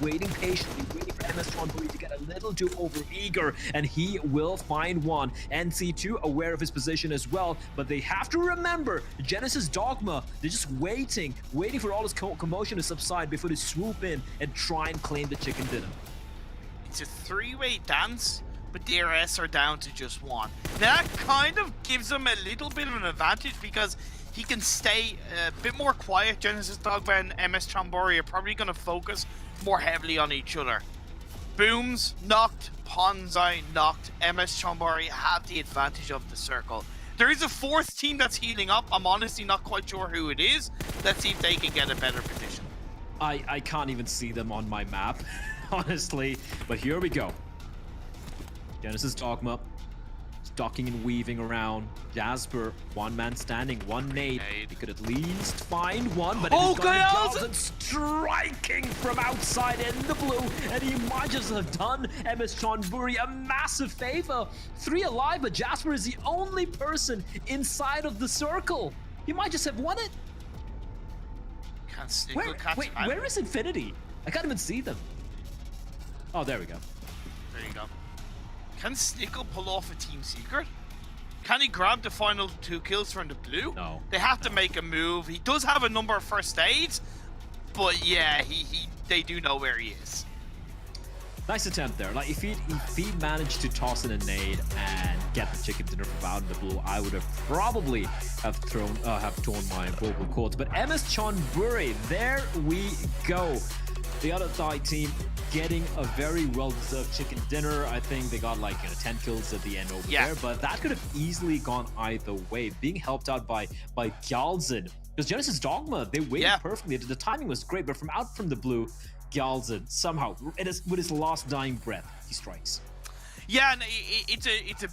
waiting patiently, waiting for MS Chonburi to get a little too over-eager, and he will find 1. NC2 aware of his position as well, but they have to remember, Genesis Dogma, they're just waiting for all this commotion to subside before they swoop in and try and claim the chicken dinner. It's a 3-way dance, but DRS are down to just 1. That kind of gives them a little bit of an advantage because he can stay a bit more quiet. Genesis Dogma and MS Chonburi are probably going to focus more heavily on each other. Booms knocked, Ponzai knocked. MS Chonburi have the advantage of the circle. There is a 4th team that's healing up. I'm honestly not quite sure who it is. Let's see if they can get a better position. I can't even see them on my map, honestly. But here we go. Genesis Dogma. Ducking and weaving around. Jasper, 1 man standing, 1 nade. He could at least find 1, but Galden striking from outside in the blue, and he might just have done MS Chonburi a massive favor. 3 alive, but Jasper is the only person inside of the circle. He might just have won it. Wait, where is Infinity? I can't even see them. Oh, there we go. There you go. Can Snickle pull off a team secret? Can he grab the final 2 kills from the blue? No. They have to make a move. He does have a number of first aids, but yeah, they do know where he is. Nice attempt there. Like if he managed to toss in a nade and get the chicken dinner from out in the blue, I would have probably have torn my vocal cords. But MS Chonburi, there we go. The other Thai team getting a very well-deserved chicken dinner. I think they got like 10 kills at the end over there, but that could have easily gone either way. Being helped out by Gyalzin, because Genesis Dogma, they waited perfectly. The timing was great, but from out from the blue, Gyalzin somehow, with his last dying breath, he strikes. Yeah, and it's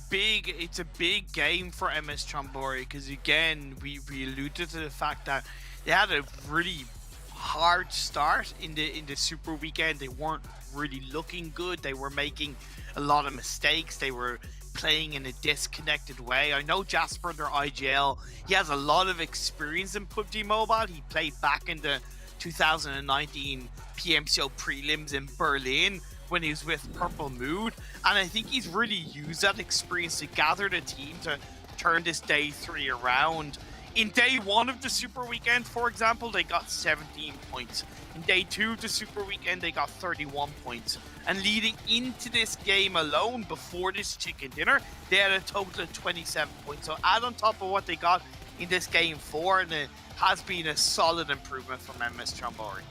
a big game for MS Chonburi, because again, we alluded to the fact that they had a really hard start in the Super Weekend. They weren't really looking good. They were making a lot of mistakes. They were playing in a disconnected way. I know Jasper, their IGL, he has a lot of experience in PUBG Mobile. He played back in the 2019 PMCO prelims in Berlin when he was with Purple Mood, and I think he's really used that experience to gather the team to turn this day 3 around. In day 1 of the Super Weekend, for example, they got 17 points. In day 2 of the Super Weekend, they got 31 points. And leading into this game alone, before this chicken dinner, they had a total of 27 points. So add on top of what they got in this game 4, and it has been a solid improvement from MS Chonburi.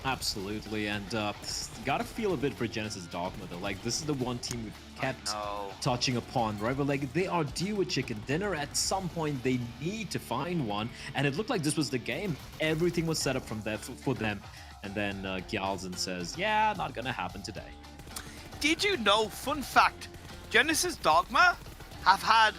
Absolutely, and gotta feel a bit for Genesis Dogma though. Like, this is the one team we've kept touching upon, right? But like, they are due a chicken dinner. At some point, they need to find one, and it looked like this was the game. Everything was set up from there for them, and then Gyalzin says, "Yeah, not gonna happen today." Did you know? Fun fact: Genesis Dogma have had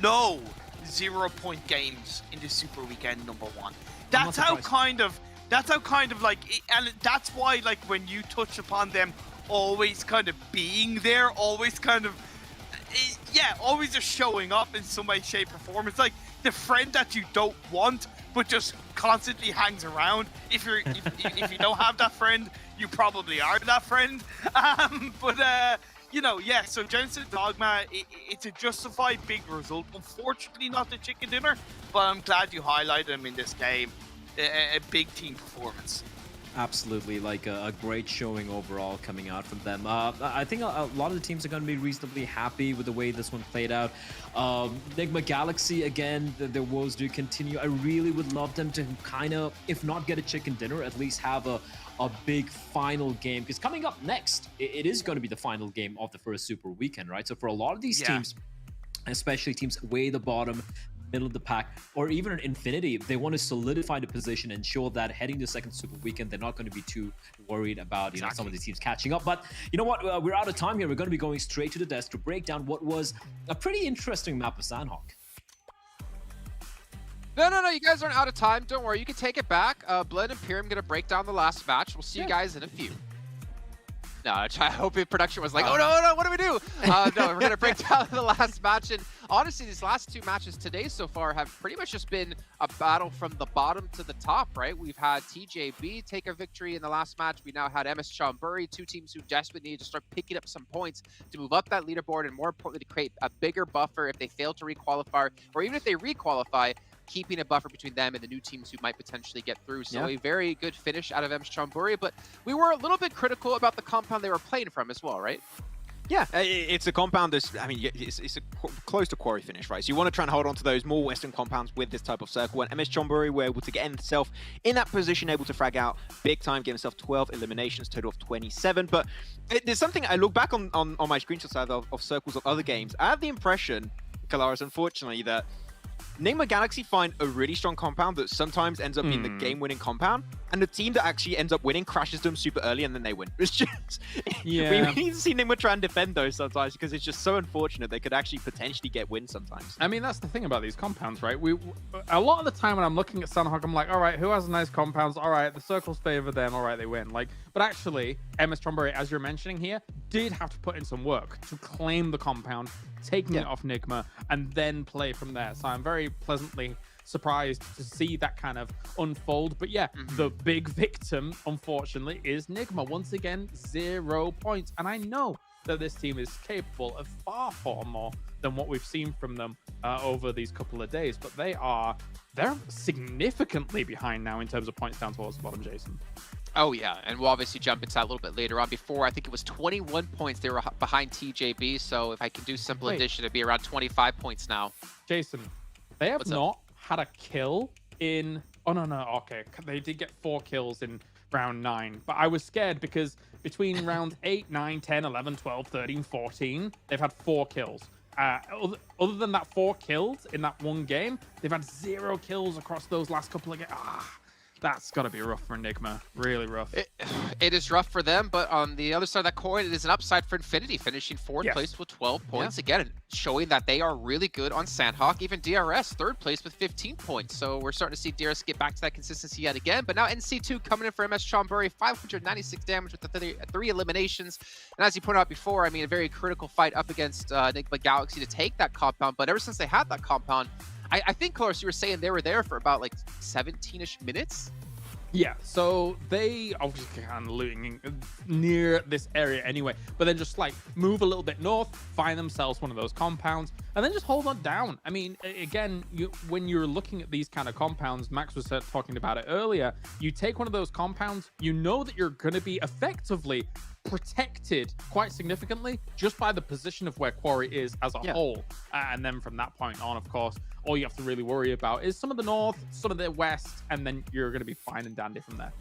no 0-point games in the Super Weekend number 1. That's how kind of like, and that's why, like, when you touch upon them always kind of being there, always kind of, always just showing up in some way, shape, or form. It's like the friend that you don't want, but just constantly hangs around. If you don't have that friend, you probably are that friend. So Genesis Dogma, it's a justified big result. Unfortunately, not the chicken dinner, but I'm glad you highlighted them in this game. A big team performance. Absolutely, like a great showing overall coming out from them. I think a lot of the teams are going to be reasonably happy with the way this one played out. Enigma Galaxy, again, their woes do continue. I really would love them to kind of, if not get a chicken dinner, at least have a big final game. Because coming up next, it is going to be the final game of the first Super Weekend, right? So for a lot of these teams, especially teams way the bottom, middle of the pack, or even an Infinity, they want to solidify the position, ensure that heading to the second Super Weekend, they're not going to be too worried about some of these teams catching up. But you know what? We're out of time here. We're going to be going straight to the desk to break down what was a pretty interesting map of Sanhok. No, you guys aren't out of time. Don't worry, you can take it back. Blend and Pyram gonna break down the last match. We'll see you guys in a few. No, I hope production was like, oh no, what do we do? No, we're gonna break down the last match. And honestly, these last 2 matches today so far have pretty much just been a battle from the bottom to the top, right? We've had TJB take a victory in the last match. We now had MS Chonburi, 2 teams who desperately need to start picking up some points to move up that leaderboard, and more importantly, to create a bigger buffer if they fail to requalify, or even if they requalify, keeping a buffer between them and the new teams who might potentially get through. So a very good finish out of MS Chonburi, but we were a little bit critical about the compound they were playing from as well, right? Yeah, it's a compound that's, I mean, it's a close to quarry finish, right? So you want to try and hold on to those more Western compounds with this type of circle. And MS Chonburi were able to get himself in that position, able to frag out big time, get himself 12 eliminations, total of 27. But there's something, I look back on my screenshots of circles of other games. I have the impression, Kalaris, unfortunately, that Enigma Galaxy find a really strong compound that sometimes ends up being the game-winning compound, and the team that actually ends up winning crashes them super early and then they win. It's just, we need to see Enigma try and defend those sometimes, because it's just so unfortunate. They could actually potentially get wins sometimes. I mean, that's the thing about these compounds, right? A lot of the time when I'm looking at Sanhok, I'm like, all right, who has nice compounds? All right, the circles favor them. All right, they win. But actually, MS Chonburi, as you're mentioning here, did have to put in some work to claim the compound, taking it off Enigma, and then play from there. So I'm very pleasantly surprised to see that kind of unfold. But yeah, the big victim, unfortunately, is Nigma. Once again, 0 points. And I know that this team is capable of far more than what we've seen from them over these couple of days. But they're significantly behind now in terms of points down towards the bottom, Jason. Oh, yeah, and we'll obviously jump into that a little bit later on. Before, I think it was 21 points they were behind TJB, so if I can do simple addition, it'd be around 25 points now. Jason, they have not had a kill in... Oh, no, okay. They did get 4 kills in round 9, but I was scared because between rounds 8, 9, 10, 11, 12, 13, 14, they've had 4 kills. Other than that 4 kills in that one game, they've had 0 kills across those last couple of games. That's got to be rough for Enigma. Really rough. It is rough for them, but on the other side of that coin, it is an upside for Infinity, finishing 4th place with 12 points. Again, showing that they are really good on Sanhok. Even DRS, 3rd place with 15 points. So we're starting to see DRS get back to that consistency yet again. But now NC2 coming in for MS Chonburi, 596 damage with the 3 eliminations. And as you pointed out before, I mean, a very critical fight up against Enigma Galaxy to take that compound. But ever since they had that compound, I think, Carlos, you were saying they were there for about like 17-ish minutes? Yeah, so they obviously kind of looting near this area anyway, but then just like move a little bit north, find themselves one of those compounds, and then just hold on down. I mean, again, when you're looking at these kind of compounds, Max was talking about it earlier, you take one of those compounds, you know that you're going to be effectively protected quite significantly just by the position of where Quarry is as a whole. And then from that point on, of course, all you have to really worry about is some of the north, some of the west, and then you're going to be fine and dandy from there.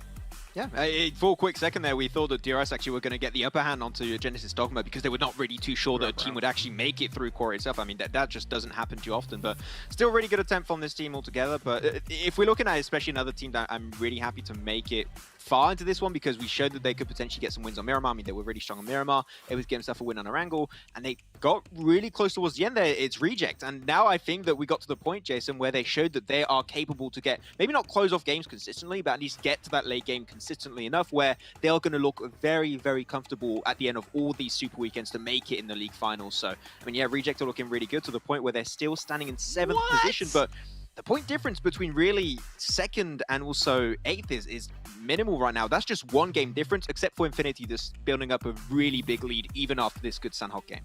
Yeah, for a quick second there, we thought that DRS actually were going to get the upper hand onto Genesis Dogma because they were not really too sure that a team would actually make it through Quarry itself. I mean, that just doesn't happen too often, but still really good attempt from this team altogether. But if we're looking at especially another team that I'm really happy to make it far into this one because we showed that they could potentially get some wins on Miramar. I mean, they were really strong on Miramar. It was getting themselves a win on Erangel, and they got really close towards the end there. It's Reject, and now I think that we got to the point, Jason, where they showed that they are capable to get, maybe not close off games consistently, but at least get to that late game consistently enough where they are going to look very, very comfortable at the end of all these super weekends to make it in the league finals. So, I mean, yeah, Reject are looking really good to the point where they're still standing in 7th position, but the point difference between really 2nd and also 8th is minimal right now. That's just 1 game difference, except for Infinity just building up a really big lead even after this good Sanhok game.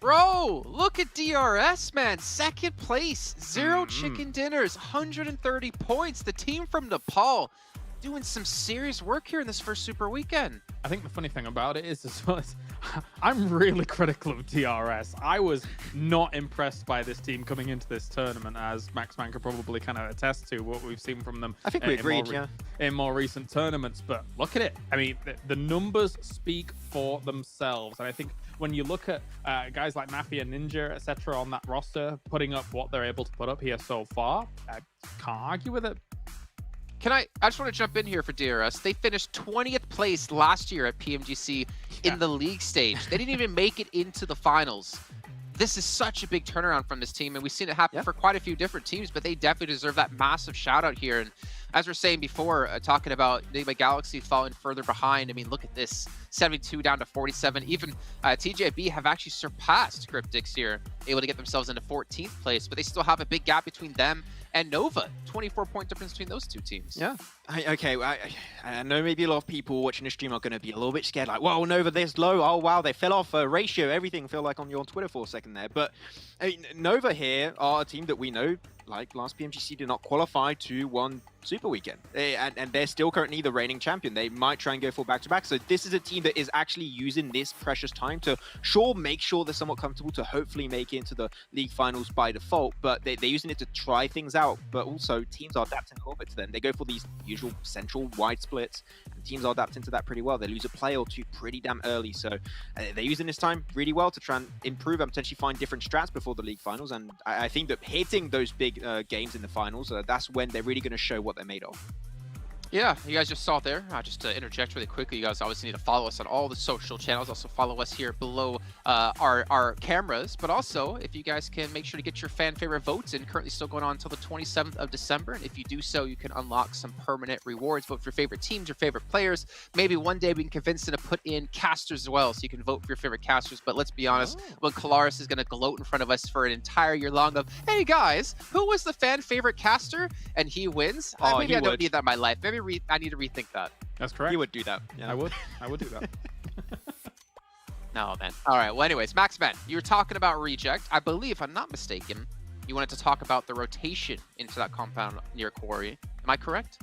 Bro, look at DRS, man. 2nd place, 0 chicken dinners, 130 points. The team from Nepal doing some serious work here in this first super weekend. I think the funny thing about it is as well as I'm really critical of DRS. I was not impressed by this team coming into this tournament, as Max Man could probably kind of attest to what we've seen from them. I think we agreed, in more recent tournaments. But look at it. I mean, the numbers speak for themselves. And I think when you look at guys like Mafia Ninja, etc., on that roster, putting up what they're able to put up here so far, I can't argue with it. I just want to jump in here for DRS. They finished 20th place last year at PMGC in the league stage. They didn't even make it into the finals. This is such a big turnaround from this team, and we've seen it happen for quite a few different teams, but they definitely deserve that massive shout out here. And as we're saying before, talking about Enigma Galaxy falling further behind, I mean, look at this, 72 down to 47. Even TJB have actually surpassed Cryptics here, able to get themselves into 14th place, but they still have a big gap between them and Nova. 24-point difference between those two teams. Yeah. I know maybe a lot of people watching the stream are going to be a little bit scared, like, well, Nova this low, oh wow, they fell off a ratio, everything feel like on Twitter for a second there. But I mean, Nova here are a team that we know, like last PMGC, did not qualify to one Super Weekend. And they're still currently the reigning champion. They might try and go for back-to-back. So this is a team that is actually using this precious time to make sure they're somewhat comfortable to hopefully make it into the league finals by default. But they're using it to try things out. But also, teams are adapting a little bit to them. They go for these usual central wide splits. And teams are adapting to that pretty well. They lose a player or two pretty damn early. So they're using this time really well to try and improve and potentially find different strats before the league finals. And I think that hitting those big games in the finals, that's when they're really going to show what they're made of. Yeah, you guys just saw there. Just to interject really quickly, you guys obviously need to follow us on all the social channels. Also follow us here below our cameras. But also, if you guys can make sure to get your fan favorite votes in, currently still going on until the 27th of December. And if you do so, you can unlock some permanent rewards. Vote for your favorite teams, your favorite players. Maybe one day we can convince them to put in casters as well, so you can vote for your favorite casters. But let's be honest, when Kalaris is going to gloat in front of us for an entire year long of, hey guys, who was the fan favorite caster? And he wins. Maybe I don't need that in my life. Maybe I need to rethink that. That's correct. You would do that. Yeah. I would do that. No, man. All right. Well, anyways, Max Man, you were talking about Reject. I believe, if I'm not mistaken, you wanted to talk about the rotation into that compound near Quarry. Am I correct?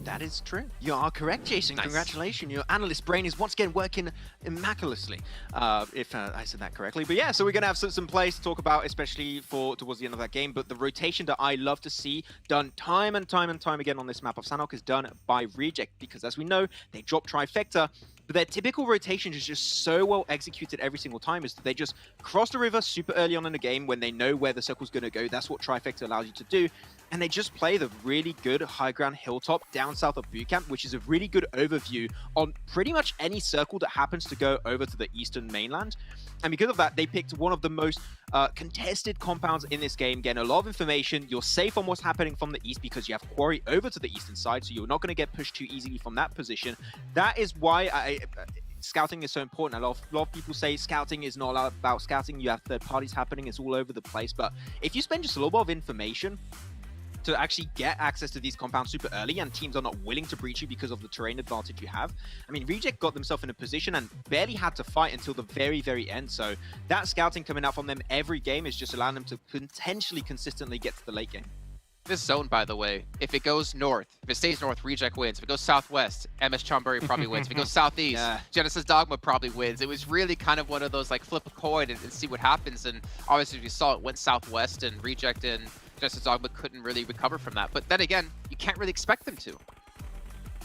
That is true. You are correct, Jason. Nice. Congratulations. Your analyst brain is once again working immaculaately, if I said that correctly. But yeah, so we're going to have some plays to talk about, especially towards the end of that game. But the rotation that I love to see done time and time again on this map of Sanhok is done by Reject, because as we know, they drop Trifecta. But their typical rotation is just so well executed every single time, is that they just cross the river super early on in the game when they know where the circle's going to go. That's what Trifecta allows you to do. And they just play the really good high ground hilltop down south of Bootcamp, which is a really good overview on pretty much any circle that happens to go over to the eastern mainland. And because of that, they picked one of the most contested compounds in this game, getting a lot of information. You're safe on what's happening from the east because you have Quarry over to the eastern side, so you're not going to get pushed too easily from that position. That is why scouting is so important. A lot of people say scouting is not about scouting. You have third parties happening. It's all over the place. But if you spend just a little bit of information to actually get access to these compounds super early, and teams are not willing to breach you because of the terrain advantage you have. I mean, Reject got themselves in a position and barely had to fight until the very, very end. So that scouting coming out from them every game is just allowing them to potentially consistently get to the late game. This zone, by the way, if it goes north, if it stays north, Reject wins. If it goes southwest, MS Chonburi probably wins. If it goes southeast, Genesis Dogma probably wins. It was really kind of one of those, like, flip a coin and see what happens. And obviously, we saw it went southwest, and Reject and Genesis Dogma couldn't really recover from that. But then again, you can't really expect them to.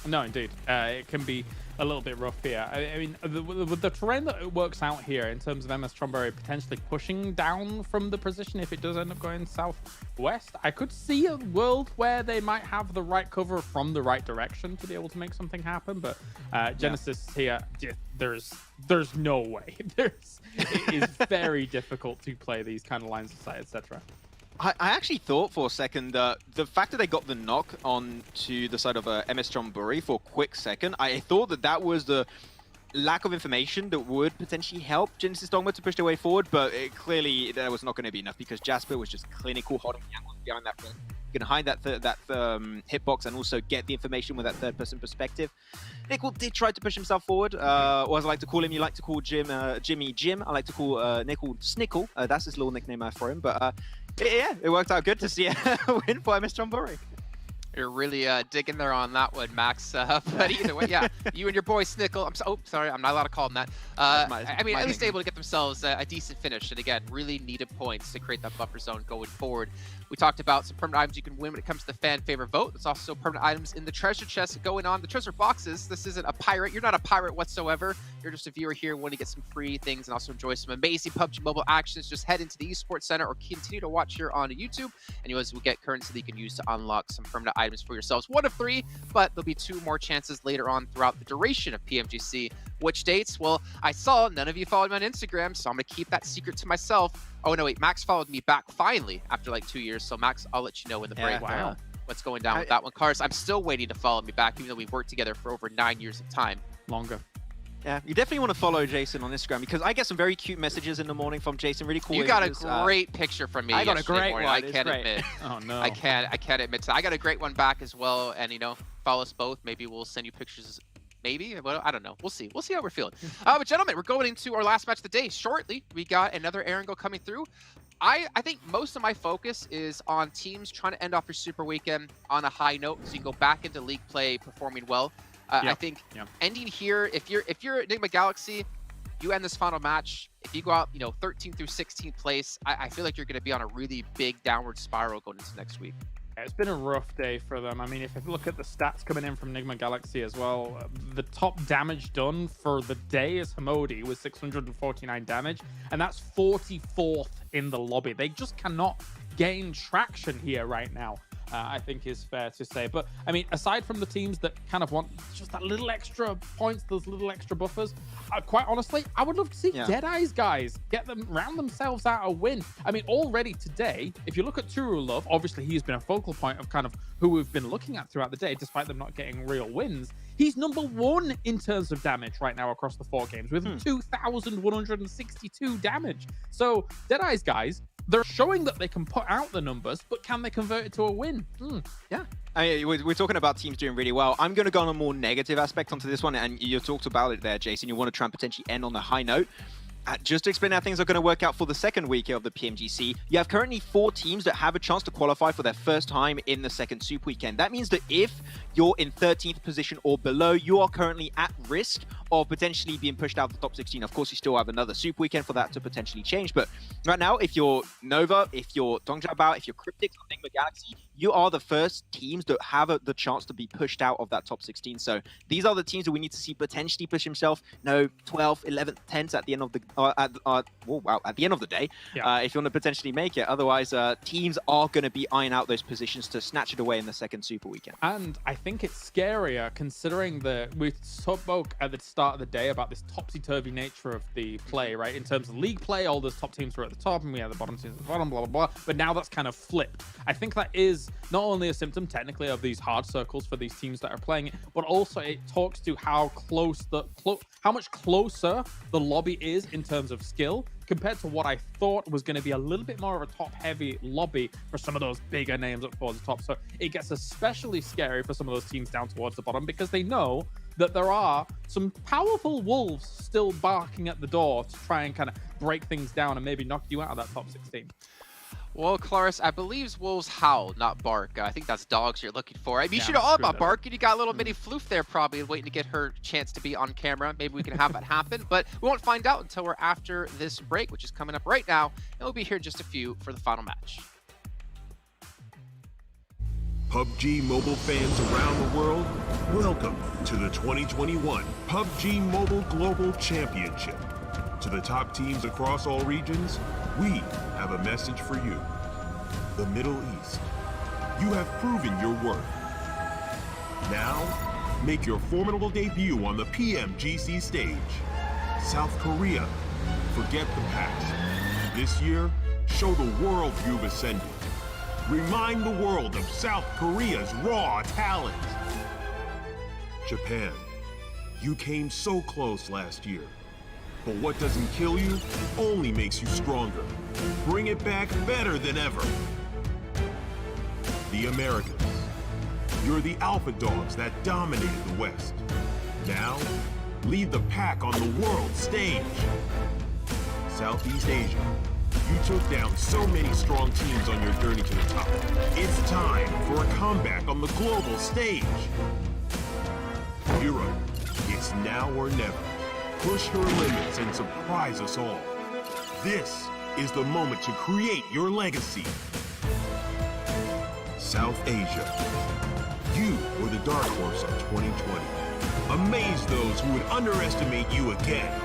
No, indeed. It can be a little bit rough here. I mean, with the terrain that it works out here in terms of MS Chonburi potentially pushing down from the position if it does end up going southwest, I could see a world where they might have the right cover from the right direction to be able to make something happen. But Genesis here, there's no way. It is very difficult to play these kind of lines of sight, etc. I actually thought for a second that the fact that they got the knock on to the side of MS Chonburi for a quick second, I thought that was the lack of information that would potentially help Genesis Dogma to push their way forward, but clearly that was not going to be enough because Jasper was just clinical, holding the angles behind that front. You can hide that hitbox and also get the information with that third-person perspective. Nickel did try to push himself forward, or as I like to call him, you like to call Jimmy Jim. I like to call Nickel Snickle. That's his little nickname for him, but yeah, it worked out good to see a win for MS Chonburi. You're really digging there on that one, Max. But either way, yeah, you and your boy Snickle. Sorry, I'm not allowed to call him that. I mean, at least able to get themselves a decent finish. And again, really needed points to create that buffer zone going forward. We talked about some permanent items you can win when it comes to the fan favorite vote. There's also permanent items in the treasure chest going on. The treasure boxes, this isn't a pirate. You're not a pirate whatsoever. You're just a viewer here wanting to get some free things and also enjoy some amazing PUBG Mobile actions. Just head into the esports center or continue to watch here on YouTube. And you guys will get currency that you can use to unlock some permanent items for yourselves. 1 of 3, but there'll be 2 more chances later on throughout the duration of PMGC. Which dates? Well, I saw none of you followed me on Instagram, so I'm going to keep that secret to myself. Oh, no, wait. Max followed me back finally after like 2 years. So, Max, I'll let you know in the break what's going down with that one. Cars, I'm still waiting to follow me back, even though we've worked together for over 9 years of time. Longer. Yeah, you definitely want to follow Jason on Instagram because I get some very cute messages in the morning from Jason. Really cool. You got a great picture from me. I got a great morning. one. I can't admit. Oh no. I can't admit to. I got a great one back as well. And follow us both. Maybe we'll send you pictures. Maybe. Well, I don't know. We'll see. We'll see how we're feeling. But gentlemen, we're going into our last match of the day shortly. We got another Erangel coming through. I think most of my focus is on teams trying to end off your super weekend on a high note, so you can go back into league play performing well. I think ending here, if you're Enigma Galaxy, you end this final match. If you go out, 13th through 16th place, I feel like you're going to be on a really big downward spiral going into next week. It's been a rough day for them. I mean, if you look at the stats coming in from Enigma Galaxy as well, the top damage done for the day is Hamodi with 649 damage, and that's 44th in the lobby. They just cannot gain traction here right now. I think is fair to say. But I mean, aside from the teams that kind of want just that little extra points, those little extra buffers, quite honestly, I would love to see Deadeye's guys get them round themselves out a win. I mean, already today, if you look at Turu Love, obviously he's been a focal point of kind of who we've been looking at throughout the day, despite them not getting real wins. He's number 1 in terms of damage right now across the 4 games with 2,162 damage. So Deadeye's guys, they're showing that they can put out the numbers, but can they convert it to a win? Yeah. We're talking about teams doing really well. I'm going to go on a more negative aspect onto this one, and you talked about it there, Jason. You want to try and potentially end on a high note. Just to explain how things are going to work out for the second week of the PMGC, you have currently 4 teams that have a chance to qualify for their first time in the second Super Weekend. That means that if you're in 13th position or below, you are currently at risk of potentially being pushed out of the top 16. Of course, you still have another Super Weekend for that to potentially change. But right now, if you're Nova, if you're Dongjabao, if you're Cryptic or Enigma Galaxy, you are the first teams that have the chance to be pushed out of that top 16. So these are the teams that we need to see potentially push himself. 12th, 11th, 10th at the end of the at the end of the day, if you want to potentially make it. Otherwise, teams are going to be eyeing out those positions to snatch it away in the second Super Weekend. And I think it's scarier considering that we spoke at the start of the day about this topsy-turvy nature of the play, right? In terms of league play, all those top teams were at the top and we had the bottom teams at the bottom, blah, blah, blah. But now that's kind of flipped. I think that is not only a symptom technically of these hard circles for these teams that are playing it, but also it talks to how how much closer the lobby is in terms of skill compared to what I thought was going to be a little bit more of a top-heavy lobby for some of those bigger names up towards the top. So it gets especially scary for some of those teams down towards the bottom because they know that there are some powerful wolves still barking at the door to try and kind of break things down and maybe knock you out of that top 16. Well, Claris, I believe wolves howl, not bark. I think that's dogs you're looking for. I mean, you should have all about bark. You got a little mini floof there probably waiting to get her chance to be on camera. Maybe we can have that happen, but we won't find out until we're after this break, which is coming up right now, and we'll be here in just a few for the final match. PUBG Mobile fans around the world, welcome to the 2021 PUBG Mobile Global Championship. To the top teams across all regions, we have a message for you. The Middle East. You have proven your worth. Now, make your formidable debut on the PMGC stage. South Korea, forget the past. This year, show the world you've ascended. Remind the world of South Korea's raw talent. Japan, you came so close last year. But what doesn't kill you only makes you stronger. Bring it back better than ever. The Americas. You're the alpha dogs that dominated the West. Now, lead the pack on the world stage. Southeast Asia. You took down so many strong teams on your journey to the top. It's time for a comeback on the global stage. Europe. It's now or never. Push your limits and surprise us all. This is the moment to create your legacy. South Asia. You were the dark horse of 2020. Amaze those who would underestimate you again.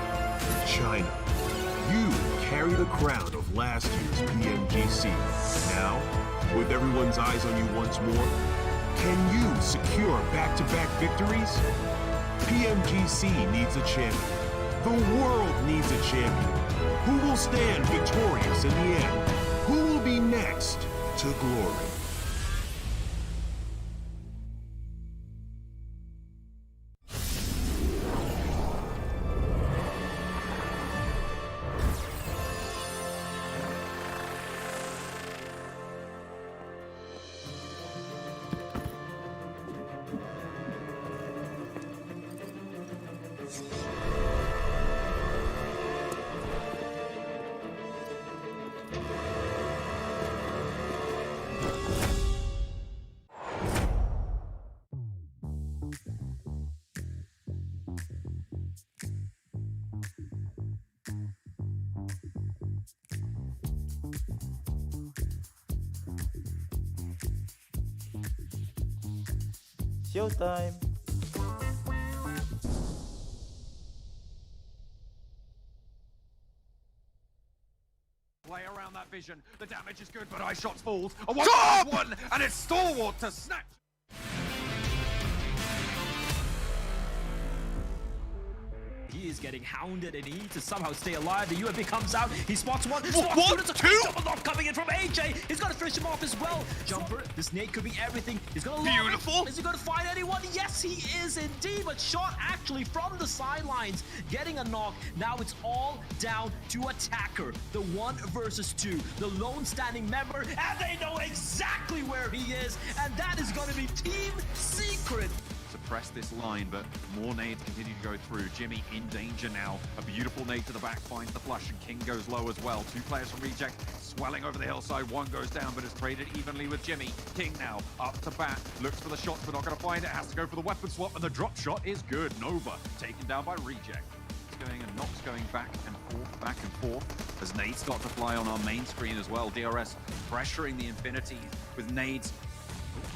China. You carry the crown of last year's PMGC. Now, with everyone's eyes on you once more, can you secure back-to-back victories? PMGC needs a champion. The world needs a champion. Who will stand victorious in the end? Who will be next to glory? Showtime! Play around that vision. The damage is good, but eye shots falls. A 1-1, and it's Stalwart to snatch. He is getting hounded and he needs to somehow stay alive. The UMP comes out. He spots one. What? Spots two. There's a Two? double knock coming in from AJ. He's going to finish him off as well. Jumper. This nade could be everything. He's going to Beautiful. Is he going to find anyone? Yes, he is indeed. But shot actually from the sidelines, getting a knock. Now it's all down to attacker. The 1 versus 2. The lone standing member. And they know exactly where he is. And that is going to be Team Secret. Suppress this line, but more nades continue to go through. Jimmy in danger now. A beautiful nade to the back finds the flush, and King goes low as well. 2 players from Reject swelling over the hillside. 1 goes down, but is traded evenly with Jimmy. King now up to bat, looks for the shots, but not going to find it. Has to go for the weapon swap, and the drop shot is good. Nova taken down by Reject. It's going and Nox going back and forth as nades start to fly on our main screen as well. DRS pressuring the Infinity with nades.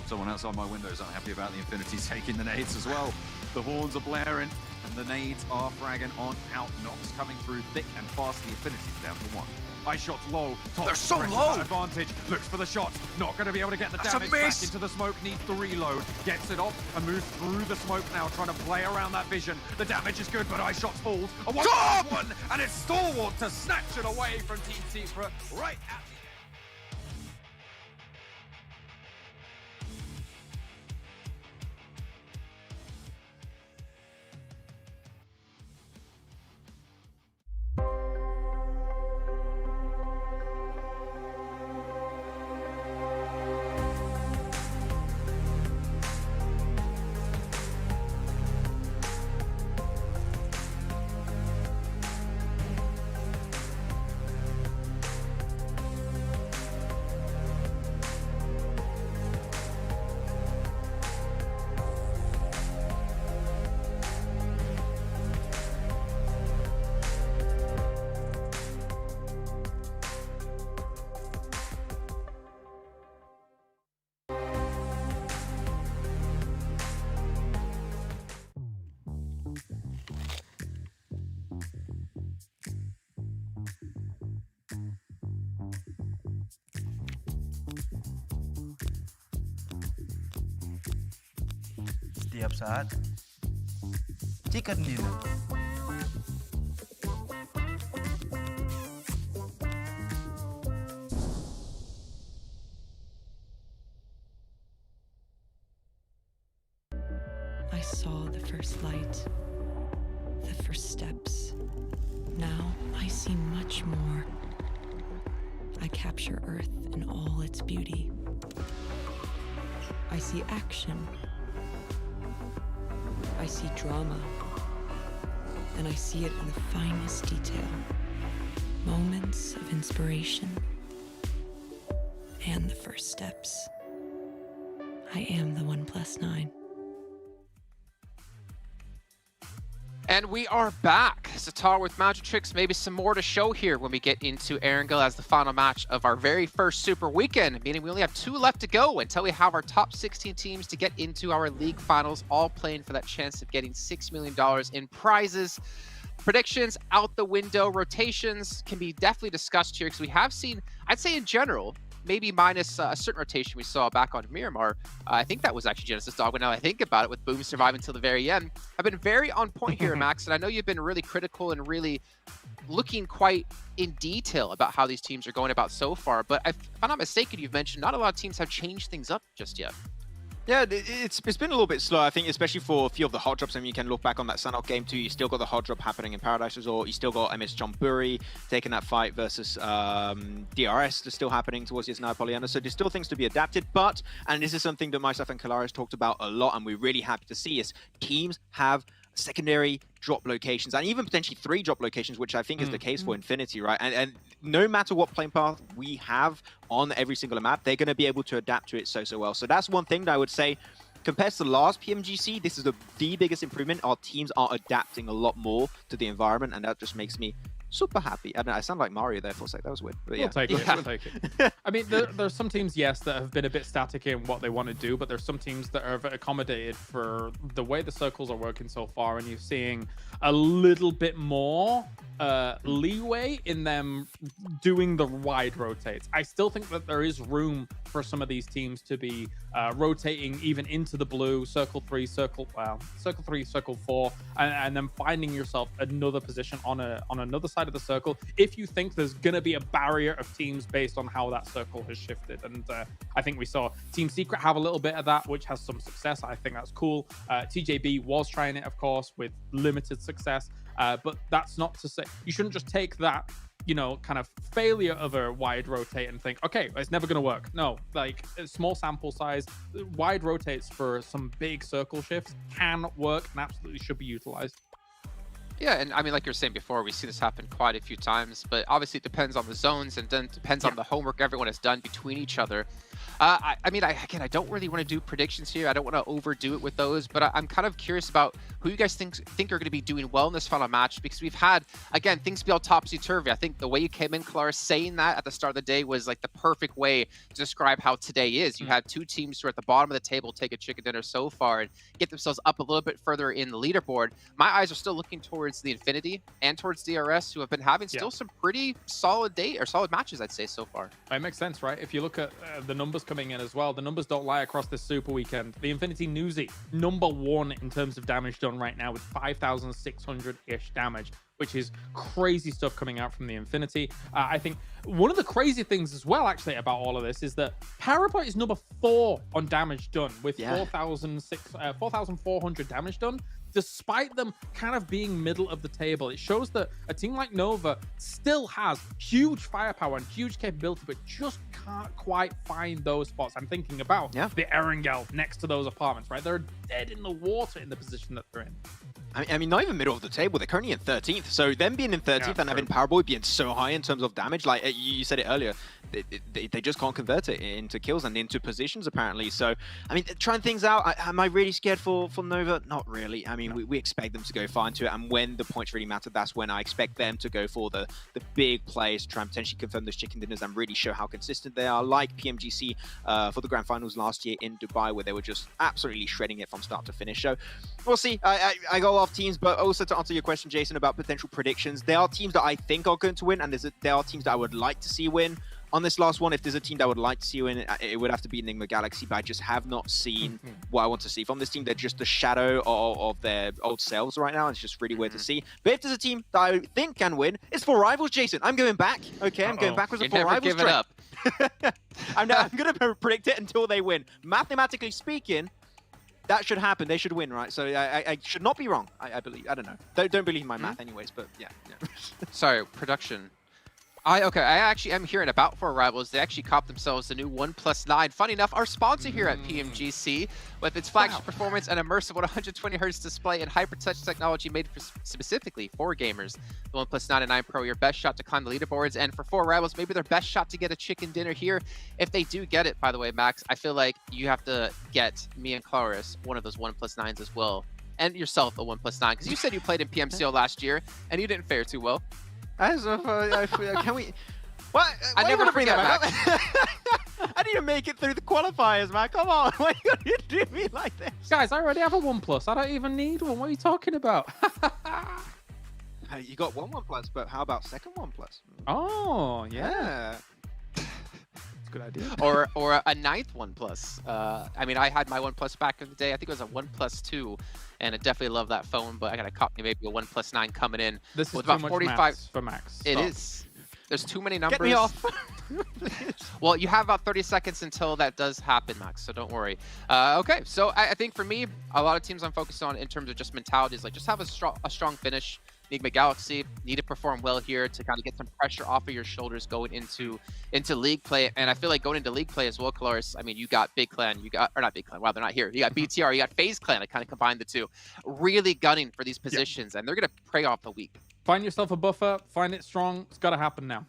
Someone outside my window is unhappy about the Infinities taking the nades as well. The horns are blaring, and the nades are fragging on out. Nox coming through thick and fast. The Infinities down to 1. Eye shots low. Top They're so presses low. at advantage. Looks for the shots. Not going to be able to get the That's a damage miss. back into the smoke. Needs the reload. Gets it off and moves through the smoke now, trying to play around that vision. The damage is good, but eye shots falls. A 1-1, and it's Stalwart to snatch it away from Team Secret right at the Setiap saat, chicken dinner. I saw the first light, the first steps. Now I see much more. I capture Earth in all its beauty. I see action. I see drama. And I see it in the finest detail. Moments of inspiration. And the first steps. I am the 1+9. And we are back. Zatar with Magic Tricks. Maybe some more to show here when we get into Erangel as the final match of our very first Super Weekend, meaning we only have 2 left to go until we have our top 16 teams to get into our league finals, all playing for that chance of getting $6 million in prizes. Predictions out the window. Rotations can be definitely discussed here because we have seen, I'd say in general, maybe minus a certain rotation we saw back on Miramar. I think that was actually Genesis Dog, when now I think about it, with Boom surviving until the very end. I've been very on point here, Max, and I know you've been really critical and really looking quite in detail about how these teams are going about so far. But if I'm not mistaken, you've mentioned not a lot of teams have changed things up just yet. Yeah, it's been a little bit slow, I think, especially for a few of the hot drops. I mean, you can look back on that Sanhok game too. You still got the hot drop happening in Paradise Resort. You still got MS John Burry taking that fight versus DRS. That's still happening towards the now Polyana. So there's still things to be adapted. But, and this is something that myself and Kalaris talked about a lot, and we're really happy to see, is teams have secondary drop locations, and even potentially 3 drop locations, which I think is the case for Infinity, right? And no matter what playing path we have on every single map, they're going to be able to adapt to it so well. So that's one thing that I would say, compared to the last PMGC, this is the biggest improvement. Our teams are adapting a lot more to the environment, and that just makes me super happy. I don't know, I sound like Mario there for a sec. That was weird. But yeah. We'll take it. We'll take it. I mean, there's some teams, yes, that have been a bit static in what they want to do, but there's some teams that have accommodated for the way the circles are working so far, and you're seeing a little bit more leeway in them doing the wide rotates. I still think that there is room for some of these teams to be rotating even into the blue, circle 3, circle 3, circle 4, and then finding yourself another position on another side of the circle if you think there's gonna be a barrier of teams based on how that circle has shifted. And I think we saw Team Secret have a little bit of that, which has some success. I think that's cool. TJB was trying it, of course, with limited success, but that's not to say you shouldn't just take that, you know, kind of failure of a wide rotate and think, okay, it's never going to work. No, like a small sample size, wide rotates for some big circle shifts can work and absolutely should be utilized. Yeah, and I mean, like you were saying before, we see this happen quite a few times, but obviously it depends on the zones and then depends on the homework everyone has done between each other. I mean, I don't really want to do predictions here. I don't want to overdo it with those, but I'm kind of curious about who you guys think are going to be doing well in this final match, because we've had, again, things be all topsy-turvy. I think the way you came in, Clara, saying that at the start of the day was like the perfect way to describe how today is. You had two teams who are at the bottom of the table take a chicken dinner so far and get themselves up a little bit further in the leaderboard. My eyes are still looking towards the Infinity and towards DRS, who have been having still some pretty solid matches, I'd say, so far. It makes sense, right? If you look at the numbers coming in as well, the numbers don't lie across this Super Weekend. The Infinity Newsy, #1 in terms of damage done right now with 5,600-ish damage, which is crazy stuff coming out from the Infinity. I think one of the crazy things as well, actually, about all of this is that Paraboy is #4 on damage done with 4,400 damage done, despite them kind of being middle of the table. It shows that a team like Nova still has huge firepower and huge capability, but just can't quite find those spots. I'm thinking about the Erangel next to those apartments, right? They're dead in the water in the position that they're in. I mean, not even middle of the table. They're currently in 13th. So them being in 13th and having Paraboy being so high in terms of damage, like you said it earlier, they just can't convert it into kills and into positions, apparently. So, I mean, trying things out. Am I really scared for Nova? Not really. I mean, we expect them to go far into it. And when the points really matter, that's when I expect them to go for the big plays to try and potentially confirm those chicken dinners and really show how consistent they are, like PMGC for the Grand Finals last year in Dubai, where they were just absolutely shredding it from start to finish. So, we'll see. I go off teams, but also to answer your question, Jason, about potential predictions, there are teams that I think are going to win, and there are teams that I would like to see win. On this last one, if there's a team that I would like to see win, it would have to be Enigma Galaxy, but I just have not seen what I want to see from this team. They're just the shadow of their old selves right now. It's just really weird to see. But if there's a team that I think can win, it's 4Rivals, Jason. I'm going back. Okay, I'm going backwards with 4Rivals. Give it up. I'm going to predict it until they win. Mathematically speaking, that should happen. They should win, right? So I should not be wrong, I believe. I don't know. Don't believe my math anyways, but yeah. Sorry, production. I actually am hearing about 4Rivals. They actually copped themselves a new 1+9. Funny enough, our sponsor here at PMGC, with its flagship performance and immersive 120Hz display and hyper-touch technology made specifically for gamers. The 1+9 and 9 Pro, your best shot to climb the leaderboards, and for 4Rivals, maybe their best shot to get a chicken dinner here. If they do get it, by the way, Max, I feel like you have to get me and Claris one of those 1+9s as well, and yourself a 1+9, because you said you played in PMCO last year, and you didn't fare too well. Can we? What? I never forget, Max. I need to make it through the qualifiers, man. Come on. Why you do me like this? Guys, I already have a 1+. I don't even need one. What are you talking about? You got one 1+, but how about second 1+? Oh, yeah. That's a good idea. Or a 9th 1+. I mean, I had my 1+ back in the day. I think it was a 1+2. And I definitely love that phone, but I gotta copy maybe a 1+9 coming in. This is with too about much 45 for Max. It is. There's too many numbers. Get me off. Well, you have about 30 seconds until that does happen, Max, so don't worry. Okay, so I think for me, a lot of teams I'm focused on in terms of just mentality is like just have a strong finish. Enigma Galaxy need to perform well here to kind of get some pressure off of your shoulders going into league play. And I feel like going into league play as well, Cloris, I mean, you got Big Clan, or not Big Clan, wow, they're not here. You got BTR, you got FaZe Clan, I kind of combined the two. Really gunning for these positions, and they're going to prey off the weak. Find yourself a buffer, find it strong. It's got to happen now.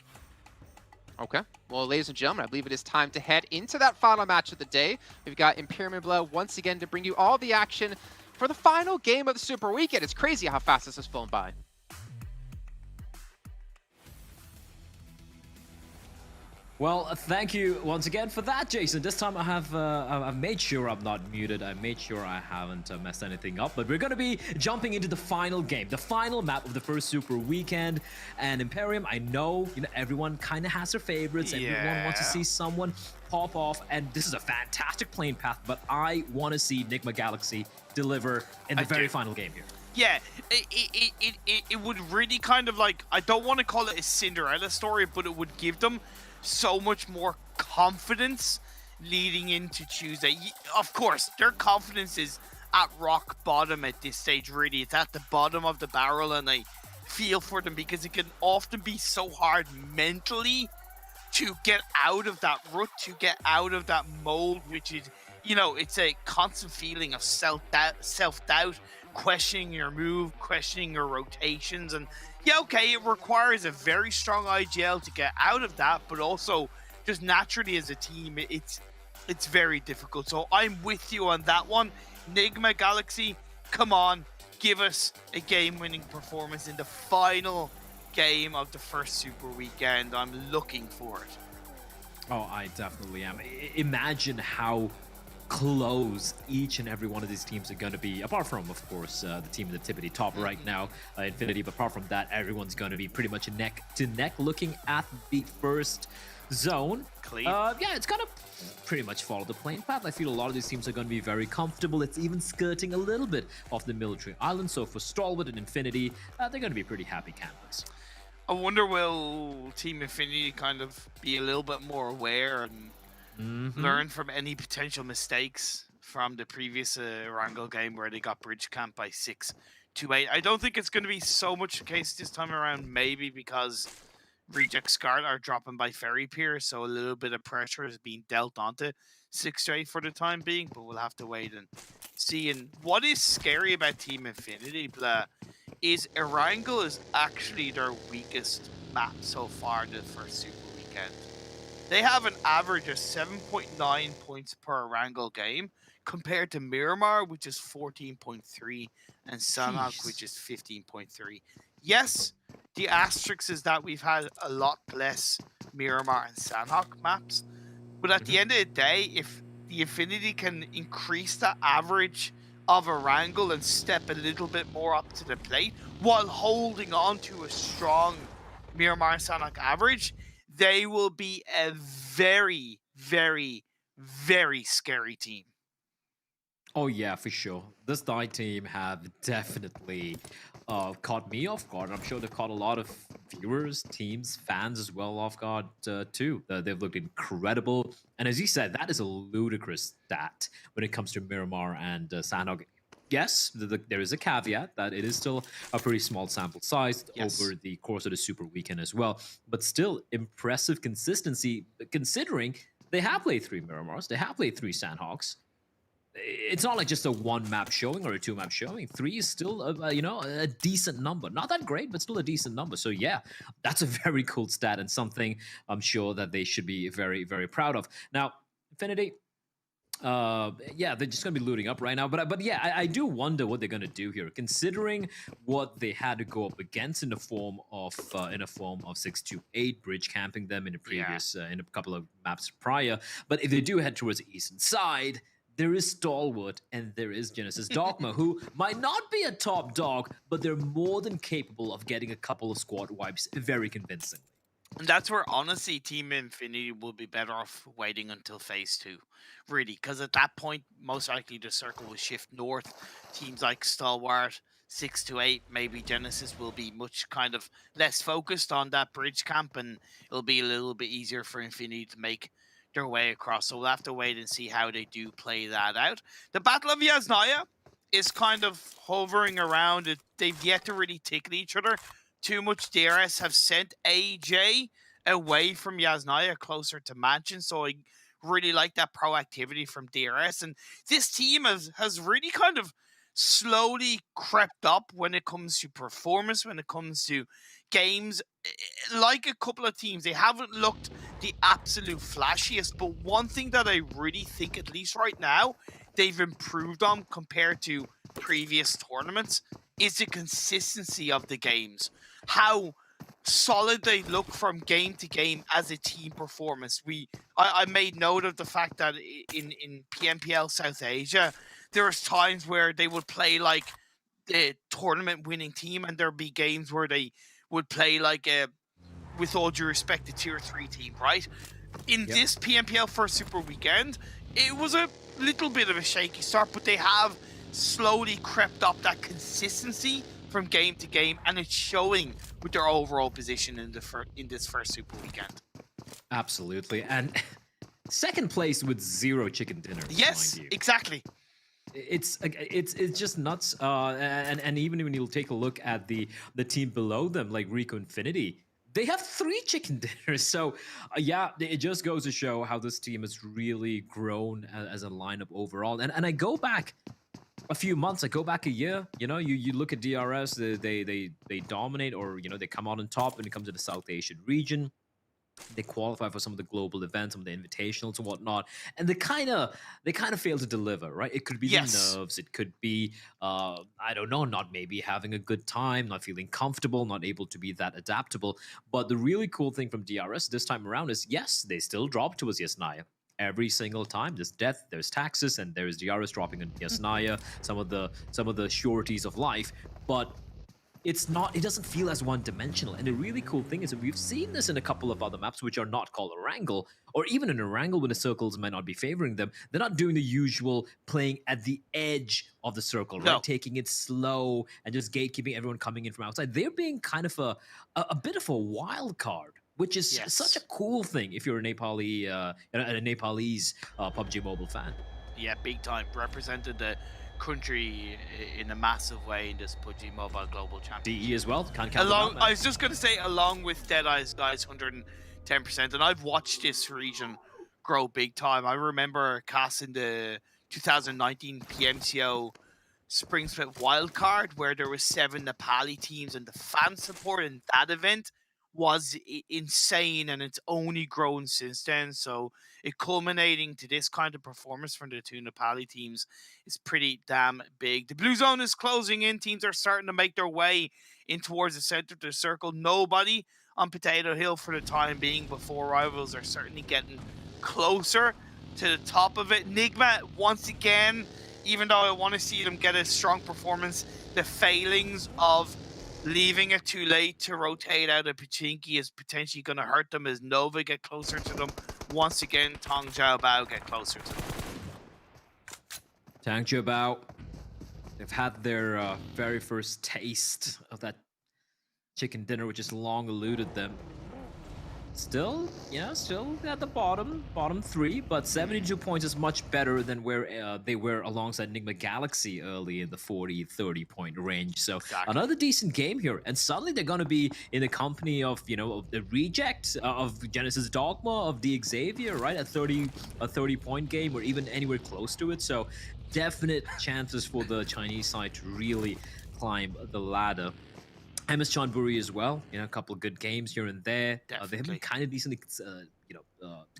Okay. Well, ladies and gentlemen, I believe it is time to head into that final match of the day. We've got Imperium Blood once again to bring you all the action for the final game of the Super Weekend. It's crazy how fast this has flown by. Well, thank you once again for that, Jason. This time I've made sure I'm not muted. I made sure I haven't messed anything up. But we're going to be jumping into the final game, the final map of the first Super Weekend. And Imperium, I know, everyone kind of has their favorites. Everyone wants to see someone pop off. And this is a fantastic plane path, but I want to see Enigma Galaxy deliver in the very final game here. Yeah, it would really kind of like, I don't want to call it a Cinderella story, but it would give them so much more confidence leading into Tuesday. Of course, their confidence is at rock bottom at this stage, really. It's at the bottom of the barrel, and I feel for them because it can often be so hard mentally to get out of that rut, to get out of that mold, which is, it's a constant feeling of self-doubt, questioning your move, questioning your rotations, and yeah, okay, it requires a very strong IGL to get out of that, but also just naturally as a team, it's very difficult. So I'm with you on that one. Enigma Galaxy, come on, give us a game-winning performance in the final game of the first Super Weekend. I'm looking for it. Oh, I definitely am. Imagine how close each and every one of these teams are going to be, apart from, of course, the team in the tippity top right now, Infinity. But apart from that, everyone's going to be pretty much neck to neck looking at the first zone. Yeah, it's going to pretty much follow the plane path. I feel a lot of these teams are going to be very comfortable. It's even skirting a little bit off the military island. So for Stalwart and Infinity, they're going to be pretty happy campers. I wonder, will Team Infinity kind of be a little bit more aware and learn from any potential mistakes from the previous Erangel game where they got bridge camped by 6-8. I don't think it's going to be so much the case this time around, maybe because Reject Scarlet are dropping by Ferry Pier, so a little bit of pressure is being dealt onto 6-8 for the time being, but we'll have to wait and see. And what is scary about Team Infinity, is Erangel is actually their weakest map so far the first Super Weekend. They have an average of 7.9 points per Erangel game compared to Miramar, which is 14.3, and Sanhok, which is 15.3. Yes, the asterisk is that we've had a lot less Miramar and Sanhok maps, but at the end of the day, if the Infinity can increase the average of Erangel and step a little bit more up to the plate while holding on to a strong Miramar and Sanhok average, they will be a very, very, very scary team. Oh yeah, for sure. This Die team have definitely caught me off guard. I'm sure they've caught a lot of viewers, teams, fans as well off guard too. They've looked incredible. And as you said, that is a ludicrous stat when it comes to Miramar and Sanhok. Yes, there is a caveat that it is still a pretty small sample size over the course of the Super Weekend as well. But still, impressive consistency considering they have played 3 Miramars, they have played 3 Sanhoks. It's not like just a 1-map showing or a 2-map showing. 3 is still, a decent number. Not that great, but still a decent number. So yeah, that's a very cool stat and something I'm sure that they should be very, very proud of. Now, Infinity, yeah, they're just gonna be looting up right now, but yeah, I do wonder what they're gonna do here, considering what they had to go up against in the form of 628 bridge camping them in the previous in a couple of maps prior. But if they do head towards the eastern side, there is Stalwart and there is Genesis Dogma, who might not be a top dog, but they're more than capable of getting a couple of squad wipes very convincingly. And that's where, honestly, Team Infinity will be better off waiting until Phase 2, really. Because at that point, most likely the circle will shift north. Teams like Stalwart, 6-8, maybe Genesis will be much kind of less focused on that bridge camp, and it'll be a little bit easier for Infinity to make their way across. So we'll have to wait and see how they do play that out. The Battle of Yasnaya is kind of hovering around. They've yet to really tickle each other too much. DRS have sent AJ away from Yasnaya closer to Mansion, so I really like that proactivity from DRS. And this team has really kind of slowly crept up when it comes to performance, when it comes to games. Like a couple of teams, they haven't looked the absolute flashiest, but one thing that I really think, at least right now, they've improved on compared to previous tournaments is the consistency of the games. How solid they look from game to game as a team performance. I made note of the fact that in PMPL South Asia, there was times where they would play like the tournament winning team, and there'd be games where they would play like a, with all due respect, the tier 3 team, right? In this PMPL first Super Weekend, it was a little bit of a shaky start, but they have slowly crept up that consistency from game to game, and it's showing with their overall position in this first Super Weekend. Absolutely. And second place with 0 chicken dinners. Yes, mind you. Exactly. It's just nuts. And even when you take a look at the team below them, like Rico Infinity, they have 3 chicken dinners. So yeah, it just goes to show how this team has really grown as a lineup overall. And I go back a few months, I go back a year, you know, you look at DRS, they dominate, or, you know, they come out on top when it comes to the South Asian region. They qualify for some of the global events, some of the invitationals and whatnot, and they kind of fail to deliver, right? It could be the nerves, it could be I don't know, not maybe having a good time, not feeling comfortable, not able to be that adaptable. But the really cool thing from DRS this time around is, yes, they still drop to us, yes, Naya. Every single time there's death, there's taxes, and there's DRS dropping on Yasnaya, some of the sureties of life, but it doesn't feel as one-dimensional. And the really cool thing is that we've seen this in a couple of other maps which are not called Erangel, or even in Erangel when the circles might not be favoring them. They're not doing the usual playing at the edge of the circle, right? Taking it slow and just gatekeeping everyone coming in from outside. They're being kind of a bit of a wild card, which is such a cool thing if you're a Nepalese PUBG Mobile fan. Yeah, big time. Represented the country in a massive way in this PUBG Mobile Global Championship. DE as well. Can't count them out, man. I was just going to say, along with Deadeye's guys, 110%, and I've watched this region grow big time. I remember casting the 2019 PMCO Spring Split Wildcard, where there was 7 Nepali teams, and the fan support in that event was insane, and it's only grown since then. So it culminating to this kind of performance from the 2 Nepali teams is pretty damn big. The blue zone is closing in. Teams are starting to make their way in towards the center of the circle. Nobody on Potato Hill for the time being, before rivals are certainly getting closer to the top of it. Nigma, once again, even though I want to see them get a strong performance, the failings of leaving it too late to rotate out of Pachinki is potentially going to hurt them as Nova get closer to them. Once again, Tong Jiao Bao get closer to them. Tang Jiao Bao, they've had their very first taste of that chicken dinner, which has long eluded them. Still at the bottom 3, but 72 points is much better than where they were alongside Enigma Galaxy early in the 40-30 point range. So another decent game here, and suddenly they're going to be in the company of, you know, of the Reject, of Genesis Dogma, of the Xavier, right? A 30 point game, or even anywhere close to it. So definite chances for the Chinese side to really climb the ladder. MS Chonburi as well, you know, a couple of good games here and there. They have been kind of decently,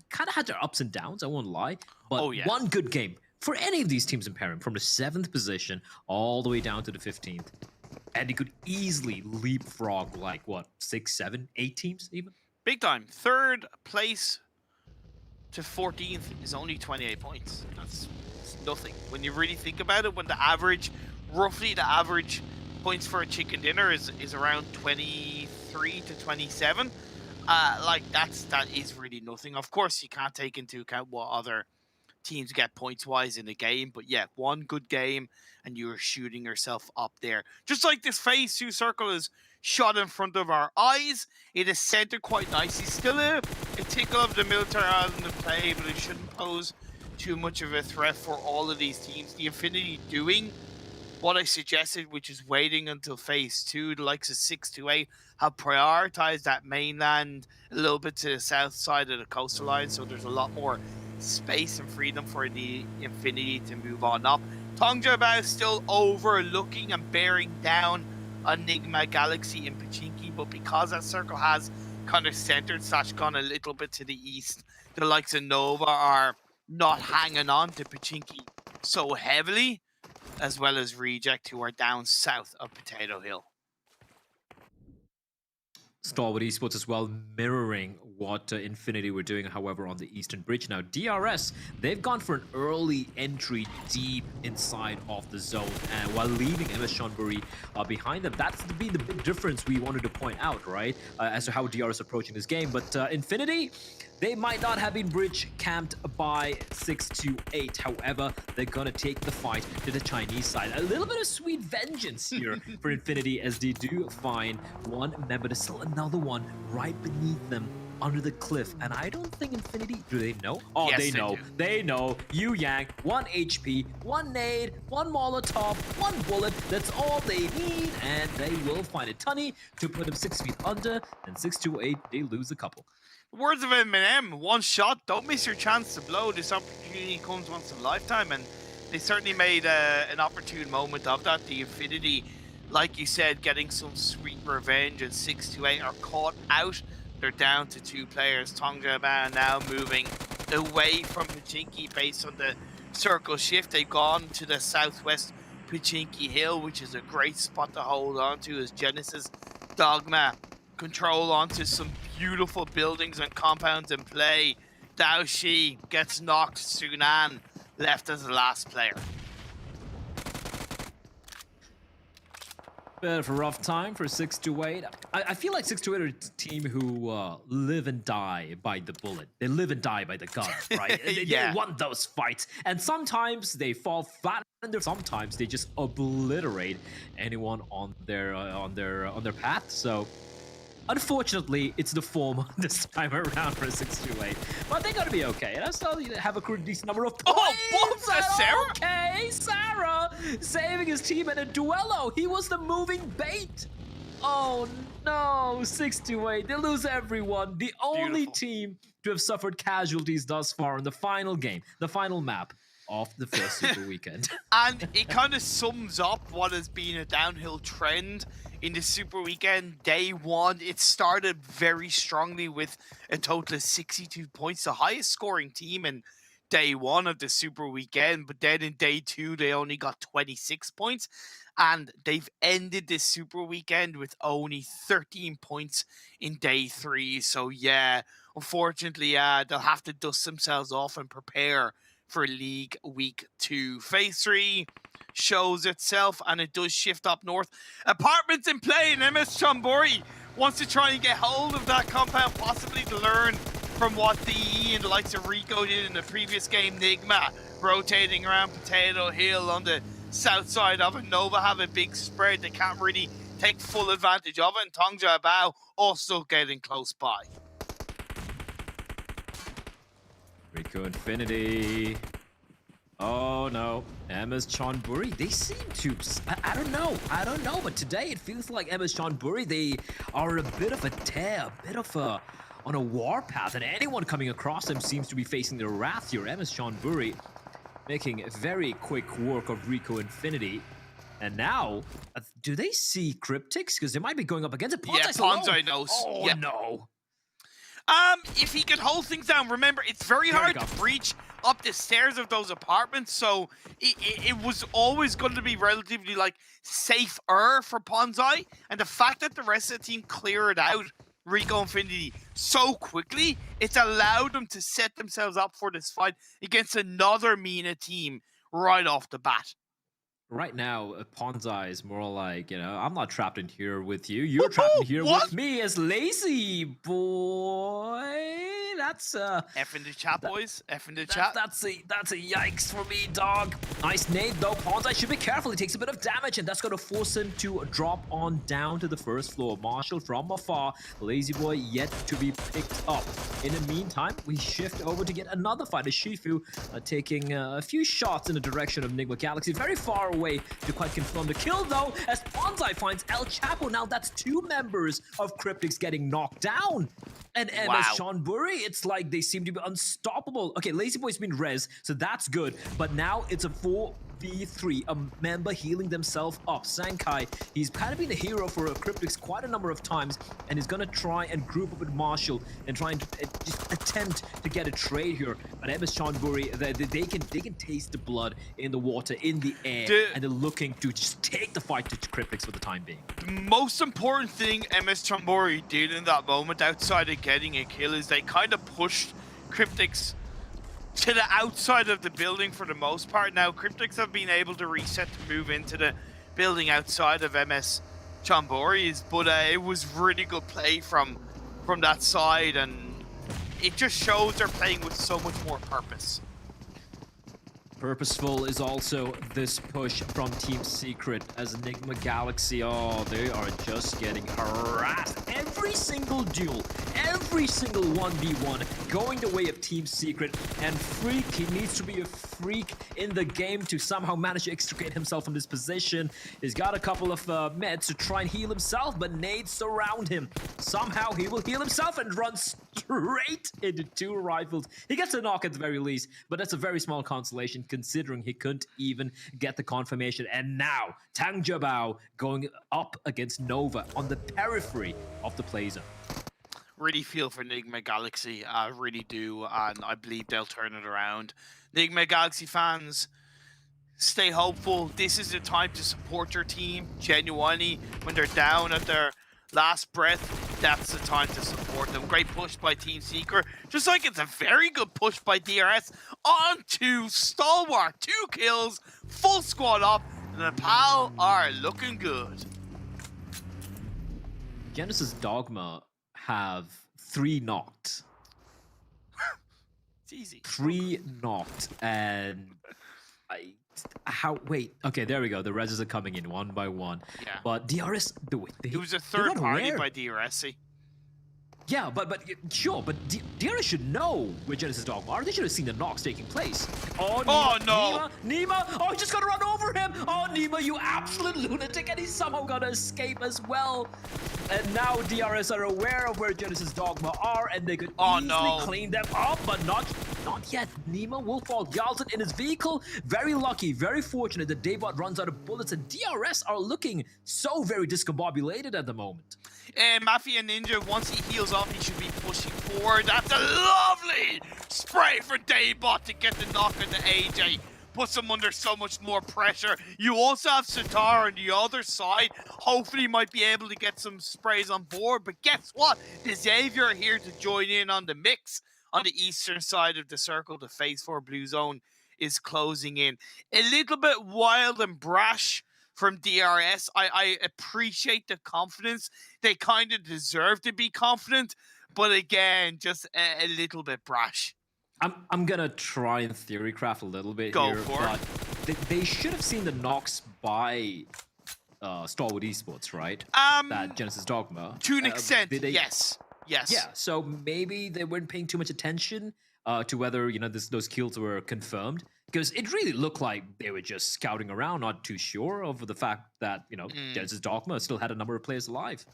kind of had their ups and downs, I won't lie. But one good game for any of these teams in pairing, from the 7th position all the way down to the 15th. And you could easily leapfrog, like, what, 6, 7, 8 teams even? Big time. 3rd place to 14th is only 28 points. That's nothing. When you really think about it, when the average, roughly the average points for a chicken dinner is around 23 to 27, like that is really nothing. Of course, you can't take into account what other teams get points wise in the game, but yeah, one good game and you're shooting yourself up there. Just like this phase 2 circle is shot in front of our eyes, it is centered quite nicely. Still a tickle of the military island in play, but it shouldn't pose too much of a threat for all of these teams. The Infinity doing what I suggested, which is waiting until phase 2. The likes of 628 have prioritized that mainland a little bit to the south side of the coastal line, so there's a lot more space and freedom for the Infinity to move on up. Tong Jiao Bao is still overlooking and bearing down Enigma Galaxy in Pachinki, but because that circle has kind of centered / gone a little bit to the east, the likes of Nova are not hanging on to Pachinki so heavily, as well as Reject, who are down south of Potato Hill. Stalwart Esports as well, mirroring what Infinity were doing, however, on the Eastern Bridge. Now, DRS, they've gone for an early entry deep inside of the zone, and while leaving MS Chonburi behind them. That's the big difference we wanted to point out, right? As to how DRS approaching this game. But Infinity, they might not have been bridge camped by 628. However, they're gonna take the fight to the Chinese side. A little bit of sweet vengeance here for Infinity as they do find one member. There's still another one right beneath them under the cliff. And I don't think Infinity, do they know? Oh, Yes, they know. do. They know. Yu Yang, 1 HP, 1 nade, 1 Molotov, 1 bullet. That's all they need. And they will find a Tunny to put them 6 feet under. And 628, they lose a couple. Words of Eminem, one shot, don't miss your chance to blow. This opportunity comes once in a lifetime, and they certainly made an opportune moment of that. The Infinity, like you said, getting some sweet revenge, and 628 are caught out. They're down to 2 players. Tongja Ban now moving away from Pachinki based on the circle shift. They've gone to the southwest Pachinki Hill, which is a great spot to hold on to as Genesis Dogma control onto some beautiful buildings and compounds in play. Dao Shi gets knocked. Sunan left as the last player. Bit of a rough time for 628. I feel like 628 are a team who live and die by the bullet. They live and die by the gun, right? Yeah. They want those fights. And sometimes they fall flat, and sometimes they just obliterate anyone on their path. So unfortunately, it's the form this time around for 628. But they're gonna be okay. And I still have a decent number of points. Oh, Sarah! Okay, Sarah saving his team in a duello. He was the moving bait. Oh no, 628. They lose everyone. The only team to have suffered casualties thus far in the final game, the final map of the first Super Weekend. And it kind of sums up what has been a downhill trend in the Super Weekend. Day 1, it started very strongly with a total of 62 points, the highest scoring team in Day 1 of the Super Weekend. But then in Day 2, they only got 26 points. And they've ended this Super Weekend with only 13 points in Day 3. So yeah, unfortunately, they'll have to dust themselves off and prepare for League Week 2. Phase 3 shows itself, and it does shift up north. Apartments in play, and MS Chonburi wants to try and get hold of that compound, possibly to learn from what DE and the likes of Rico did in the previous game. Nigma rotating around Potato Hill on the south side of it. Nova have a big spread. They can't really take full advantage of it, and Tongja Bao also getting close by. Rico Infinity. Oh no, MS Chonburi. They seem to, I don't know, but today it feels like MS Chonburi, they are a bit of a tear, a bit of a, on a warpath, and anyone coming across them seems to be facing their wrath here. MS Chonburi making a very quick work of Rico Infinity. And now, do they see Cryptics? Because they might be going up against it. Yeah, Ponzai knows. Oh yeah. no. If he could hold things down, remember, it's very hard to breach up the stairs of those apartments, so it was always going to be relatively, like, safer for Ponzai, and the fact that the rest of the team cleared out Rico Infinity so quickly, it's allowed them to set themselves up for this fight against another MENA team right off the bat. Right now, Ponzai is more like, you know, I'm not trapped in here with you. You're trapped in here with me as lazy boy. That's F in the chat, boys. F in the chat. That's a yikes for me, dog. Nice nade though. Ponzai should be careful. He takes a bit of damage, and that's gonna force him to drop on down to the first floor. Marshall from afar. Lazy boy yet to be picked up. In the meantime, we shift over to get another fighter. Shifu taking a few shots in the direction of Nigma Galaxy. Very far away to quite confirm the kill though, as Ponzai finds El Chapo. Now that's 2 members of Cryptics getting knocked down. And MS Chonburi, it's like they seem to be unstoppable. Okay, Lazy Boy's been res, so that's good. But now it's a v3, a member healing themselves up. Sankai, he's kind of been a hero for Cryptix quite a number of times, and he's gonna try and group up with Marshall and try and just attempt to get a trade here. But MS Chonburi, they can taste the blood in the water, in the air, and they're looking to just take the fight to Cryptix for the time being. The most important thing MS Chonburi did in that moment, outside of getting a kill, is they kind of pushed Cryptix to the outside of the building for the most part. Now, Cryptix have been able to reset to move into the building outside of MS Chonburi's, but it was really good play from that side, and it just shows they're playing with so much more purpose. Purposeful is also this push from Team Secret as Enigma Galaxy. Oh, they are just getting harassed. Every single duel, every single 1v1 going the way of Team Secret. And Freak, he needs to be a freak in the game to somehow manage to extricate himself from this position. He's got a couple of meds to try and heal himself, but nades surround him. Somehow he will heal himself and run straight into 2 rifles. He gets a knock at the very least, but that's a very small consolation considering he couldn't even get the confirmation. And now Tang Jabao going up against Nova on the periphery of the play zone. Really feel for Enigma Galaxy, I really do, and I believe they'll turn it around. Enigma Galaxy fans, stay hopeful. This is the time to support your team genuinely. When they're down at their last breath, that's the time to support them. Great push by Team Secret, just like it's a very good push by DRS onto Stalwart. 2 kills, full squad up, and the PAL are looking good. Genesis Dogma have 3 knocked. It's easy. 3 knocked, and wait, okay, there we go. The reses are coming in one by one. Yeah. But DRS, It was a third party by DRS. Yeah, but sure, but DRS should know where Genesis Dogma are. They should have seen the knocks taking place. Oh, Nima, no! Nima! Oh, he just got to run over him! Oh, Nima, you absolute lunatic! And he's somehow gonna escape as well. And now DRS are aware of where Genesis Dogma are, and they could easily clean them up, but not yet. Nima will fall. Galton in his vehicle. Very lucky, very fortunate that Daybot runs out of bullets, and DRS are looking so very discombobulated at the moment. And Mafia Ninja, once he heals up, he should be pushing forward. That's a lovely spray for Daybot to get the knock into AJ. Puts him under so much more pressure. You also have Sitar on the other side. Hopefully he might be able to get some sprays on board. But guess what? The Xavier are here to join in on the mix. On the eastern side of the circle, the phase 4 blue zone is closing in. A little bit wild and brash from DRS. I appreciate the confidence. They kind of deserve to be confident, but again, just a little bit brash. I'm gonna try and theory craft a little bit Go here, for but they should have seen the knocks by Starwood Esports, right? That Genesis Dogma. To an extent, yes. Yes. Yeah, so maybe they weren't paying too much attention to whether, those kills were confirmed. Because it really looked like they were just scouting around, not too sure over the fact that, Genesis Dogma still had a number of players alive.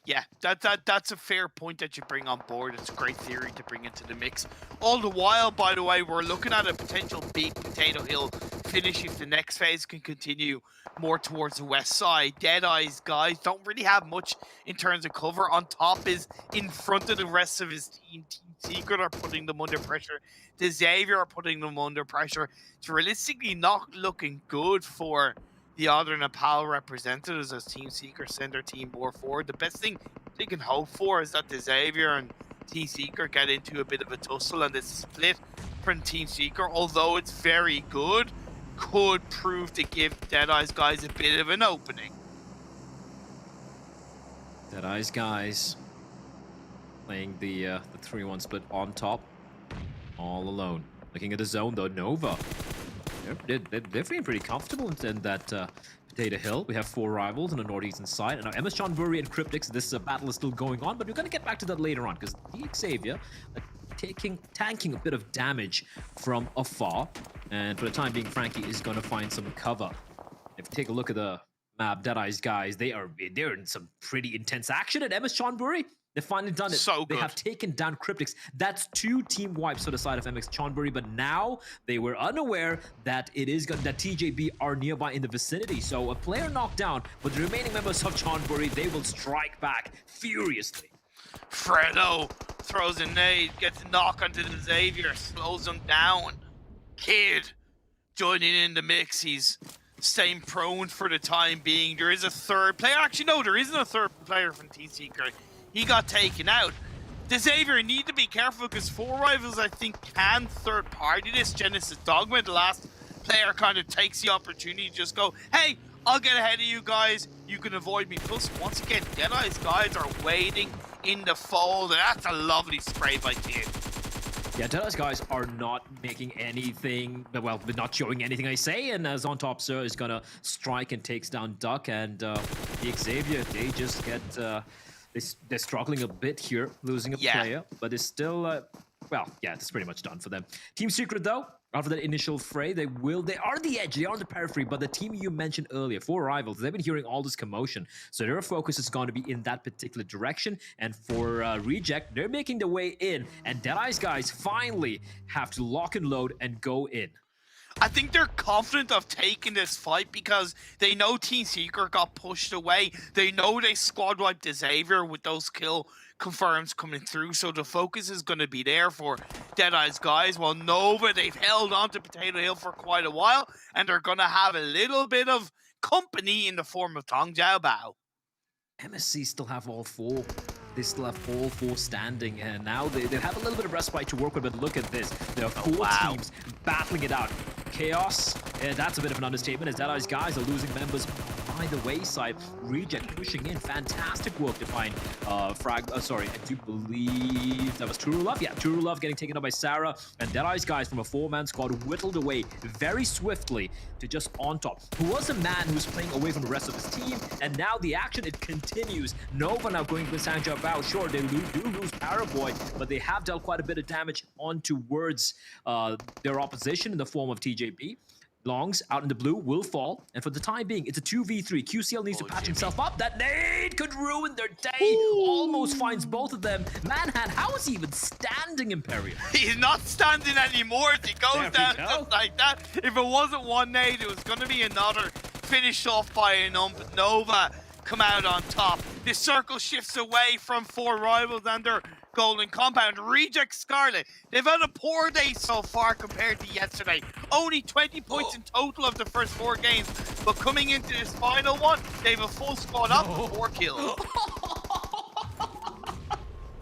Yeah, that's a fair point that you bring on board. It's a great theory to bring into the mix. All the while, by the way, we're looking at a potential big Potato Hill finish if the next phase can continue more towards the west side. Deadeye's guys don't really have much in terms of cover. On top is in front of the rest of his team. Team Secret are putting them under pressure. The Xavier are putting them under pressure. It's realistically not looking good for the other Nepal representatives as Team Secret send their team more forward. The best thing they can hope for is that the Xavier and Team Secret get into a bit of a tussle, and this split from Team Secret, although it's very good, could prove to give Deadeye's guys a bit of an opening. Deadeye's guys playing the 3-1 split on top, all alone. Looking at the zone though, Nova. They're feeling pretty comfortable in that Potato Hill. We have 4 rivals on the northeastern side. And now MS Chonburi and Cryptix, this battle is still going on, but we're going to get back to that later on because the Xavier tanking a bit of damage from afar. And for the time being, Frankie is going to find some cover. If you take a look at the map, Deadeye's guys, they're in some pretty intense action at MS Chonburi. They've finally done it. So they good. have taken down Cryptics. That's 2 team wipes for the side of MX Chonburi, but now they were unaware that that TJB are nearby in the vicinity. So a player knocked down, but the remaining members of Chonburi, they will strike back furiously. Fredo throws a nade, gets a knock onto the Xavier, slows him down. Kid joining in the mix. He's staying prone for the time being. There is a third player. Actually, no, there isn't a third player from T-Seeker. He got taken out. The Xavier need to be careful because 4 Rivals, I think, can third party this. Genesis Dogma, the last player, kind of takes the opportunity to just go, hey, I'll get ahead of you guys. You can avoid me. Plus, once again, Deadeye's guys are waiting in the fold. That's a lovely spray by Kid. Yeah, Deadeye's guys are not making anything, well, they're not showing anything, I say, and as on top, Sir is gonna strike and takes down Duck, and the Xavier, they just get, they're struggling a bit here, losing a player, but it's still, well, yeah, it's pretty much done for them. Team Secret, though, after that initial fray, they are the edge, they are the periphery, but the team you mentioned earlier, 4 Rivals, they've been hearing all this commotion, so their focus is going to be in that particular direction, and for Reject, they're making their way in, and Deadeye's guys finally have to lock and load and go in. I think they're confident of taking this fight because they know Team Seeker got pushed away. They know they squad wiped the Xavier with those kill confirms coming through, so the focus is going to be there for Deadeye's guys. While Nova, they've held on to Potato Hill for quite a while, and they're going to have a little bit of company in the form of Tong Jiao Bao. MSC still have all 4. They still have all 4 standing, and now they have a little bit of respite to work with, but look at this. There are 4 teams battling it out. Chaos, that's a bit of an understatement, as Deadeye's guys are losing members by the wayside. Reject pushing in, fantastic work to find sorry, I do believe that was Turulov. Yeah, Turulov getting taken up by Sarah, and Deadeye's guys from a 4-man squad whittled away very swiftly to just on top, who was a man who was playing away from the rest of his team, and now the action, it continues. Nova now going with Sanhok. Sure, they do lose Paraboy, but they have dealt quite a bit of damage on towards their opposition in the form of TJB. Longs out in the blue will fall, and for the time being, it's a 2v3. QCL needs to patch himself up. That nade could ruin their day. Almost finds both of them. Manhat, how is he even standing, Imperial? He's not standing anymore. He goes down just like that. If it wasn't one nade, it was going to be another. Finished off by an Nova. Come out on top. This circle shifts away from 4 Rivals and their golden compound. Reject Scarlet. They've had a poor day so far compared to yesterday. Only 20 points in total of the first 4 games. But coming into this final one, they have a full squad up, 4 kills.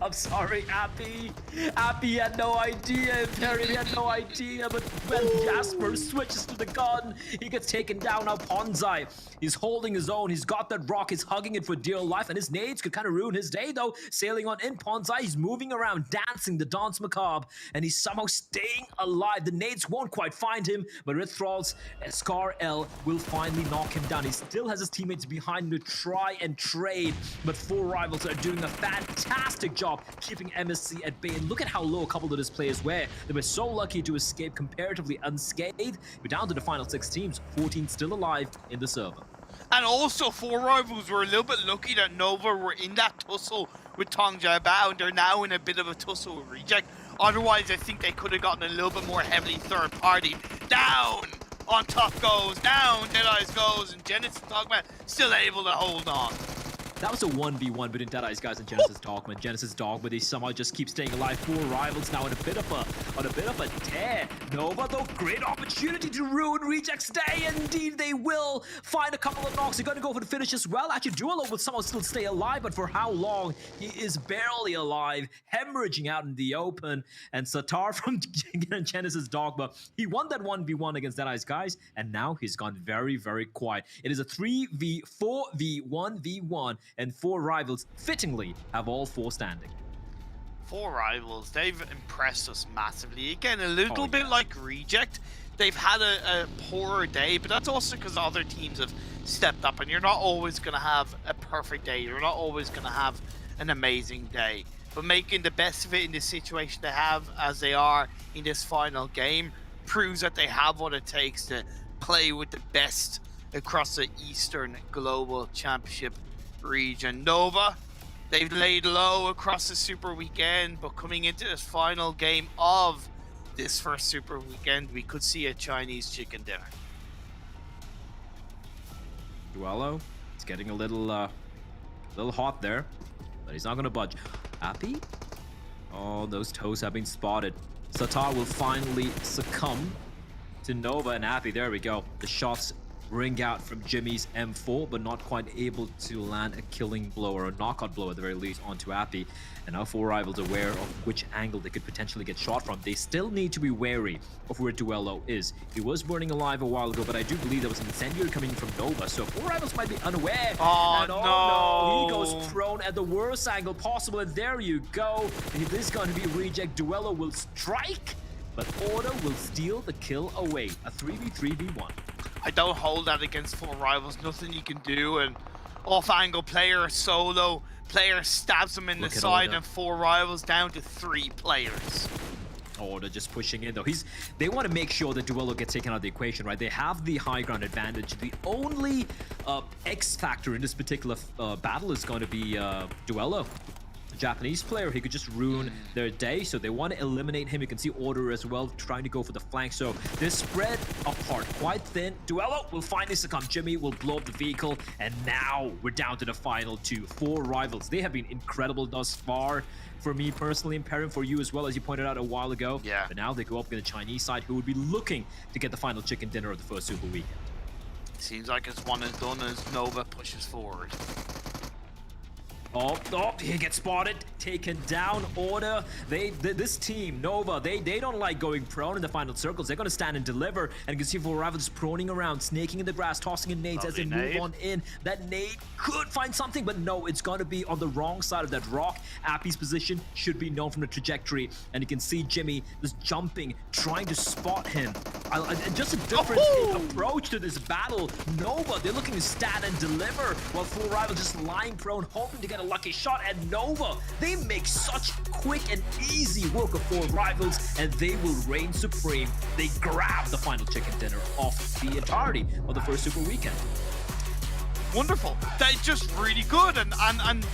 I'm sorry, Appy. Appy had no idea. Imperial had no idea. But when Jasper switches to the gun, he gets taken down. Now Ponzai, he's holding his own. He's got that rock. He's hugging it for dear life. And his nades could kind of ruin his day, though. Sailing on in Ponzai, he's moving around, dancing the dance macabre. And he's somehow staying alive. The nades won't quite find him. But Red Thrall's Scar L will finally knock him down. He still has his teammates behind him to try and trade. But 4 Rivals are doing a fantastic job keeping MSC at bay. And look at how low a couple of those players were. They were so lucky to escape comparatively unscathed. We're down to the final 6 teams, 14 still alive in the server. And also 4 Rivals were a little bit lucky that Nova were in that tussle with Tong Jiao Bao, and they're now in a bit of a tussle with Reject. Otherwise, I think they could have gotten a little bit more heavily third party. Down! On top goes, down, Deadeye's goes, and Genesis Dogma still able to hold on. That was a 1v1 between Deadeye's guys and Genesis Dogma. Genesis Dogma, they somehow just keep staying alive. 4 Rivals now on a bit of a tear. Nova, though, great opportunity to ruin Reject's day. Indeed, they will find a couple of knocks. They're going to go for the finish as well. Actually, Duelo will somehow still stay alive, but for how long? He is barely alive, hemorrhaging out in the open. And Satar from Genesis Dogma, he won that 1v1 against Deadeye's guys, and now he's gone very, very quiet. It is a 3v4v1v1. And 4 Rivals, fittingly, have all 4 standing. 4 Rivals, they've impressed us massively. Again, a little bit like Reject. They've had a poorer day, but that's also because other teams have stepped up, and you're not always going to have a perfect day. You're not always going to have an amazing day. But making the best of it in the situation they have, as they are in this final game, proves that they have what it takes to play with the best across the Eastern Global Championship region. Nova, they've laid low across the Super Weekend, but coming into this final game of this first Super Weekend, we could see a Chinese chicken dinner. Duello, it's getting a little hot there, but he's not going to budge. Happy? Oh, those toes have been spotted. Satar will finally succumb to Nova and Happy. There we go. The shots ring out from Jimmy's M4, but not quite able to land a killing blow or a knockout blow at the very least onto Happy. And now 4 rivals aware of which angle they could potentially get shot from. They still need to be wary of where Duello is. He was burning alive a while ago, but I do believe there was an incendiary coming from Nova, so 4 rivals might be unaware. Oh, and no. He goes prone at the worst angle possible, and there you go. If this is going to be a reject, Duello will strike, but Order will steal the kill away. A 3v3v1. I don't hold that against 4 rivals. Nothing you can do. And off-angle player, solo player stabs him in the side, and 4 rivals down to 3 players. Order just pushing in though. They want to make sure that Duello gets taken out of the equation, right? They have the high ground advantage. The only X factor in this particular battle is going to be Duello. Japanese player, he could just ruin their day, so they want to eliminate him. You can see Order as well trying to go for the flank, so they're spread apart quite thin. Duello will finally succumb. Jimmy will blow up the vehicle, and now we're down to the final 2. 4 rivals. They have been incredible thus far. For me personally, Imperium, for you as well, as you pointed out a while ago. Yeah. But now they go up against the Chinese side, who would be looking to get the final chicken dinner of the first Super Weekend. Seems like it's one and done as Nova pushes forward. Oh, he gets spotted, taken down. Order. This team, Nova, they don't like going prone in the final circles. They're going to stand and deliver. And you can see 4 rivals proning around, snaking in the grass, tossing in nades as they move on in. That nade could find something, but no, it's going to be on the wrong side of that rock. Appy's position should be known from the trajectory. And you can see Jimmy just jumping, trying to spot him. Just a different approach to this battle. Nova, they're looking to stand and deliver, while 4 rivals just lying prone, hoping to get a lucky shot. And Nova, they make such quick and easy work of 4 rivals, and they will reign supreme. They grab the final chicken dinner off the entirety of the first Super Weekend. Wonderful. They're just really good, and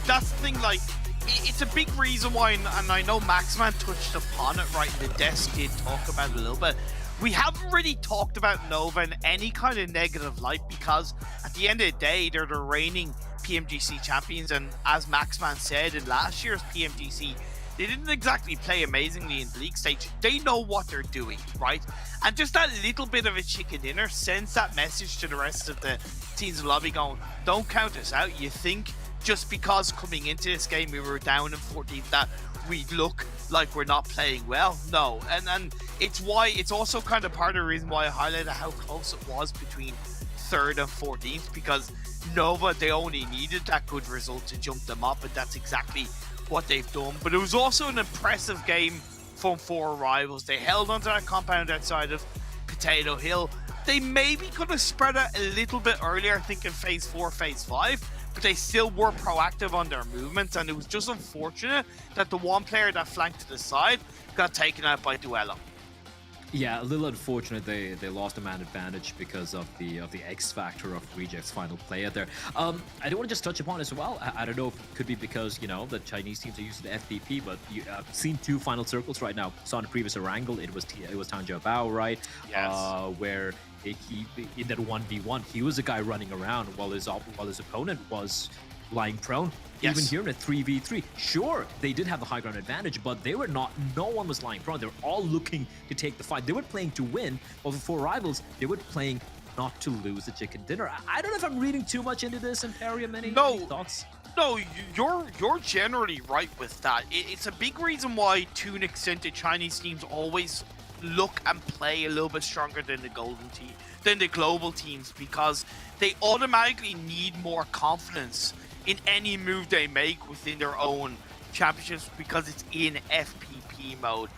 that's the thing, like, it's a big reason why, and I know Maxman touched upon it, right, and the desk did talk about it a little bit. We haven't really talked about Nova in any kind of negative light, because at the end of the day, they're the reigning PMGC champions, and as Maxman said, in last year's PMGC, they didn't exactly play amazingly in the league stage. They know what they're doing, right? And just that little bit of a chicken dinner sends that message to the rest of the teams in the lobby going, don't count us out. You think just because coming into this game we were down in 14th that we look like we're not playing well? No. And it's also kind of part of the reason why I highlighted how close it was between 3rd and 14th, because Nova, they only needed that good result to jump them up, and that's exactly what they've done. But it was also an impressive game from 4 rivals. They held onto that compound outside of Potato Hill. They maybe could have spread out a little bit earlier, I think in phase 4, phase 5, but they still were proactive on their movements, and it was just unfortunate that the one player that flanked to the side got taken out by Duello. Yeah, a little unfortunate they lost a man advantage because of the X factor of Reject's final player there. I do want to just touch upon as well. I don't know if it could be because, you know, the Chinese teams are using the FPP, but I've seen 2 final circles right now. Saw in the previous Erangel, it was Tang Jiabao, right? Yes. Where he in that 1v1, he was a guy running around while his opponent was lying prone. Yes. Even here in a 3v3, sure, they did have the high ground advantage, but they were not, no one was lying prone. They were all looking to take the fight. They were playing to win, while the 4 rivals, they were playing not to lose the chicken dinner. I don't know if I'm reading too much into this, Imperium. Any thoughts? No, you're generally right with that. It's a big reason why, to an extent, the Chinese teams always look and play a little bit stronger than the global teams, because they automatically need more confidence in any move they make within their own championships, because it's in FPP mode.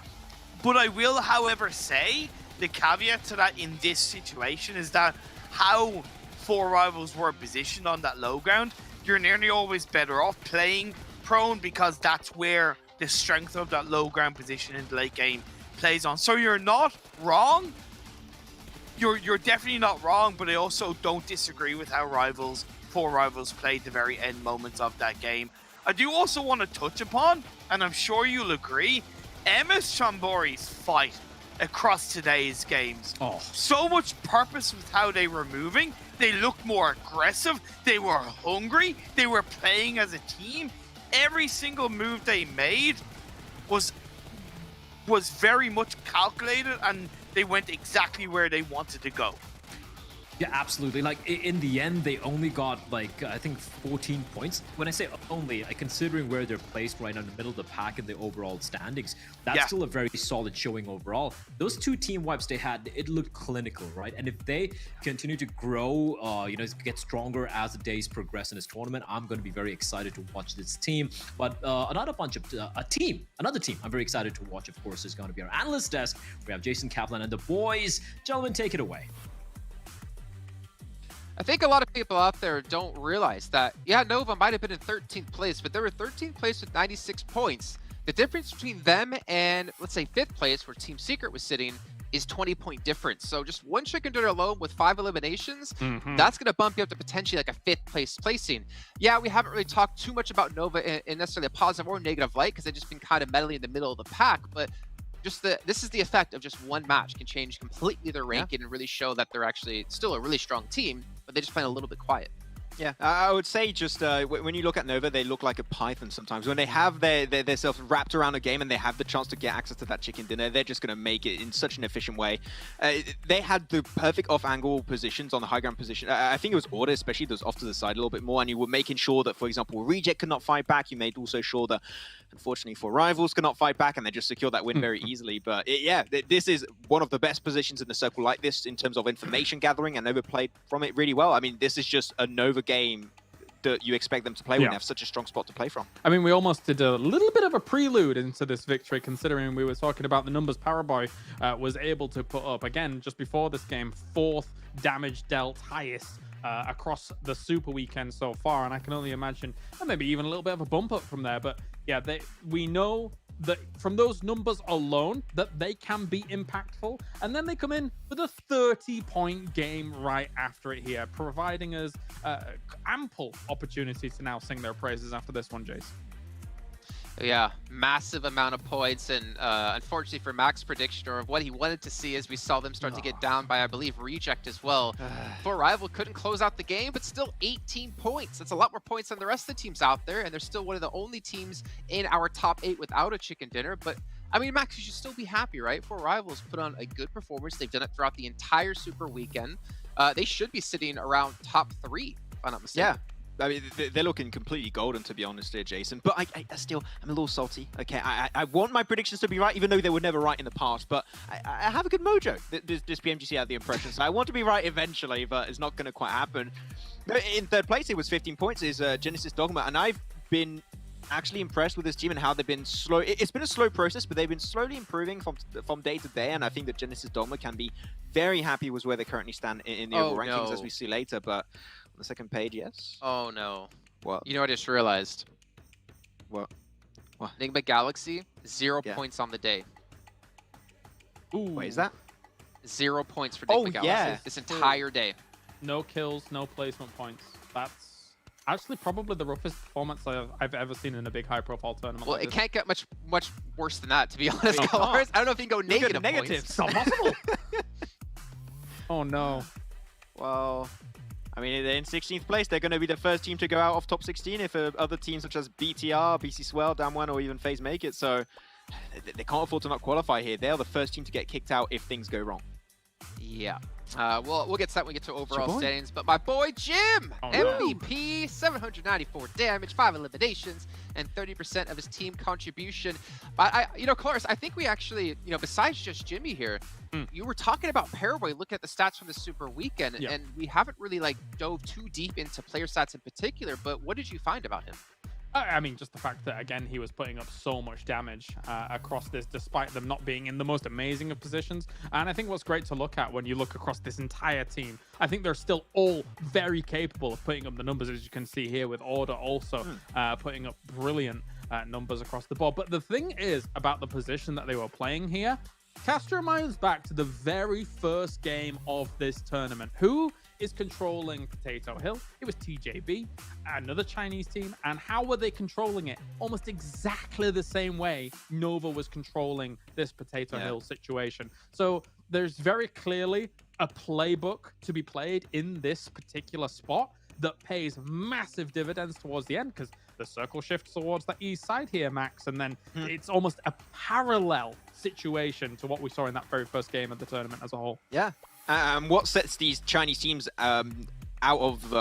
But I will, however, say the caveat to that in this situation is that how 4 rivals were positioned on that low ground, you're nearly always better off playing prone, because that's where the strength of that low ground position in the late game plays on. So you're not wrong, you're definitely not wrong, but I also don't disagree with how four rivals played the very end moments of that game. I do also want to touch upon, and I'm sure you'll agree, Emma's Chambori's fight across today's games. So much purpose with how they were moving. They looked more aggressive. They were hungry. They were playing as a team. Every single move they made was very much calculated, and they went exactly where they wanted to go. Yeah, absolutely. Like in the end, they only got like I think 14 points. When I say only, considering where they're placed right now in the middle of the pack in the overall standings, that's still a very solid showing overall. Those 2 team wipes they had, it looked clinical, right? And if they continue to grow, get stronger as the days progress in this tournament, I'm going to be very excited to watch this team. But another team I'm very excited to watch, of course, is going to be our analyst desk. We have Jason Kaplan and the boys. Gentlemen, take it away. I think a lot of people out there don't realize that, yeah, Nova might have been in 13th place, but they were 13th place with 96 points. The difference between them and, let's say, 5th place, where Team Secret was sitting, is 20-point difference. So just one chicken dinner alone with 5 eliminations, that's going to bump you up to potentially like a 5th place placing. Yeah, we haven't really talked too much about Nova in necessarily a positive or negative light, because they've just been kind of meddling in the middle of the pack, but this is the effect of just one match can change completely their ranking and really show that they're actually still a really strong team, but they just playing a little bit quiet. Yeah, I would say just when you look at Nova, they look like a python sometimes. When they have themselves wrapped around a game and they have the chance to get access to that chicken dinner, they're just going to make it in such an efficient way. They had the perfect off-angle positions on the high ground position. I think it was Order, especially, that was off to the side a little bit more, and you were making sure that, for example, Reject could not fight back. You made also sure that, unfortunately, for Rivals could not fight back, and they just secured that win very easily. But this is one of the best positions in the circle like this in terms of information gathering, and Nova played from it really well. I mean, this is just a Nova game that you expect them to play when they have such a strong spot to play from. I mean, we almost did a little bit of a prelude into this victory, considering we were talking about the numbers Paraboy was able to put up. Again, just before this game, 4th damage dealt highest across the Super Weekend so far, and I can only imagine maybe even a little bit of a bump up from there. But yeah, we know that from those numbers alone that they can be impactful, and then they come in with a 30-point game right after it here, providing us ample opportunity to now sing their praises after this one, Jace. Yeah, massive amount of points, and unfortunately for Mac's prediction, or what he wanted to see, as we saw them start to get down by, I believe, Reject as well. For Rival couldn't close out the game, but still 18 points. That's a lot more points than the rest of the teams out there, and they're still one of the only teams in our top 8 without a chicken dinner. But I mean, Max, you should still be happy, right? For Rivals put on a good performance. They've done it throughout the entire Super Weekend. They should be sitting around top 3, if I'm not mistaken. Yeah. I mean, they're looking completely golden, to be honest here, Jason. But I'm a little salty. Okay, I want my predictions to be right, even though they were never right in the past. But I have a good mojo. This PMGC had the impression, so I want to be right eventually, but it's not going to quite happen. In 3rd place, it was 15 points, is Genesis Dogma, and I've been actually impressed with this team and how they've been slow. It's been a slow process, but they've been slowly improving from day to day, and I think that Genesis Dogma can be very happy with where they currently stand in the overall rankings, as we see later. But on the second page, yes. Oh no. What? You know what I just realized? What? Enigma Galaxy, 0 points on the day. Ooh. Wait, is that? 0 points for Enigma Galaxy this entire day. No kills, no placement points. That's actually probably the roughest performance I've ever seen in a big high-profile tournament. Well, it can't get much worse than that, to be honest, Colors. I don't know if you can go negative points. It's not possible. Oh no. Well, I mean, they're in 16th place. They're going to be the first team to go out of top 16 if other teams such as BTR, BC Swell, Damwon, or even FaZe make it. So they can't afford to not qualify here. They're the first team to get kicked out if things go wrong. Yeah. We'll get to that when we get to overall standings. But my boy Jim, MVP, 794 damage, 5 eliminations, and 30% of his team contribution. Cloris, I think we actually, besides just Jimmy here, you were talking about Paraguay. Look at the stats from the Super Weekend, and we haven't really dove too deep into player stats in particular. But what did you find about him? I mean, just the fact that, again, he was putting up so much damage across this, despite them not being in the most amazing of positions. And I think what's great to look at when you look across this entire team, I think they're still all very capable of putting up the numbers, as you can see here, with Order also putting up brilliant numbers across the board. But the thing is about the position that they were playing here, cast your minds back to the very first game of this tournament. Who is controlling Potato Hill? It was TJB, another Chinese team. And how were they controlling it? Almost exactly the same way Nova was controlling this Potato Hill situation. So there's very clearly a playbook to be played in this particular spot that pays massive dividends towards the end, because the circle shifts towards the east side here, Max, and then it's almost a parallel situation to what we saw in that very first game of the tournament as a whole. Yeah. What sets these Chinese teams out of,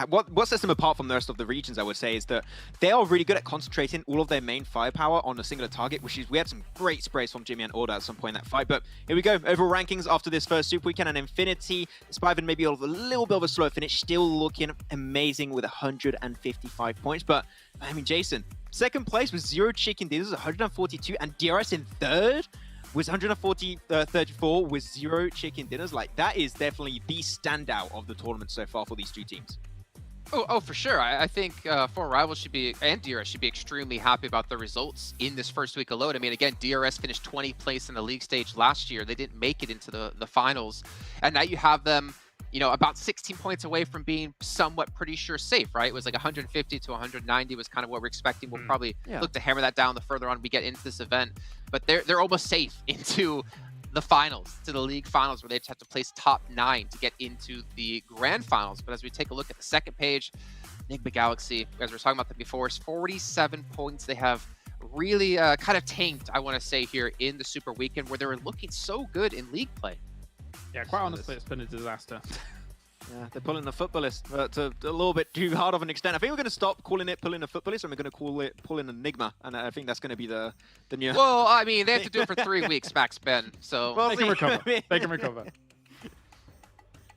what sets them apart from the rest of the regions, I would say, is that they are really good at concentrating all of their main firepower on a singular target, which is, we had some great sprays from Jimmy and Order at some point in that fight. But here we go, overall rankings after this first Super Weekend, and Infinity, despite maybe a little bit of a slow finish, still looking amazing with 155 points. But, I mean, Jason, second place with 0 chicken dinners, 142, and DRS in third was 34 with 0 chicken dinners. Like, that is definitely the standout of the tournament so far for these two teams. Oh, for sure. I think Four Rivals should be, and DRS should be extremely happy about the results in this first week alone. I mean, again, DRS finished 20th place in the league stage last year. They didn't make it into the finals. And now you have them, you know, about 16 points away from being somewhat pretty sure safe, right? It was like 150 to 190 was kind of what we're expecting. We'll probably look to hammer that down the further on we get into this event. But they're almost safe into the finals, to the league finals, where they just have to place top 9 to get into the grand finals. But as we take a look at the second page, Enigma Galaxy, as we were talking about that before, is 47 points. They have really kind of tanked, I want to say, here in the Super Weekend, where they were looking so good in league play. Yeah, quite honestly, it's been a disaster. Yeah, they're pulling the footballist to a little bit too hard of an extent. I think we're going to stop calling it pulling a footballist, and we're going to call it pulling Enigma. And I think that's going to be the new... Well, I mean, they have to do it for 3 weeks, Max Ben. So well, they can recover. They can recover.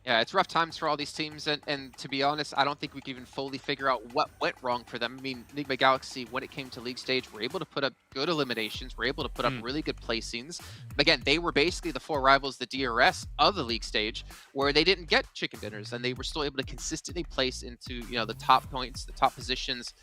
Yeah, it's rough times for all these teams, and to be honest, I don't think we can even fully figure out what went wrong for them. I mean, Enigma Galaxy, when it came to league stage, were able to put up good eliminations, were able to put up really good placings. Again, they were basically the Four Rivals, the DRS of the league stage, where they didn't get chicken dinners, and they were still able to consistently place into, you know, the top points, the top positions.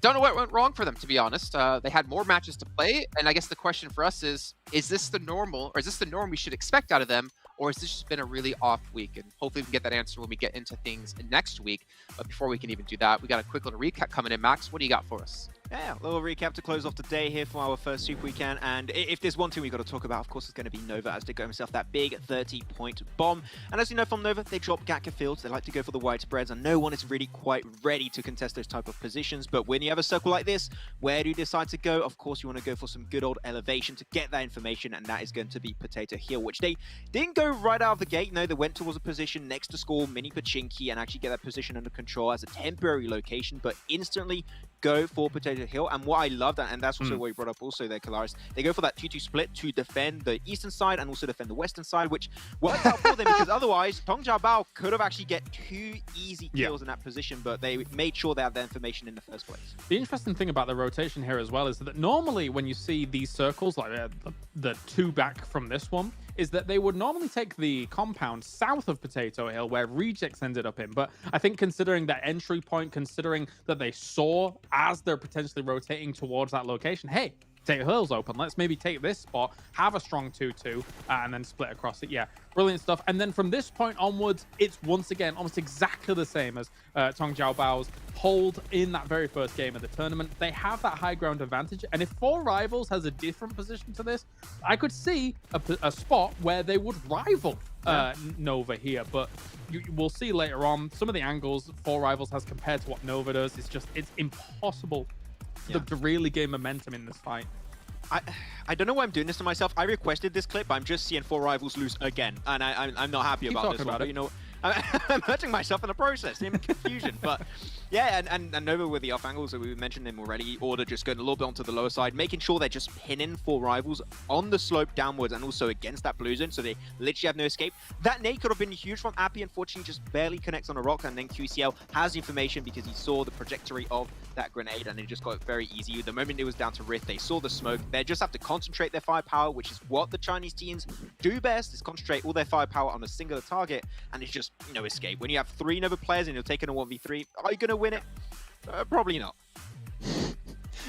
Don't know what went wrong for them, to be honest. They had more matches to play, and I guess the question for us is this the normal, or is this the norm we should expect out of them? Or has this just been a really off week? And hopefully we can get that answer when we get into things next week. But before we can even do that, we got a quick little recap coming in. Max, what do you got for us? Yeah, a little recap to close off the day here for our first Super Weekend. And if there's one thing we've got to talk about, of course, it's going to be Nova, as they got himself that big 30-point bomb. And as you know from Nova, they drop Gatka fields. They like to go for the widespreads, and no one is really quite ready to contest those type of positions. But when you have a circle like this, where do you decide to go? Of course, you want to go for some good old elevation to get that information, and that is going to be Potato Hill, which they didn't go right out of the gate. No, they went towards a position next to score Mini Pachinki and actually get that position under control as a temporary location, but instantly go for Potato Hill. And what I loved, and that's also what you brought up also there, Kalaris, they go for that 2-2 split to defend the eastern side and also defend the western side, which worked out for them, because otherwise Tong Jiabao could have actually get 2 easy kills in that position, but they made sure they had that information in the first place. The interesting thing about the rotation here as well is that normally when you see these circles, like the 2 back from this one, is that they would normally take the compound south of Potato Hill, where Rejects ended up in. But I think considering that entry point, considering that they saw as they're potentially rotating towards that location, hey, Potato Hill's open. Let's maybe take this spot, have a strong 2-2, and then split across it. Yeah, brilliant stuff. And then from this point onwards, it's once again almost exactly the same as Tong Jiaobao's hold in that very first game of the tournament. They have that high ground advantage, and if Four Rivals has a different position to this, I could see a spot where they would rival Nova here, but we'll see later on. Some of the angles Four Rivals has compared to what Nova does, it's impossible to really gain momentum in this fight. I don't know why I'm doing this to myself. I requested this clip. I'm just seeing Four Rivals lose again, and I'm not happy about this one. But, you know, I'm hurting myself in the process. I'm in confusion. But yeah, and Nova with the off angles that we mentioned them already. Order just going a little bit onto the lower side, making sure they're just pinning Four Rivals on the slope downwards and also against that blue zone, so they literally have no escape. That nade could have been huge from Appy. Unfortunately, just barely connects on a rock, and then QCL has information because he saw the trajectory of that grenade, and it just got very easy. The moment it was down to Rift, they saw the smoke. They just have to concentrate their firepower, which is what the Chinese teams do best, is concentrate all their firepower on a singular target, and it's just no escape. When you have 3 Nova players and you're taking a 1v3, are you going to win it? Probably not.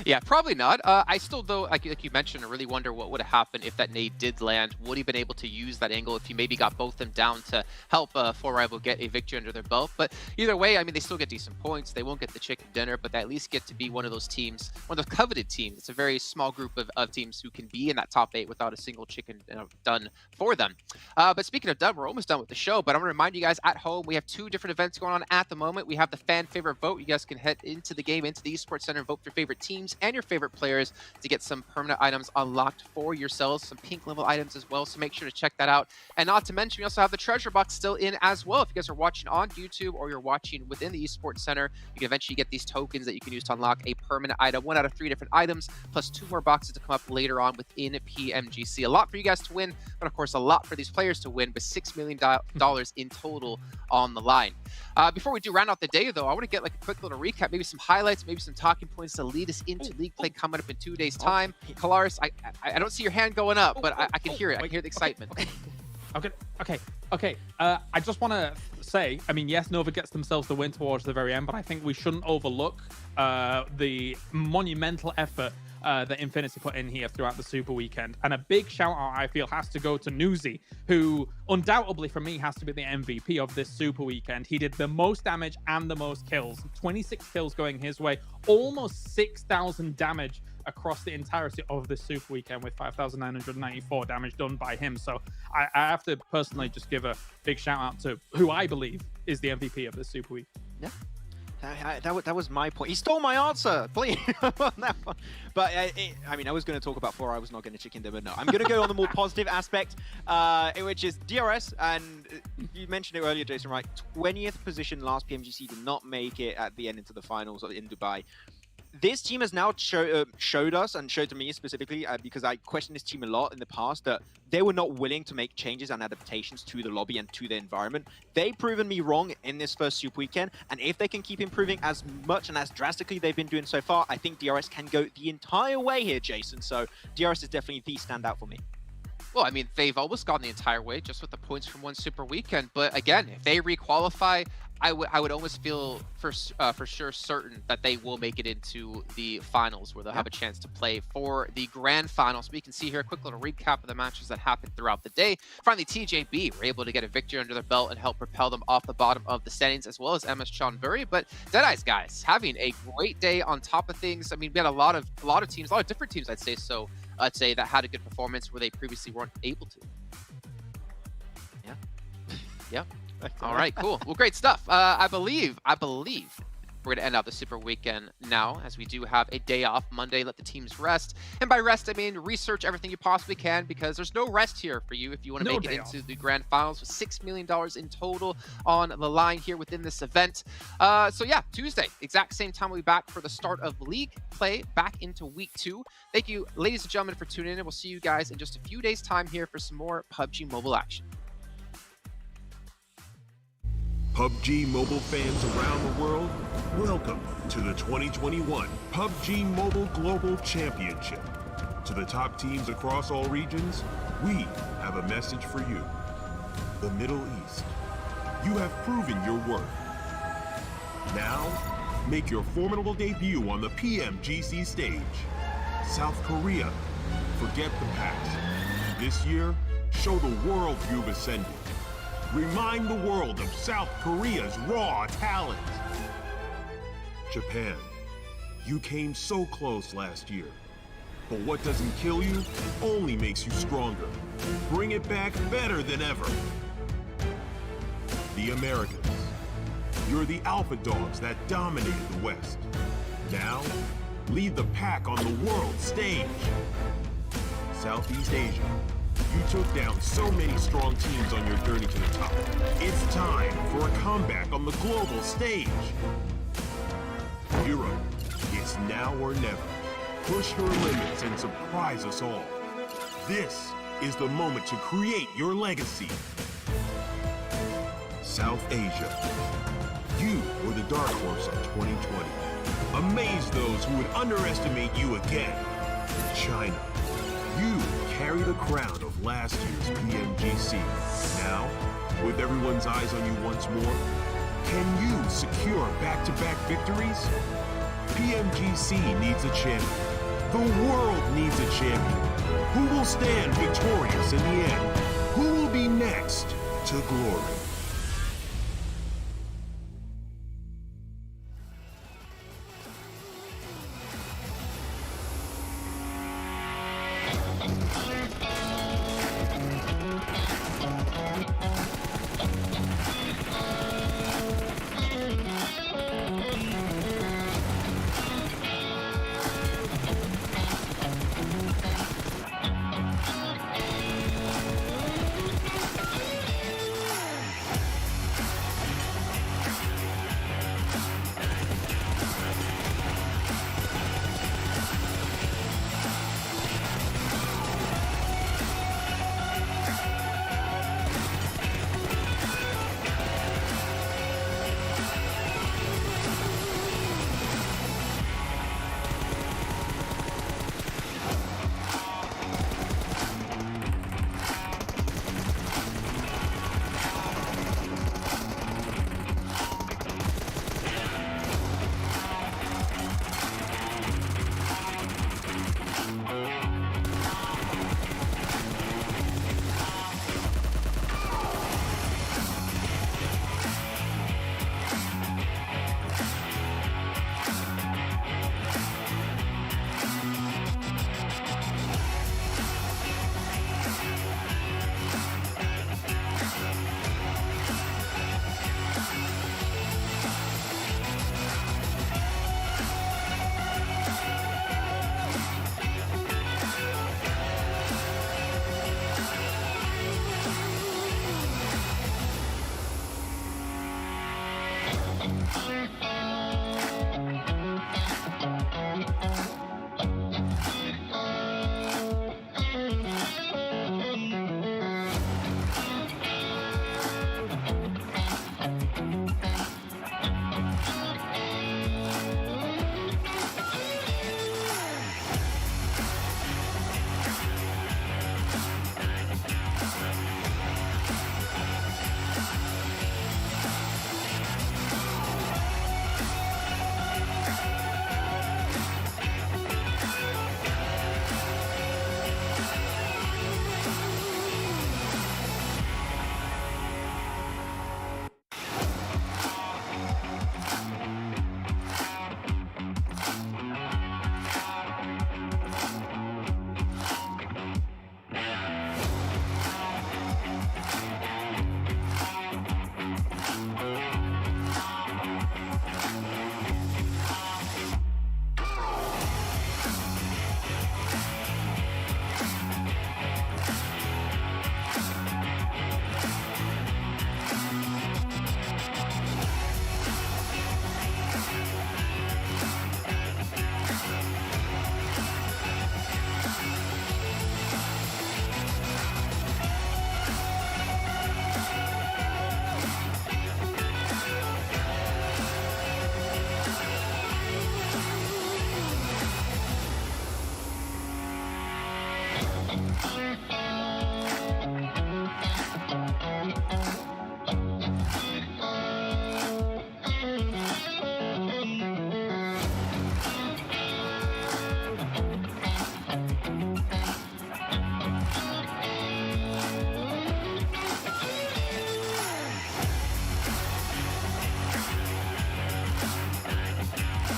Yeah, probably not. I still, though, like you mentioned, I really wonder what would have happened if that nade did land. Would he have been able to use that angle if he maybe got both them down to help 4Rival get a victory under their belt? But either way, I mean, they still get decent points. They won't get the chicken dinner, but they at least get to be one of those teams, one of those coveted teams. It's a very small group of teams who can be in that top 8 without a single chicken done for them. But speaking of done, we're almost done with the show, but I want to remind you guys at home, we have 2 different events going on at the moment. We have the fan favorite vote. You guys can head into the game, into the esports center, and vote for your favorite teams and your favorite players to get some permanent items unlocked for yourselves, some pink level items as well, so make sure to check that out. And not to mention, we also have the treasure box still in as well. If you guys are watching on YouTube or you're watching within the esports center, you can eventually get these tokens that you can use to unlock a permanent item, 1 out of 3 different items, plus 2 more boxes to come up later on within PMGC. A lot for you guys to win, but of course a lot for these players to win, with $6 million in total on the line. Before we do round out the day, though, I want to get like a quick little recap, maybe some highlights, maybe some talking points to lead us into league play coming up in 2 days' time. Kalaris, I don't see your hand going up, but I can hear it. I can hear the excitement. Okay. I just want to say, I mean, yes, Nova gets themselves the win towards the very end, but I think we shouldn't overlook the monumental effort that Infinity put in here throughout the Super Weekend. And a big shout out, I feel, has to go to Newsy, who undoubtedly for me has to be the MVP of this Super Weekend. He did the most damage and the most kills, 26 kills going his way, almost 6,000 damage across the entirety of this Super Weekend, with 5,994 damage done by him. So I have to personally just give a big shout out to who I believe is the MVP of this Super Week. Yeah. That was my point. He stole my answer, please. But I mean, I was going to talk about 4. I was not going to chicken them, but no. I'm going to go on the more positive aspect, which is DRS. And you mentioned it earlier, Jason, right? 20th position last PMGC, did not make it at the end into the finals in Dubai. This team has now showed us, and showed to me specifically, because I questioned this team a lot in the past, that they were not willing to make changes and adaptations to the lobby and to the environment. They've proven me wrong in this first Super Weekend, and if they can keep improving as much and as drastically they've been doing so far, I think DRS can go the entire way here, Jason. So DRS is definitely the standout for me. Well, I mean, they've almost gone the entire way just with the points from one Super Weekend. But again, if they requalify, I would almost feel for sure certain that they will make it into the finals, where they'll have a chance to play for the grand finals. We can see here a quick little recap of the matches that happened throughout the day. Finally, TJB were able to get a victory under their belt and help propel them off the bottom of the standings, as well as MS Chonburi. But Deadeye's guys having a great day on top of things. I mean, we had a lot of teams, a lot of different teams, I'd say that had a good performance where they previously weren't able to. Yeah. All right, cool. Well, great stuff. I believe we're going to end out the Super Weekend now, as we do have a day off Monday. Let the teams rest. And by rest, I mean research everything you possibly can, because there's no rest here for you if you want to make it into the grand finals, with $6 million in total on the line here within this event. So yeah, Tuesday, exact same time, we'll be back for the start of league play back into week 2. Thank you, ladies and gentlemen, for tuning in. We'll see you guys in just a few days' time here for some more PUBG Mobile action. PUBG Mobile fans around the world, welcome to the 2021 PUBG Mobile Global Championship. To the top teams across all regions, we have a message for you. The Middle East, you have proven your worth. Now, make your formidable debut on the PMGC stage. South Korea, forget the past. This year, show the world you've ascended. Remind the world of South Korea's raw talent. Japan, you came so close last year. But what doesn't kill you only makes you stronger. Bring it back better than ever. The Americans, you're the alpha dogs that dominated the West. Now, lead the pack on the world stage. Southeast Asia, you took down so many strong teams on your journey to the top. It's time for a comeback on the global stage. Europe, it's now or never. Push your limits and surprise us all. This is the moment to create your legacy. South Asia, you were the dark horse of 2020. Amaze those who would underestimate you again. China, you carry the crown of last year's PMGC. Now, with everyone's eyes on you once more, can you secure back-to-back victories? PMGC needs a champion. The world needs a champion. Who will stand victorious in the end? Who will be next to glory?